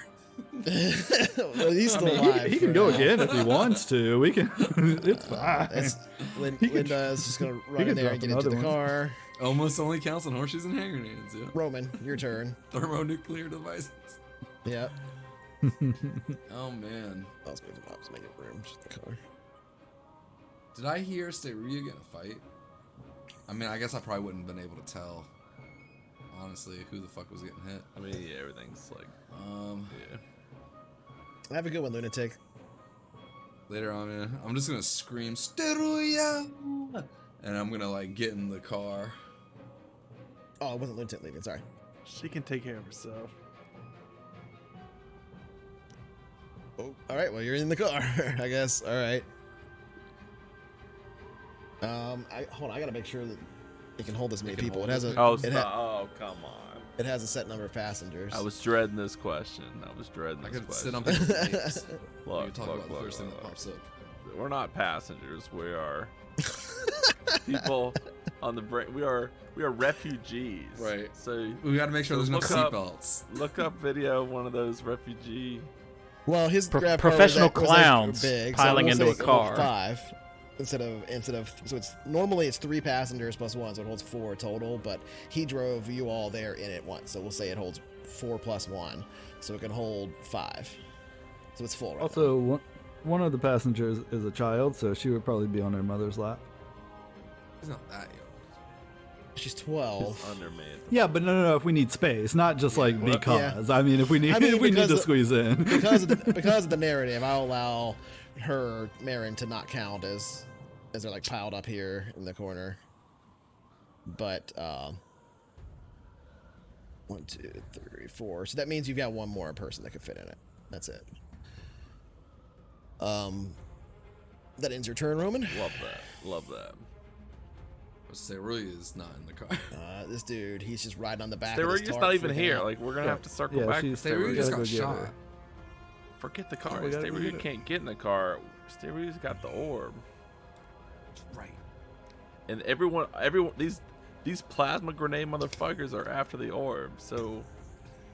Well, he's still I mean, alive. he can for go now. again if he wants to. We can. It's fine. Linda is just gonna run can in there and drop get into the another one. car. Almost only counts on horseshoes and hand grenades. Yeah. Roman, your turn. Thermonuclear devices. Yep. Oh man. I was making room. Just the car. Did I hear Steria get in a fight? I mean, I guess I probably wouldn't have been able to tell. Honestly, who the fuck was getting hit? I mean, yeah, everything's like. Yeah. Have a good one, lunatic. Later on, man, I'm just gonna scream Steria, and I'm gonna like get in the car. Oh, it wasn't lunatic leaving. Sorry. She can take care of herself. Oh, all right. Well, you're in the car, I guess. All right. Hold on. I gotta make sure that it can hold this many can people. It hold has this a. many- Oh, it, stop. Oh, come on. it has a set number of passengers. I was dreading this question. I could sit question. on people's names. We Look, can talk look, about the look, first thing look, that pops up. We're not passengers. We are people on the brain. We are refugees. Right. So We gotta make sure there's no look up- seatbelts. look up video of one of those refugee. Well, his grab car professional was clowns big, piling we'll into say a car. 5 instead of so it's normally it's 3 passengers plus 1, so it holds 4 total. But he drove you all there in it once, so we'll say it holds 4 plus 1, so it can hold 5. So it's full. Right now. Also, one of the passengers is a child, so she would probably be on her mother's lap. He's not that young. She's 12. Under me. Yeah, but no. If we need space, not just like well, because. I mean, if we need, I mean, if we need because to the- squeeze in. because of the narrative, I'll allow her Marin to not count as they're like piled up here in the corner. But 1, 2, 3, 4. So that means you've got one more person that could fit in it. That's it. That ends your turn, Roman. Love that. Love that. Steria is not in the car. This dude, he's just riding on the back. They of were this just tarp, not even freaking here. out. Like we're gonna have to circle Yeah, back. she's- to Steria we just gotta got go get shot. her. Forget the car. we gotta Stay go where you get her. can't get in the car. Mysterious got the orb. Right. And everyone, these plasma grenade motherfuckers are after the orb. So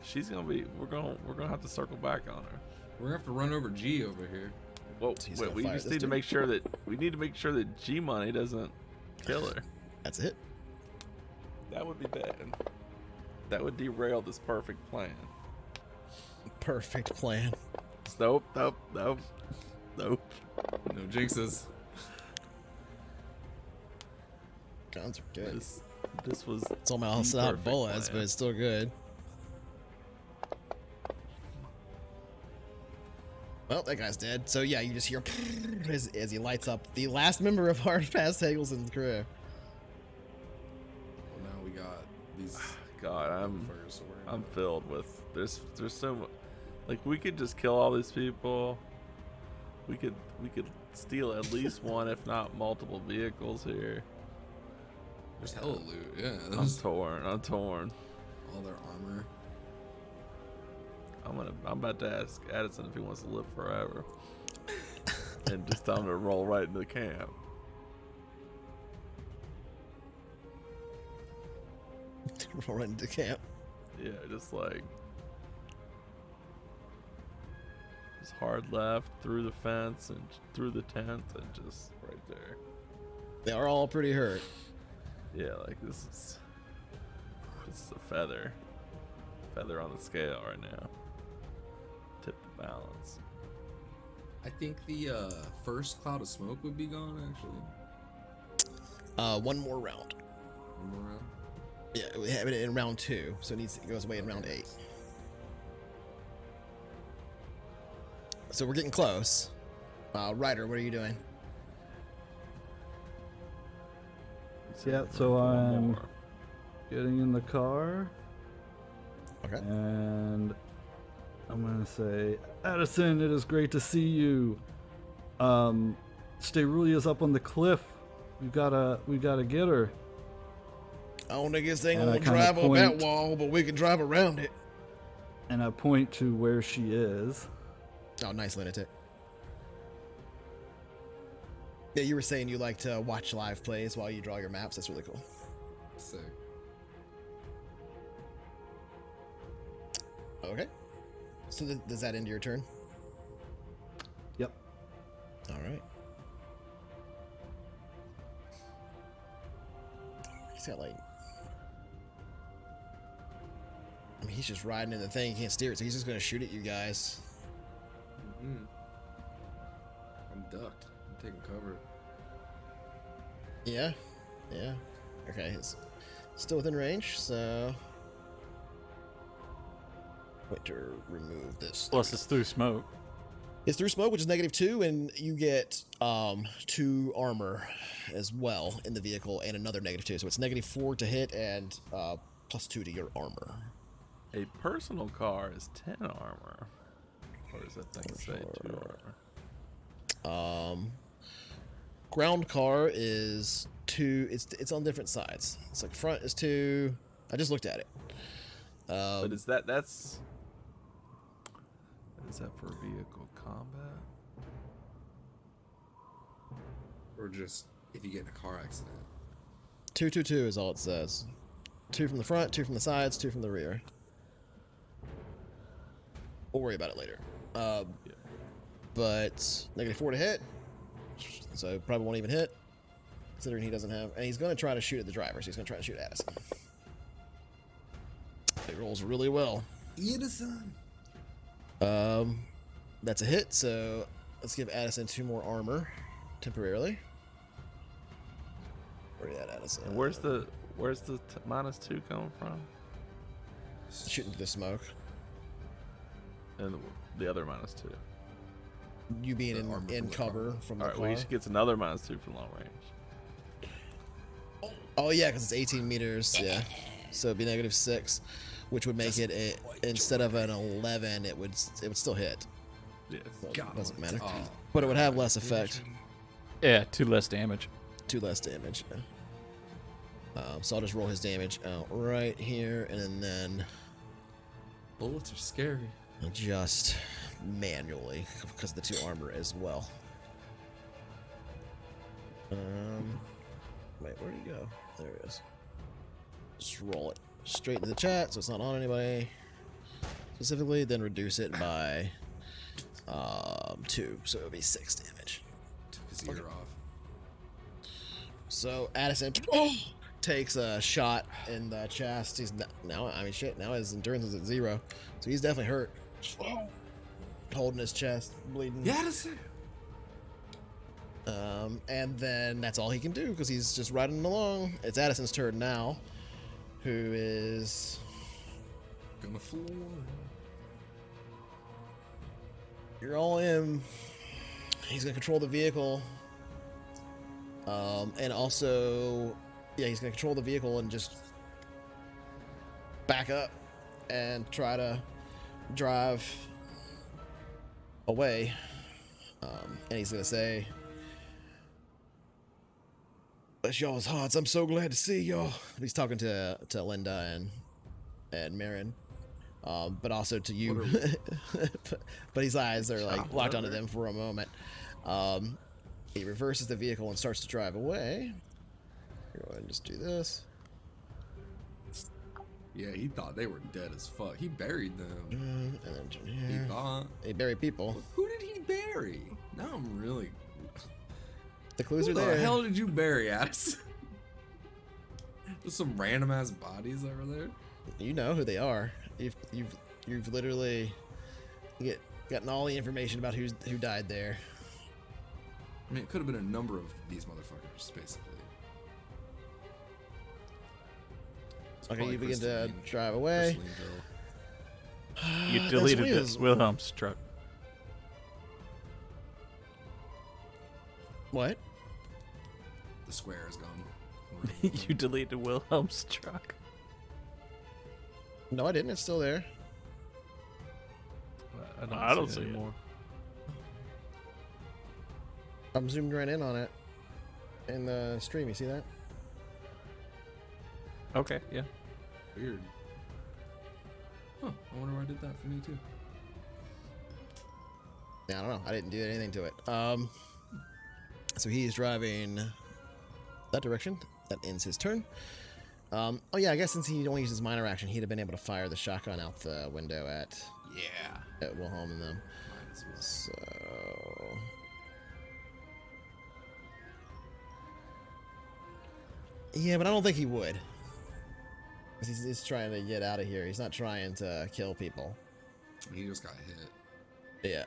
she's gonna be. We're gonna have to circle back on her. We're gonna have to run over G over here. Well, He's wait, gonna we fight just this need to dude. make sure that G Money doesn't kill her. That's it. That would be bad. That would derail this perfect plan. Perfect plan. Nope. No jinxes. Guns are good. This was It's almost the not perfect bullets, plan. but it's still good. Well, that guy's dead. So yeah, you just hear as he lights up the last member of Hard Pass Hagelson's crew. Well, now we got these. God, motherfuckers to worry I'm about. filled with there's so much. Like we could just kill all these people. We could steal at least one, if not multiple vehicles here. There's hella loot. Yeah. I'm There's torn. all their armor. I'm about to ask Addison if he wants to live forever, and just tell him to roll right into the camp. Roll right into camp. Yeah, just like just hard left through the fence and through the tent and just right there. They are all pretty hurt. Yeah, like this is a feather on the scale right now. Tip the balance. I think the first cloud of smoke would be gone actually. One more round. One more round. Yeah, we have it in round 2, so it goes away in round 8. So we're getting close. Ryder, what are you doing? Yeah, so One I'm more. getting in the car, Okay. and I'm gonna say, Addison, it is great to see you. Sterulia's up on the cliff. We gotta get her. I don't think this thing And I will kinda drive on that point- wall, but we can drive around it. And I point to where she is. Oh, nice, lunatic. Yeah, you were saying you like to watch live plays while you draw your maps. That's really cool. Sick. Okay. So does that end your turn? Yep. All right. He's got like... I mean, he's just riding in the thing. He can't steer it, so he's just going to shoot at you guys. Mm-hmm. I'm ducked. I'm taking cover. Yeah. Yeah. Okay. It's still within range, so... Wait to remove this. Plus, it's through smoke. It's through smoke, which is -2, and you get 2 armor as well in the vehicle, and another -2. So it's -4 to hit and +2 to your armor. A personal car is 10 armor. Or does that thing say 2 armor? Ground car is 2. It's on different sides. It's like front is 2. I just looked at it. But is that for vehicle combat? Or just if you get in a car accident. 222 is all it says. 2 from the front, 2 from the sides, 2 from the rear. We'll worry about it later. But -4 to hit, so probably won't even hit, considering he doesn't have. And he's going to try to shoot at the driver, so he's going to try to shoot at Addison. It rolls really well. Edison. That's a hit, so let's give Addison 2 more armor temporarily. Where are you at, Addison? And where's the -2 coming from? Shooting through the smoke. And the other -2. You being The armor in from the cover car. from the All right, car. well, he gets another -2 from long range. Oh yeah, because it's 18 meters. Yeah, so it'd be -6, which would make it instead of an 11, it would still hit. Yeah. So it God, doesn't matter. oh, But it would have less effect, Yeah, 2 less damage. 2 less damage. So I'll just roll his damage out right here, and then Bullets are scary. adjust manually because of the 2 armor as well. Wait, where'd he go? There he is. Just roll it straight into the chat so it's not on anybody specifically, then reduce it by 2, so it would be 6 damage. Took his ear off. So Addison takes a shot in the chest. He's now, I mean, shit. Now his endurance is at 0, so he's definitely hurt. Holding his chest, bleeding. Yeah, that's it. And then that's all he can do because he's just riding along. It's Addison's turn now, who is Gonna floor. You're all in. He's gonna control the vehicle. And also, yeah, he's gonna control the vehicle and just back up and try to drive away. And he's gonna say, "Bless y'all's hearts. I'm so glad to see y'all." He's talking to Linda and Marin. But also to you. But his eyes are like locked onto them for a moment. He reverses the vehicle and starts to drive away. Go ahead and just do this. Yeah, he thought they were dead as fuck. He buried them. And then turn He here. thought. They bury people. Who did he bury? Now I'm really. The clues Who are the there. hell did you bury, Addison? There's some random ass bodies over there. You know who they are. You've literally gotten all the information about who died there. I mean, it could have been a number of these motherfuckers, basically. It's Okay, probably you begin to Crystalline- drive away. Crystallineville. You That's deleted Williams. this Wilhelm's truck. What? The square is gone. You deleted Wilhelm's truck. No, I didn't. It's still there. I don't it see it. anymore. I'm zoomed right in on it in the stream. You see that? Okay, yeah. Weird. Huh. I wonder why I did that for me too. Yeah, I don't know. I didn't do anything to it. So he's driving that direction. That ends his turn. Oh yeah, I guess since he only uses minor action, he'd have been able to fire the shotgun out the window at Wilhelm and them. Might as well. So yeah, but I don't think he would. 'Cause he's trying to get out of here. He's not trying to kill people. He just got hit. Yeah.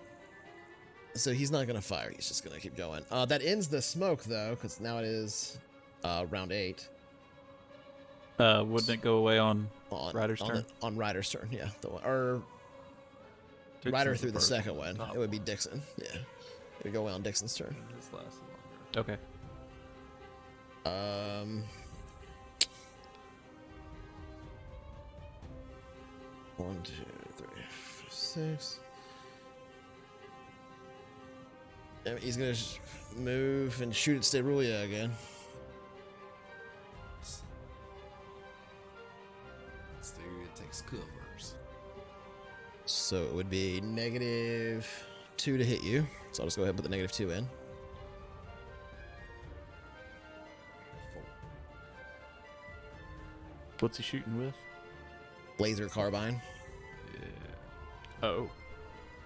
So he's not gonna fire. He's just gonna keep going. That ends the smoke though, because now it is round 8. Wouldn't it go away on On Ryder's turn? On Ryder's turn, yeah. Or Dixon's Ryder through the first second one. one. Top It would be Dixon. Yeah. It would go away on Dixon's turn. This lasted longer. Okay. One, 2, 3, 4, 6. Yeah, he's gonna move and shoot at Sterulia again. Styria takes covers. So it would be -2 to hit you. So I'll just go ahead and put the -2 in. What's he shooting with? Laser carbine. Oh.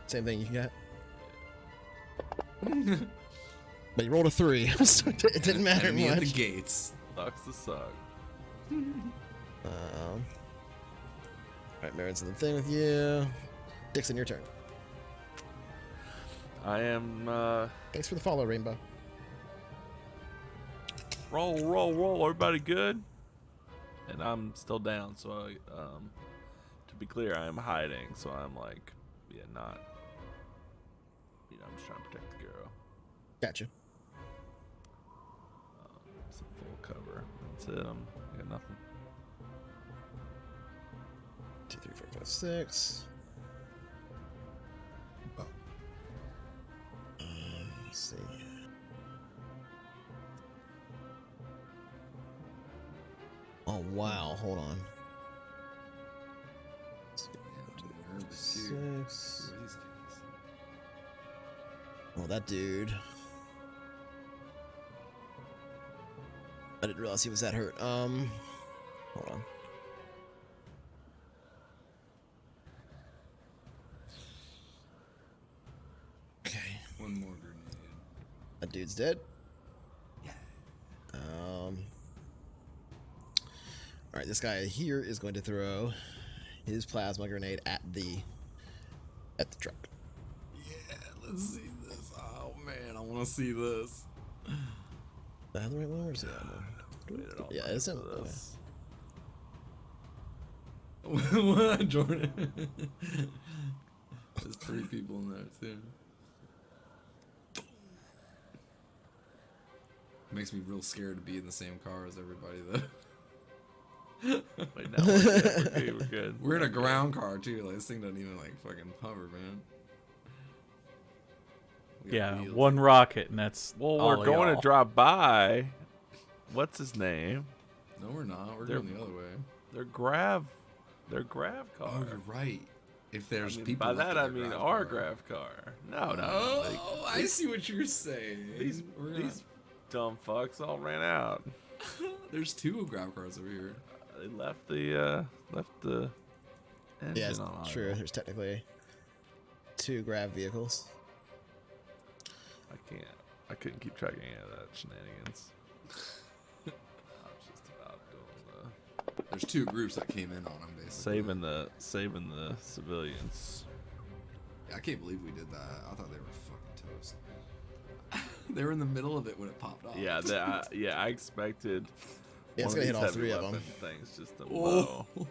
Same thing you can get. But you rolled a 3, so it didn't matter Enemy at the much. gates. Sucks to suck. Alright, Marin's in the thing with you. Dixon, your turn. I am Thanks for the follow, Rainbow. roll. Everybody good? And I'm still down, so I, to be clear, I am hiding. So I'm like, yeah, not. I'm just trying to protect the girl. Gotcha. Some full cover. That's it. I got nothing. 2, 3, 4, 5, 6. Oh. Let's see. Oh wow! Hold on. Nervous too. 6. Who are these guys? Well, that dude. I didn't realize he was that hurt. Hold on. Okay. One more grenade. That dude's dead. Yeah. All right, this guy here is going to throw his plasma grenade at the truck. Yeah, let's see this. Oh man, I want to see this. Is that the right one or is it that one? Yeah, it's him. Okay. What, Jordan? There's 3 people in there too. Makes me real scared to be in the same car as everybody though. Wait, no, we're good. We're good. We're in a ground car too. Like this thing doesn't even like fucking hover, man. We got Yeah, wheels. one rocket, and that's Well, all we're going y'all. to drop by. What's his name? No, we're not. We're They're- going the other way. They're grav car. Oh, you're right. If there's I mean, people by left that in I their mean grav our car. grav car. No, no. Oh, I see what you're saying. These these dumb fucks all ran out. There's 2 grav cars over here. They left the engine Yeah, it's on. true. There's technically 2 grab vehicles. I couldn't keep track of any of that shenanigans. I was just about doing There's 2 groups that came in on them, basically. saving the civilians. Yeah, I can't believe we did that. I thought they were fucking toast. They were in the middle of it when it popped off. Yeah, I expected. Yeah, it's one gonna hit these all heavy 3 of them. weapon Things just to blow. Oh.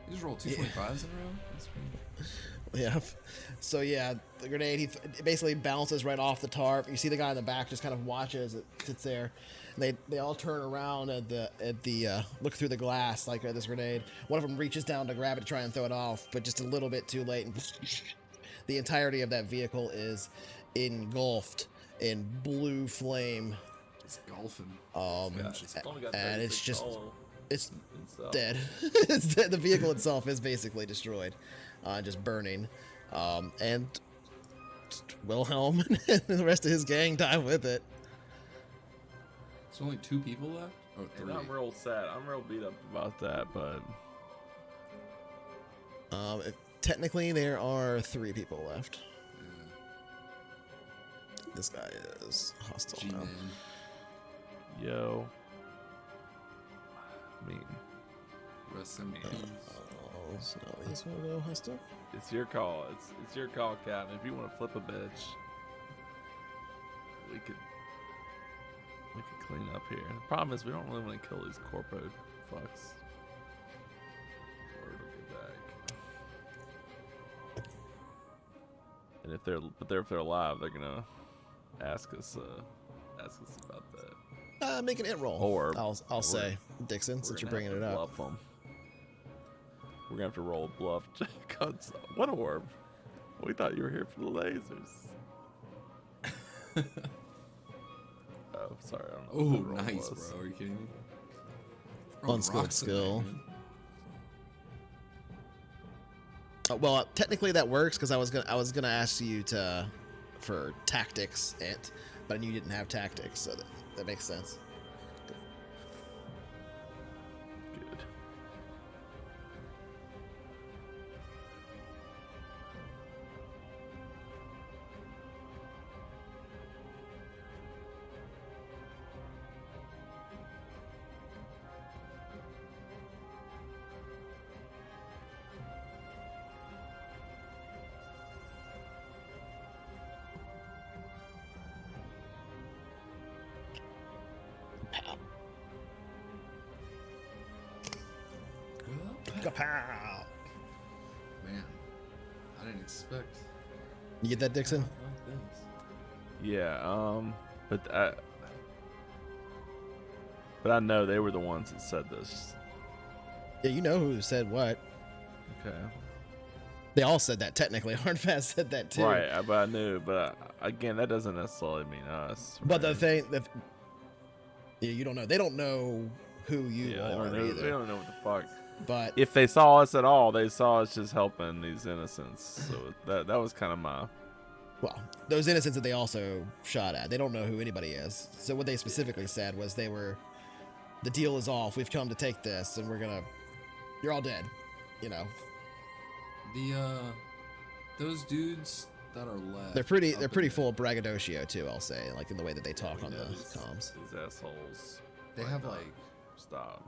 You just rolled 225s in a row? That's great. Yeah. So yeah, the grenade it basically bounces right off the tarp. You see the guy in the back just kind of watches it sits there. And they all turn around at the look through the glass like at this grenade. One of them reaches down to grab it to try and throw it off, but just a little bit too late. And the entirety of that vehicle is engulfed in blue flame. It's golfing. And it's just it's Itself. dead. It's dead. The vehicle itself is basically destroyed, just burning. And Wilhelm and the rest of his gang die with it. There's only 2 people left? Oh, 3. And I'm real sad. I'm real beat up about that, but Technically, there are 3 people left. This guy is hostile now. G-Man. yo, I mean, Rest in peace. Oh, so he's gonna go hostile. it's your call. It's your call, Captain. If you want to flip a bitch, we could clean up here. The problem is we don't really want to kill these corpo fucks. Or it'll get back. And if they're alive, they're gonna ask us about that. Make an int roll. Or I'll say, Dixon, since you're bringing it up. Bluff them. We're gonna have to roll a bluff. What orb? We thought you were here for the lasers. Oh, sorry. I don't know Oh, what the roll nice, was. bro. Are you kidding me? Throwing Unskilled rocks in skill. there, man. Well, technically that works because I was gonna ask you for tactics int, but I knew you didn't have tactics, so that makes sense. Good. Kapow! Man, I didn't expect. You get that, Dixon? like this. Yeah. But I know they were the ones that said this. Yeah, you know who said what. Okay. They all said that technically. Hardfast said that too. Right, but I knew. But again, that doesn't necessarily mean us. But the right? thing that you don't know. They don't know who you Yeah, are they either. don't know what the fuck. But if they saw us at all, they saw us just helping these innocents. So that was kind of my. well, those innocents that they also shot at, they don't know who anybody is. So what they specifically said was the deal is off. We've come to take this, and you're all dead. You know. Those dudes that are left. They're pretty full of braggadocio too. I'll say, like in the way that they talk on the comms. These assholes. They have like. Stop.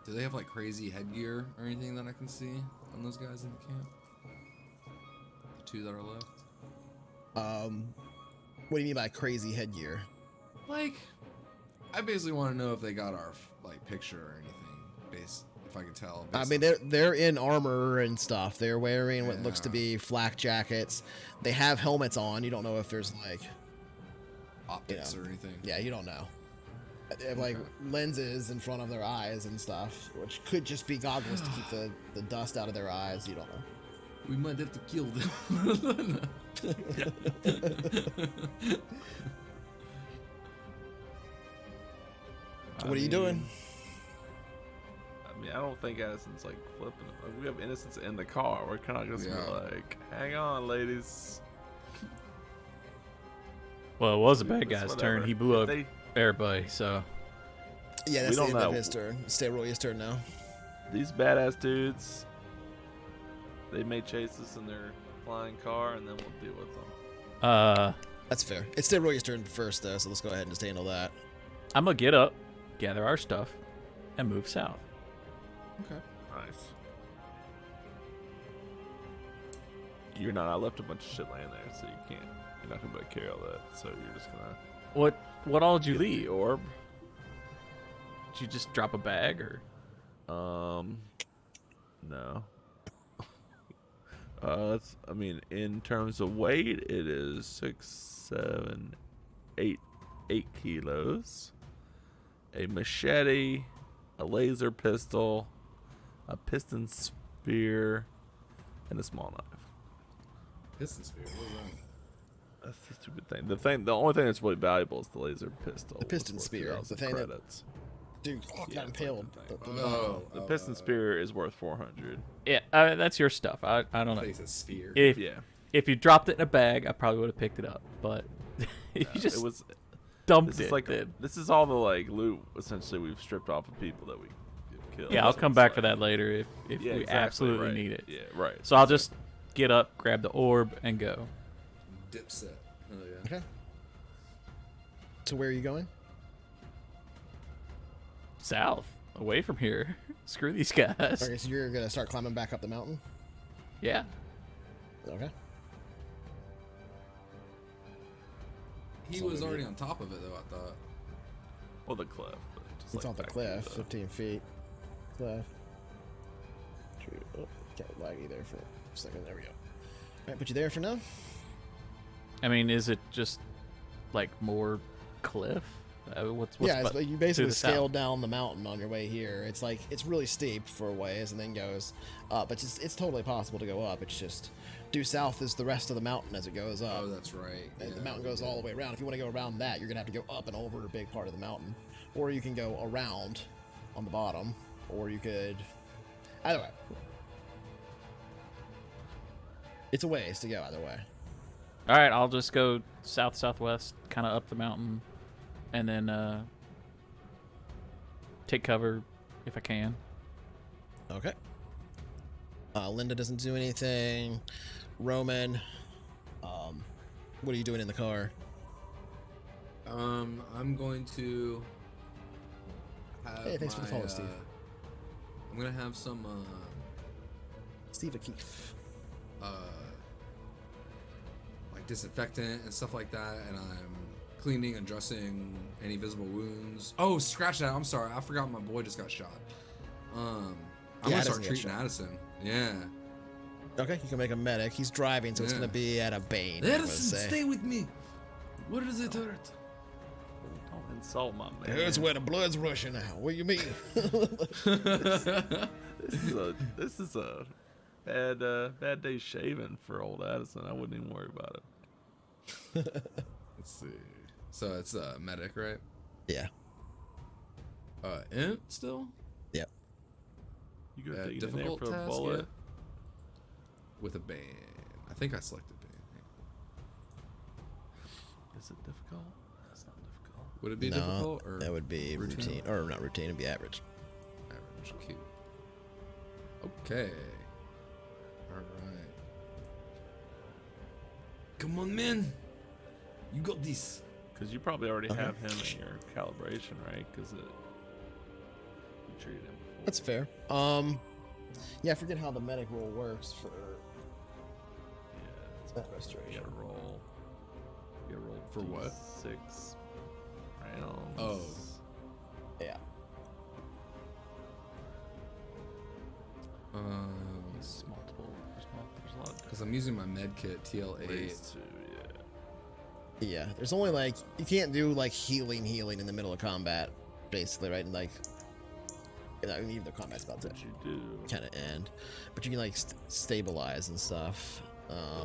Do they have like crazy headgear or anything that I can see on those guys in the camp? The two that are left. What do you mean by crazy headgear? Like, I basically want to know if they got our like picture or anything. If I can tell. I mean, they're in armor and stuff. They're wearing what looks to be flak jackets. They have helmets on. You don't know if there's like optics or anything. Yeah, you don't know. They have like lenses in front of their eyes and stuff, which could just be goggles to keep the dust out of their eyes. You don't know. We might have to kill them. What are you doing? I mean, I don't think Addison's like flipping. Like, we have innocents in the car. We're kind of just be like, hang on, ladies. Well, it was a bad guy's Whatever. turn. He blew If up everybody, so. Yeah, that's We the don't end of know. his turn. It's Roy's turn now. These badass dudes, they may chase us in their flying car, and then we'll deal with them. That's fair. It's Roy's turn first, though, so let's go ahead and just handle that. I'm gonna get up, gather our stuff, and move south. Okay. Nice. You're not. I left a bunch of shit laying there, so you can't. You're not gonna be able to carry all that. So you're just gonna. What all did you The leave? orb. Did you just drop a bag or? No. I mean, in terms of weight, it is 6, 7, 8 kilos. A machete, a laser pistol, a piston spear, and a small knife. Piston spear. What is that? That's the stupid thing. The only thing that's really valuable is the laser pistol. The piston It's worth spear, 2,000 the thing that- credits. Dude, Yeah, got it's like impaled. the thing. The piston spear is worth 400. Yeah, that's your stuff. I don't I know. think it's a sphere. If you dropped it in a bag, I probably would have picked it up. But if you just it was. dumped This it, is like then- this is all the like loot essentially we've stripped off of people that we've killed. yeah, I'll So come it's back for like- that later if Yeah, we exactly, absolutely right. need it. Yeah, right. So I'll just get up, grab the orb, and go Dipset. Oh yeah. Okay. So where are you going? south, away from here. Screw these guys. Okay, so you're going to start climbing back up the mountain? Yeah. Okay. He was already on top of it though. I thought. Well, the cliff. But just It's like off the back cliff, to the- 15 feet. Cliff. Oh, got laggy there for a second. There we go. All right, put you there for now. I mean, is it just like more cliff? What's Yeah, bu- you to basically the south? scaled down the mountain on your way here. It's like it's really steep for a ways and then goes up. It's totally possible to go up. It's just due south is the rest of the mountain as it goes up. Oh, that's right. And the Yeah, mountain goes all the way around. If you want to go around that, you're gonna have to go up and over a big part of the mountain, or you can go around on the bottom, or you could. Either way, it's a ways to go. Either way. All right, I'll just go south southwest, kind of up the mountain, and then take cover if I can. Okay. Linda doesn't do anything. Roman, what are you doing in the car? I'm going to have Hey, thanks for the follow, Steve. I'm gonna have some Steve O'Keefe. like disinfectant and stuff like that, and I'm cleaning and dressing any visible wounds. Oh, scratch that! I'm sorry, I forgot my boy just got shot. I'm gonna Addison start got treating shot. Addison. Yeah. Okay, you can make a medic. He's driving, so it's Yeah. gonna be at a Bane. I'm gonna Addison, say. stay with me. Where does it hurt? Don't insult my man. Here's where the blood's rushing now. What do you mean? This is a bad day shaving for old Addison. I wouldn't even worry about it. Let's see. So it's medic, right? Yeah. Imp still? Yep. You go digging in there difficult for a task, bullet. yeah. With a band. I think I selected band. Is it difficult? That's not difficult. Would it be No, difficult or that would be routine. Or not routine, it'd be average. average? Cute. Okay. All right. Come on, man. You got this. Because you probably already Okay. have him in your calibration, right? Because you treated him before. That's fair. Yeah, I forget how the medic roll works for Yeah. that You restoration. gotta roll. You gotta roll For what? 6 rounds. Oh. Yeah. There's multiple. There's a lot. Because I'm using my med kit TL8. Ways to, Yeah, there's only like you can't do like healing in the middle of combat, basically, right? And like, I mean, even though combat's about to what you do. kind of end, but you can like stabilize stabilize and stuff.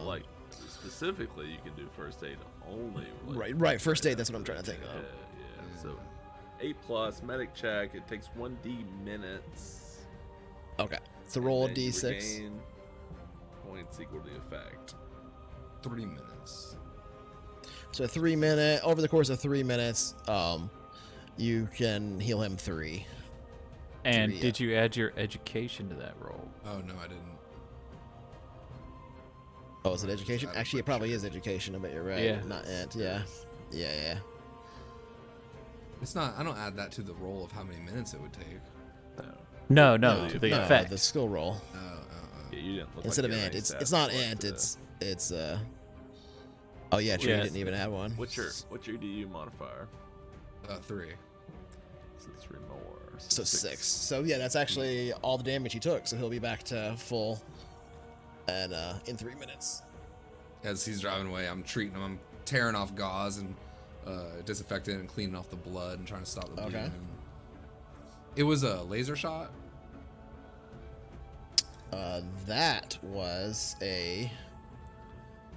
like specifically, you can do first aid only. Right. First aid. That's what I'm trying to think Yeah, of. yeah. So 8+ medic check. It takes 1d minutes. Okay, so roll a and then you d6. regain points equal to the effect. 3 minutes. So 3 minute over the course of 3 minutes, you can heal him 3. And Yeah. did you add your education to that roll? Oh, no, I didn't. Oh, is it education? Actually, it probably is education. I bet you're right. Yeah. Not int. Yeah. It's not, I don't add that to the roll of how many minutes it would take. No, No, to the no, effect. the skill roll. Yeah, you didn't look Instead like of you int, had it's any not stats int. selected. It's Oh yeah, true. Yeah. You didn't even add one. What's your DU modifier? 3. So 3 more. So 6. So yeah, that's actually all the damage he took. So he'll be back to full, and in 3 minutes. As he's driving away, I'm treating him. I'm tearing off gauze and disinfecting and cleaning off the blood and trying to stop the bleeding. Okay. It was a laser shot. That was a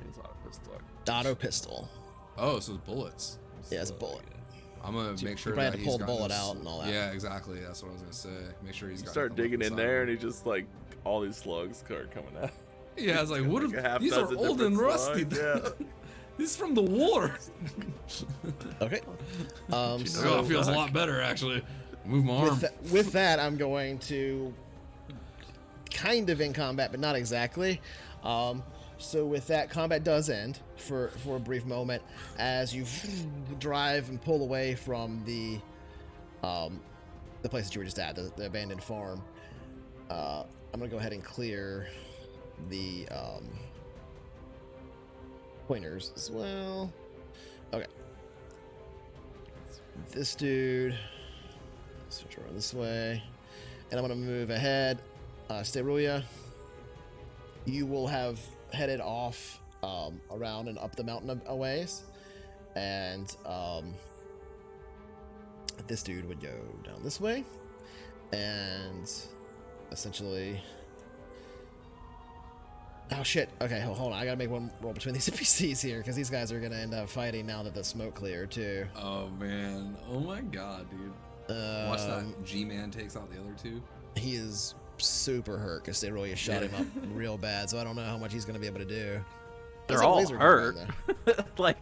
It's auto pistol. auto pistol. Oh, so it's bullets. Yeah, it's a bullet. I'm gonna make sure probably that had to he's pull the got bullet no out and all that. Yeah, exactly. That's what I was gonna say. Make sure he's You got. start nothing digging in inside there, him. and he just like all these slugs start coming out. Yeah, I was like, what Like a if half these are dozen old and different rusty? slugs, yeah. This is from the war. Okay. know So Oh, it feels a lot better actually. Move my arm. with that, I'm going to kind of in combat, but not exactly. So with that, combat does end for a brief moment as you drive and pull away from the place that you were just at, the abandoned farm. I'm gonna go ahead and clear the pointers as well. Okay. This dude. Switch around this way. And I'm going to move ahead. Sterulia, you will have headed off around and up the mountain a ways. And this dude would go down this way. And essentially... Oh shit. Okay, hold on. I gotta make one roll between these NPCs here because these guys are gonna end up fighting now that the smoke cleared too. Oh man. Oh my god, dude. Watch that. G-Man takes out the other two. He is super hurt because they really shot him up real bad, so I don't know how much he's gonna be able to do. They're There's a all laser gun hurt. there. Like,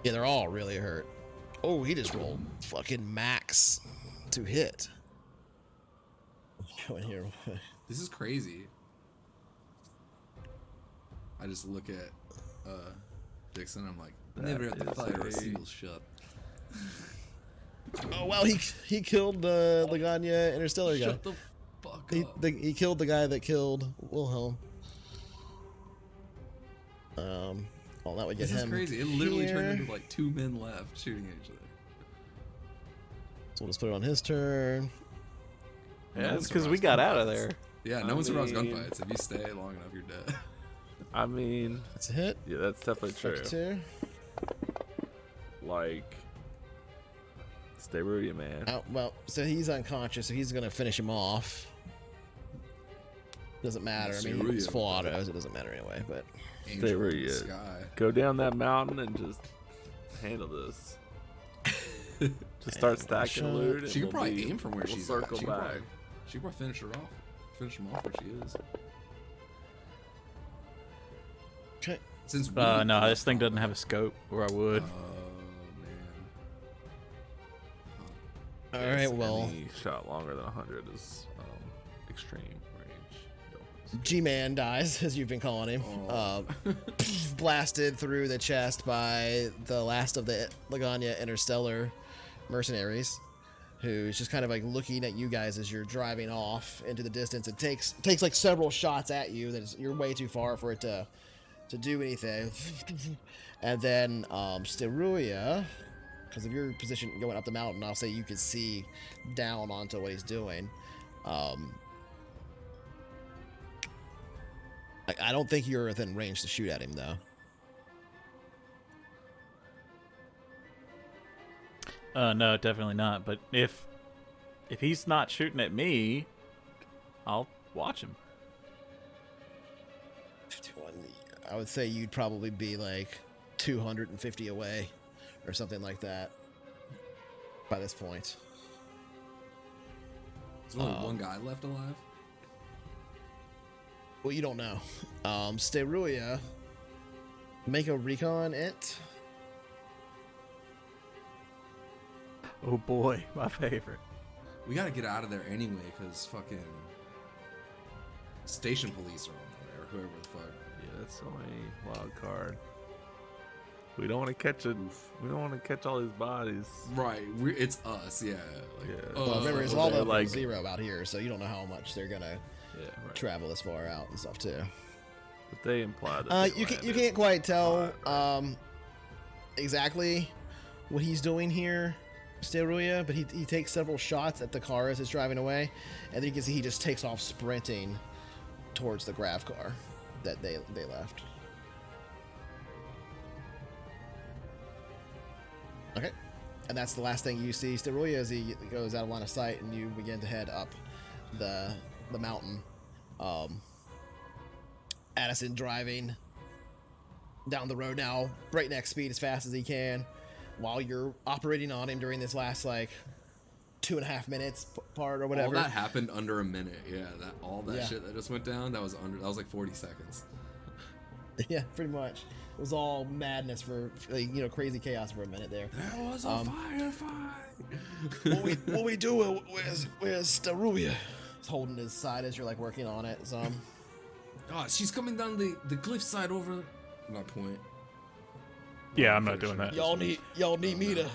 Yeah, they're all really hurt. Oh, he just rolled fucking max to hit. Go in here. This is crazy. I just look at Dixon. I'm like, never at the is fire a- seals shut. Oh well, he killed the Laganya Interstellar guy. Shut the fuck up. He killed the guy that killed Wilhelm. Well, that would get This is him. crazy. It literally here. turned into like 2 men left shooting at each other. So we'll just put it on his turn. yeah, one it's because we survives got out of gunfights. there. Yeah, I no one survives mean- gunfights. If you stay long enough, you're dead. I mean, That's a hit. yeah, that's definitely true. 52. Like, stay rooted, man. Well, so he's unconscious, so he's gonna finish him off. Doesn't matter. I mean, it's full autos. It doesn't matter anyway. But Angel where in he the is. sky. Go down that mountain and just handle this. Just start And stacking shot. loot. and She could we'll probably be- aim from where we'll she's circle at. She back. could probably finish her off. Finish him off where she is. Okay. Since we No, this thing doesn't have a scope, or I would. Man. All right. Well, Any shot longer than 100 is extreme range. G-Man dies, as you've been calling him. Oh. Blasted through the chest by the last of the Laganya Interstellar mercenaries, who's just kind of like looking at you guys as you're driving off into the distance. It takes like several shots at you. You're way too far for it to do anything. And then Steruia, because of your position going up the mountain, I'll say you can see down onto what he's doing. I don't think you're within range to shoot at him, though. No, definitely not. But if he's not shooting at me, I'll watch him. 51. I would say you'd probably be like 250 away or something like that by this point. There's only one guy left alive. Well, you don't know. Steruia, make a recon it. Oh boy, my favorite. We gotta get out of there anyway, because fucking station police are on the way, or whoever the fuck. Yeah, that's the only wild card. We don't want to catch it. We don't want to catch all these bodies. Right, it's us, yeah. Like, Yeah. Well, remember, it's they're all over like- zero out here, so you don't know how much they're gonna Yeah, right. travel this far out and stuff too. But they imply that they You landed. can't quite tell Right. exactly what he's doing here, Steruia, but he takes several shots at the car as it's driving away, and then you can see he just takes off sprinting towards the grav car that they left. Okay, and that's the last thing you see Steruia as he goes out of line of sight, and you begin to head up the mountain. Addison driving down the road now, breakneck speed as fast as he can, while you're operating on him during this last like 2.5 minutes part or whatever. All that happened under a minute. Yeah, all that Yeah. shit that just went down. That was like 40 seconds. Yeah, pretty much. It was all madness for like, crazy chaos for a minute there. There was a firefight. what we do? Where's Steruia? He's holding his side as you're like working on it. So Oh, she's coming down the cliffside over my point. Yeah, I'm not doing that. y'all need me to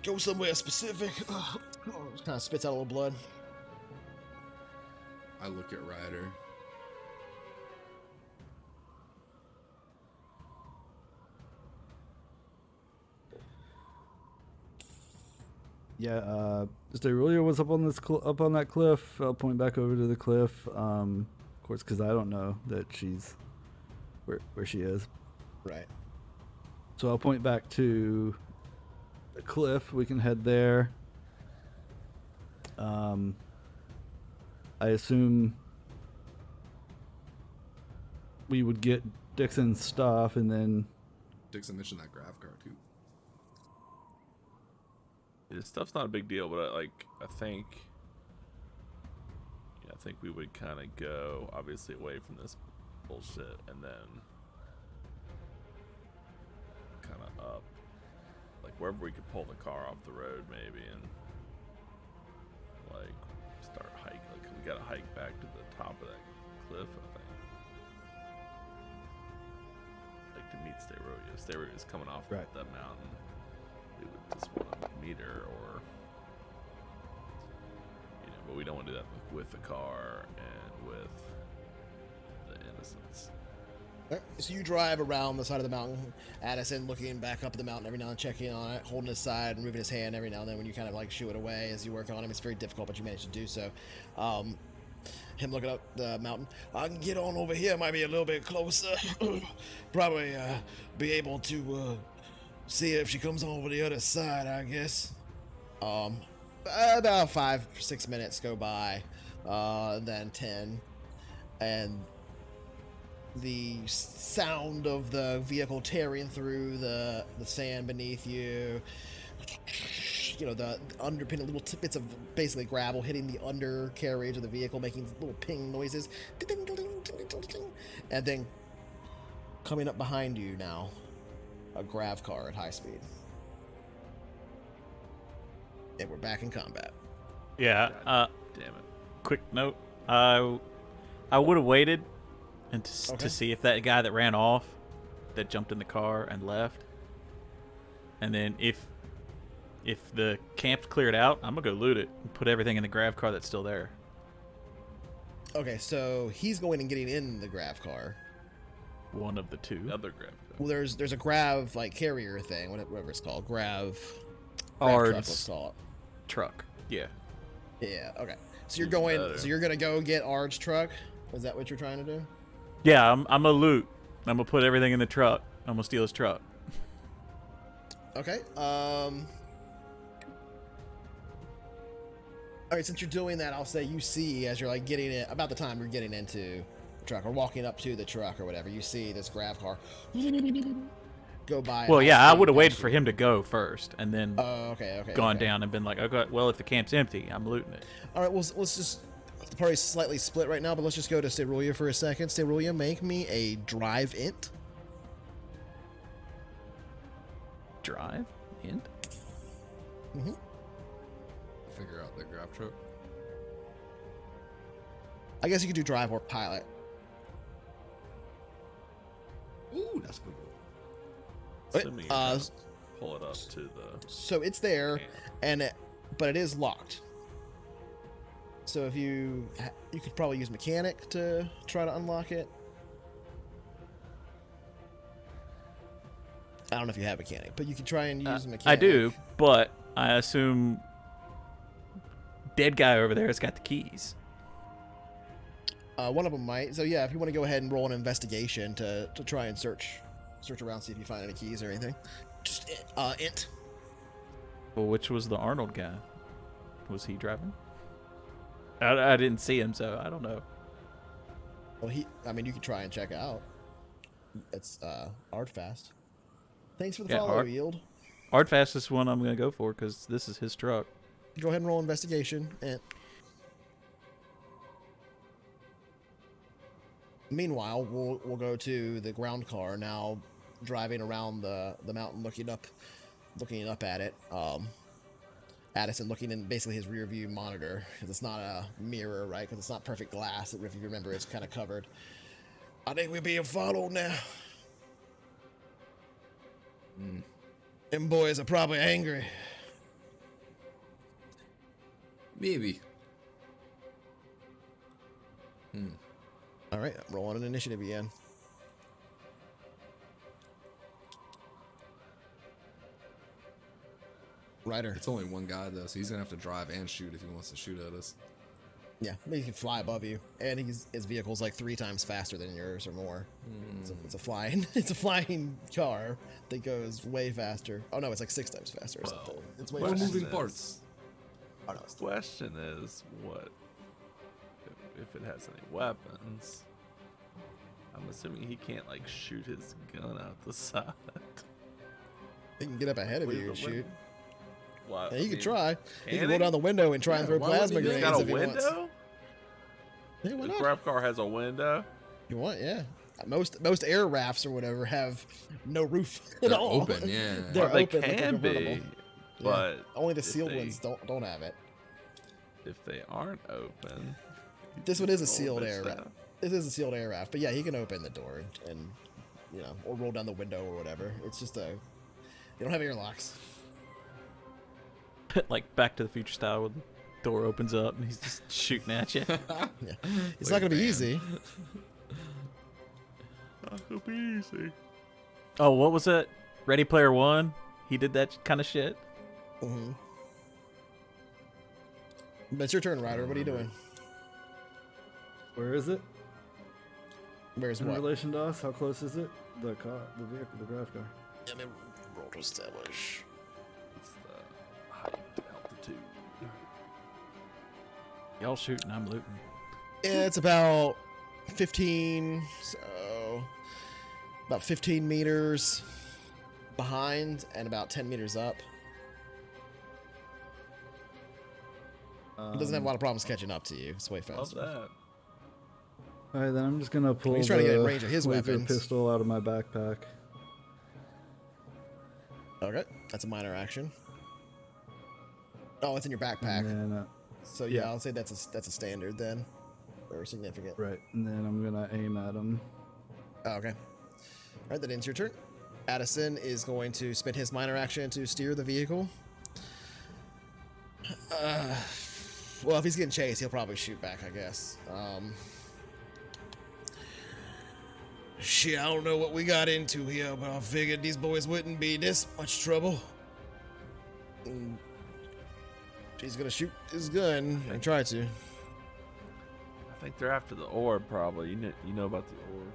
go somewhere specific. Just kind of spits out a little blood. I look at Ryder. Yeah, Sterulia was up on up on that cliff. I'll point back over to the cliff. Of course, because I don't know that she's where she is. Right. So I'll point back to the cliff. We can head there. I assume we would get Dixon's stuff and then Dixon mentioned that grav car too. This stuff's not a big deal, but I think we would kind of go obviously away from this bullshit, and then kind of up, like wherever we could pull the car off the road, maybe, and like start hiking. Like we gotta hike back to the top of that cliff, I think. Like to meet Steruia. Steruia's coming off Right. that mountain. We would just want to meet her, or but we don't want to do that with the car and with the innocents. So you drive around the side of the mountain, Addison looking back up at the mountain every now and checking on it, holding his side and moving his hand every now and then when you kind of like shoo it away as you work on him. It's very difficult, but you manage to do so. Him looking up the mountain. I can get on over here, might be a little bit closer. Probably be able to see if she comes over the other side, I guess. About 5-6 minutes go by, then 10, and the sound of the vehicle tearing through the sand beneath you, you know, the underpinning little bits of basically gravel hitting the undercarriage of the vehicle, making little ping noises. And then coming up behind you now, a grav car at high speed. And we're back in combat. Yeah. Damn it. Quick note. I would have waited and Okay. to see if that guy that ran off, that jumped in the car and left, and then if the camp's cleared out, I'm gonna go loot it and put everything in the grav car that's still there. Okay, so he's going and getting in the grav car. One of the two. Other grab. Well, there's a grav like carrier thing, whatever it's called, grav truck, Ard's let's call truck. Yeah. it. Yeah. Okay. So you're Even going. better. So you're gonna go get Ard's truck. Is that what you're trying to do? Yeah. I'm gonna loot. I'm gonna put everything in the truck. I'm gonna steal his truck. Okay. All right. Since you're doing that, I'll say you see as you're like getting it about the time you're getting into the truck or walking up to the truck or whatever, you see this grav car go by. at Well, high yeah. I speed would have waited past for you. him to go first, and then Oh, okay. gone okay. down and been like, okay, well, if the camp's empty, I'm looting it. All right, well, let's just probably slightly split right now, but let's just go to Cerulia for a second. Cerulia, make me a drive int. Drive? Int? Figure out the grab truck. I guess you could do drive or pilot. Ooh, that's good. Wait, Assuming you kind of pull it up to the. So it's there, but it is locked. So if you could probably use mechanic to try to unlock it. I don't know if you have mechanic, but you could try and use mechanic. I do, but I assume dead guy over there has got the keys. One of them might. So yeah, if you want to go ahead and roll an investigation to try and search around, see if you find any keys or anything. Just int. Well, which was the Arnold guy? Was he driving? I didn't see him, so I don't know. Well, you could try and check it out. It's Ardfast. Thanks for the Yeah, follow, Yield. Ardfast is one I'm gonna go for because this is his truck. Go ahead and roll investigation. And meanwhile, we'll go to the ground car now, driving around the mountain, looking up at it. Addison looking in basically his rear view monitor because it's not a mirror, right? Because it's not perfect glass. If you remember, it's kind of covered. I think we're being followed now. Them boys are probably angry. Maybe. All right, roll on an initiative again. Ryder. It's only one guy though, so he's gonna have to drive and shoot if he wants to shoot at us. Yeah, he can fly above you, and his vehicle's like 3 times faster than yours or more. It's a flying car that goes way faster. Oh no, it's like 6 times faster or something. It's way No faster. moving parts. Oh no, it's Question is, what if it has any weapons? I'm assuming he can't like shoot his gun out the side. he can get up ahead of Wait, you and but shoot. Well, Yeah, you can try. You can can roll down the window and try and throw why would plasma he do grenades It's got a if he wants. window. Yeah, why The not? graph car has a window. You want? Yeah. Most air rafts or whatever have no roof at They're all. open, yeah. They're Well, they open like a can convertible. be, Yeah. but Only the if sealed they- ones don't have it. If they aren't open, This one is a roll sealed bitch air raft. down. This is a sealed air raft, but yeah, he can open the door and or roll down the window or whatever. It's just they don't have airlocks. Like Back to the Future style, where the door opens up and he's just shooting at you. Yeah, it's Like not gonna a be fan. easy. It'll be easy. Oh, what was it? Ready Player One? He did that kind of shit. Mm-hmm. But it's your turn, Ryder. What are you doing? Where is it? Where's In what? relation to us? How close is it? The car, the vehicle, the graph car. I mean, roll to establish. It's the height altitude. Y'all shooting, I'm looting. Yeah, it's about 15. So about 15 meters behind and about 10 meters up. He doesn't have a lot of problems catching up to you. It's way Love faster. that. All right, then I'm just gonna pull He's trying to get in the range of his laser weapons. pistol out of my backpack. Okay, that's a minor action. Oh, it's in your backpack. And then, So yeah, yeah. I'll say that's a standard then, or significant. right, and then I'm gonna aim at him. Oh, okay. All right, that ends your turn. Addison is going to spend his minor action to steer the vehicle. Well, if he's getting chased, he'll probably shoot back, I guess. Shit, I don't know what we got into here, but I figured these boys wouldn't be this much trouble. And he's gonna shoot his gun and try to. I think they're after the orb, probably. You know about the orb.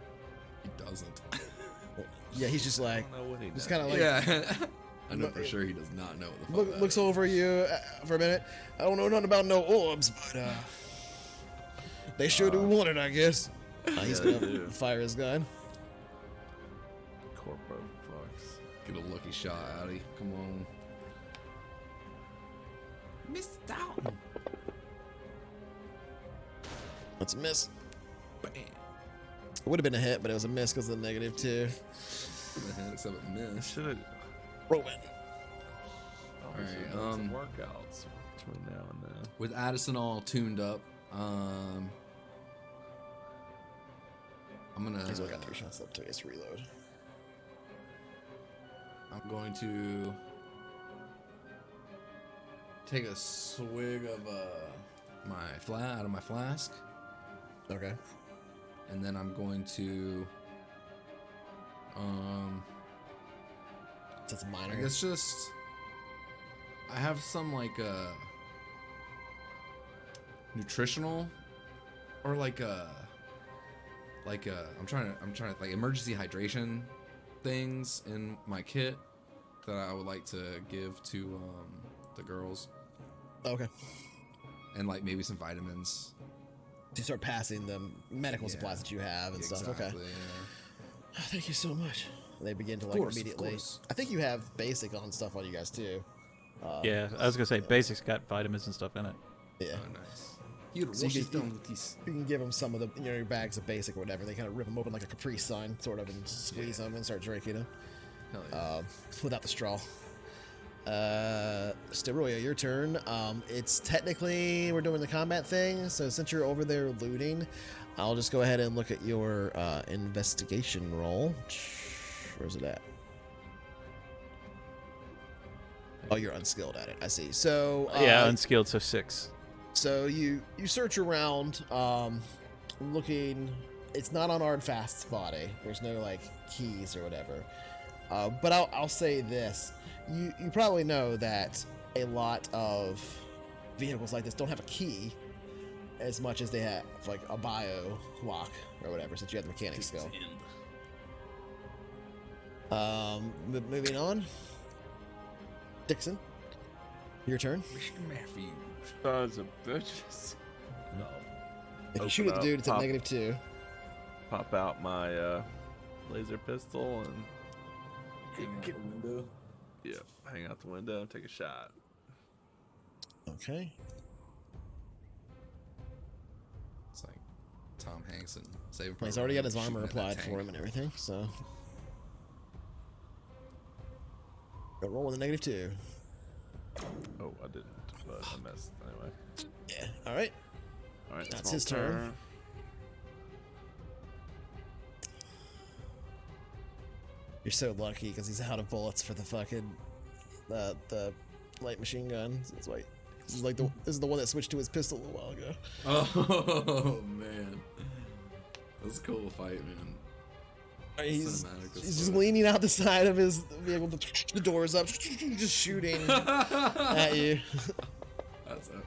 He doesn't. Yeah, he's just I like, don't know what he just knows. kind of like, Yeah. I know for sure he does not know what the fuck that looks is. over you for a minute. I don't know nothing about no orbs, but they sure do want it, I guess. He's they gonna do. fire his gun. Corpo fucks. Get a lucky shot, Addy. Come on. Missed out. That's a miss. Bam. It would have been a hit, but it was a miss because of the -2. Except it missed. Should have. Rowan. Alright, Some workouts between now and then. With Addison all tuned up, I'm gonna. He's only got 3 shots left to his reload. I'm going to take a swig of out of my flask, Okay. and then I'm going to So it's minor. I guess just I have some nutritional or I'm trying to like emergency hydration things in my kit that I would like to give to the girls, Okay. and like maybe some vitamins. You start passing the medical Yeah. supplies that you have and stuff. Okay. Exactly, yeah. Oh, thank you so much. They begin to Of like course, of immediately. course. I think you have basic on stuff on you guys too. Yeah, I was gonna say basics got vitamins and stuff in it. Yeah. Oh, nice. Here, So wash you this get- down with this. You can give them some of the your bags of basic or whatever. They kind of rip them open like a Capri Sun, sort of, and squeeze them and start drinking them Hell yeah. without the straw. Steroya, your turn. It's technically we're doing the combat thing, so since you're over there looting, I'll just go ahead and look at your investigation roll. Where's it at? Oh, you're unskilled at it. I see. So Yeah, unskilled, so 6. So you search around, looking. It's not on Ardfast's body. There's no like keys or whatever. But I'll say this: you probably know that a lot of vehicles like this don't have a key, as much as they have like a bio lock or whatever. Since you have the mechanic skill. Moving on. Dixon, your turn. Mr. Matthews. Sons of bitches. No. If you Open shoot at the up, dude, it's a pop- -2. Pop out my laser pistol and Get the window. hang out the window and take a shot. Okay. It's like Tom Hanks and Saving Well, he's Private already got Ryan his armor shooting at that applied for tank. him and everything, so. Go roll with a -2. Oh, I didn't, but I missed anyway. Yeah. All right. All right, That's it's my his turn. You're so lucky because he's out of bullets for the fucking the light machine gun. That's why. This is the one that switched to his pistol a little while ago. Oh man, that's a cool fight, man. He's Cinematic as just fuck. leaning out the side of his vehicle, the doors up, just shooting at you. That's epic.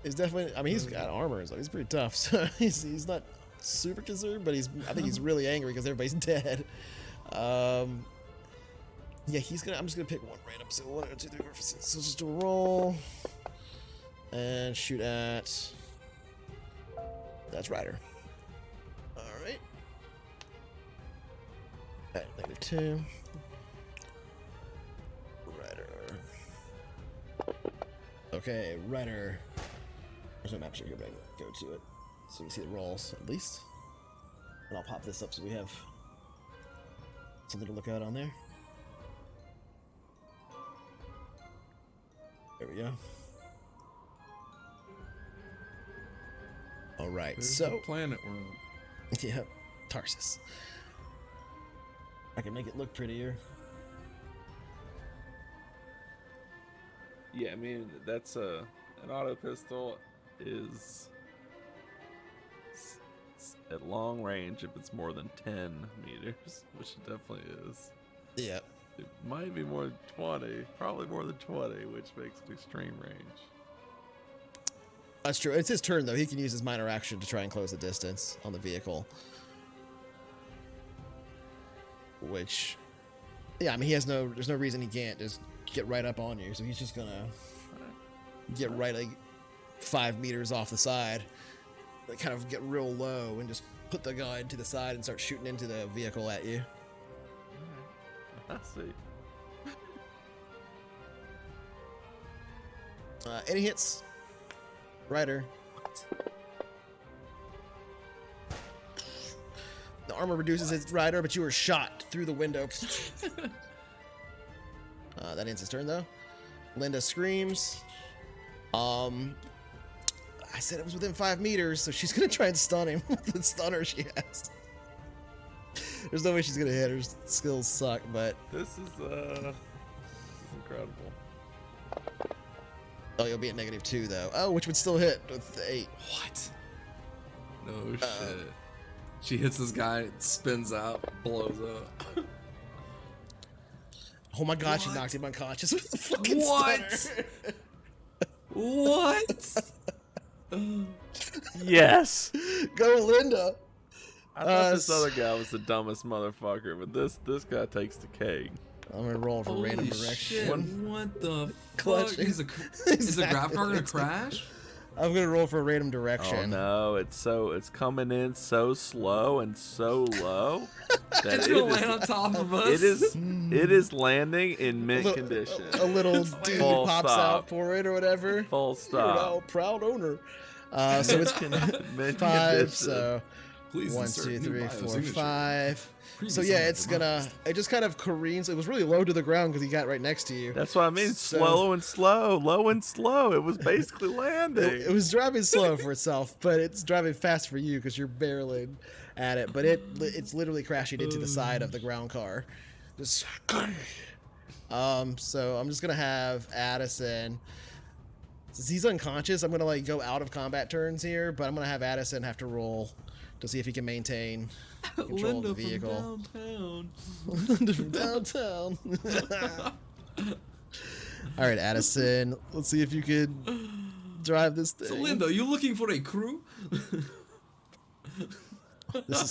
He's definitely. I mean, he's got armor, so he's pretty tough. So he's not super concerned, but I think he's really angry because everybody's dead. Yeah, he's gonna. I'm just gonna pick one random. So 1, 2, 3, 4, 5, 6. So just do a roll and shoot at. That's Ryder. All right. At -2. Ryder. Okay, Ryder. There's no map here, but I can go to it so you can see the rolls at least. And I'll pop this up so we have something to look at on there. There we go. All right, There's so the planet we're on. yeah, Tarsus. I can make it look prettier. Yeah, I mean that's an auto pistol is at long range if it's more than 10 meters, which it definitely is. Yeah. It might be more than 20, probably more than 20, which makes it extreme range. That's true. It's his turn, though. He can use his minor action to try and close the distance on the vehicle. Which, yeah, I mean, there's no reason he can't just get right up on you. So he's just gonna get right like 5 meters off the side, like kind of get real low and just put the gun to the side and start shooting into the vehicle at you. I see. Any hits? Ryder. The armor reduces his Ryder, but you were shot through the window. That ends his turn, though. Linda screams. I said it was within 5 meters, so she's gonna try and stun him with the stunner she has. There's no way she's gonna hit. Her skills suck, but This is incredible. oh, you'll be at -2 though. Oh, which would still hit with 8. What? No shit. She hits this guy, it spins out, blows up. Oh my god, she What? knocked him unconscious with the fucking What? stunner. What? Yes. Go, Linda. I thought this other guy was the dumbest motherfucker, but this guy takes the cake. I'm gonna roll for random Holy direction. shit, what the Clutch. fuck? Is the graph car gonna crash? I'm gonna roll for a random Oh direction. no, it's coming in so slow and so low that It's gonna land on top of us. it is landing in mint condition. A little dude Full pops stop. out for it or whatever. Full You're now stop. a proud owner. So it's Mint 5. condition. So Please 1, insert 2, new 3, bio 4, signature. 5. So Previous yeah, owner it's gonna. It just kind of careens. It was really low to the ground because he got right next to you. That's what I mean. So- Slow and slow, low and slow. It was basically landing. It was driving slow for itself, but it's driving fast for you because you're barreling at it. But it's literally crashing into the side of the ground car. Just so I'm just gonna have Addison. Since he's unconscious, I'm gonna like go out of combat turns here, but I'm gonna have Addison have to roll to see if he can maintain control Linda of the vehicle. from downtown. Linda from downtown. All right, Addison. Let's see if you can drive this thing. So Linda, you looking for a crew? This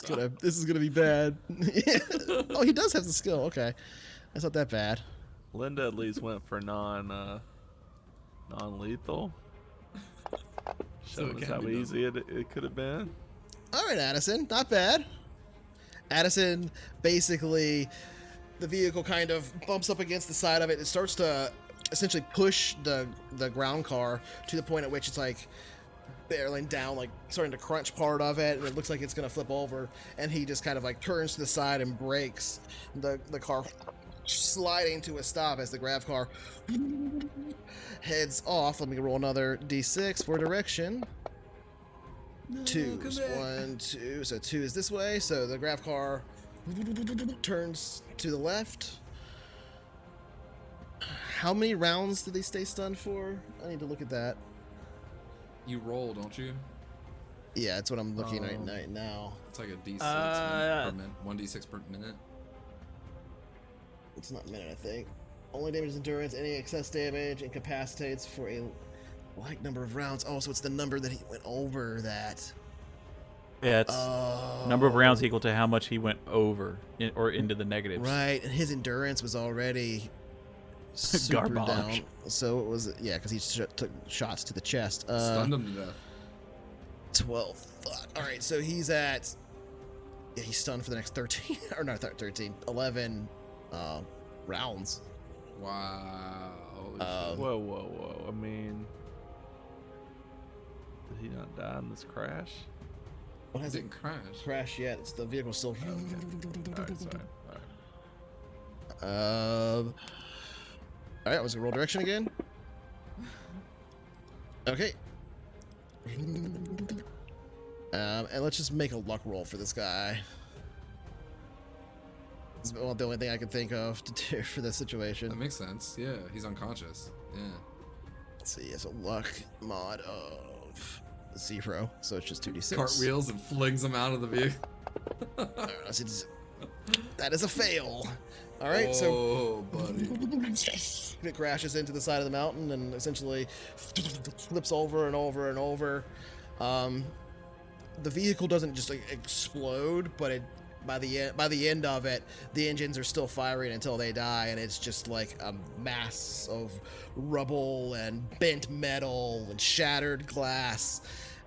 is gonna be bad. Oh, he does have the skill. Okay, that's not that bad. Linda at least went for non-lethal. Showing us can how be done. easy it could have been. All right, Addison, not bad. Addison, basically, the vehicle kind of bumps up against the side of it. It starts to essentially push the ground car to the point at which it's like barreling down, like starting to crunch part of it, and it looks like it's gonna flip over. And he just kind of like turns to the side and brakes the car, sliding to a stop as the grav car heads off. Let me roll another d6 for direction. No, 2. come back. 1, 2. So 2 is this way. So the grav car turns to the left. How many rounds did they stay stunned for? I need to look at that. You roll, don't you? Yeah, that's what I'm looking at right now. It's like a D6 per minute. 1d6 per minute. It's not a minute, I think. Only damages endurance. Any excess damage incapacitates for a like number of rounds. Oh, so it's the number that he went over that. Yeah, it's number of rounds equal to how much he went over or into the negatives. Right, and his endurance was already super Garbage. down. So it was, yeah, because he took shots to the chest. Stunned him to death. 12. Fuck. All right, so he's at. Yeah, he's stunned for the next 13, or not 13, 11 rounds. Wow. Holy shit. Whoa, whoa, whoa. I mean, did he not die in this crash? What has it Didn't crash. crashed yet? It's the vehicle still. All right, sorry. All right. All right, let's roll direction again. Okay. And let's just make a luck roll for this guy. It's the only thing I can think of to do for this situation. That makes sense. Yeah, he's unconscious. Yeah. Let's see, it's a luck mod of 0, so it's just 2d6. Cartwheels and flings him out of the vehicle. Alright, that is a fail. Alright, so Oh, buddy. it crashes into the side of the mountain and essentially flips over and over and over. The vehicle doesn't just like explode, but it by the end of it, the engines are still firing until they die, and it's just like a mass of rubble and bent metal and shattered glass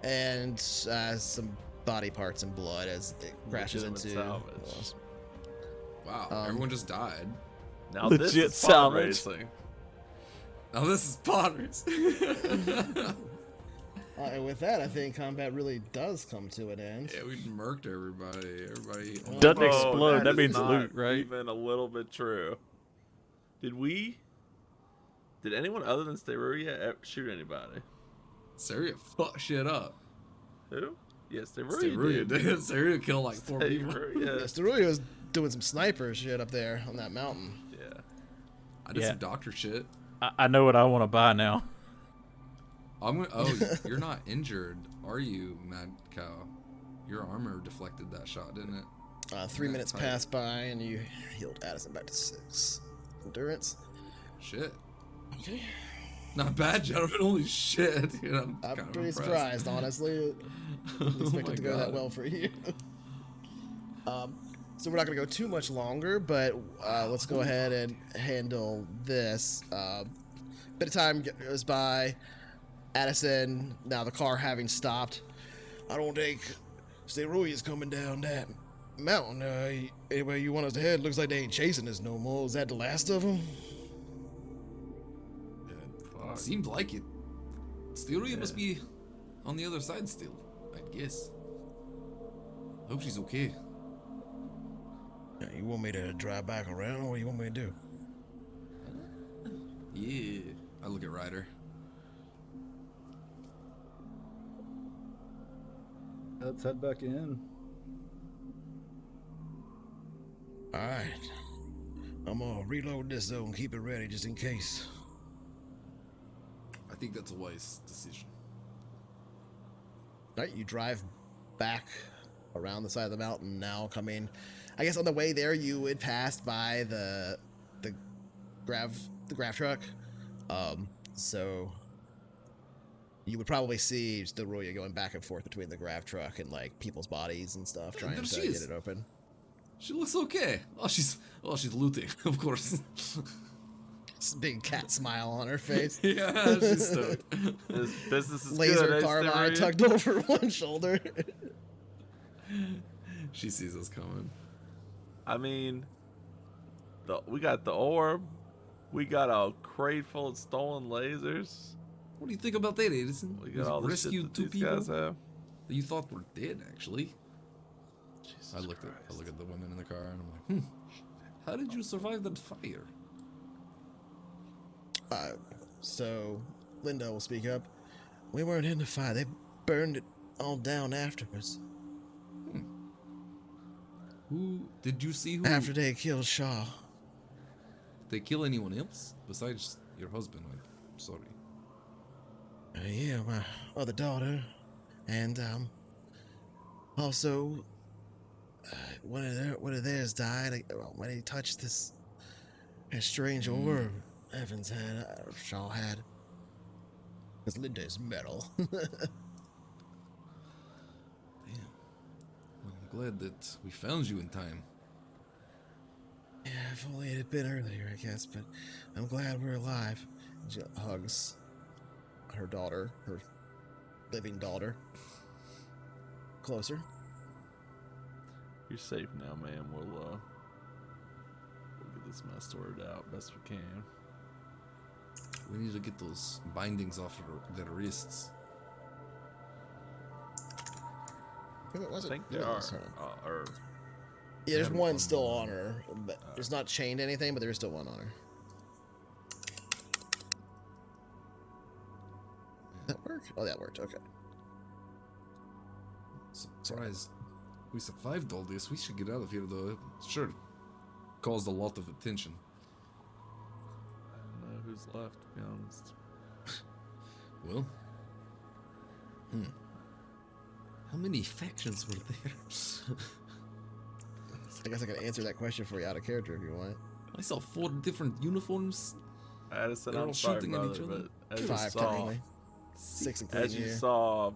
and some body parts and blood as it crashes Legitimate into. salvage. Wow, everyone just died. Now this Legit is pod salvage. racing. Now this is Potters. And with that, I think combat really does come to an end. Yeah, we murked everybody. Everybody. Doesn't Whoa, explode. That is means not loot, right? Even a little bit true. Did anyone other than Steruria shoot anybody? Saria fucked shit up. Who? Yes, Steruria Steruria did. did. Steruria killed like 4 people. Steruria. Sterulia was doing some sniper shit up there on that mountain. Yeah. I did Yeah. some doctor shit. I know what I want to buy now. I'm gonna. Oh, you're not injured, are you, Mad Cow? Your armor deflected that shot, didn't it? 3 Yeah, minutes tight. passed by, and you healed Addison back to 6 endurance. Shit. Okay. Not bad, gentlemen. Holy shit. Dude, I'm I'm kind of pretty impressed. surprised, honestly. Didn't expect my it to go that God. well for you. So we're not going to go too much longer, but let's go ahead and handle this. Bit of time goes by. Addison, now the car having stopped. I don't think Sterulia's coming down that mountain. Anywhere you want us to head? Looks like they ain't chasing us no more. Is that the last of them? It seemed like it. Sterulia must be on the other side still, I'd guess. Hope she's okay. You want me to drive back around? What do you want me to do? Yeah. I look at Ryder. Let's head back in. Alright. I'm gonna reload this though and keep it ready just in case. I think that's a wise decision. Alright, you drive back around the side of the mountain now, coming. I guess on the way there you had passed by the grav truck. So you would probably see Sterulia going back and forth between the grav truck and like people's bodies and stuff, trying there to she get is. it open. She looks okay. Oh, she's looting, of course. This big cat smile on her face. Yeah, she's stoked. This business is Laser good, eh, carbine Steruria? tucked over one shoulder. She sees us coming. I mean, we got the orb. We got a crate full of stolen lasers. What do you think about that, Edison? We got all the shit rescued that 2 these people guys have. that you thought were dead, actually. Jesus I look Christ. at the women in the car and I'm like, how did you survive that fire? So Linda will speak up. We weren't in the fire. They burned it all down afterwards. Who did you see? Who After they killed Shaw. Did they kill anyone else besides your husband? I'm sorry. Yeah, my other daughter, and also one of theirs died when he touched this strange orb Evans had, Shaw had. Because Linda is metal. Well, I'm glad that we found you in time. Yeah, if only it had been earlier, I guess, but I'm glad we're alive. She hugs her daughter, her living daughter, closer. You're safe now, man. We'll get this mess sorted out best we can. We need to get those bindings off their wrists. Was I it? think Yeah, there are. that's her. Or Yeah, there's Had one one still more. on her. But there's not chained to anything, but there is still one on her. That work? Oh, that worked. Okay. Surprised we survived all this. We should get out of here, though. Sure, caused a lot of attention. I don't know who's left, to be honest. Well, how many factions were there? I guess I can answer that question for you out of character if you want. I saw 4 different uniforms. Addison, They're all I'm sorry, shooting at brother, each other. but as you 5 saw, technically. 6 as including you you. saw,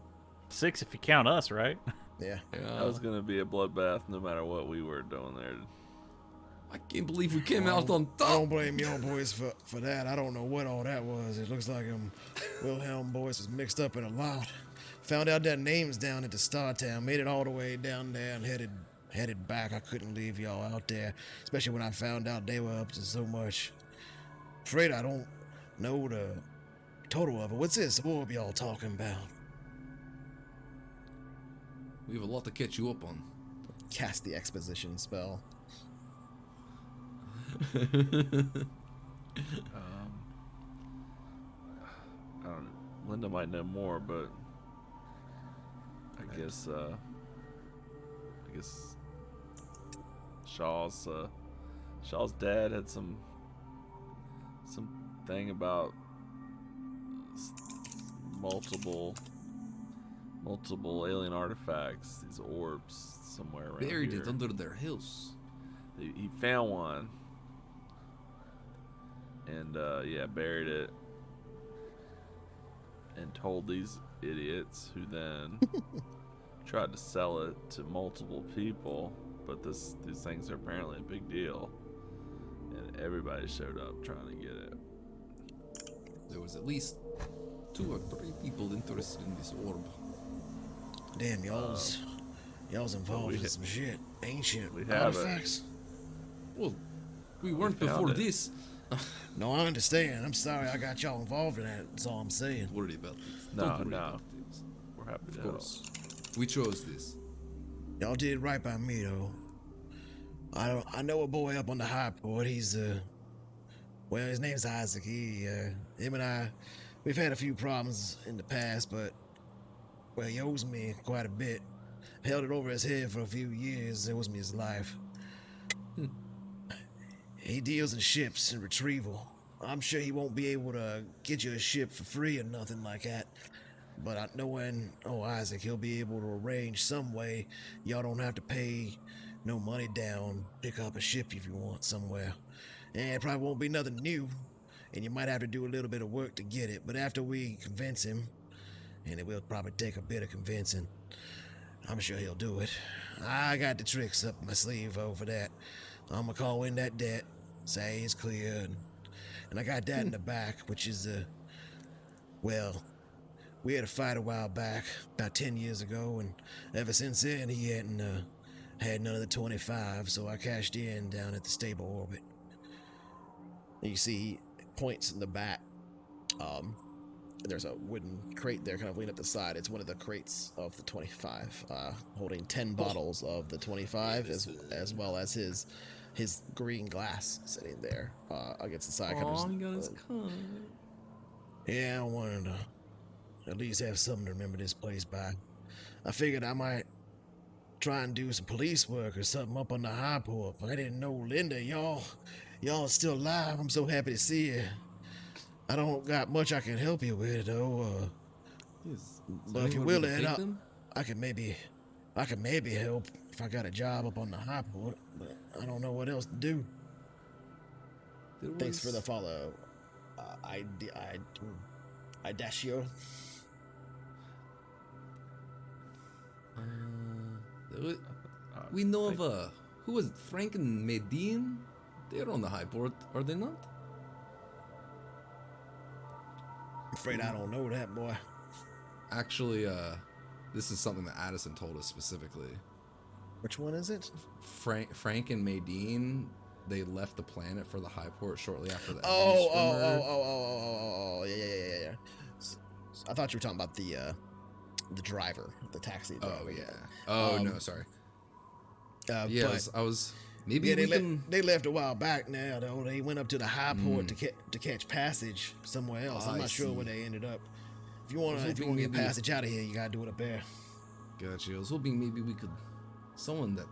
6 if you count us, right? Yeah. that was gonna be a bloodbath no matter what we were doing there. I can't believe we came out on I don't top. blame y'all boys for that. I don't know what all that was. It looks like Wilhelm boys was mixed up in a lot. Found out their names down at the Star Town. Made it all the way down there and headed back. I couldn't leave y'all out there, especially when I found out they were up to so much. Afraid I don't know the total of it. What's this orb y'all talking about? We have a lot to catch you up on. Cast the exposition spell. I don't know. Linda might know more, but I guess Shaw's dad had some thing about multiple alien artifacts, these orbs somewhere around Buried here. it under their house. He found one and buried it and told these idiots who then tried to sell it to multiple people, but these things are apparently a big deal and everybody showed up trying to get it. There was at least 2 or 3 people interested in this orb. Damn, y'all's involved in some shit. Ancient we have it. artifacts. Well, we weren't found before it. this. No, I understand. I'm sorry I got y'all involved in that. That's all I'm saying. Don't worry about this. No, Don't worry no. about this. We're happy to Of help. course. We chose this. Y'all did right by me, though. I know a boy up on the high port. He's well, his name's Isaac. Him and I, we've had a few problems in the past, but well, he owes me quite a bit. Held it over his head for a few years. Owes me his life. He deals in ships and retrieval. I'm sure he won't be able to get you a ship for free or nothing like that. But knowing, Isaac, he'll be able to arrange some way y'all don't have to pay no money down, pick up a ship if you want somewhere. And it probably won't be nothing new, and you might have to do a little bit of work to get it. But after we convince him, and it will probably take a bit of convincing, I'm sure he'll do it. I got the tricks up my sleeve over that. I'm gonna call in that debt, say it's clear, and I got that in the back, which is well, we had a fight a while back, about 10 years ago, and ever since then he hadn't had none of the 25, so I cashed in down at the stable orbit. You see, he points in the back. There's a wooden crate there, kind of leaning up the side. It's one of the crates of the 25, holding 10 bottles of the 25, as well as his green glass sitting there against the side. Oh, he got his card. Yeah, I wanted to at least have something to remember this place by. I figured I might try and do some police work or something up on the high port, but I didn't know Linda. Y'all still alive. I'm so happy to see you. I don't got much I can help you with, though. But if you're willing, I can maybe help if I got a job up on the high port, but I don't know what else to do. Thanks for the follow. Idacio. We know of who was it? Frank and Medine? They're on the high port, are they not? I'm afraid I don't know that, boy. Actually, this is something that Addison told us specifically. Which one is it? Frank and Medine, they left the planet for the high port shortly after the Oh, Evans were murdered. yeah. I thought you were talking about the driver, the taxi driver. Oh yeah. Oh no, sorry. Yeah, but I was maybe yeah, we can. they left a while back now, though. They went up to the high port to catch passage somewhere else. I'm I not sure where see. they ended up. If you want hoping to get maybe- passage out of here, you gotta do it up there. Gotcha. I was hoping maybe we could, someone that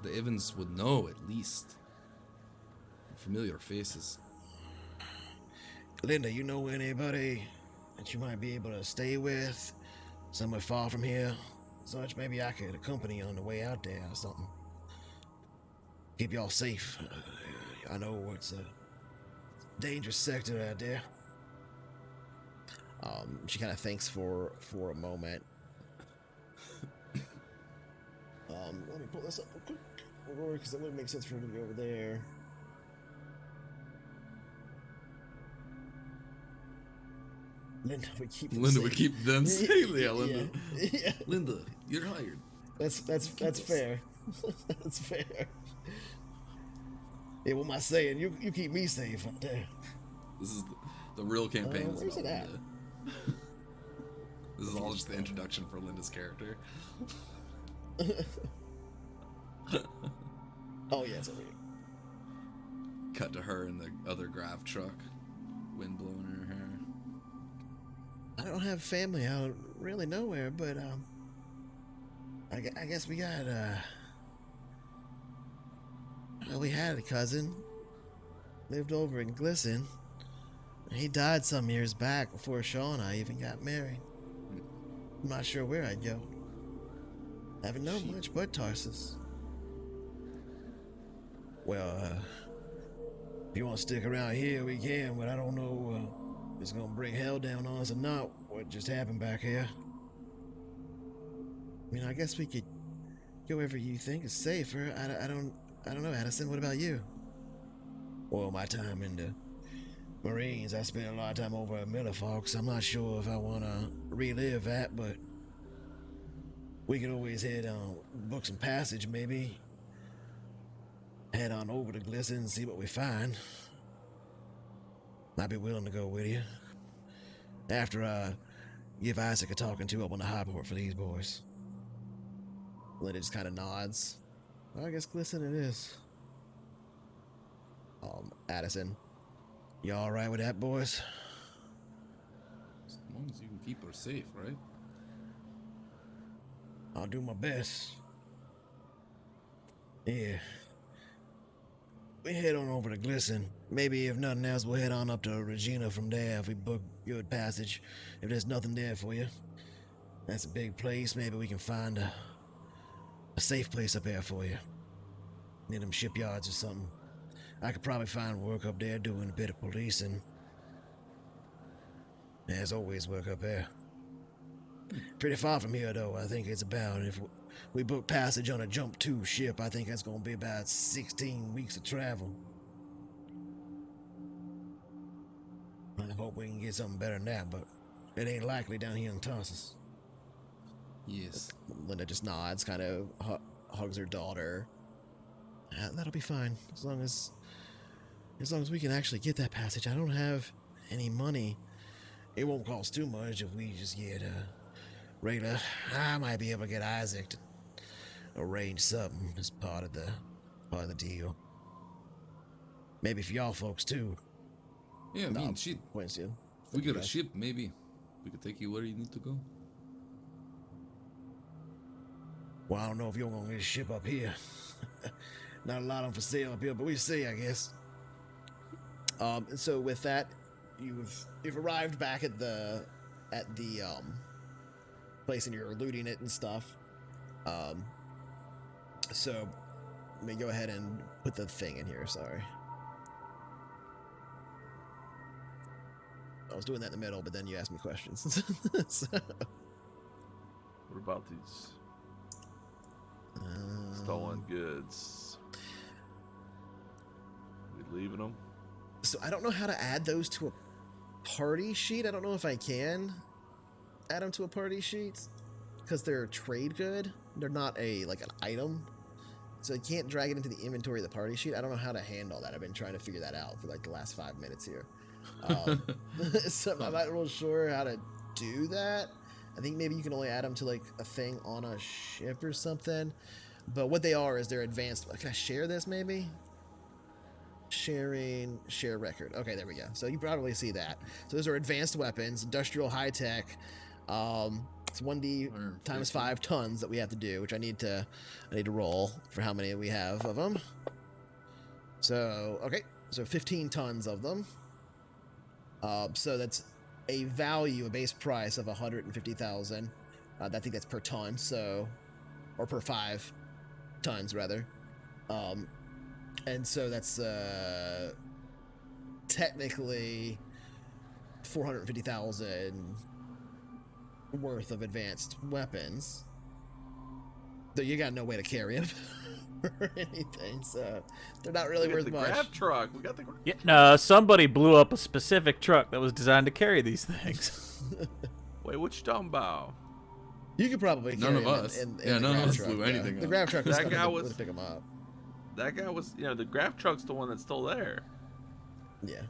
the Evans would know at least. Familiar faces. Linda, you know anybody that you might be able to stay with somewhere far from here? Such maybe I could accompany you on the way out there or something. Keep y'all safe. I know it's a dangerous sector out there. She kind of thinks for a moment. Let me pull this up real quick, because it wouldn't make sense for her to be over there. Linda, we keep them Linda safe. would keep them safe. Yeah, Linda. Yeah. Linda, you're hired. That's fair. That's fair. Yeah, what am I saying? You keep me safe out there. This is the real campaign. Is where's about it at? Linda. This is all just the introduction for Linda's character. Oh yeah, it's over here. Cut to her in the other grav truck, wind blowing in her hair. I don't have family out really nowhere, but I guess we got well, we had a cousin lived over in Glisten. He died some years back before Shaw and I even got married. I'm not sure where I'd go. Haven't known much but Tarsus. Well, if you want to stick around here, we can, but I don't know if it's gonna bring hell down on us or not. What just happened back here? I mean, I guess we could go wherever you think is safer. I don't know, Addison. What about you? Well, my time in the Marines, I spent a lot of time over at Millifox. I'm not sure if I want to relive that, but we could always head on, book some passage, maybe. Head on over to Glisten and see what we find. Might be willing to go with you. After I give Isaac a talking to up on the high port for these boys. Linda just kind of nods. Well, I guess Glisten it is. Addison, you all right with that, boys? As long as you can keep her safe, right? I'll do my best. Yeah. We head on over to Glisten. Maybe if nothing else, we'll head on up to Regina from there if we book good passage. If there's nothing there for you. That's a big place. Maybe we can find a safe place up there for you. Near them shipyards or something. I could probably find work up there doing a bit of policing. There's always work up there. Pretty far from here, though. I think it's about, if we book passage on a Jump 2 ship, I think that's going to be about 16 weeks of travel. I hope we can get something better than that, but it ain't likely down here in Tarsus. Yes. Linda just nods, kind of hugs her daughter. That'll be fine, as long as we can actually get that passage. I don't have any money. It won't cost too much if we just get regular. I might be able to get Isaac to arrange something as part of the deal. Maybe for y'all folks too. Yeah, I mean, shit. Points you. If we get a ship, maybe we could take you where you need to go. Well, I don't know if you're gonna get a ship up here. Not a lot of them for sale up here, but we see, I guess. So with that, you've arrived back at the place and you're looting it and stuff. So let me go ahead and put the thing in here. Sorry, I was doing that in the middle, but then you asked me questions. So, What about these stolen goods? We leaving them? So I don't know how to add those to a party sheet. I don't know if I can add them to a party sheet because they're a trade good. They're not like an item. So you can't drag it into the inventory of the party sheet. I don't know how to handle that. I've been trying to figure that out for like the last 5 minutes here. So I'm not real sure how to do that. I think maybe you can only add them to like a thing on a ship or something. But what they are is they're advanced. Can I share this maybe? Share record. Okay, there we go. So you probably see that. So those are advanced weapons, industrial high tech. It's 1d times 5 tons that we have to do, which I need to roll for how many we have of them. So okay, so 15 tons of them. So that's a value, a base price of 150,000. I think that's per ton, so or per 5 tons rather. And so that's technically 450,000 worth of advanced weapons. Though you got no way to carry them or anything, so they're not really worth much. The grab truck. We got the. Yeah, no, somebody blew up a specific truck that was designed to carry these things. Wait, what you talking about? You could probably carry None of them us. in Yeah, the none of grab us truck, blew yeah. anything The up. grab truck was That guy coming was- to pick them up. That guy was, the grab truck's the one that's still there. Yeah,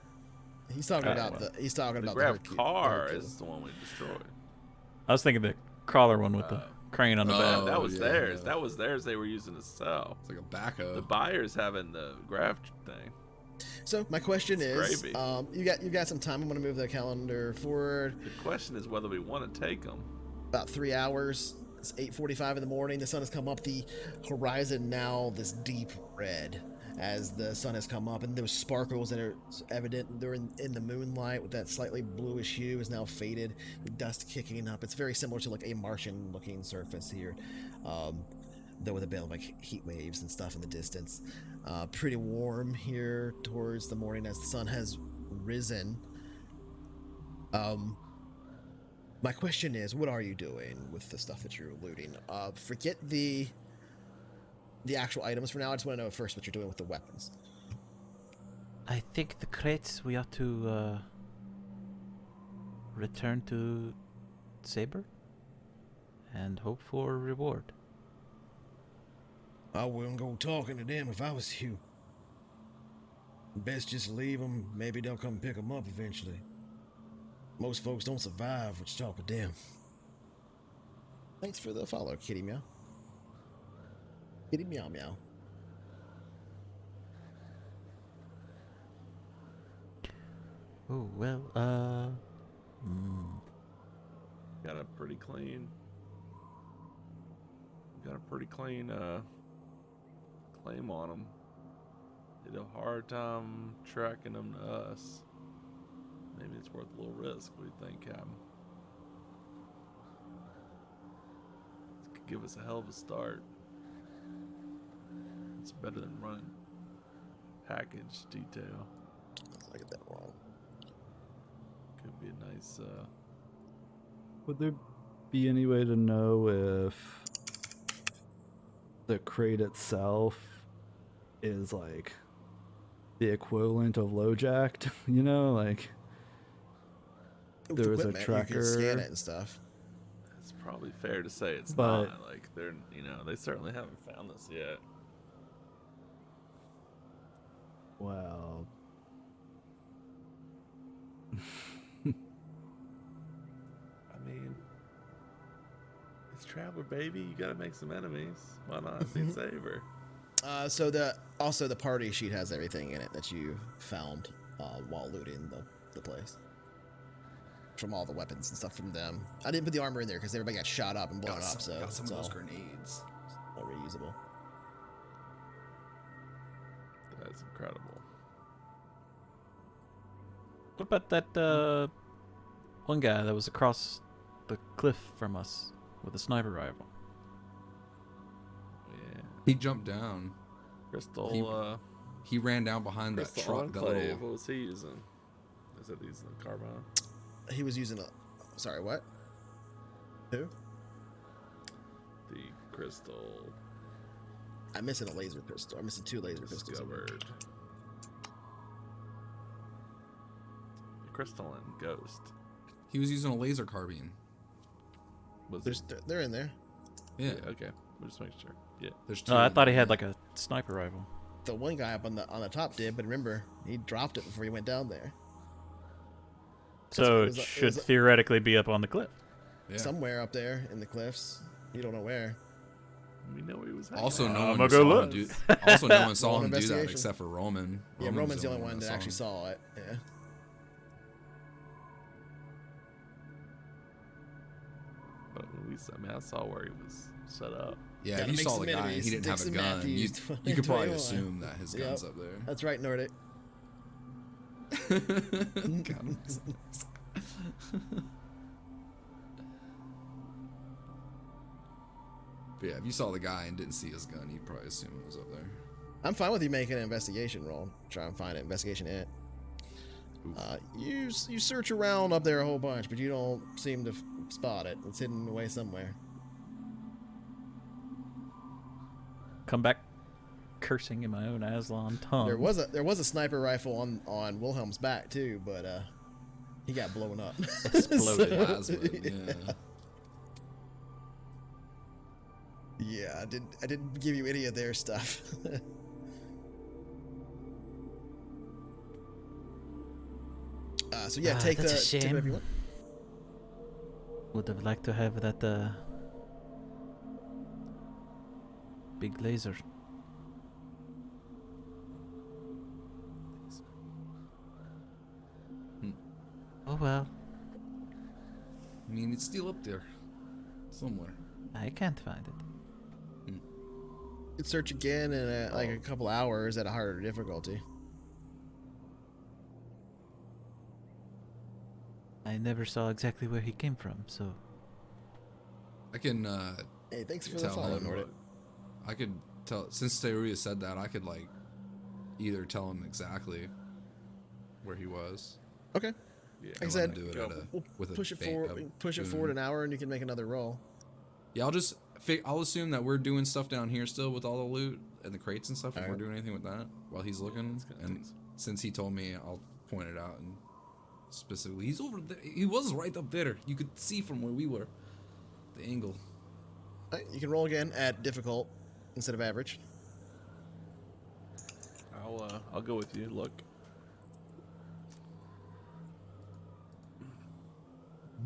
he's talking about well. he's talking The about grab the car Hercules. is the one we destroyed. I was thinking the crawler one with the crane on the back. Oh, That was yeah, theirs. yeah. That was theirs. They were using to sell. It's like a backhoe. The buyers having the grab thing. So my question It's is, gravy. you got some time. I'm going to move the calendar forward The question is whether we want to take them. about 3 hours. It's 8:45 in the morning. The sun has come up. The horizon now this deep red as the sun has come up, and those sparkles that are evident they're in the moonlight with that slightly bluish hue is now faded. The dust kicking up. It's very similar to like a Martian-looking surface here, though with a bit of like heat waves and stuff in the distance. Pretty warm here towards the morning as the sun has risen. My question is, what are you doing with the stuff that you're looting? Forget the actual items for now. I just want to know first what you're doing with the weapons. I think the crates we ought to return to Saber and hope for a reward. I wouldn't go talking to them if I was you. Best just leave them. Maybe they'll come pick them up eventually. Most folks don't survive what you talk with them. Thanks for the follow, Kitty Meow. Kitty Meow Meow. Oh, well, Got a pretty clean. Claim on them. Did a hard time tracking them to us. Maybe it's worth a little risk. What do you think, Captain? This could give us a hell of a start. It's better than running package detail. I get that wrong. Could be a nice. Would there be any way to know if the crate itself is like the equivalent of low-jacked? You know, like With there was a equipment, you can scan tracker. it and stuff. It's probably fair to say it's But- not. Like they're, they certainly haven't found this yet. Well, I mean, it's Traveller, baby. You gotta make some enemies. Why not be saver? So the party sheet has everything in it that you found while looting the place. From all the weapons and stuff from them. I didn't put the armor in there because everybody got shot up and blown up, so got some it's of those all grenades. not reusable. That's incredible. what about that one guy that was across the cliff from us with a sniper rifle? Yeah, He jumped down. Crystal. He ran down behind that Crystal truck. That Enclave. little, What was he using? Is it using the carbine? He was using a. Sorry, what? Who? The crystal I'm missing a laser pistol. I'm missing 2 laser pistols. in there. discovered. The crystal and ghost. he was using a laser carbine. Was They're in there. Yeah. okay. We'll just make sure. Yeah. There's two. I in thought he there, had yeah. like a sniper rifle. The one guy up on the top did, but remember, he dropped it before he went down there. So it it was- it should was- theoretically be up on the cliff. Yeah. Somewhere up there in the cliffs. You don't know where. We know he was. hanging Also, out. no I'm one gonna go saw look. him do. Also, no one saw Roll an him do that investigation. except for Roman. Yeah, Roman's the only one that saw actually him. saw it. Yeah. But I saw where he was set up. Yeah, Gotta if you make saw some the guy and enemies. he didn't have a Dixon gun, you Matthews, could probably 2021. assume that his Yep. gun's up there. That's right, Nordic. God. But yeah, if you saw the guy and didn't see his gun, you'd probably assume it was up there. I'm fine with you making an investigation roll. Try and find an investigation in it. You search around up there a whole bunch, but you don't seem to spot it. It's hidden away somewhere. Come back cursing in my own Aslan tongue. There was a sniper rifle on Wilhelm's back too, but he got blown up. Exploded. Plasma, yeah. Yeah, I didn't give you any of their stuff. So yeah, take that's a take whatever shame. you want. Would have liked to have that big laser. Oh well, I mean, it's still up there. Somewhere. I can't find it. You could search again in like a couple hours at a harder difficulty. I never saw exactly where he came from, so I can Hey, thanks for the tell follow, him. Nordic. I could tell, since Teruya said that, I could like either tell him exactly where he was. Okay. Yeah. Like I and let said, him do it at we'll with a push it bait- forward. a Push it boon. forward an hour, and you can make another roll. Yeah, I'll assume that we're doing stuff down here still with all the loot and the crates and stuff. If we're doing anything with that while he's looking, and since he told me, I'll point it out and specifically, he's over there. He was right up there. You could see from where we were, the angle. All right, you can roll again at difficult instead of average. I'll go with you. Look.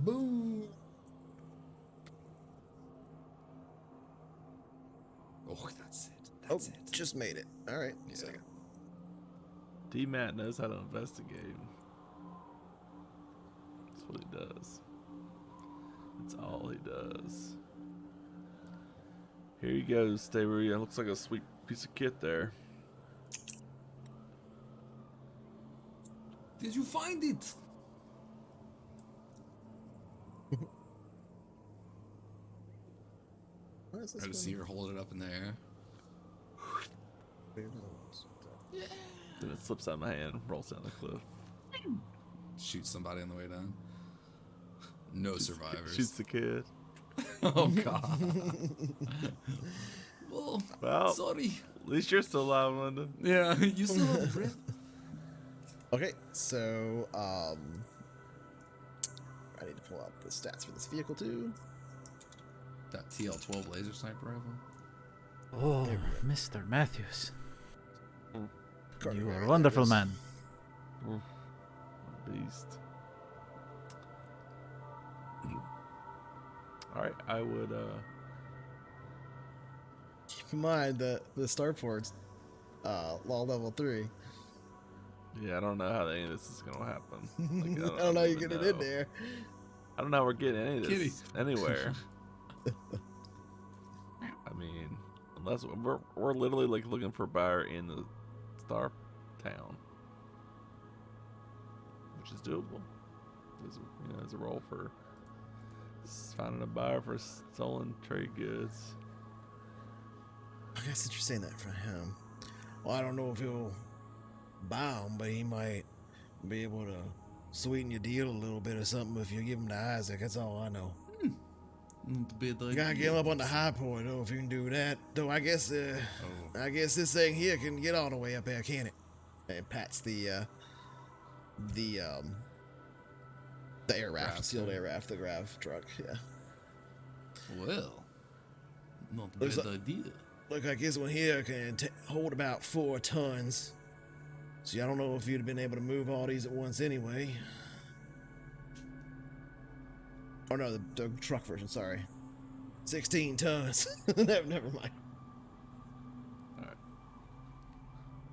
Boom. Oh, that's it. That's it. Just made it. All right. Yeah. Second. D-Matt knows how to investigate. That's what he does. That's all he does. Here you go, Staveria. Looks like a sweet piece of kit there. Did you find it? What is this I just one? see her hold it up in the air. Then it slips out of my hand, rolls down the cliff. Shoot somebody on the way down. No survivors. Shoots the kid. Oh god. Well, Well, sorry. at least you're still alive, London. Yeah, you still have breath. Okay, so I need to pull out the stats for this vehicle too. That TL-12 laser sniper rifle. Oh, Mr. Matthews, Carter you are Mary, a wonderful that is. man. Beast. Alright, I would, Keep in mind that the starport's law level 3. yeah, I don't know how any of this is gonna happen. Like, I don't know how you even get it know. in there. I don't know how we're getting any of this Kitty. anywhere. I mean, unless we're literally like looking for a buyer in the Star Town, which is doable. There's a role for finding a buyer for stolen trade goods. I guess that you're saying that for him. Well, I don't know if he'll buy them, but he might be able to sweeten your deal a little bit or something if you give him to Isaac. That's all I know. You gotta get him up on the high point, though. If you can do that, though, I guess this thing here can get all the way up there, can it? And pats the air raft, Grav sealed truck. air raft, the grav truck. Yeah. Well, Not a Looks bad like- idea. Look like this one here can hold about 4 tons. See, I don't know if you'd have been able to move all these at once anyway. Oh no, the truck version, sorry. 16 tons. Never mind. All right.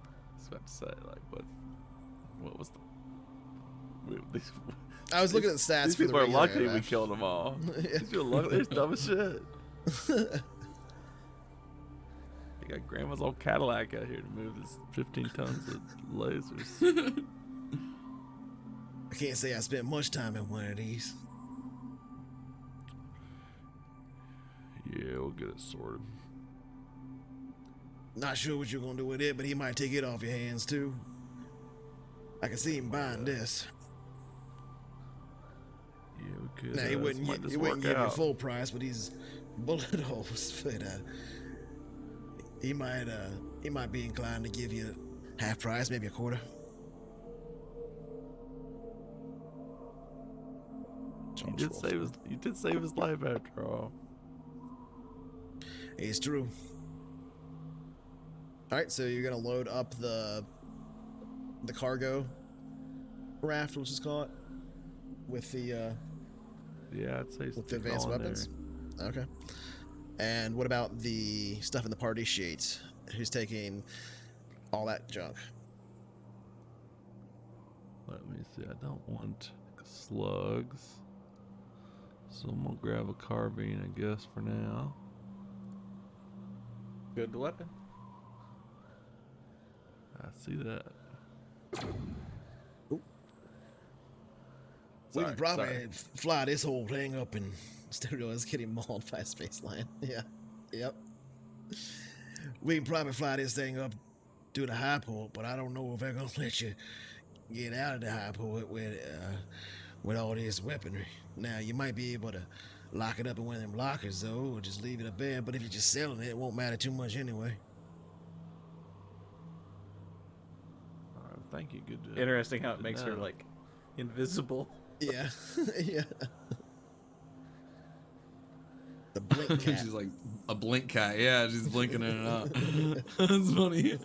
I was about to say, like, what was the? These, I was looking at the stats these for the people are regular lucky we raft. killed them all. Yeah. These people are lucky. They're dumb as shit. You got Grandma's old Cadillac out here to move this 15 tons of lasers. I can't say I spent much time in one of these. Yeah, we'll get it sorted. Not sure what you're gonna do with it, but he might take it off your hands too. I can see him buying this. Yeah, we could. Now he wouldn't, might just he wouldn't work give you out. full price, but he's bullet holes. But he might be inclined to give you half price, maybe a quarter. You did save his life after all. It's true. All right, so you're gonna load up the cargo raft, let's just call it, with the Yeah, I'd say with the stick it advanced all in weapons. Okay. And what about the stuff in the party sheet? Who's taking all that junk? Let me see. I don't want slugs, so I'm gonna grab a carbine, I guess, for now. Good weapon. I see that. We Sorry, can probably sorry. fly this whole thing up and still realize getting mauled by a space lion. Yeah. Yep. We can probably fly this thing up to the high port, but I don't know if they're gonna let you get out of the high port with all this weaponry. Now you might be able to lock it up in one of them lockers though, or just leave it up there, but if you're just selling it, it won't matter too much anyway. All right, thank you. Good. Interesting how it good makes to her know. like invisible. Yeah. Yeah. The blink cat. She's like a blink cat. Yeah, she's blinking in and out. That's funny.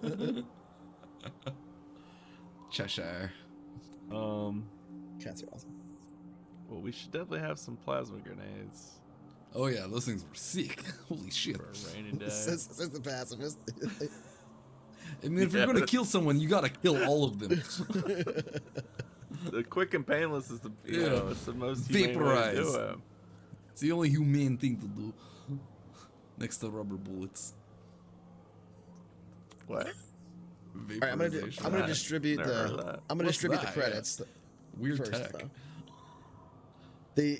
Cheshire. Cats are awesome. Well, we should definitely have some plasma grenades Oh yeah, those things were sick. Holy shit. for a rainy day. Says the pacifist. I mean, if you're gonna kill someone, you gotta kill all of them. The quick and painless is the Yeah. it's the most humane way to do Vaporize. it. It's the only humane thing to do. Next to rubber bullets. What? All right, I'm gonna That- distribute never heard of the that. I'm gonna What's distribute that? the credits. Weird First, tech. though.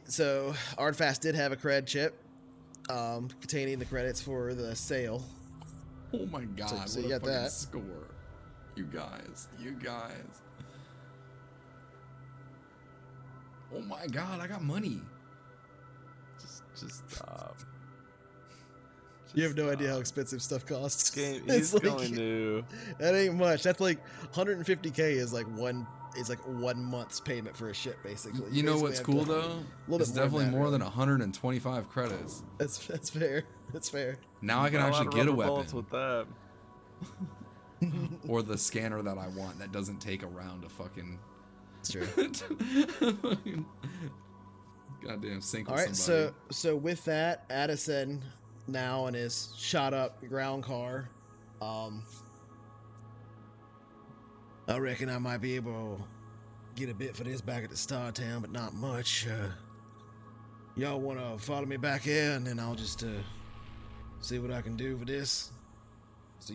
So Ardfast did have a cred chip containing the credits for the sale. Oh my god, so what you a got fucking that. score. You guys. Oh my god, I got money. Just stop. You have no idea how expensive stuff costs. Game, It's he's like- going to. That ain't much. That's like 150K is like one. It's like 1 month's payment for a ship, basically. You know basically what's have cool to- though? little It's bit more definitely than that, more really. than 125 credits. That's fair. That's fair. Now I can Not a lot actually of get a rubber bullets weapon. with that. Or the scanner that I want that doesn't take a round to fucking It's true. goddamn sink All with right. somebody. So with that, Addison now in his shot up ground car. I reckon I might be able to get a bit for this back at the Star Town, but not much. Y'all want to follow me back here, and then I'll just see what I can do for this. So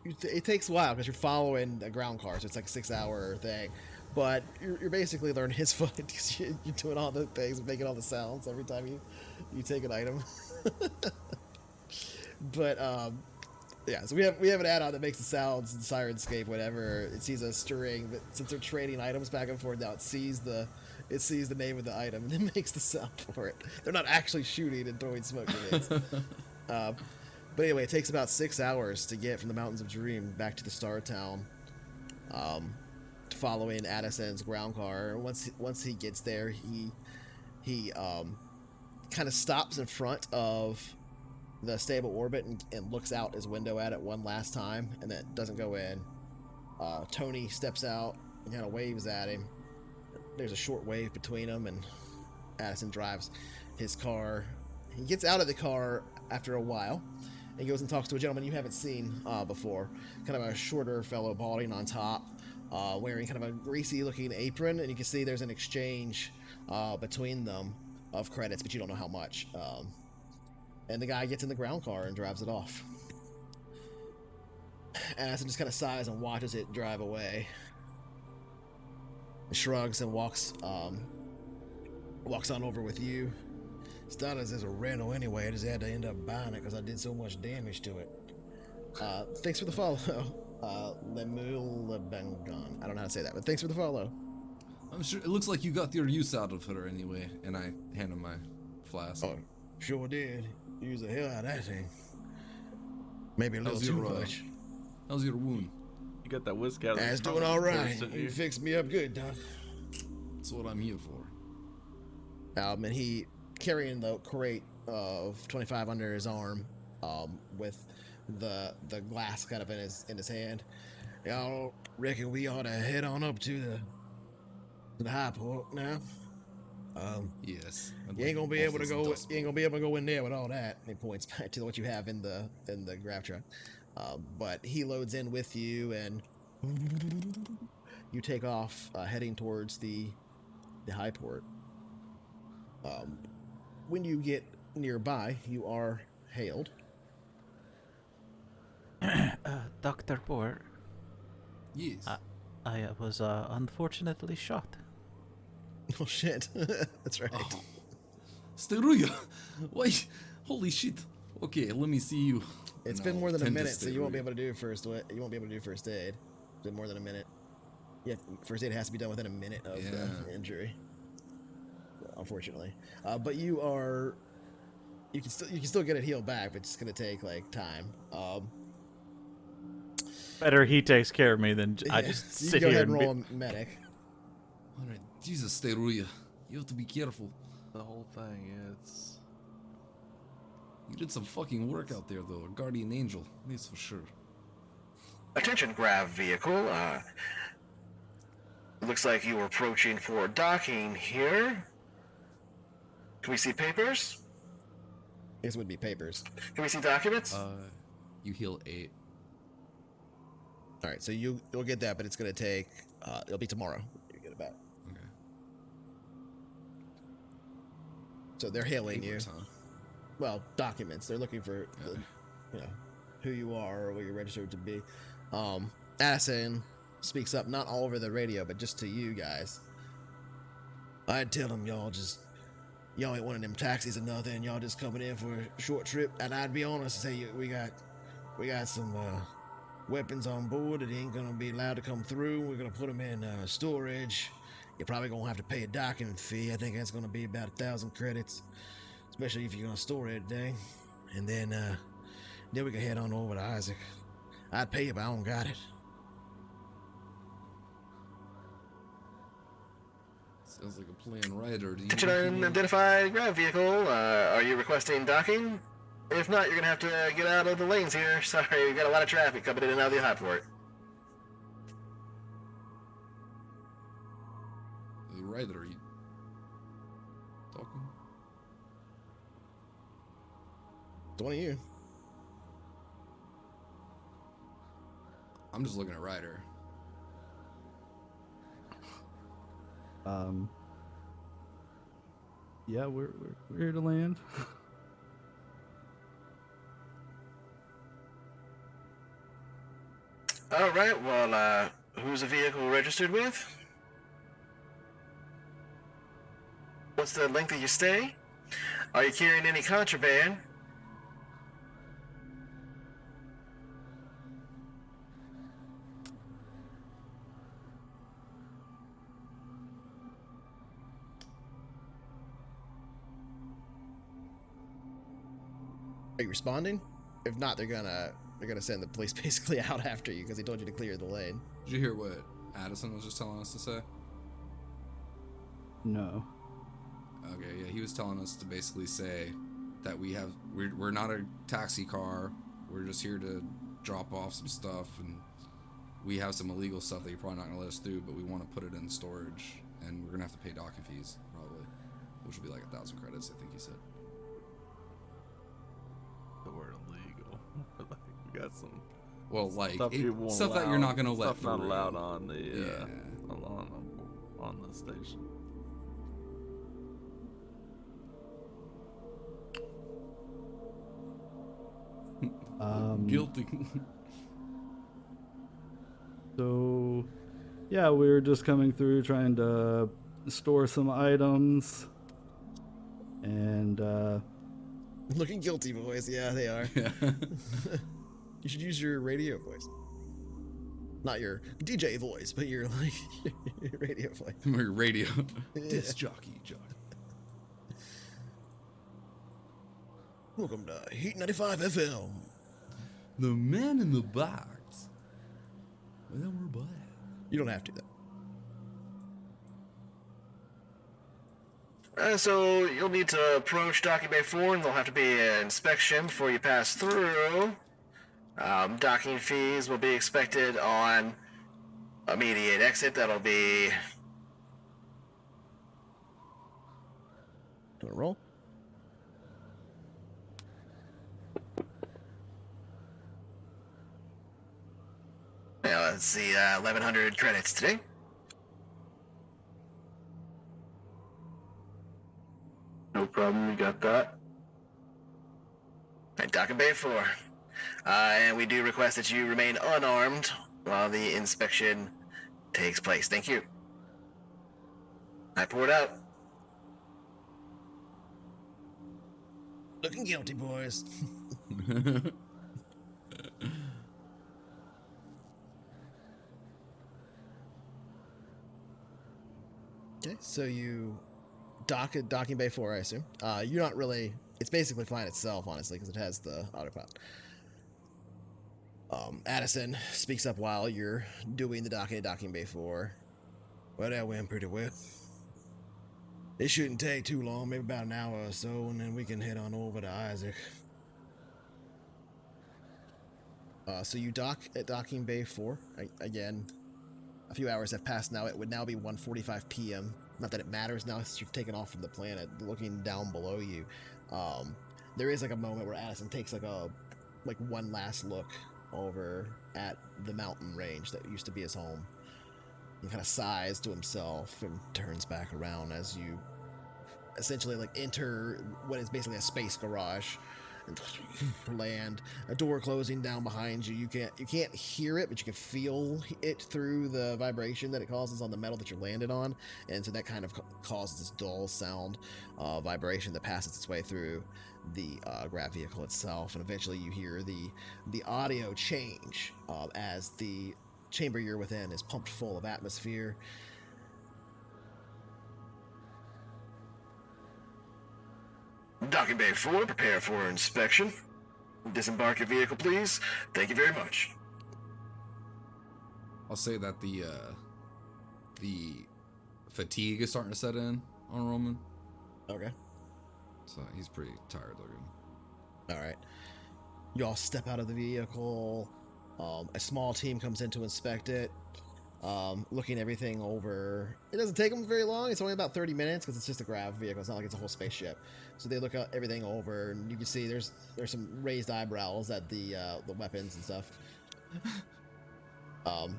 it takes a while because you're following a ground car, so it's like a 6-hour thing. But you're basically learning his foot because you're doing all the things and making all the sounds every time you take an item. But yeah, so we have an add-on that makes the sounds and Sirenscape, whatever. It sees a string, but since they're trading items back and forth, now it sees the name of the item and it makes the sound for it. They're not actually shooting and throwing smoke grenades. But anyway, it takes about 6 hours to get from the Mountains of Dream back to the Star Town, following Addison's ground car. Once he gets there, he kind of stops in front of the stable orbit and looks out his window at it one last time, and then doesn't go in. Tony steps out and kind of waves at him. There's a short wave between them, and Addison drives his car. He gets out of the car after a while and goes and talks to a gentleman you haven't seen before. Kind of a shorter fellow, balding on top, wearing kind of a greasy looking apron, and you can see there's an exchange between them of credits, but you don't know how much. And the guy gets in the ground car and drives it off. Addison just kind of sighs and watches it drive away. Shrugs and walks on over with you. Started as a rental anyway. I just had to end up buying it because I did so much damage to it. Thanks for the follow. Lemuel Lebangon. I don't know how to say that, but thanks for the follow. I'm sure it looks like you got your use out of her anyway. And I hand him my flask. Oh, sure did. Use the hell out of that thing. Maybe a little How's too your, much. How's your wound? You got that whiskey out of That's the doing all right. didn't You you? fixed me up good, Doc. That's what I'm here for. And he carrying the crate of 25 under his arm, with the glass kind of in his hand. Y'all reckon we ought to head on up to the high port now? Yes. You ain't gonna be able to go. You ain't gonna be able to go in there with all that. He points back to what you have in the grab truck. But he loads in with you, and you take off, heading towards the high port. When you get nearby, you are hailed. Dr. Bohr, Yes. I was unfortunately shot. Oh shit, that's right. Oh. Steruya! Why? Holy shit. Okay, let me see you. It's And been I'll more than a tend to minute, so you won't be Steruya. able to do first. You won't be able to do first aid. It's been more than a minute. Yeah, first aid has to be done within a minute of the Yeah. injury. Unfortunately, but you can still get it healed back, but it's gonna take like time. Better he takes care of me than I yeah, just you sit can go here ahead and and roll a medic. Alright, Jesus, Steruya. You have to be careful. The whole thing, it's... You did some fucking work out there, though. A guardian angel, that's for sure. Attention, grav vehicle. Looks like you were approaching for docking here. Can we see papers? This would be papers. Can we see documents? You heal 8. All right, so you'll get that, but it's gonna take. It'll be tomorrow. You get it back. Okay. So they're hailing Papers, you. huh? Well, documents. They're looking for, who you are or what you're registered to be. Addison speaks up, not all over the radio, but just to you guys. I'd tell them y'all ain't one of them taxis or nothing. Y'all just coming in for a short trip, and I'd be honest and say we got some weapons on board that ain't gonna be allowed to come through. We're gonna put them in storage. You're probably gonna have to pay a docking fee. I think that's gonna be about 1,000 credits, especially if you're gonna store everything. And then we can head on over to Isaac. I'd pay you, but I don't got it. Sounds like a plan, Ryder. Do you Attention, reckon you- unidentified grav vehicle. Are you requesting docking? If not, you're gonna have to get out of the lanes here. Sorry, we got a lot of traffic coming in and out of the high port. Ryder, are you talking? It's one of you. I'm just looking at Ryder. Yeah, we're here to land. All right. Well, who's the vehicle registered with? What's the length of your stay? Are you carrying any contraband? Are you responding? If not, they're gonna send the police basically out after you because he told you to clear the lane. Did you hear what Addison was just telling us to say? No. Okay, yeah, he was telling us to basically say, that we're not a taxi car. We're just here to drop off some stuff, and we have some illegal stuff that you're probably not going to let us through, but we want to put it in storage, and we're going to have to pay docking fees, probably, which will be like 1,000 credits, I think he said. The word illegal. Like, we got some Well, like, stuff that you're not going to let stuff not through. allowed on the, Yeah. on the station. Guilty. So, yeah, we were just coming through trying to store some items. And, Looking guilty, boys. Yeah, they are. Yeah. You should use your radio voice. Not your DJ voice, but your, like, your radio voice. My radio. Disc jockey. Welcome to Heat 95 FM. The man in the box. Well, we're back. You don't have to, though. So you'll need to approach Docking Bay 4, and there'll have to be an inspection before you pass through. Docking fees will be expected on immediate exit. That'll be... Do a roll. Now, let's see, 1,100 credits today. No problem, we got that. At Docking Bay 4. And we do request that you remain unarmed while the inspection takes place. Thank you. I poured out. Looking guilty, boys. Okay, so you dock at Docking Bay 4, I assume. You're not really... It's basically flying itself, honestly, because it has the autopilot. Addison speaks up while you're doing the docking at Docking Bay 4. Well, that went pretty well. It shouldn't take too long, maybe about an hour or so, and then we can head on over to Isaac. So you dock at Docking Bay 4. Again, a few hours have passed now. It would now be 1:45 p.m. Not that it matters now since you've taken off from the planet. Looking down below you, there is like a moment where Addison takes like one last look over at the mountain range that used to be his home. He kind of sighs to himself and turns back around as you essentially like enter what is basically a space garage and land. A door closing down behind you. You can't hear it, but you can feel it through the vibration that it causes on the metal that you're landed on, and so that kind of causes this dull sound vibration that passes its way through the grav vehicle itself, and eventually you hear the audio change as the chamber you're within is pumped full of atmosphere. Docking Bay 4, prepare for inspection. Disembark your vehicle, please. Thank you very much. I'll say that the fatigue is starting to set in on Roman. Okay. So he's pretty tired looking. All right. You all step out of the vehicle. A small team comes in to inspect it, looking everything over. It doesn't take them very long. It's only about 30 minutes because it's just a grav vehicle. It's not like it's a whole spaceship. So they look at everything over, and you can see there's some raised eyebrows at the weapons and stuff.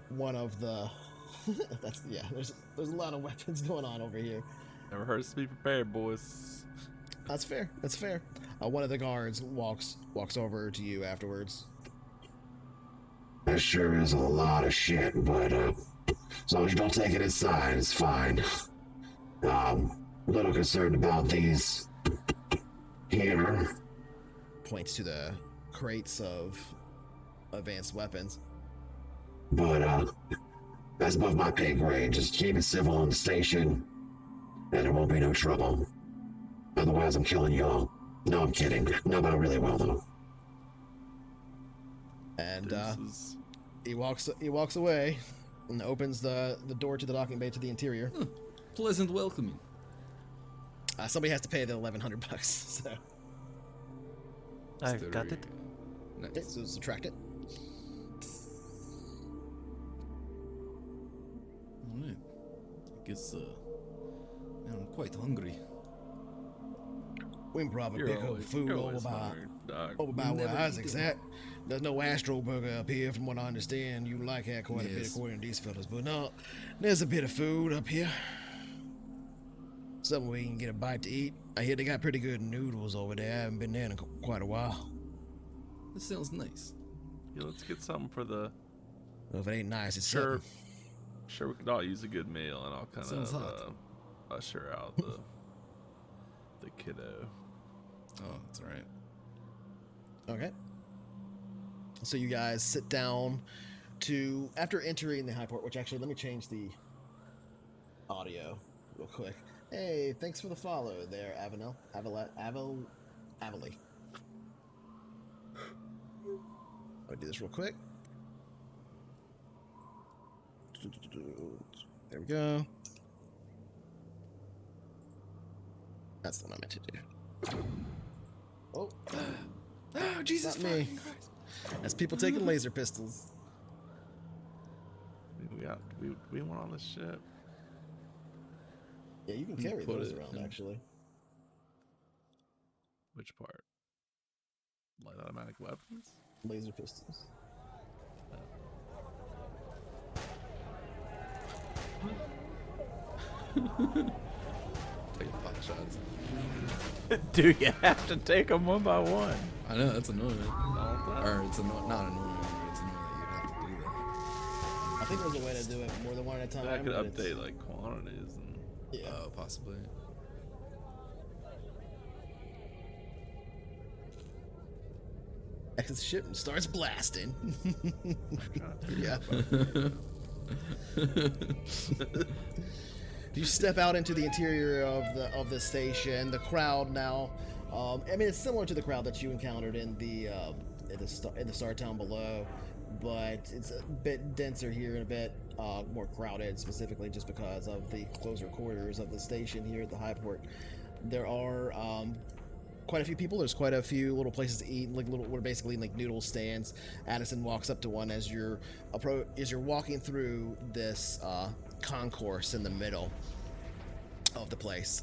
One of the there's a lot of weapons going on over here. Never hurts to be prepared, boys. That's fair. That's fair. One of the guards walks over to you afterwards. That sure is a lot of shit, but as long as you don't take it inside, it's fine. A little concerned about these here. Points to the crates of advanced weapons. But that's above my pay grade. Just keep it civil on the station, and there won't be no trouble. Otherwise, I'm killing y'all. No, I'm kidding. No, but really well though. And he walks away and opens the door to the docking bay to the interior. Pleasant welcoming. Somebody has to pay the $1,100. So I got it. Nice. Okay, so subtract it. Alright. I guess, now I'm quite hungry. We can probably You're pick up always, food you're over always by hungry, dog. where never Isaac's eat at. There's no Astro Burger up here, from what I understand. You like that quite a bit, Yes. according to these fellas. But no, there's a bit of food up here. Something we can get a bite to eat. I hear they got pretty good noodles over there. I haven't been there in quite a while. This sounds nice. Yeah, let's get something for the. Well, if it ain't nice, it's Sure. something. Sure, we could all use a good meal, and I'll kind Sounds of hot. usher out the kiddo. Oh, that's alright. Okay. So you guys sit down to, after entering the high port, which actually, let me change the audio real quick. Hey, thanks for the follow there, Avenel. Avalee. I'll do this real quick. There we go. That's the one I meant to do. Oh, Oh, Jesus not me. fucking Christ. That's people taking laser pistols. We went on this ship. Yeah, you can carry put those it around, in- actually. Which part? Light automatic weapons? Laser pistols. Take pot shots. Do you have to take them one by one? I know, that's annoying. All that? Or it's not annoying, but it's annoying that you'd have to do that. I think there's a way to do it more than one at a time. I could but it's- update like quantities and. Yeah. Oh, possibly. Exits the ship and starts blasting. Yeah. You step out into the interior of the station. The crowd now. I mean, it's similar to the crowd that you encountered in the Star Town below, but it's a bit denser here and a bit more crowded, specifically just because of the closer quarters of the station here at the High Port. There are quite a few people. There's quite a few little places to eat, like little, what are basically like noodle stands. Addison walks up to one as you're walking through this concourse in the middle of the place.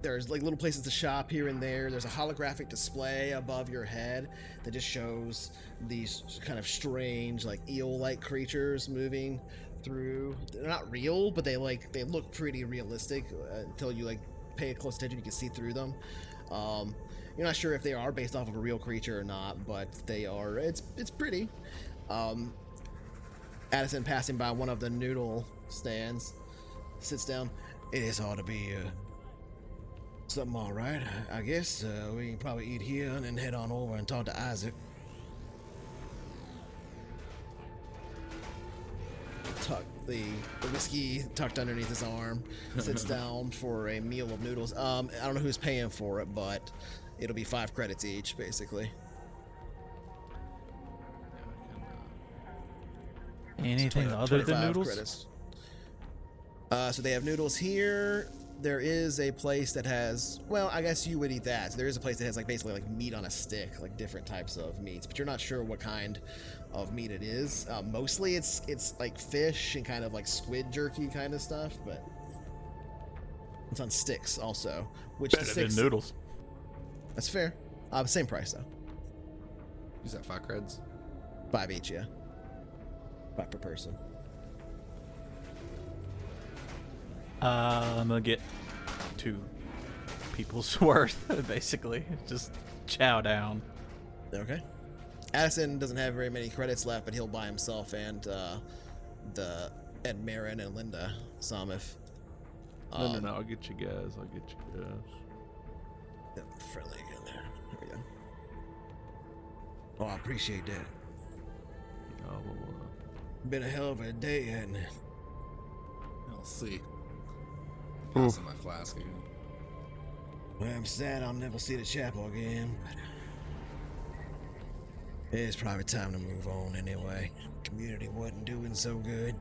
There's like little places to shop here and there. There's a holographic display above your head that just shows these kind of strange, like eel-like creatures moving through. They're not real, but they look pretty realistic until you like pay close attention. You can see through them. You're not sure if they are based off of a real creature or not, but they are. It's pretty. Addison, passing by one of the noodle stands, sits down. It is ought to be something all right, I guess. We can probably eat here and then head on over and talk to Isaac. Tuck the whiskey tucked underneath his arm, sits down for a meal of noodles. I don't know who's paying for it, but it'll be 5 credits each, basically. Anything other than 25 noodles? credits. So they have noodles here. There is a place that has, well, I guess you would eat that. So there is a place that has like basically like meat on a stick, like different types of meats, but you're not sure what kind of meat it is. Mostly it's like fish and kind of like squid jerky kind of stuff, but it's on sticks also. Which the Better sticks, than noodles. That's fair. Same price though. Is that 5 creds? 5 each, yeah. 5 per person. I'm gonna get 2 people's worth, basically. Just chow down. Okay. Addison doesn't have very many credits left, but he'll buy himself and the Ed Marin and Linda Samif. No, I'll get you guys. Friendly again there. There we go. Oh, I appreciate that. Oh, Been a hell of a day, hasn't it? I'll see. Passing my flask again. Well, I'm sad I'll never see the chapel again, but it's probably time to move on anyway. Community wasn't doing so good.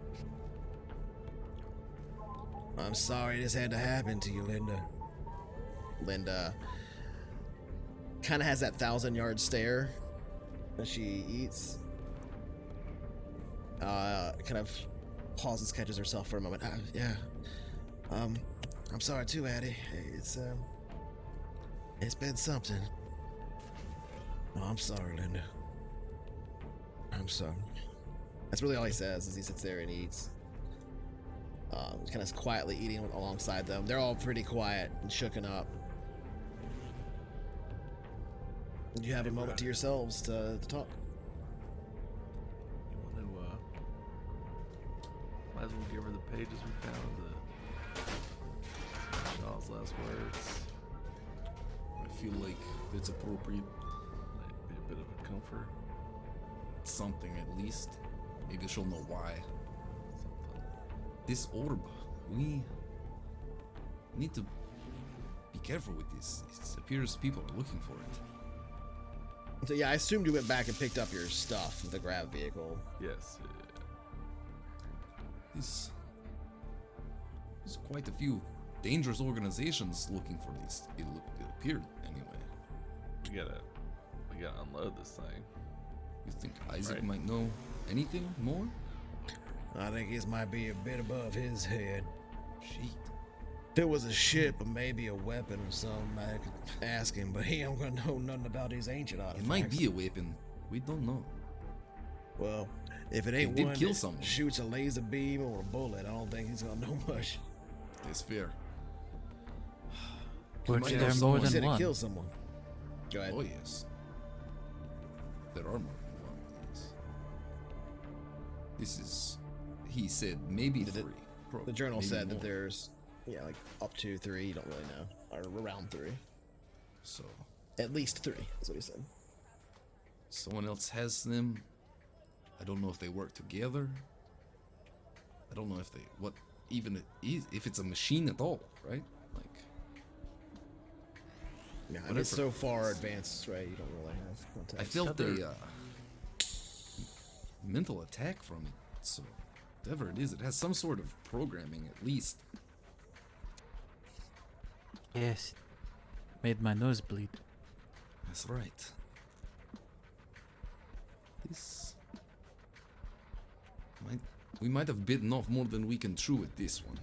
I'm sorry this had to happen to you, Linda. Linda kind of has that 1,000-yard stare as she eats. Kind of pauses, catches herself for a moment. Yeah. I'm sorry too, Addie. It's been something. Oh, I'm sorry, Linda. I'm sorry. That's really all he says as he sits there and eats. Kind of quietly eating alongside them. They're all pretty quiet and shooken up. You have a moment to yourselves to talk. You want to, might as well give her the pages we found, Shaw's last words. I feel like it's appropriate. Might be a bit of a comfort. Something at least. Maybe she'll know why. Something. This orb, we need to be careful with this. It appears people are looking for it. So yeah, I assumed you went back and picked up your stuff with the grab vehicle. Yes. There's quite a few dangerous organizations looking for this. It appeared anyway. We gotta unload this thing. You think Isaac Right. might know anything more? I think this might be a bit above his head. Shit. If it was a ship or maybe a weapon or something, I could ask him, but he don't gonna know nothing about these ancient artifacts. It might be a weapon. We don't know. Well, if it ain't It did one kill that someone. shoots a laser beam or a bullet, I don't think he's gonna know much. That's fair. Were might there know more someone. He than said it one? killed someone. Go ahead. Oh yes. There are more than one. Yes. This is. He said maybe three. The journal maybe said that more. there's, like up to 3. You don't really know, or around 3. So At least 3 is what he said. someone else has them. I don't know if they work together. I don't know if they if it's a machine at all, right? Like Yeah, I mean, Whatever. it's so far advanced, right? You don't really have context. I felt Other- a mental attack from it. So whatever it is, it has some sort of programming at least. Yes. Made my nose bleed. That's right. This we might have bitten off more than we can chew with this one.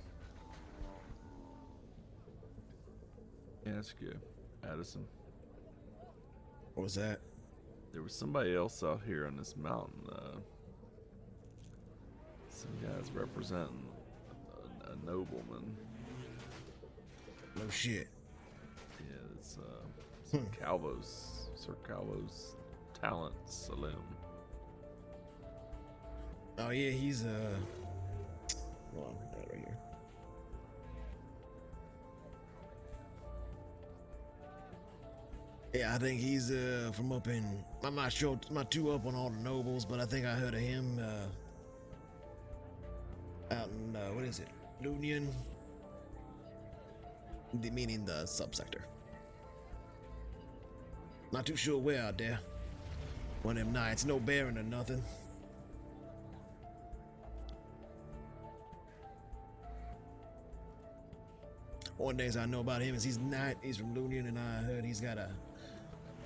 Yeah, that's good. Addison. What was that? There was somebody else out here on this mountain. Some guys representing a nobleman. No shit. Yeah, it's some Calvo's, Sir Calvo's Talent Saloon. Oh yeah, he's hold on, I got it right here. Yeah, I think he's from up in. I'm not sure. I'm not too up on all the nobles, but I think I heard of him out in what is it, Union? Meaning the subsector. Not too sure where out there. One of them nights, no baron or nothing. One thing I know about him is he's knight. He's from Union, and I heard he's got a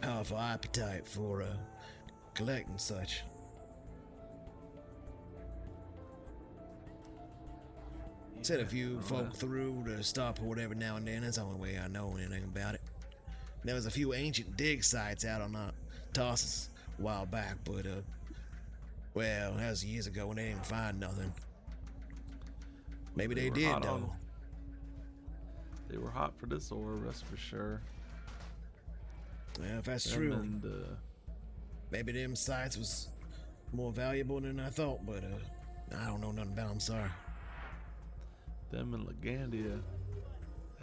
powerful appetite for collecting such. Sent a few folk through to stop or whatever now and then. That's the only way I know anything about it. There was a few ancient dig sites out on Tarsus a while back, but well, that was years ago when they didn't find nothing. Maybe they were did hot though. on- They were hot for this orb, that's for sure. Yeah, if that's Them true, and, maybe them sites was more valuable than I thought. But I don't know nothing about them. Sorry. them and Lagandia.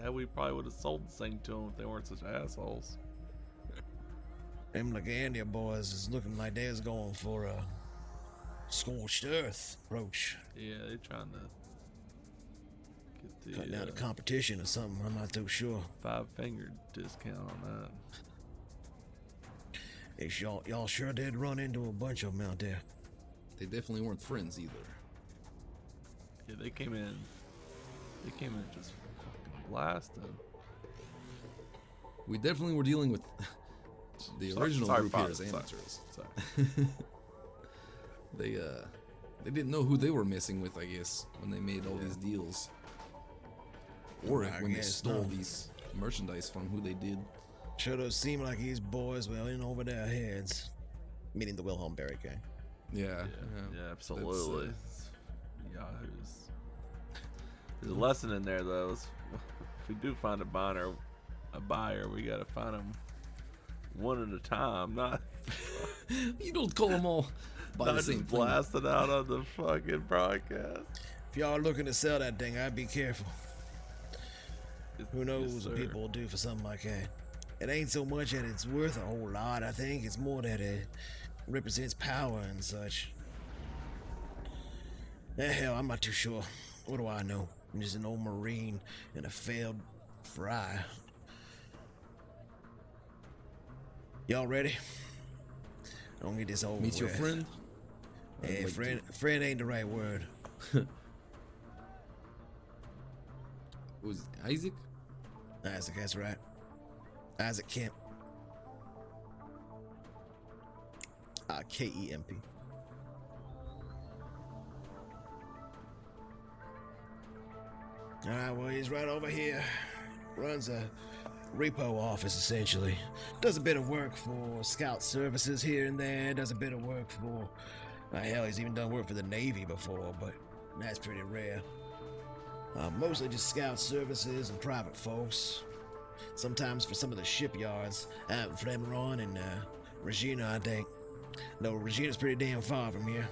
Hell, we probably would have sold this thing to them if they weren't such assholes. Them Lagandia boys is looking like they was going for a scorched earth approach. Yeah, they trying to get Cutting the out the competition or something. I'm not too sure. 5-finger discount on that. Is y'all sure did run into a bunch of them out there? They definitely weren't friends either. Yeah, they came in just fucking blasting. We definitely were dealing with The original Sorry, group here father, is sorry. amateurs. They didn't know who they were messing with, I guess, when they made all these deals. Or I when they guess stole not. these merchandise from who they did. Sure does seem like these boys were in over their heads. Meaning the Wilhelm Barry gang. Yeah, Yeah, absolutely. Yahoos. There's a lesson in there, though. If we do find a buyer, we gotta find them one at a time, not You don't call them all by not the same just thing. blast it out on the fucking broadcast. If y'all are looking to sell that thing, I'd be careful. Who knows Yes, what sir. people will do for something like that. It ain't so much that it's worth a whole lot, I think. It's more that it represents power and such. Hell, I'm not too sure. What do I know? I'm just an old Marine and a failed fry. Y'all ready? Don't get this over Meet your with. friend. Hey, Like friend ain't the right word. Was it Isaac? Isaac, that's right. Isaac Kemp. KEMP. Alright, well, he's right over here. Runs a repo office, essentially. Does a bit of work for scout services here and there. Does a bit of work for... hell, he's even done work for the Navy before, but that's pretty rare. Mostly just scout services and private folks. Sometimes for some of the shipyards out in Flemron and Regina, I think. Though Regina's pretty damn far from here.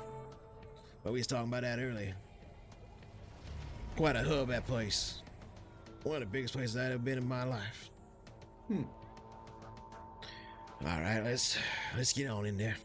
But we was talking about that earlier. Quite a hub, that place. One of the biggest places I've ever been in my life. All right, let's get on in there.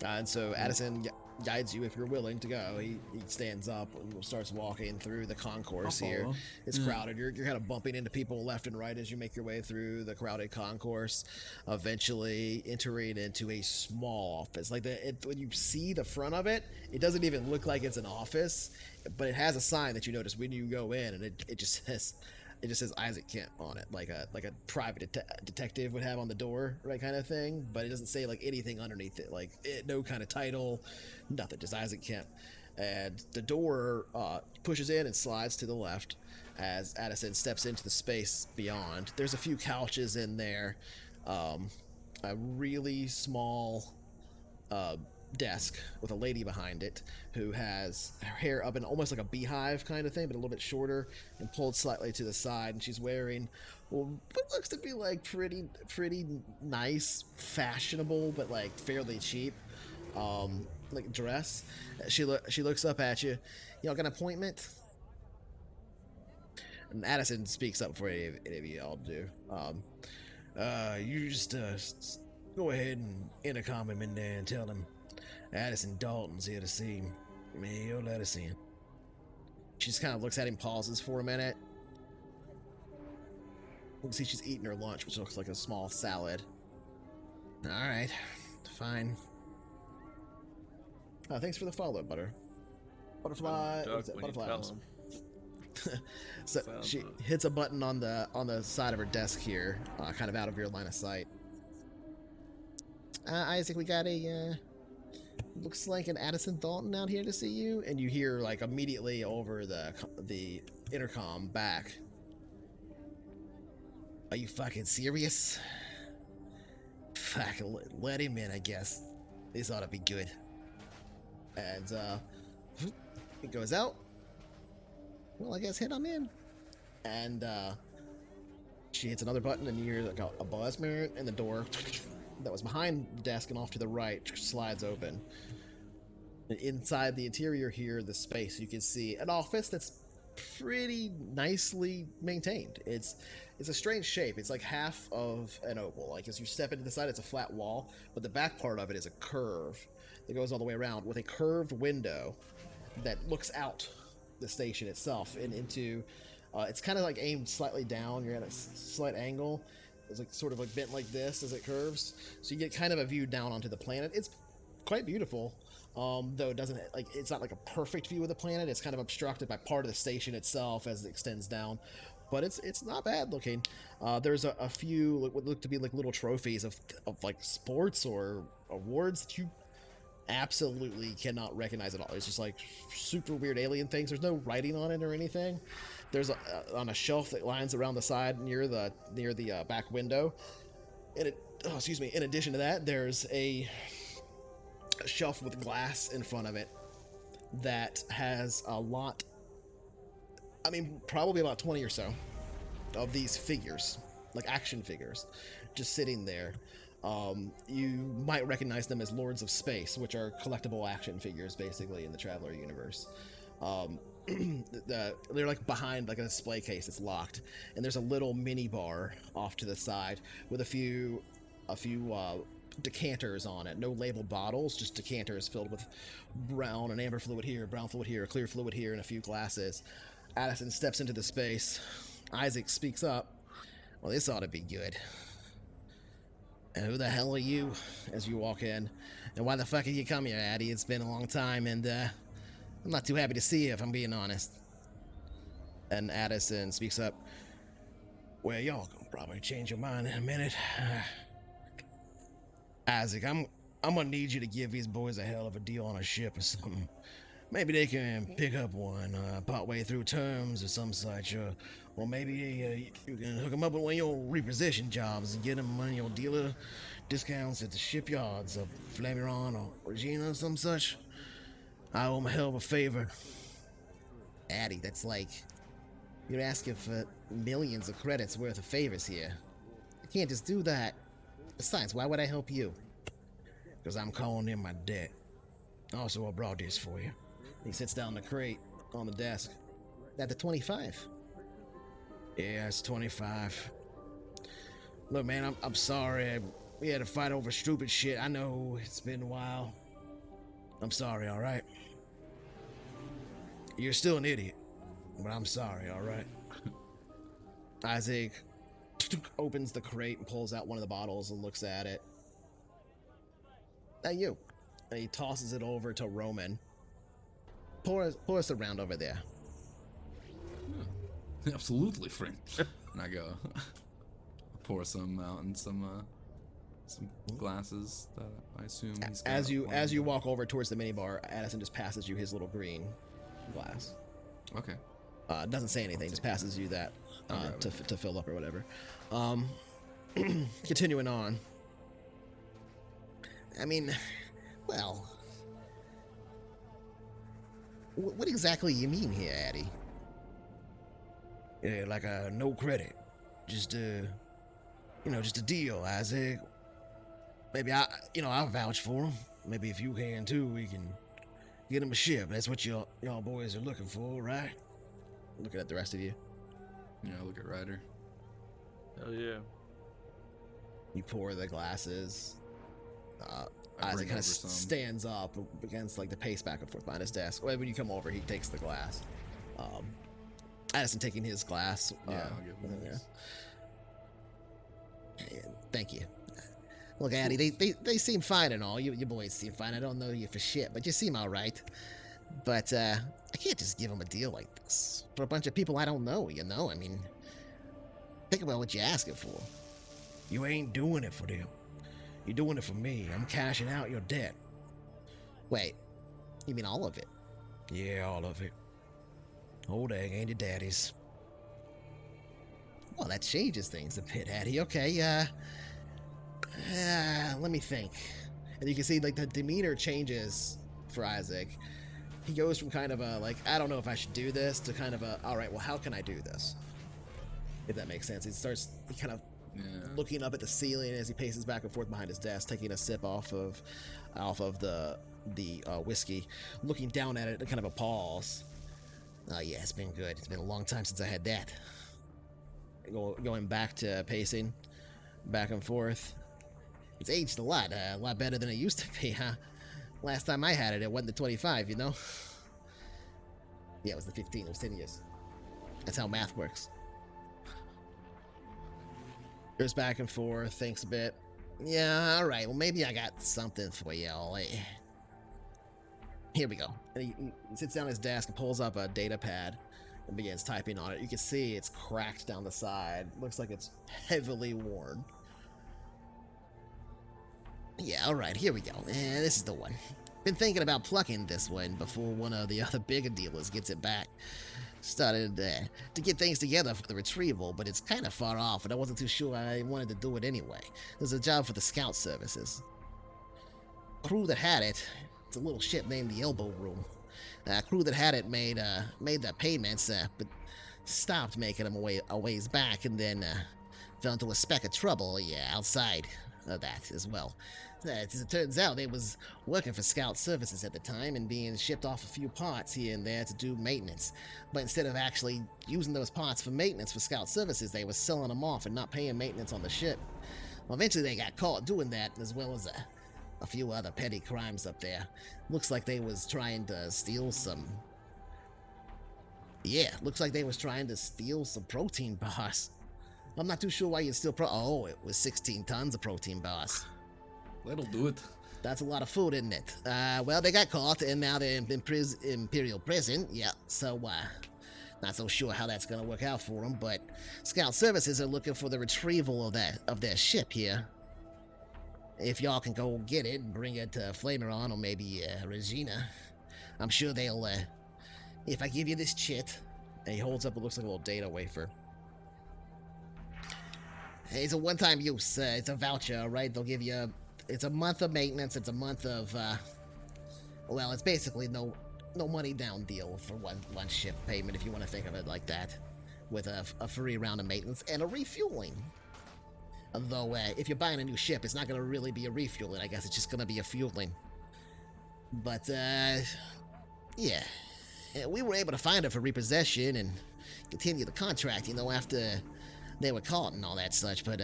And so Addison guides you if you're willing to go. He stands up and starts walking through the concourse I'll here. follow. It's crowded. You're kind of bumping into people left and right as you make your way through the crowded concourse, eventually entering into a small office. Like when you see the front of it, it doesn't even look like it's an office, but it has a sign that you notice when you go in, and it just says Isaac Kent on it, like a private detective would have on the door, right, kind of thing. But it doesn't say like anything underneath it, like no kind of title, nothing, just Isaac Kent. And the door pushes in and slides to the left as Addison steps into the space beyond. There's a few couches in there, a really small desk with a lady behind it who has her hair up in almost like a beehive kind of thing, but a little bit shorter and pulled slightly to the side, and she's wearing what looks to be like pretty nice, fashionable, but like fairly cheap like dress. She looks up at you. Y'all got an appointment? And Addison speaks up before any of you all do. You just go ahead and intercom him in there and tell him Addison Dalton's here to see him. He'll let us in. She just kind of looks at him, pauses for a minute. You can see she's eating her lunch, which looks like a small salad. All right, fine. Thanks for the follow, Butterfly. Duck What's it? when you Butterfly tell House. him. So Sounds she it. hits a button on the side of her desk here, kind of out of your line of sight. Isaac, we got a looks like an Addison Dalton out here to see you, and you hear like immediately over the intercom back. Are you fucking serious? Fuck, let him in, I guess. This ought to be good. And it goes out. Well, I guess hit on in. And she hits another button, and you hear like a buzz mirror, and the door that was behind the desk and off to the right slides open. And inside the interior here, the space, you can see an office that's pretty nicely maintained. It's a strange shape. It's like half of an oval. Like as you step into the side, it's a flat wall, but the back part of it is a curve that goes all the way around with a curved window that looks out the station itself and into it's kind of like aimed slightly down. You're at a slight angle. It's like sort of like bent like this as it curves, so you get kind of a view down onto the planet. It's quite beautiful, though it doesn't like it's not like a perfect view of the planet. It's kind of obstructed by part of the station itself as it extends down, but it's not bad looking. There's a few what look to be like little trophies of like sports or awards that you absolutely cannot recognize at all. It's just like super weird alien things. There's no writing on it or anything. There's on a shelf that lines around the side near the back window. And excuse me. In addition to that, there's a shelf with glass in front of it that has a lot. I mean, probably about 20 or so of these figures, like action figures, just sitting there. You might recognize them as Lords of Space, which are collectible action figures, basically, in the Traveller universe. They're like behind like a display case that's locked, and there's a little mini bar off to the side with a few decanters on it. No labeled bottles, just decanters filled with brown and amber fluid here, brown fluid here, clear fluid here, and a few glasses. Addison steps into the space. Isaac speaks up. Well, this ought to be good. And who the hell are you? As you walk in. And why the fuck have you come here, Addie? It's been a long time, and I'm not too happy to see you, if I'm being honest. And Addison speaks up. Well, y'all can probably change your mind in a minute. Isaac, I'm gonna need you to give these boys a hell of a deal on a ship or something. Maybe they can pick up one partway through terms or some such, or maybe you can hook them up with one of your reposition jobs and get them one of your dealer discounts at the shipyards of Flamiron or Regina or some such. I owe them a hell of a favor. Addie, that's like you're asking for millions of credits worth of favors here. I can't just do that. Besides, why would I help you? Because I'm calling in my debt. Also, I brought this for you. He sits down the crate on the desk. At the 25. Yeah, it's 25. Look, man, I'm sorry. We had to fight over stupid shit. I know it's been a while. I'm sorry, alright? You're still an idiot. But I'm sorry, alright? Isaac opens the crate and pulls out one of the bottles and looks at it. That you. And he tosses it over to Roman. Pour us around over there. Absolutely, friend. And I go pour some out in some glasses that I assume he's got. As you walk over towards the minibar, Addison just passes you his little green glass. Okay. Doesn't say anything, just passes you that to fill up or whatever. Continuing on. I mean, well, what exactly you mean here, Addie? Yeah, like no credit, just just a deal, Isaac. Maybe I'll vouch for him. Maybe if you can too, we can get him a ship. That's what y'all boys are looking for, right? Looking at the rest of you. Yeah, look at Ryder. Hell yeah. You pour the glasses. I Isaac bring kind over of some. stands up against like the pace back and forth behind his desk. When you come over, he takes the glass. Addison taking his glass. Yeah, I'll give him this. Yeah, thank you. Look, Addie, they seem fine and all. You boys seem fine. I don't know you for shit, but you seem all right. But I can't just give them a deal like this for a bunch of people I don't know. I mean, think about what you're asking for. You ain't doing it for them. You're doing it for me. I'm cashing out your debt. Wait, you mean all of it? Yeah, all of it. Old egg ain't your daddy's. Well, that changes things a bit, Addie. Okay, let me think. And you can see, like, the demeanor changes for Isaac. He goes from kind of a, like, I don't know if I should do this, to kind of a, all right, well, how can I do this? If that makes sense. He kind of looking up at the ceiling as he paces back and forth behind his desk, taking a sip off of the whiskey, looking down at it in kind of a pause. Oh, yeah, it's been good. It's been a long time since I had that. Going back to pacing, back and forth. It's aged a lot better than it used to be, huh? Last time I had it, it wasn't the 25, you know? Yeah, it was the 15. It was 10 years. That's how math works. Goes back and forth, thinks a bit. Yeah, all right. Well, maybe I got something for y'all. Here we go. And he sits down at his desk and pulls up a data pad and begins typing on it. You can see it's cracked down the side. Looks like it's heavily worn. Yeah, alright, here we go. This is the one. Been thinking about plucking this one before one of the other bigger dealers gets it back. Started to get things together for the retrieval, but it's kind of far off, and I wasn't too sure I wanted to do it anyway. There's a job for the scout services. Crew that had it, it's a little ship named the Elbow Room. Crew that had it made the payments, but stopped making them a ways back, and then fell into a speck of trouble outside of that as well. As it turns out, they was working for Scout Services at the time and being shipped off a few parts here and there to do maintenance. But instead of actually using those parts for maintenance for Scout Services, they was selling them off and not paying maintenance on the ship. Well, eventually they got caught doing that, as well as a few other petty crimes up there. Looks like they was trying to steal some... Yeah, looks like they was trying to steal some protein bars. I'm not too sure why you'd steal Oh, it was 16 tons of protein bars. That'll do it. That's a lot of food, isn't it? Well, they got caught, and now they're in Imperial Prison. Yeah, so, not so sure how that's gonna work out for them, but Scout Services are looking for the retrieval of their ship here. If y'all can go get it and bring it to Flameron or maybe Regina, I'm sure they'll, if I give you this chit, and he holds up what looks like a little data wafer. It's a one-time use, it's a voucher, right? They'll give you it's a month of maintenance, it's a month of, well, it's basically no money down deal for one ship payment, if you want to think of it like that, with a free round of maintenance and a refueling. Although, if you're buying a new ship, it's not going to really be a refueling, I guess it's just going to be a fueling. But, yeah, we were able to find her for repossession and continue the contract, after they were caught and all that such, but,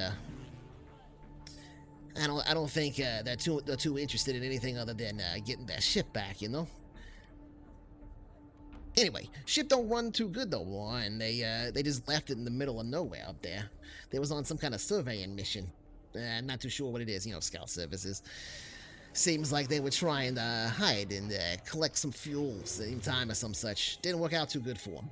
I don't think they're too interested in anything other than getting that ship back, Anyway, ship don't run too good though, and they just left it in the middle of nowhere up there. They was on some kind of surveying mission. I'm not too sure what it is, Scout Services. Seems like they were trying to hide and collect some fuels in time or some such. Didn't work out too good for them.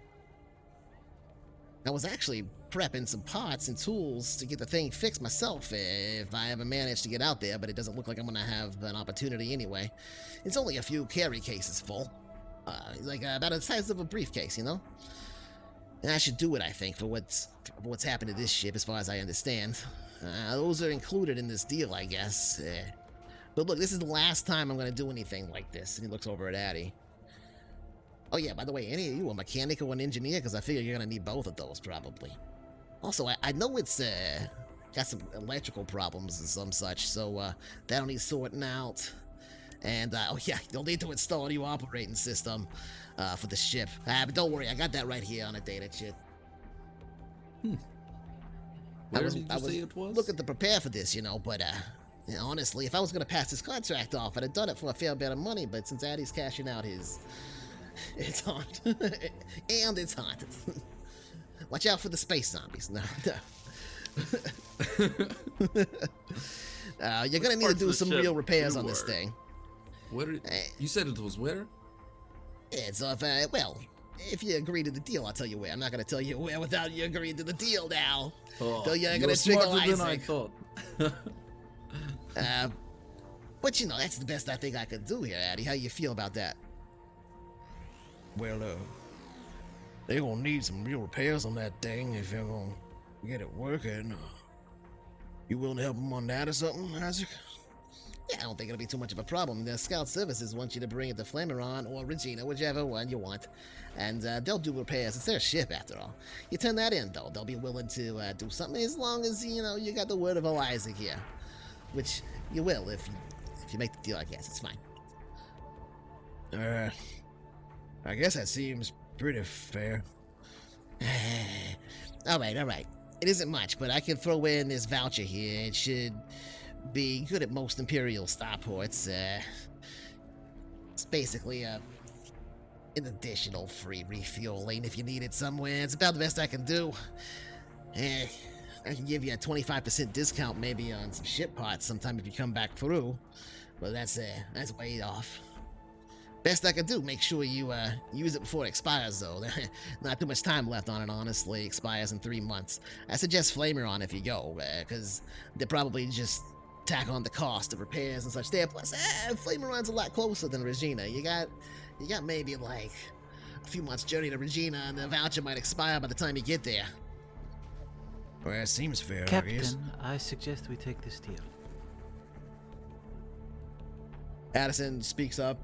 I was actually prepping some parts and tools to get the thing fixed myself if I ever managed to get out there, but it doesn't look like I'm gonna have an opportunity anyway. It's only a few carry cases full. Like about the size of a briefcase, And I should do it, I think, for what's happened to this ship as far as I understand. Those are included in this deal, I guess. But look, this is the last time I'm gonna do anything like this. And he looks over at Addie. Oh yeah, by the way, any of you a mechanic or an engineer? Because I figure you're gonna need both of those, probably. Also, I know it's got some electrical problems and some such, so that'll need sorting out. And, oh yeah, you'll need to install a new operating system for the ship. But don't worry, I got that right here on a data chip. Where did you say it was? Looking to prepare for this, but honestly, if I was gonna pass this contract off, I'd have done it for a fair bit of money, but since Addie's cashing out his... It's hot. And it's hot. Watch out for the space zombies. No. You're gonna need to do some real repairs on this thing. Where? You said it was where? It's off, well, if you agree to the deal, I'll tell you where. I'm not gonna tell you where without you agreeing to the deal now. Oh, so you're gonna smarter than I thought. But that's the best I think I could do here, Addie. How you feel about that? Well, they're gonna need some real repairs on that thing if they're gonna get it working. You willing to help them on that or something, Isaac? Yeah, I don't think it'll be too much of a problem. The Scout Services want you to bring it to Flameron or Regina, whichever one you want, and they'll do repairs. It's their ship, after all. You turn that in, though. They'll be willing to do something as long as, you got the word of old Isaac here. Which you will if you make the deal, I guess. It's fine. I guess that seems pretty fair. All right. It isn't much, but I can throw in this voucher here. It should be good at most Imperial starports. It's basically an additional free refueling if you need it somewhere. It's about the best I can do. I can give you a 25% discount maybe on some ship parts sometime if you come back through. But that's way off. Best I could do, make sure you use it before it expires, though. Not too much time left on it, honestly. Expires in 3 months. I suggest Flamer on if you go, because they probably just tack on the cost of repairs and such there. Plus, Flamer On's a lot closer than Regina. You got maybe like a few months journey to Regina, and the voucher might expire by the time you get there. Well, that seems fair, I guess. Captain, I suggest we take this deal. Addison speaks up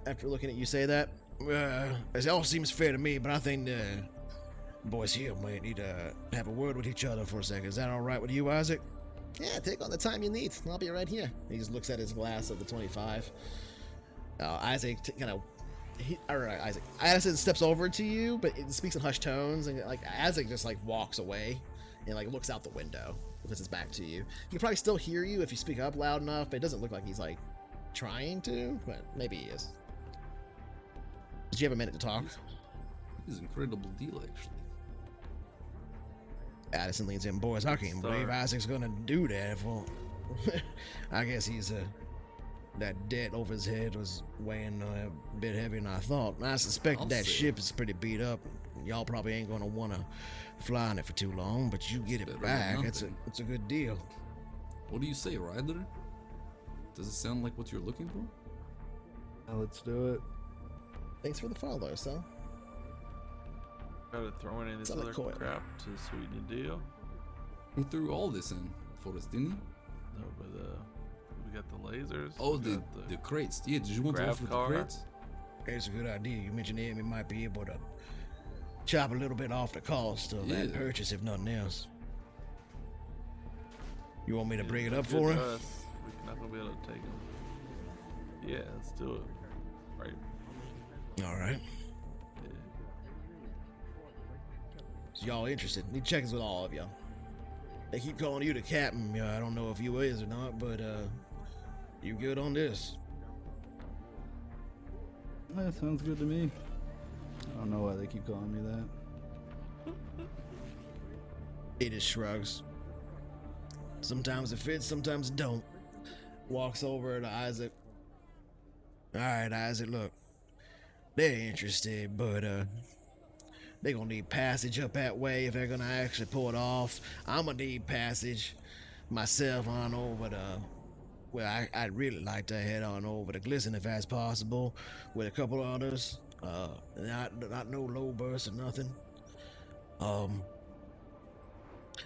after looking at you say that. It all seems fair to me, but I think the boys here might need to have a word with each other for a second. Is that all right with you, Isaac? Yeah, take all the time you need. I'll be right here. He just looks at his glass of the 25. Isaac Isaac. Addison steps over to you, but it speaks in hushed tones, and like Isaac just like walks away and like looks out the window with his back to you. He can probably still hear you if you speak up loud enough, but it doesn't look like he's like trying to, but maybe he is. Did you have a minute to talk? This is an incredible deal, actually. Addison leans in. Boys, I can't believe Isaac's gonna do that. Well, I guess he's that debt over his head was weighing a bit heavier than I thought. I suspect that ship is pretty beat up. Y'all probably ain't gonna want to fly on it for too long, but you get it back. It's a good deal. What do you say, Ryder? Does it sound like what you're looking for? Now let's do it. Thanks for the follow, son. Gotta throw in this Sound other like coil. crap to sweeten the deal. He threw all this in for us, didn't he? No, but we got the lasers. Oh, we the got crates. Yeah, did you want to grav offer the car. crates? It's a good idea. You mentioned him. He might be able to chop a little bit off the cost of that Yeah. purchase, if nothing else. You want me to Yeah, bring it up good for to him? us. We're not gonna be able to take them. Yeah, let's do it. Right. All right. Yeah. So y'all interested? He checks with all of y'all. They keep calling you the captain. I don't know if you is or not, but you good on this? That sounds good to me. I don't know why they keep calling me that. He just shrugs. Sometimes it fits, sometimes it don't. Walks over to Isaac. All right, Isaac. Look, they're interested, but they gonna need passage up that way if they're gonna actually pull it off. I'm gonna need passage myself on over to. Well, I'd really like to head on over to Glisten if that's possible, with a couple others. Not no low burst or nothing. I'm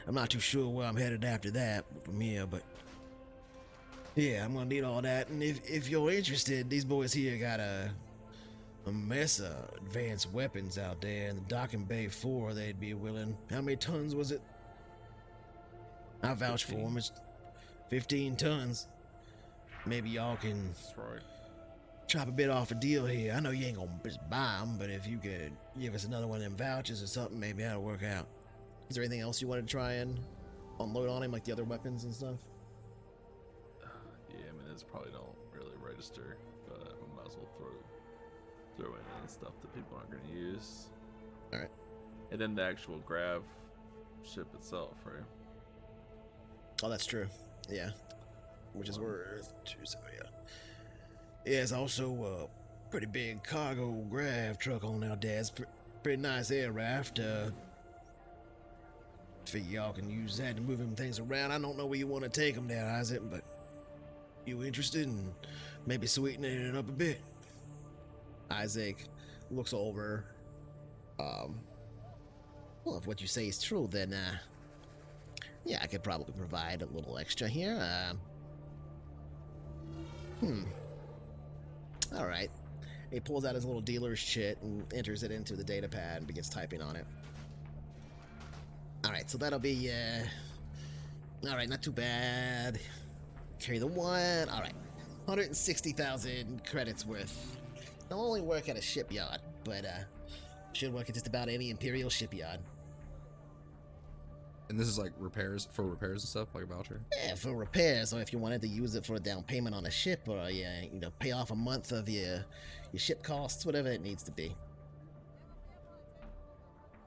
not too sure where I'm headed after that from here, but yeah, I'm gonna need all that. And if you're interested, these boys here got a mess of advanced weapons out there in the docking bay 4. They'd be willing. How many tons was it? I vouch for them. It's 15 tons. Maybe y'all can That's right. chop a bit off a deal here. I know you ain't gonna just buy them, but if you could give us another one of them vouchers or something, maybe that'll work out. Is there anything else you wanted to try and unload on him, like the other weapons and stuff? Yeah, I mean, this probably don't really register, but we might as well throw in any stuff that people aren't going to use. All right. And then the actual grav ship itself, right? Oh, that's true. Yeah. Which is worth 2, so yeah. Yeah, it's also a pretty big cargo grav truck on out there. It's pretty nice air raft. Figure y'all can use that to move them things around. I don't know where you want to take them there, Isaac, but you interested in maybe sweetening it up a bit? Isaac looks over. Well, if what you say is true, then yeah, I could probably provide a little extra here. All right. He pulls out his little dealer's shit and enters it into the data pad and begins typing on it. All right, so that'll be all right, not too bad. Carry the one. All right, 160,000 credits worth. I'll only work at a shipyard, but should work at just about any Imperial shipyard. And this is like repairs and stuff, like a voucher. Yeah, for repairs, or if you wanted to use it for a down payment on a ship, or pay off a month of your ship costs, whatever it needs to be.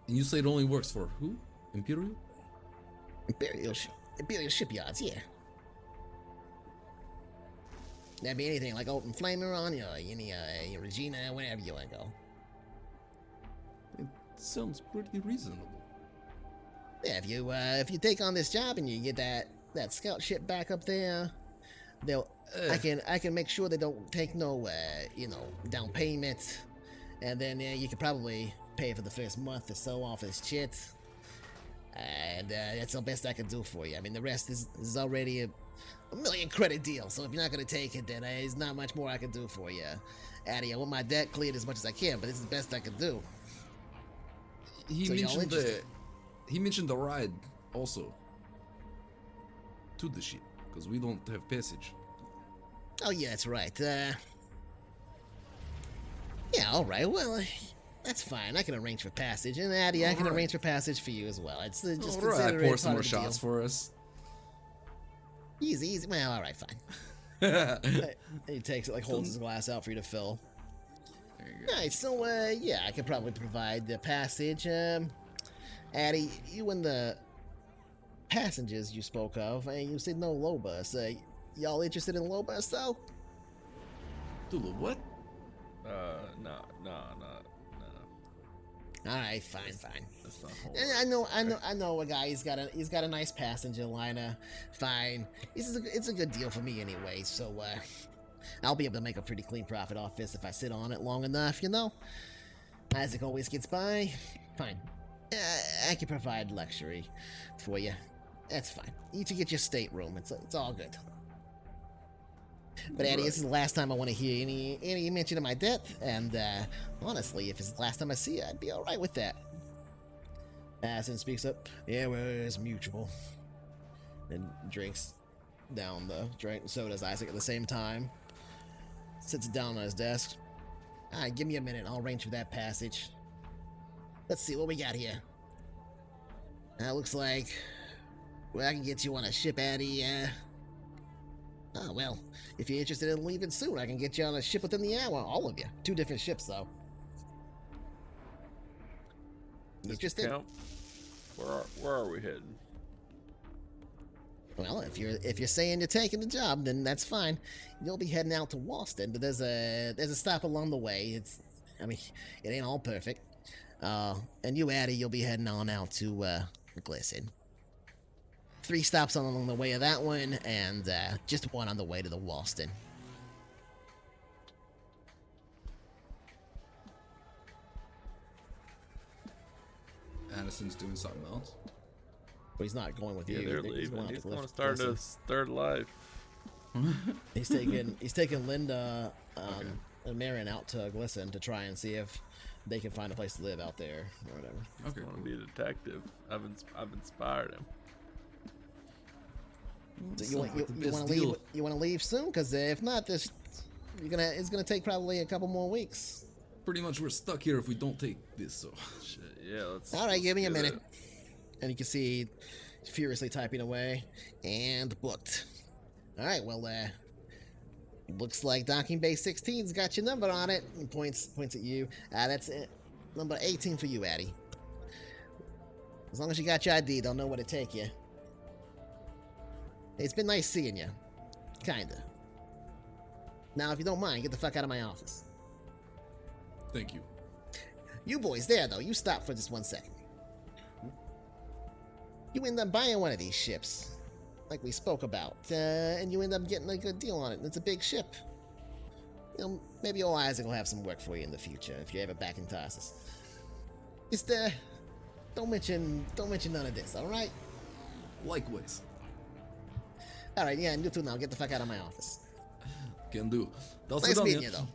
And you say it only works for who? Imperial? Imperial shipyards, yeah. That'd be anything like open flamer on you, any Regina, wherever you want to go. It sounds pretty reasonable. Yeah, if you take on this job and you get that scout ship back up there, I can make sure they don't take no down payment, and then you can probably pay for the first month or so off his shit, and that's the best I can do for you. I mean, the rest is already a million credit deal, so if you're not gonna take it, then there's not much more I can do for you. Addy, I want my debt cleared as much as I can, but this is the best I can do. He So y'all mentioned interested? he mentioned the ride also to the ship because we don't have passage. Oh yeah, that's right. Yeah, all right. Well, that's fine. I can arrange for passage, and Addy, I can Alright. arrange for passage for you as well. It's just All right, consider it pour part some of more the shots deal. for us. Easy. Well, all right, fine. He takes it, like holds his glass out for you to fill. There you go. All right, so yeah, I can probably provide the passage. Addy, you and the passengers you spoke of, and you said no low bus. Y'all interested in low bus though? Tulu, what? No. All right, fine. That's not whole. I know a guy. He's got a nice passenger liner. Fine. It's a good deal for me anyway. So I'll be able to make a pretty clean profit off this if I sit on it long enough. Isaac always gets by. Fine. I can provide luxury for you. That's fine. You to get your stateroom. It's all good. But Addy, this is the last time I want to hear any mention of my debt, and honestly, if it's the last time I see you, I'd be all right with that. Addison speaks up. Yeah, well, it's mutual. And drinks down the drink. So does Isaac at the same time. Sits down on his desk. All right, give me a minute. I'll arrange for that passage. Let's see what we got here. Looks like I can get you on a ship, Addy. Oh, well, if you're interested in leaving soon, I can get you on a ship within the hour. All of you. 2 different ships, though. Mr. Interested? Count, where are we heading? Well, if you're saying you're taking the job, then that's fine. You'll be heading out to Walston, but there's a stop along the way. It ain't all perfect. And you, Addy, you'll be heading on out to Glisten. 3 stops along the way of that one, and just 1 on the way to the Walston. Addison's doing something else. But he's not going with Yeah, you. they're He's leaving. out He's to going to start Glisten. his third life. He's taking Linda and Marion out to Glisten to try and see if they can find a place to live out there or whatever. Okay, I want to cool. be a detective. I've inspired him. So Sounds like the best want to deal. leave? You want to leave soon? Because if not, it's gonna take probably a couple more weeks. Pretty much we're stuck here if we don't take this, so. Shit, yeah. All right, give me a get minute. it. And you can see furiously typing away and booked. All right, well, looks like docking bay 16's got your number on it. And points at you. That's it. Number 18 for you, Addy. As long as you got your ID, they'll know where to take you. It's been nice seeing you. Kinda. Now, if you don't mind, get the fuck out of my office. Thank you. You boys there, though, you stop for just 1 second. You end up buying one of these ships, like we spoke about, and you end up getting a good deal on it. It's a big ship. Maybe old Isaac will have some work for you in the future if you're ever back in Tarsus. Just, don't mention none of this, all right? Likewise. All right, yeah, and you too now. Get the fuck out of my office. Can do. Nice meeting you, though.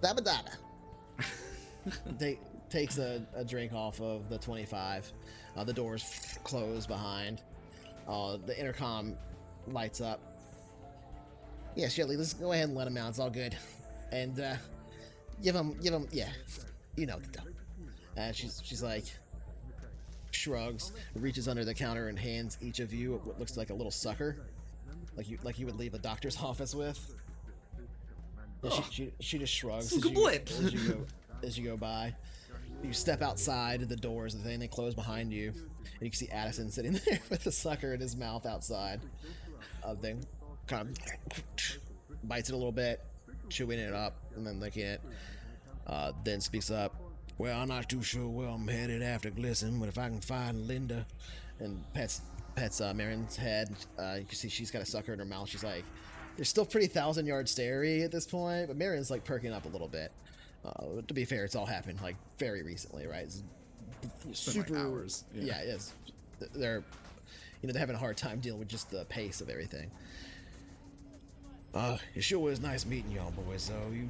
Dabba dabba. Takes a drink off of the 25. The doors close behind. The intercom lights up. Yeah, Shirley, let's go ahead and let him out. It's all good. And give him, yeah, you know what to do. She's like, shrugs, reaches under the counter and hands each of you what looks like a little sucker, like you would leave a doctor's office with. Yeah, she just shrugs as you go by. You step outside the doors, and then they close behind you, and you can see Addison sitting there with the sucker in his mouth outside. Then kind of bites it a little bit, chewing it up, and then licking it. Then speaks up. Well, I'm not too sure where I'm headed after Glisten, but if I can find Linda. And pets Marin's head. You can see she's got a sucker in her mouth. She's like, they're still pretty 1,000-yard starey at this point, but Marin's like perking up a little bit. To be fair, it's all happened like very recently, right? It's Spent, like, hours. Yeah, it is. They're they're having a hard time dealing with just the pace of everything. It sure was nice meeting y'all, boys. So you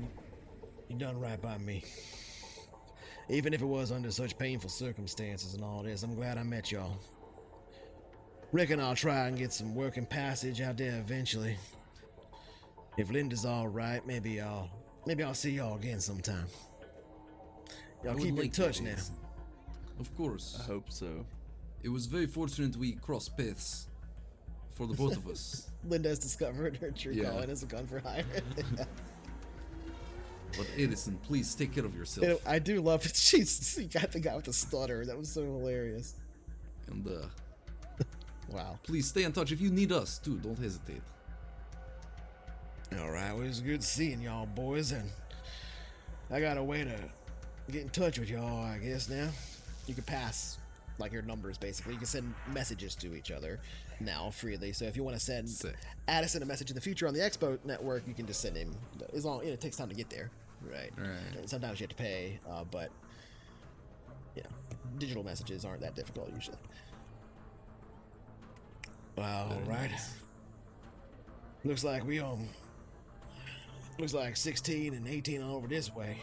done right by me. Even if it was under such painful circumstances and all this, I'm glad I met y'all. Reckon I'll try and get some working passage out there eventually. If Linda's all right, maybe I'll see y'all again sometime. Y'all I would keep in like touch that, now. yes. Of course. I hope so. It was very fortunate we crossed paths for the both of us. Linda has discovered her true Yeah. calling as a gun for hire. But Edison, please take care of yourself. You know, I do love it. She got the guy with the stutter. That was so hilarious. And Wow. please stay in touch if you need us too. Don't hesitate. All right, well, it's good seeing y'all, boys, and I got a way to get in touch with y'all, I guess, now. You can pass like your numbers basically. You can send messages to each other now freely. So if you want to send Sick. Addison a message in the future on the Expo network, you can just send him. As long it takes time to get there, right? Right. And sometimes you have to pay, but digital messages aren't that difficult usually. Well, all Very right. nice. Looks like 16 and 18 are over this way.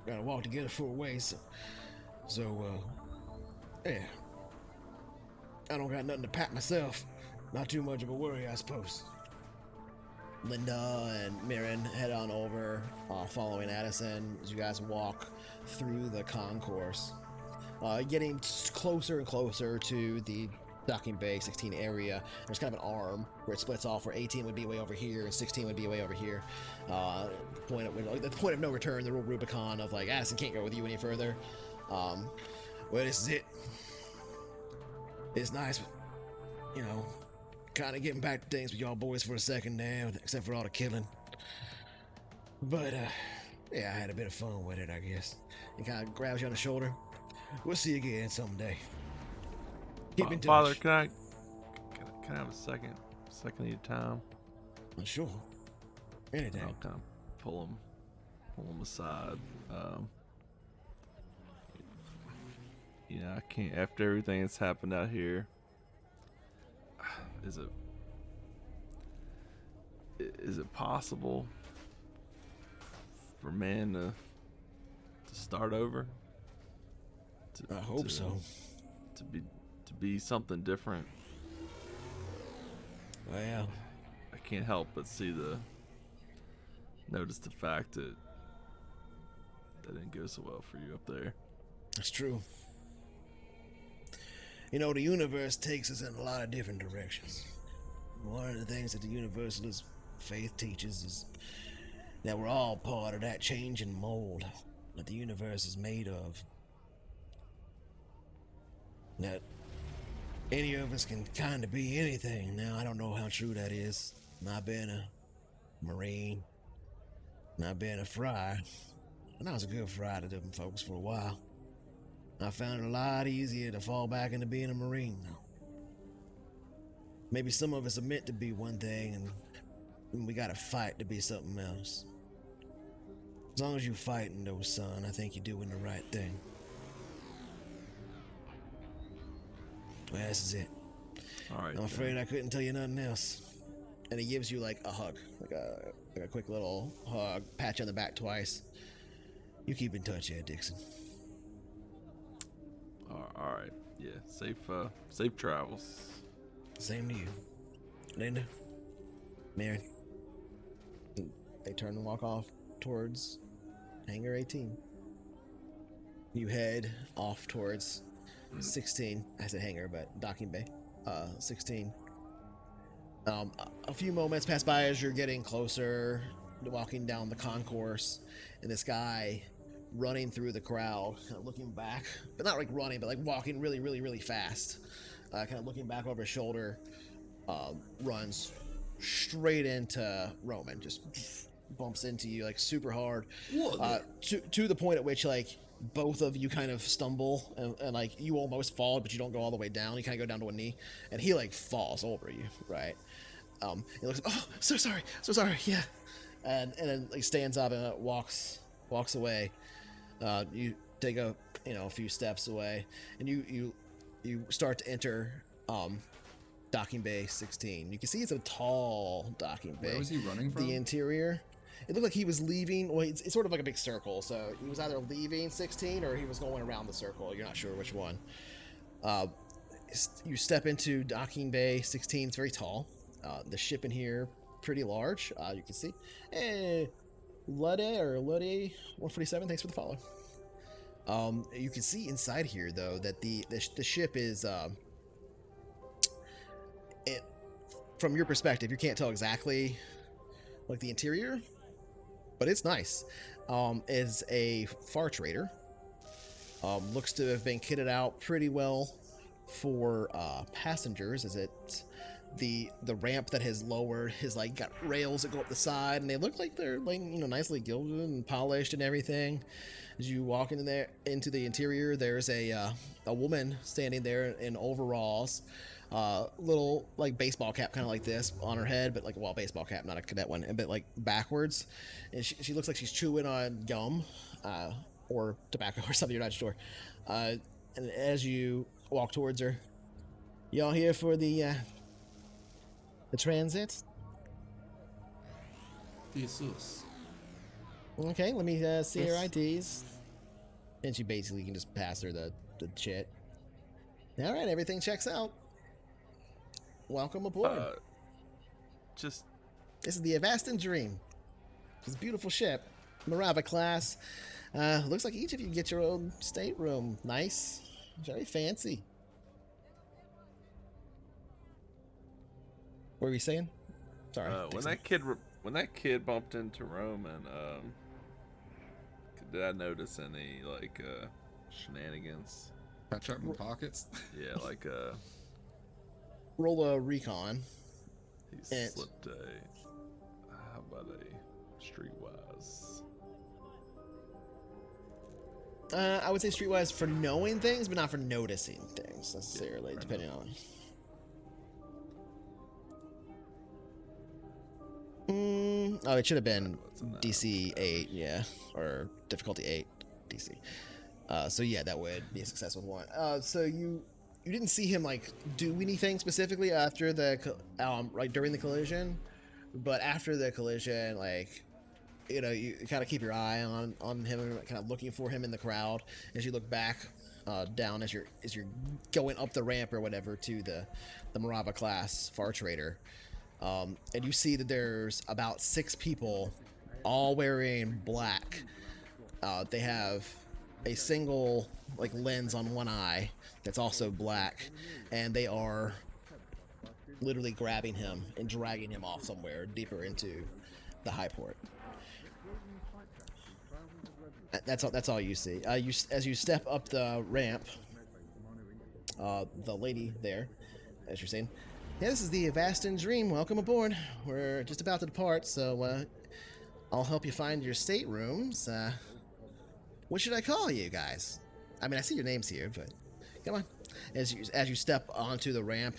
Gotta walk together for a ways. So, yeah. I don't got nothing to pack myself. Not too much of a worry, I suppose. Linda and Mirren head on over, following Addison as you guys walk through the concourse. Getting closer and closer to the docking bay 16 area. There's kind of an arm where it splits off, where 18 would be way over here and 16 would be way over here. The point of no return, the real Rubicon of like, Addison can't go with you any further. Well, this is it. It's nice, kind of getting back to things with y'all boys for a second now, except for all the killing. But, yeah, I had a bit of fun with it, I guess. He kind of grabs you on the shoulder. We'll see you again someday. Keep in touch. Father, can I have a second of your time? Sure. Anything. I'll kind of pull him aside. I can't. After everything that's happened out here, is it possible for man to start over? I hope so. To be something different. Well, I can't help but notice the fact that didn't go so well for you up there. it's true. The universe takes us in a lot of different directions. One of the things that the Universalist faith teaches is that we're all part of that changing mold that the universe is made of. That any of us can kind of be anything. Now, I don't know how true that is. Not being a Marine, not being a friar. And I was a good friar to them folks for a while. I found it a lot easier to fall back into being a Marine now. Maybe some of us are meant to be one thing and we gotta fight to be something else. As long as you're fighting though, son, I think you're doing the right thing. Well, this is it. All right. I'm afraid I couldn't tell you nothing else. And he gives you like a hug, like a quick little hug, pat you on the back twice. You keep in touch here, Dixon. All right. Yeah. Safe travels. Same to you. Linda? Mary? They turn and walk off towards Hangar 18. You head off towards 16. I said hangar, but docking bay. 16. A few moments pass by as you're getting closer, walking down the concourse, and this guy running through the crowd, kind of looking back, but not like running, but like walking really, really, really fast. Kind of looking back over his shoulder, runs straight into Roman. Just bumps into you like super hard. What? To the point at which like both of you kind of stumble and like you almost fall, but you don't go all the way down. You kind of go down to a knee, and he like falls over you, right? He looks, oh, so sorry, yeah, and then like stands up and walks away. You take a few steps away, and you start to enter docking bay 16. You can see it's a tall docking bay. Where was he running from? The interior. It looked like he was leaving. Well, it's sort of like a big circle, so he was either leaving 16 or he was going around the circle. You're not sure which one. You step into docking bay 16. It's very tall. The ship in here pretty large. You can see. Hey, Luddy 147. Thanks for the follow. You can see inside here though that the ship is from your perspective you can't tell exactly like the interior, but it's nice. Is a far trader. Looks to have been kitted out pretty well for passengers. Is it the ramp that has lowered has like got rails that go up the side, and they look like they're like nicely gilded and polished and everything. As you walk into the interior, there's a woman standing there in overalls, little like baseball cap kind of like this on her head, but like baseball cap, not a cadet one, but like backwards, and she looks like she's chewing on gum or tobacco or something. You're not sure. And as you walk towards her, y'all here for the transit? Jesus. Okay, let me see her IDs. And she basically can just pass her the shit. All right, everything checks out. Welcome aboard. This is the Avastin Dream. It's a beautiful ship. Morava class. Looks like each of you get your own stateroom. Nice. Very fancy. What were you saying? Sorry. When that kid bumped into Roman, did I notice any like shenanigans? Patch up in pockets. Yeah, like roll a recon. He slipped how about a streetwise? I would say streetwise for knowing things, but not for noticing things necessarily, depending on. It should have been DC 8, yeah, or difficulty 8 DC. So yeah, that would be a success with one. So you didn't see him like do anything specifically after the right during the collision, but after the collision, like you kind of keep your eye on him, kind of looking for him in the crowd as you look back down as you're going up the ramp or whatever to the Morava class far trader. And you see that there's about 6 people all wearing black. They have a single like lens on one eye that's also black, and they are literally grabbing him and dragging him off somewhere deeper into the high port. That's all you see. As you step up the ramp, the lady there, as you're saying, yeah, this is the Avastin Dream. Welcome aboard. We're just about to depart, so I'll help you find your staterooms. What should I call you guys? I mean, I see your names here, but come on. As you step onto the ramp,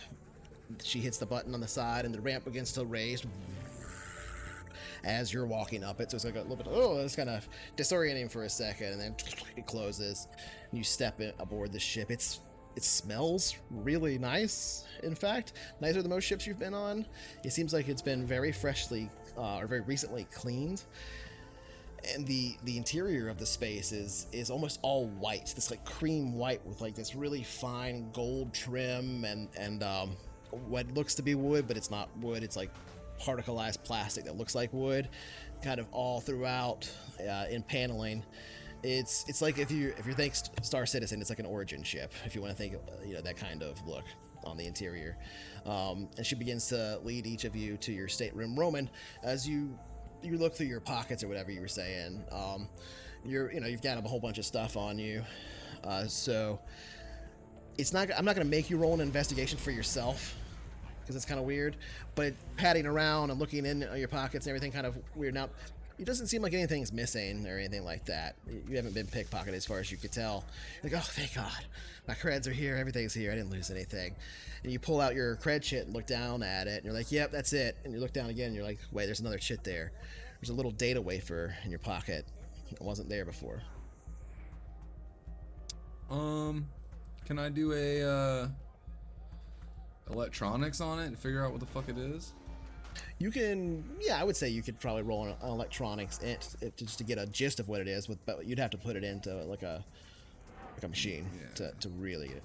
she hits the button on the side, and the ramp begins to raise as you're walking up it. So it's like a little bit, it's kind of disorienting for a second, and then it closes, and you step aboard the ship. It smells really nice, in fact. Nicer than most ships you've been on. It seems like it's been very freshly, or very recently cleaned. And the interior of the space is almost all white. This like cream white with like this really fine gold trim and what looks to be wood, but it's not wood. It's like particleized plastic that looks like wood, kind of all throughout in paneling. It's like if you think Star Citizen, it's like an Origin ship, if you want to think that kind of look on the interior. And she begins to lead each of you to your stateroom. Roman, as you look through your pockets or whatever you were saying, you've got a whole bunch of stuff on you, so I'm not going to make you roll an investigation for yourself, because it's kind of weird. But patting around and looking in your pockets and everything kind of weird. Now, it doesn't seem like anything's missing or anything like that. You haven't been pickpocketed as far as you could tell. You're like, oh, thank God. My creds are here. Everything's here. I didn't lose anything. And you pull out your cred shit and look down at it. And you're like, yep, that's it. And you look down again and you're like, wait, there's another shit there. There's a little data wafer in your pocket. It wasn't there before. Can I do a electronics on it and figure out what the fuck it is? You can, yeah, I would say you could probably roll an electronics just to get a gist of what it is, but you'd have to put it into like a machine to really get it.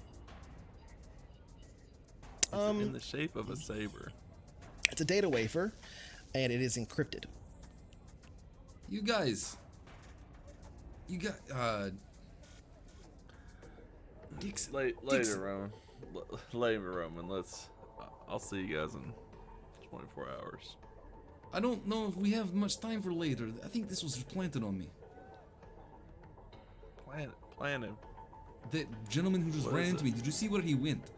In the shape of a saber. It's a data wafer, and it is encrypted. You guys, Later, Roman. Later, Roman. I'll see you guys in 24 hours. I don't know if we have much time for later. I think this was planted on me. Planted. That gentleman who just What ran is into it? me. Did you see where he went?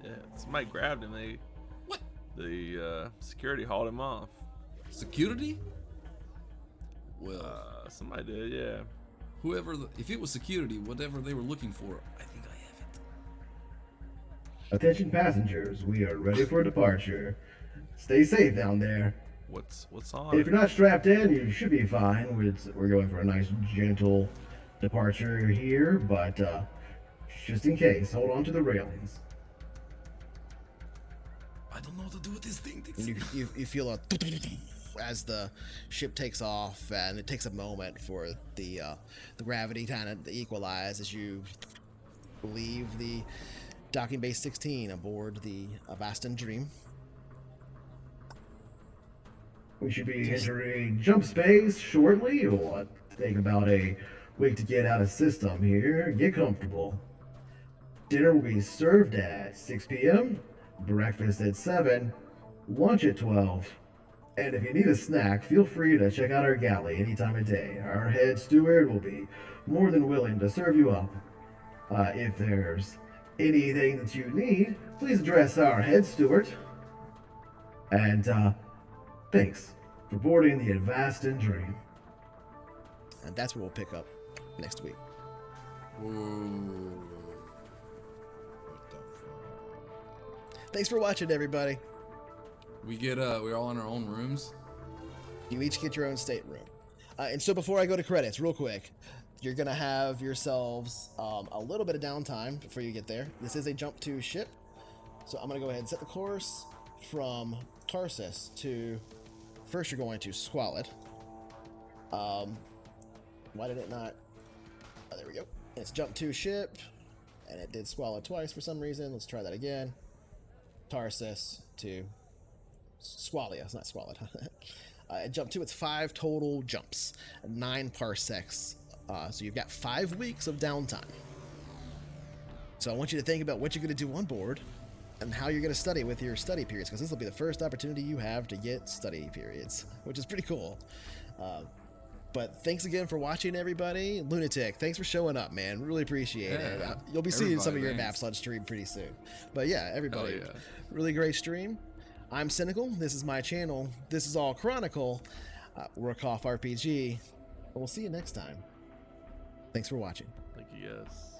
Yeah, somebody grabbed him. What? The security hauled him off. Security? Well, Somebody did, yeah. if it was security, whatever they were looking for, I think I have it. Attention passengers, we are ready for departure. Stay safe down there. What's on? If you're not strapped in, you should be fine. We're going for a nice, gentle departure here, but just in case, hold on to the railings. I don't know what to do with this thing. And you feel a as the ship takes off, and it takes a moment for the gravity kind of equalize as you leave the docking base 16 aboard the Avastin Dream. We should be entering jump space shortly. It'll take about a week to get out of system here. Get comfortable. Dinner will be served at 6 p.m., breakfast at 7, lunch at 12. And if you need a snack, feel free to check out our galley any time of day. Our head steward will be more than willing to serve you up. If there's anything that you need, please address our head steward. And thanks for boarding the Avastin Dream. And that's where we'll pick up next week. Whoa. What the fuck? Thanks for watching, everybody. We're all in our own rooms. You each get your own stateroom. And so before I go to credits, real quick, you're going to have yourselves a little bit of downtime before you get there. This is a jump to ship. So I'm going to go ahead and set the course from Tarsus to... First, you're going to Squalid. Why did it not... Oh, there we go. It's jump to ship, and it did Squalid twice for some reason. Let's try that again. Tarsus to... Squalia, it's not Squalid. Jump 2, it's 5 total jumps, 9 parsecs. So you've got 5 weeks of downtime. So I want you to think about what you're going to do on board and how you're going to study with your study periods, because this will be the first opportunity you have to get study periods, which is pretty cool. But thanks again for watching, everybody. Lunatic, thanks for showing up, man. Really appreciate it. You'll be seeing some of your maps on stream pretty soon. But yeah, everybody, really great stream. I'm Cynical. This is my channel. This is all Chronicle. We're CoFH RPG. We'll see you next time. Thanks for watching. Thank you guys.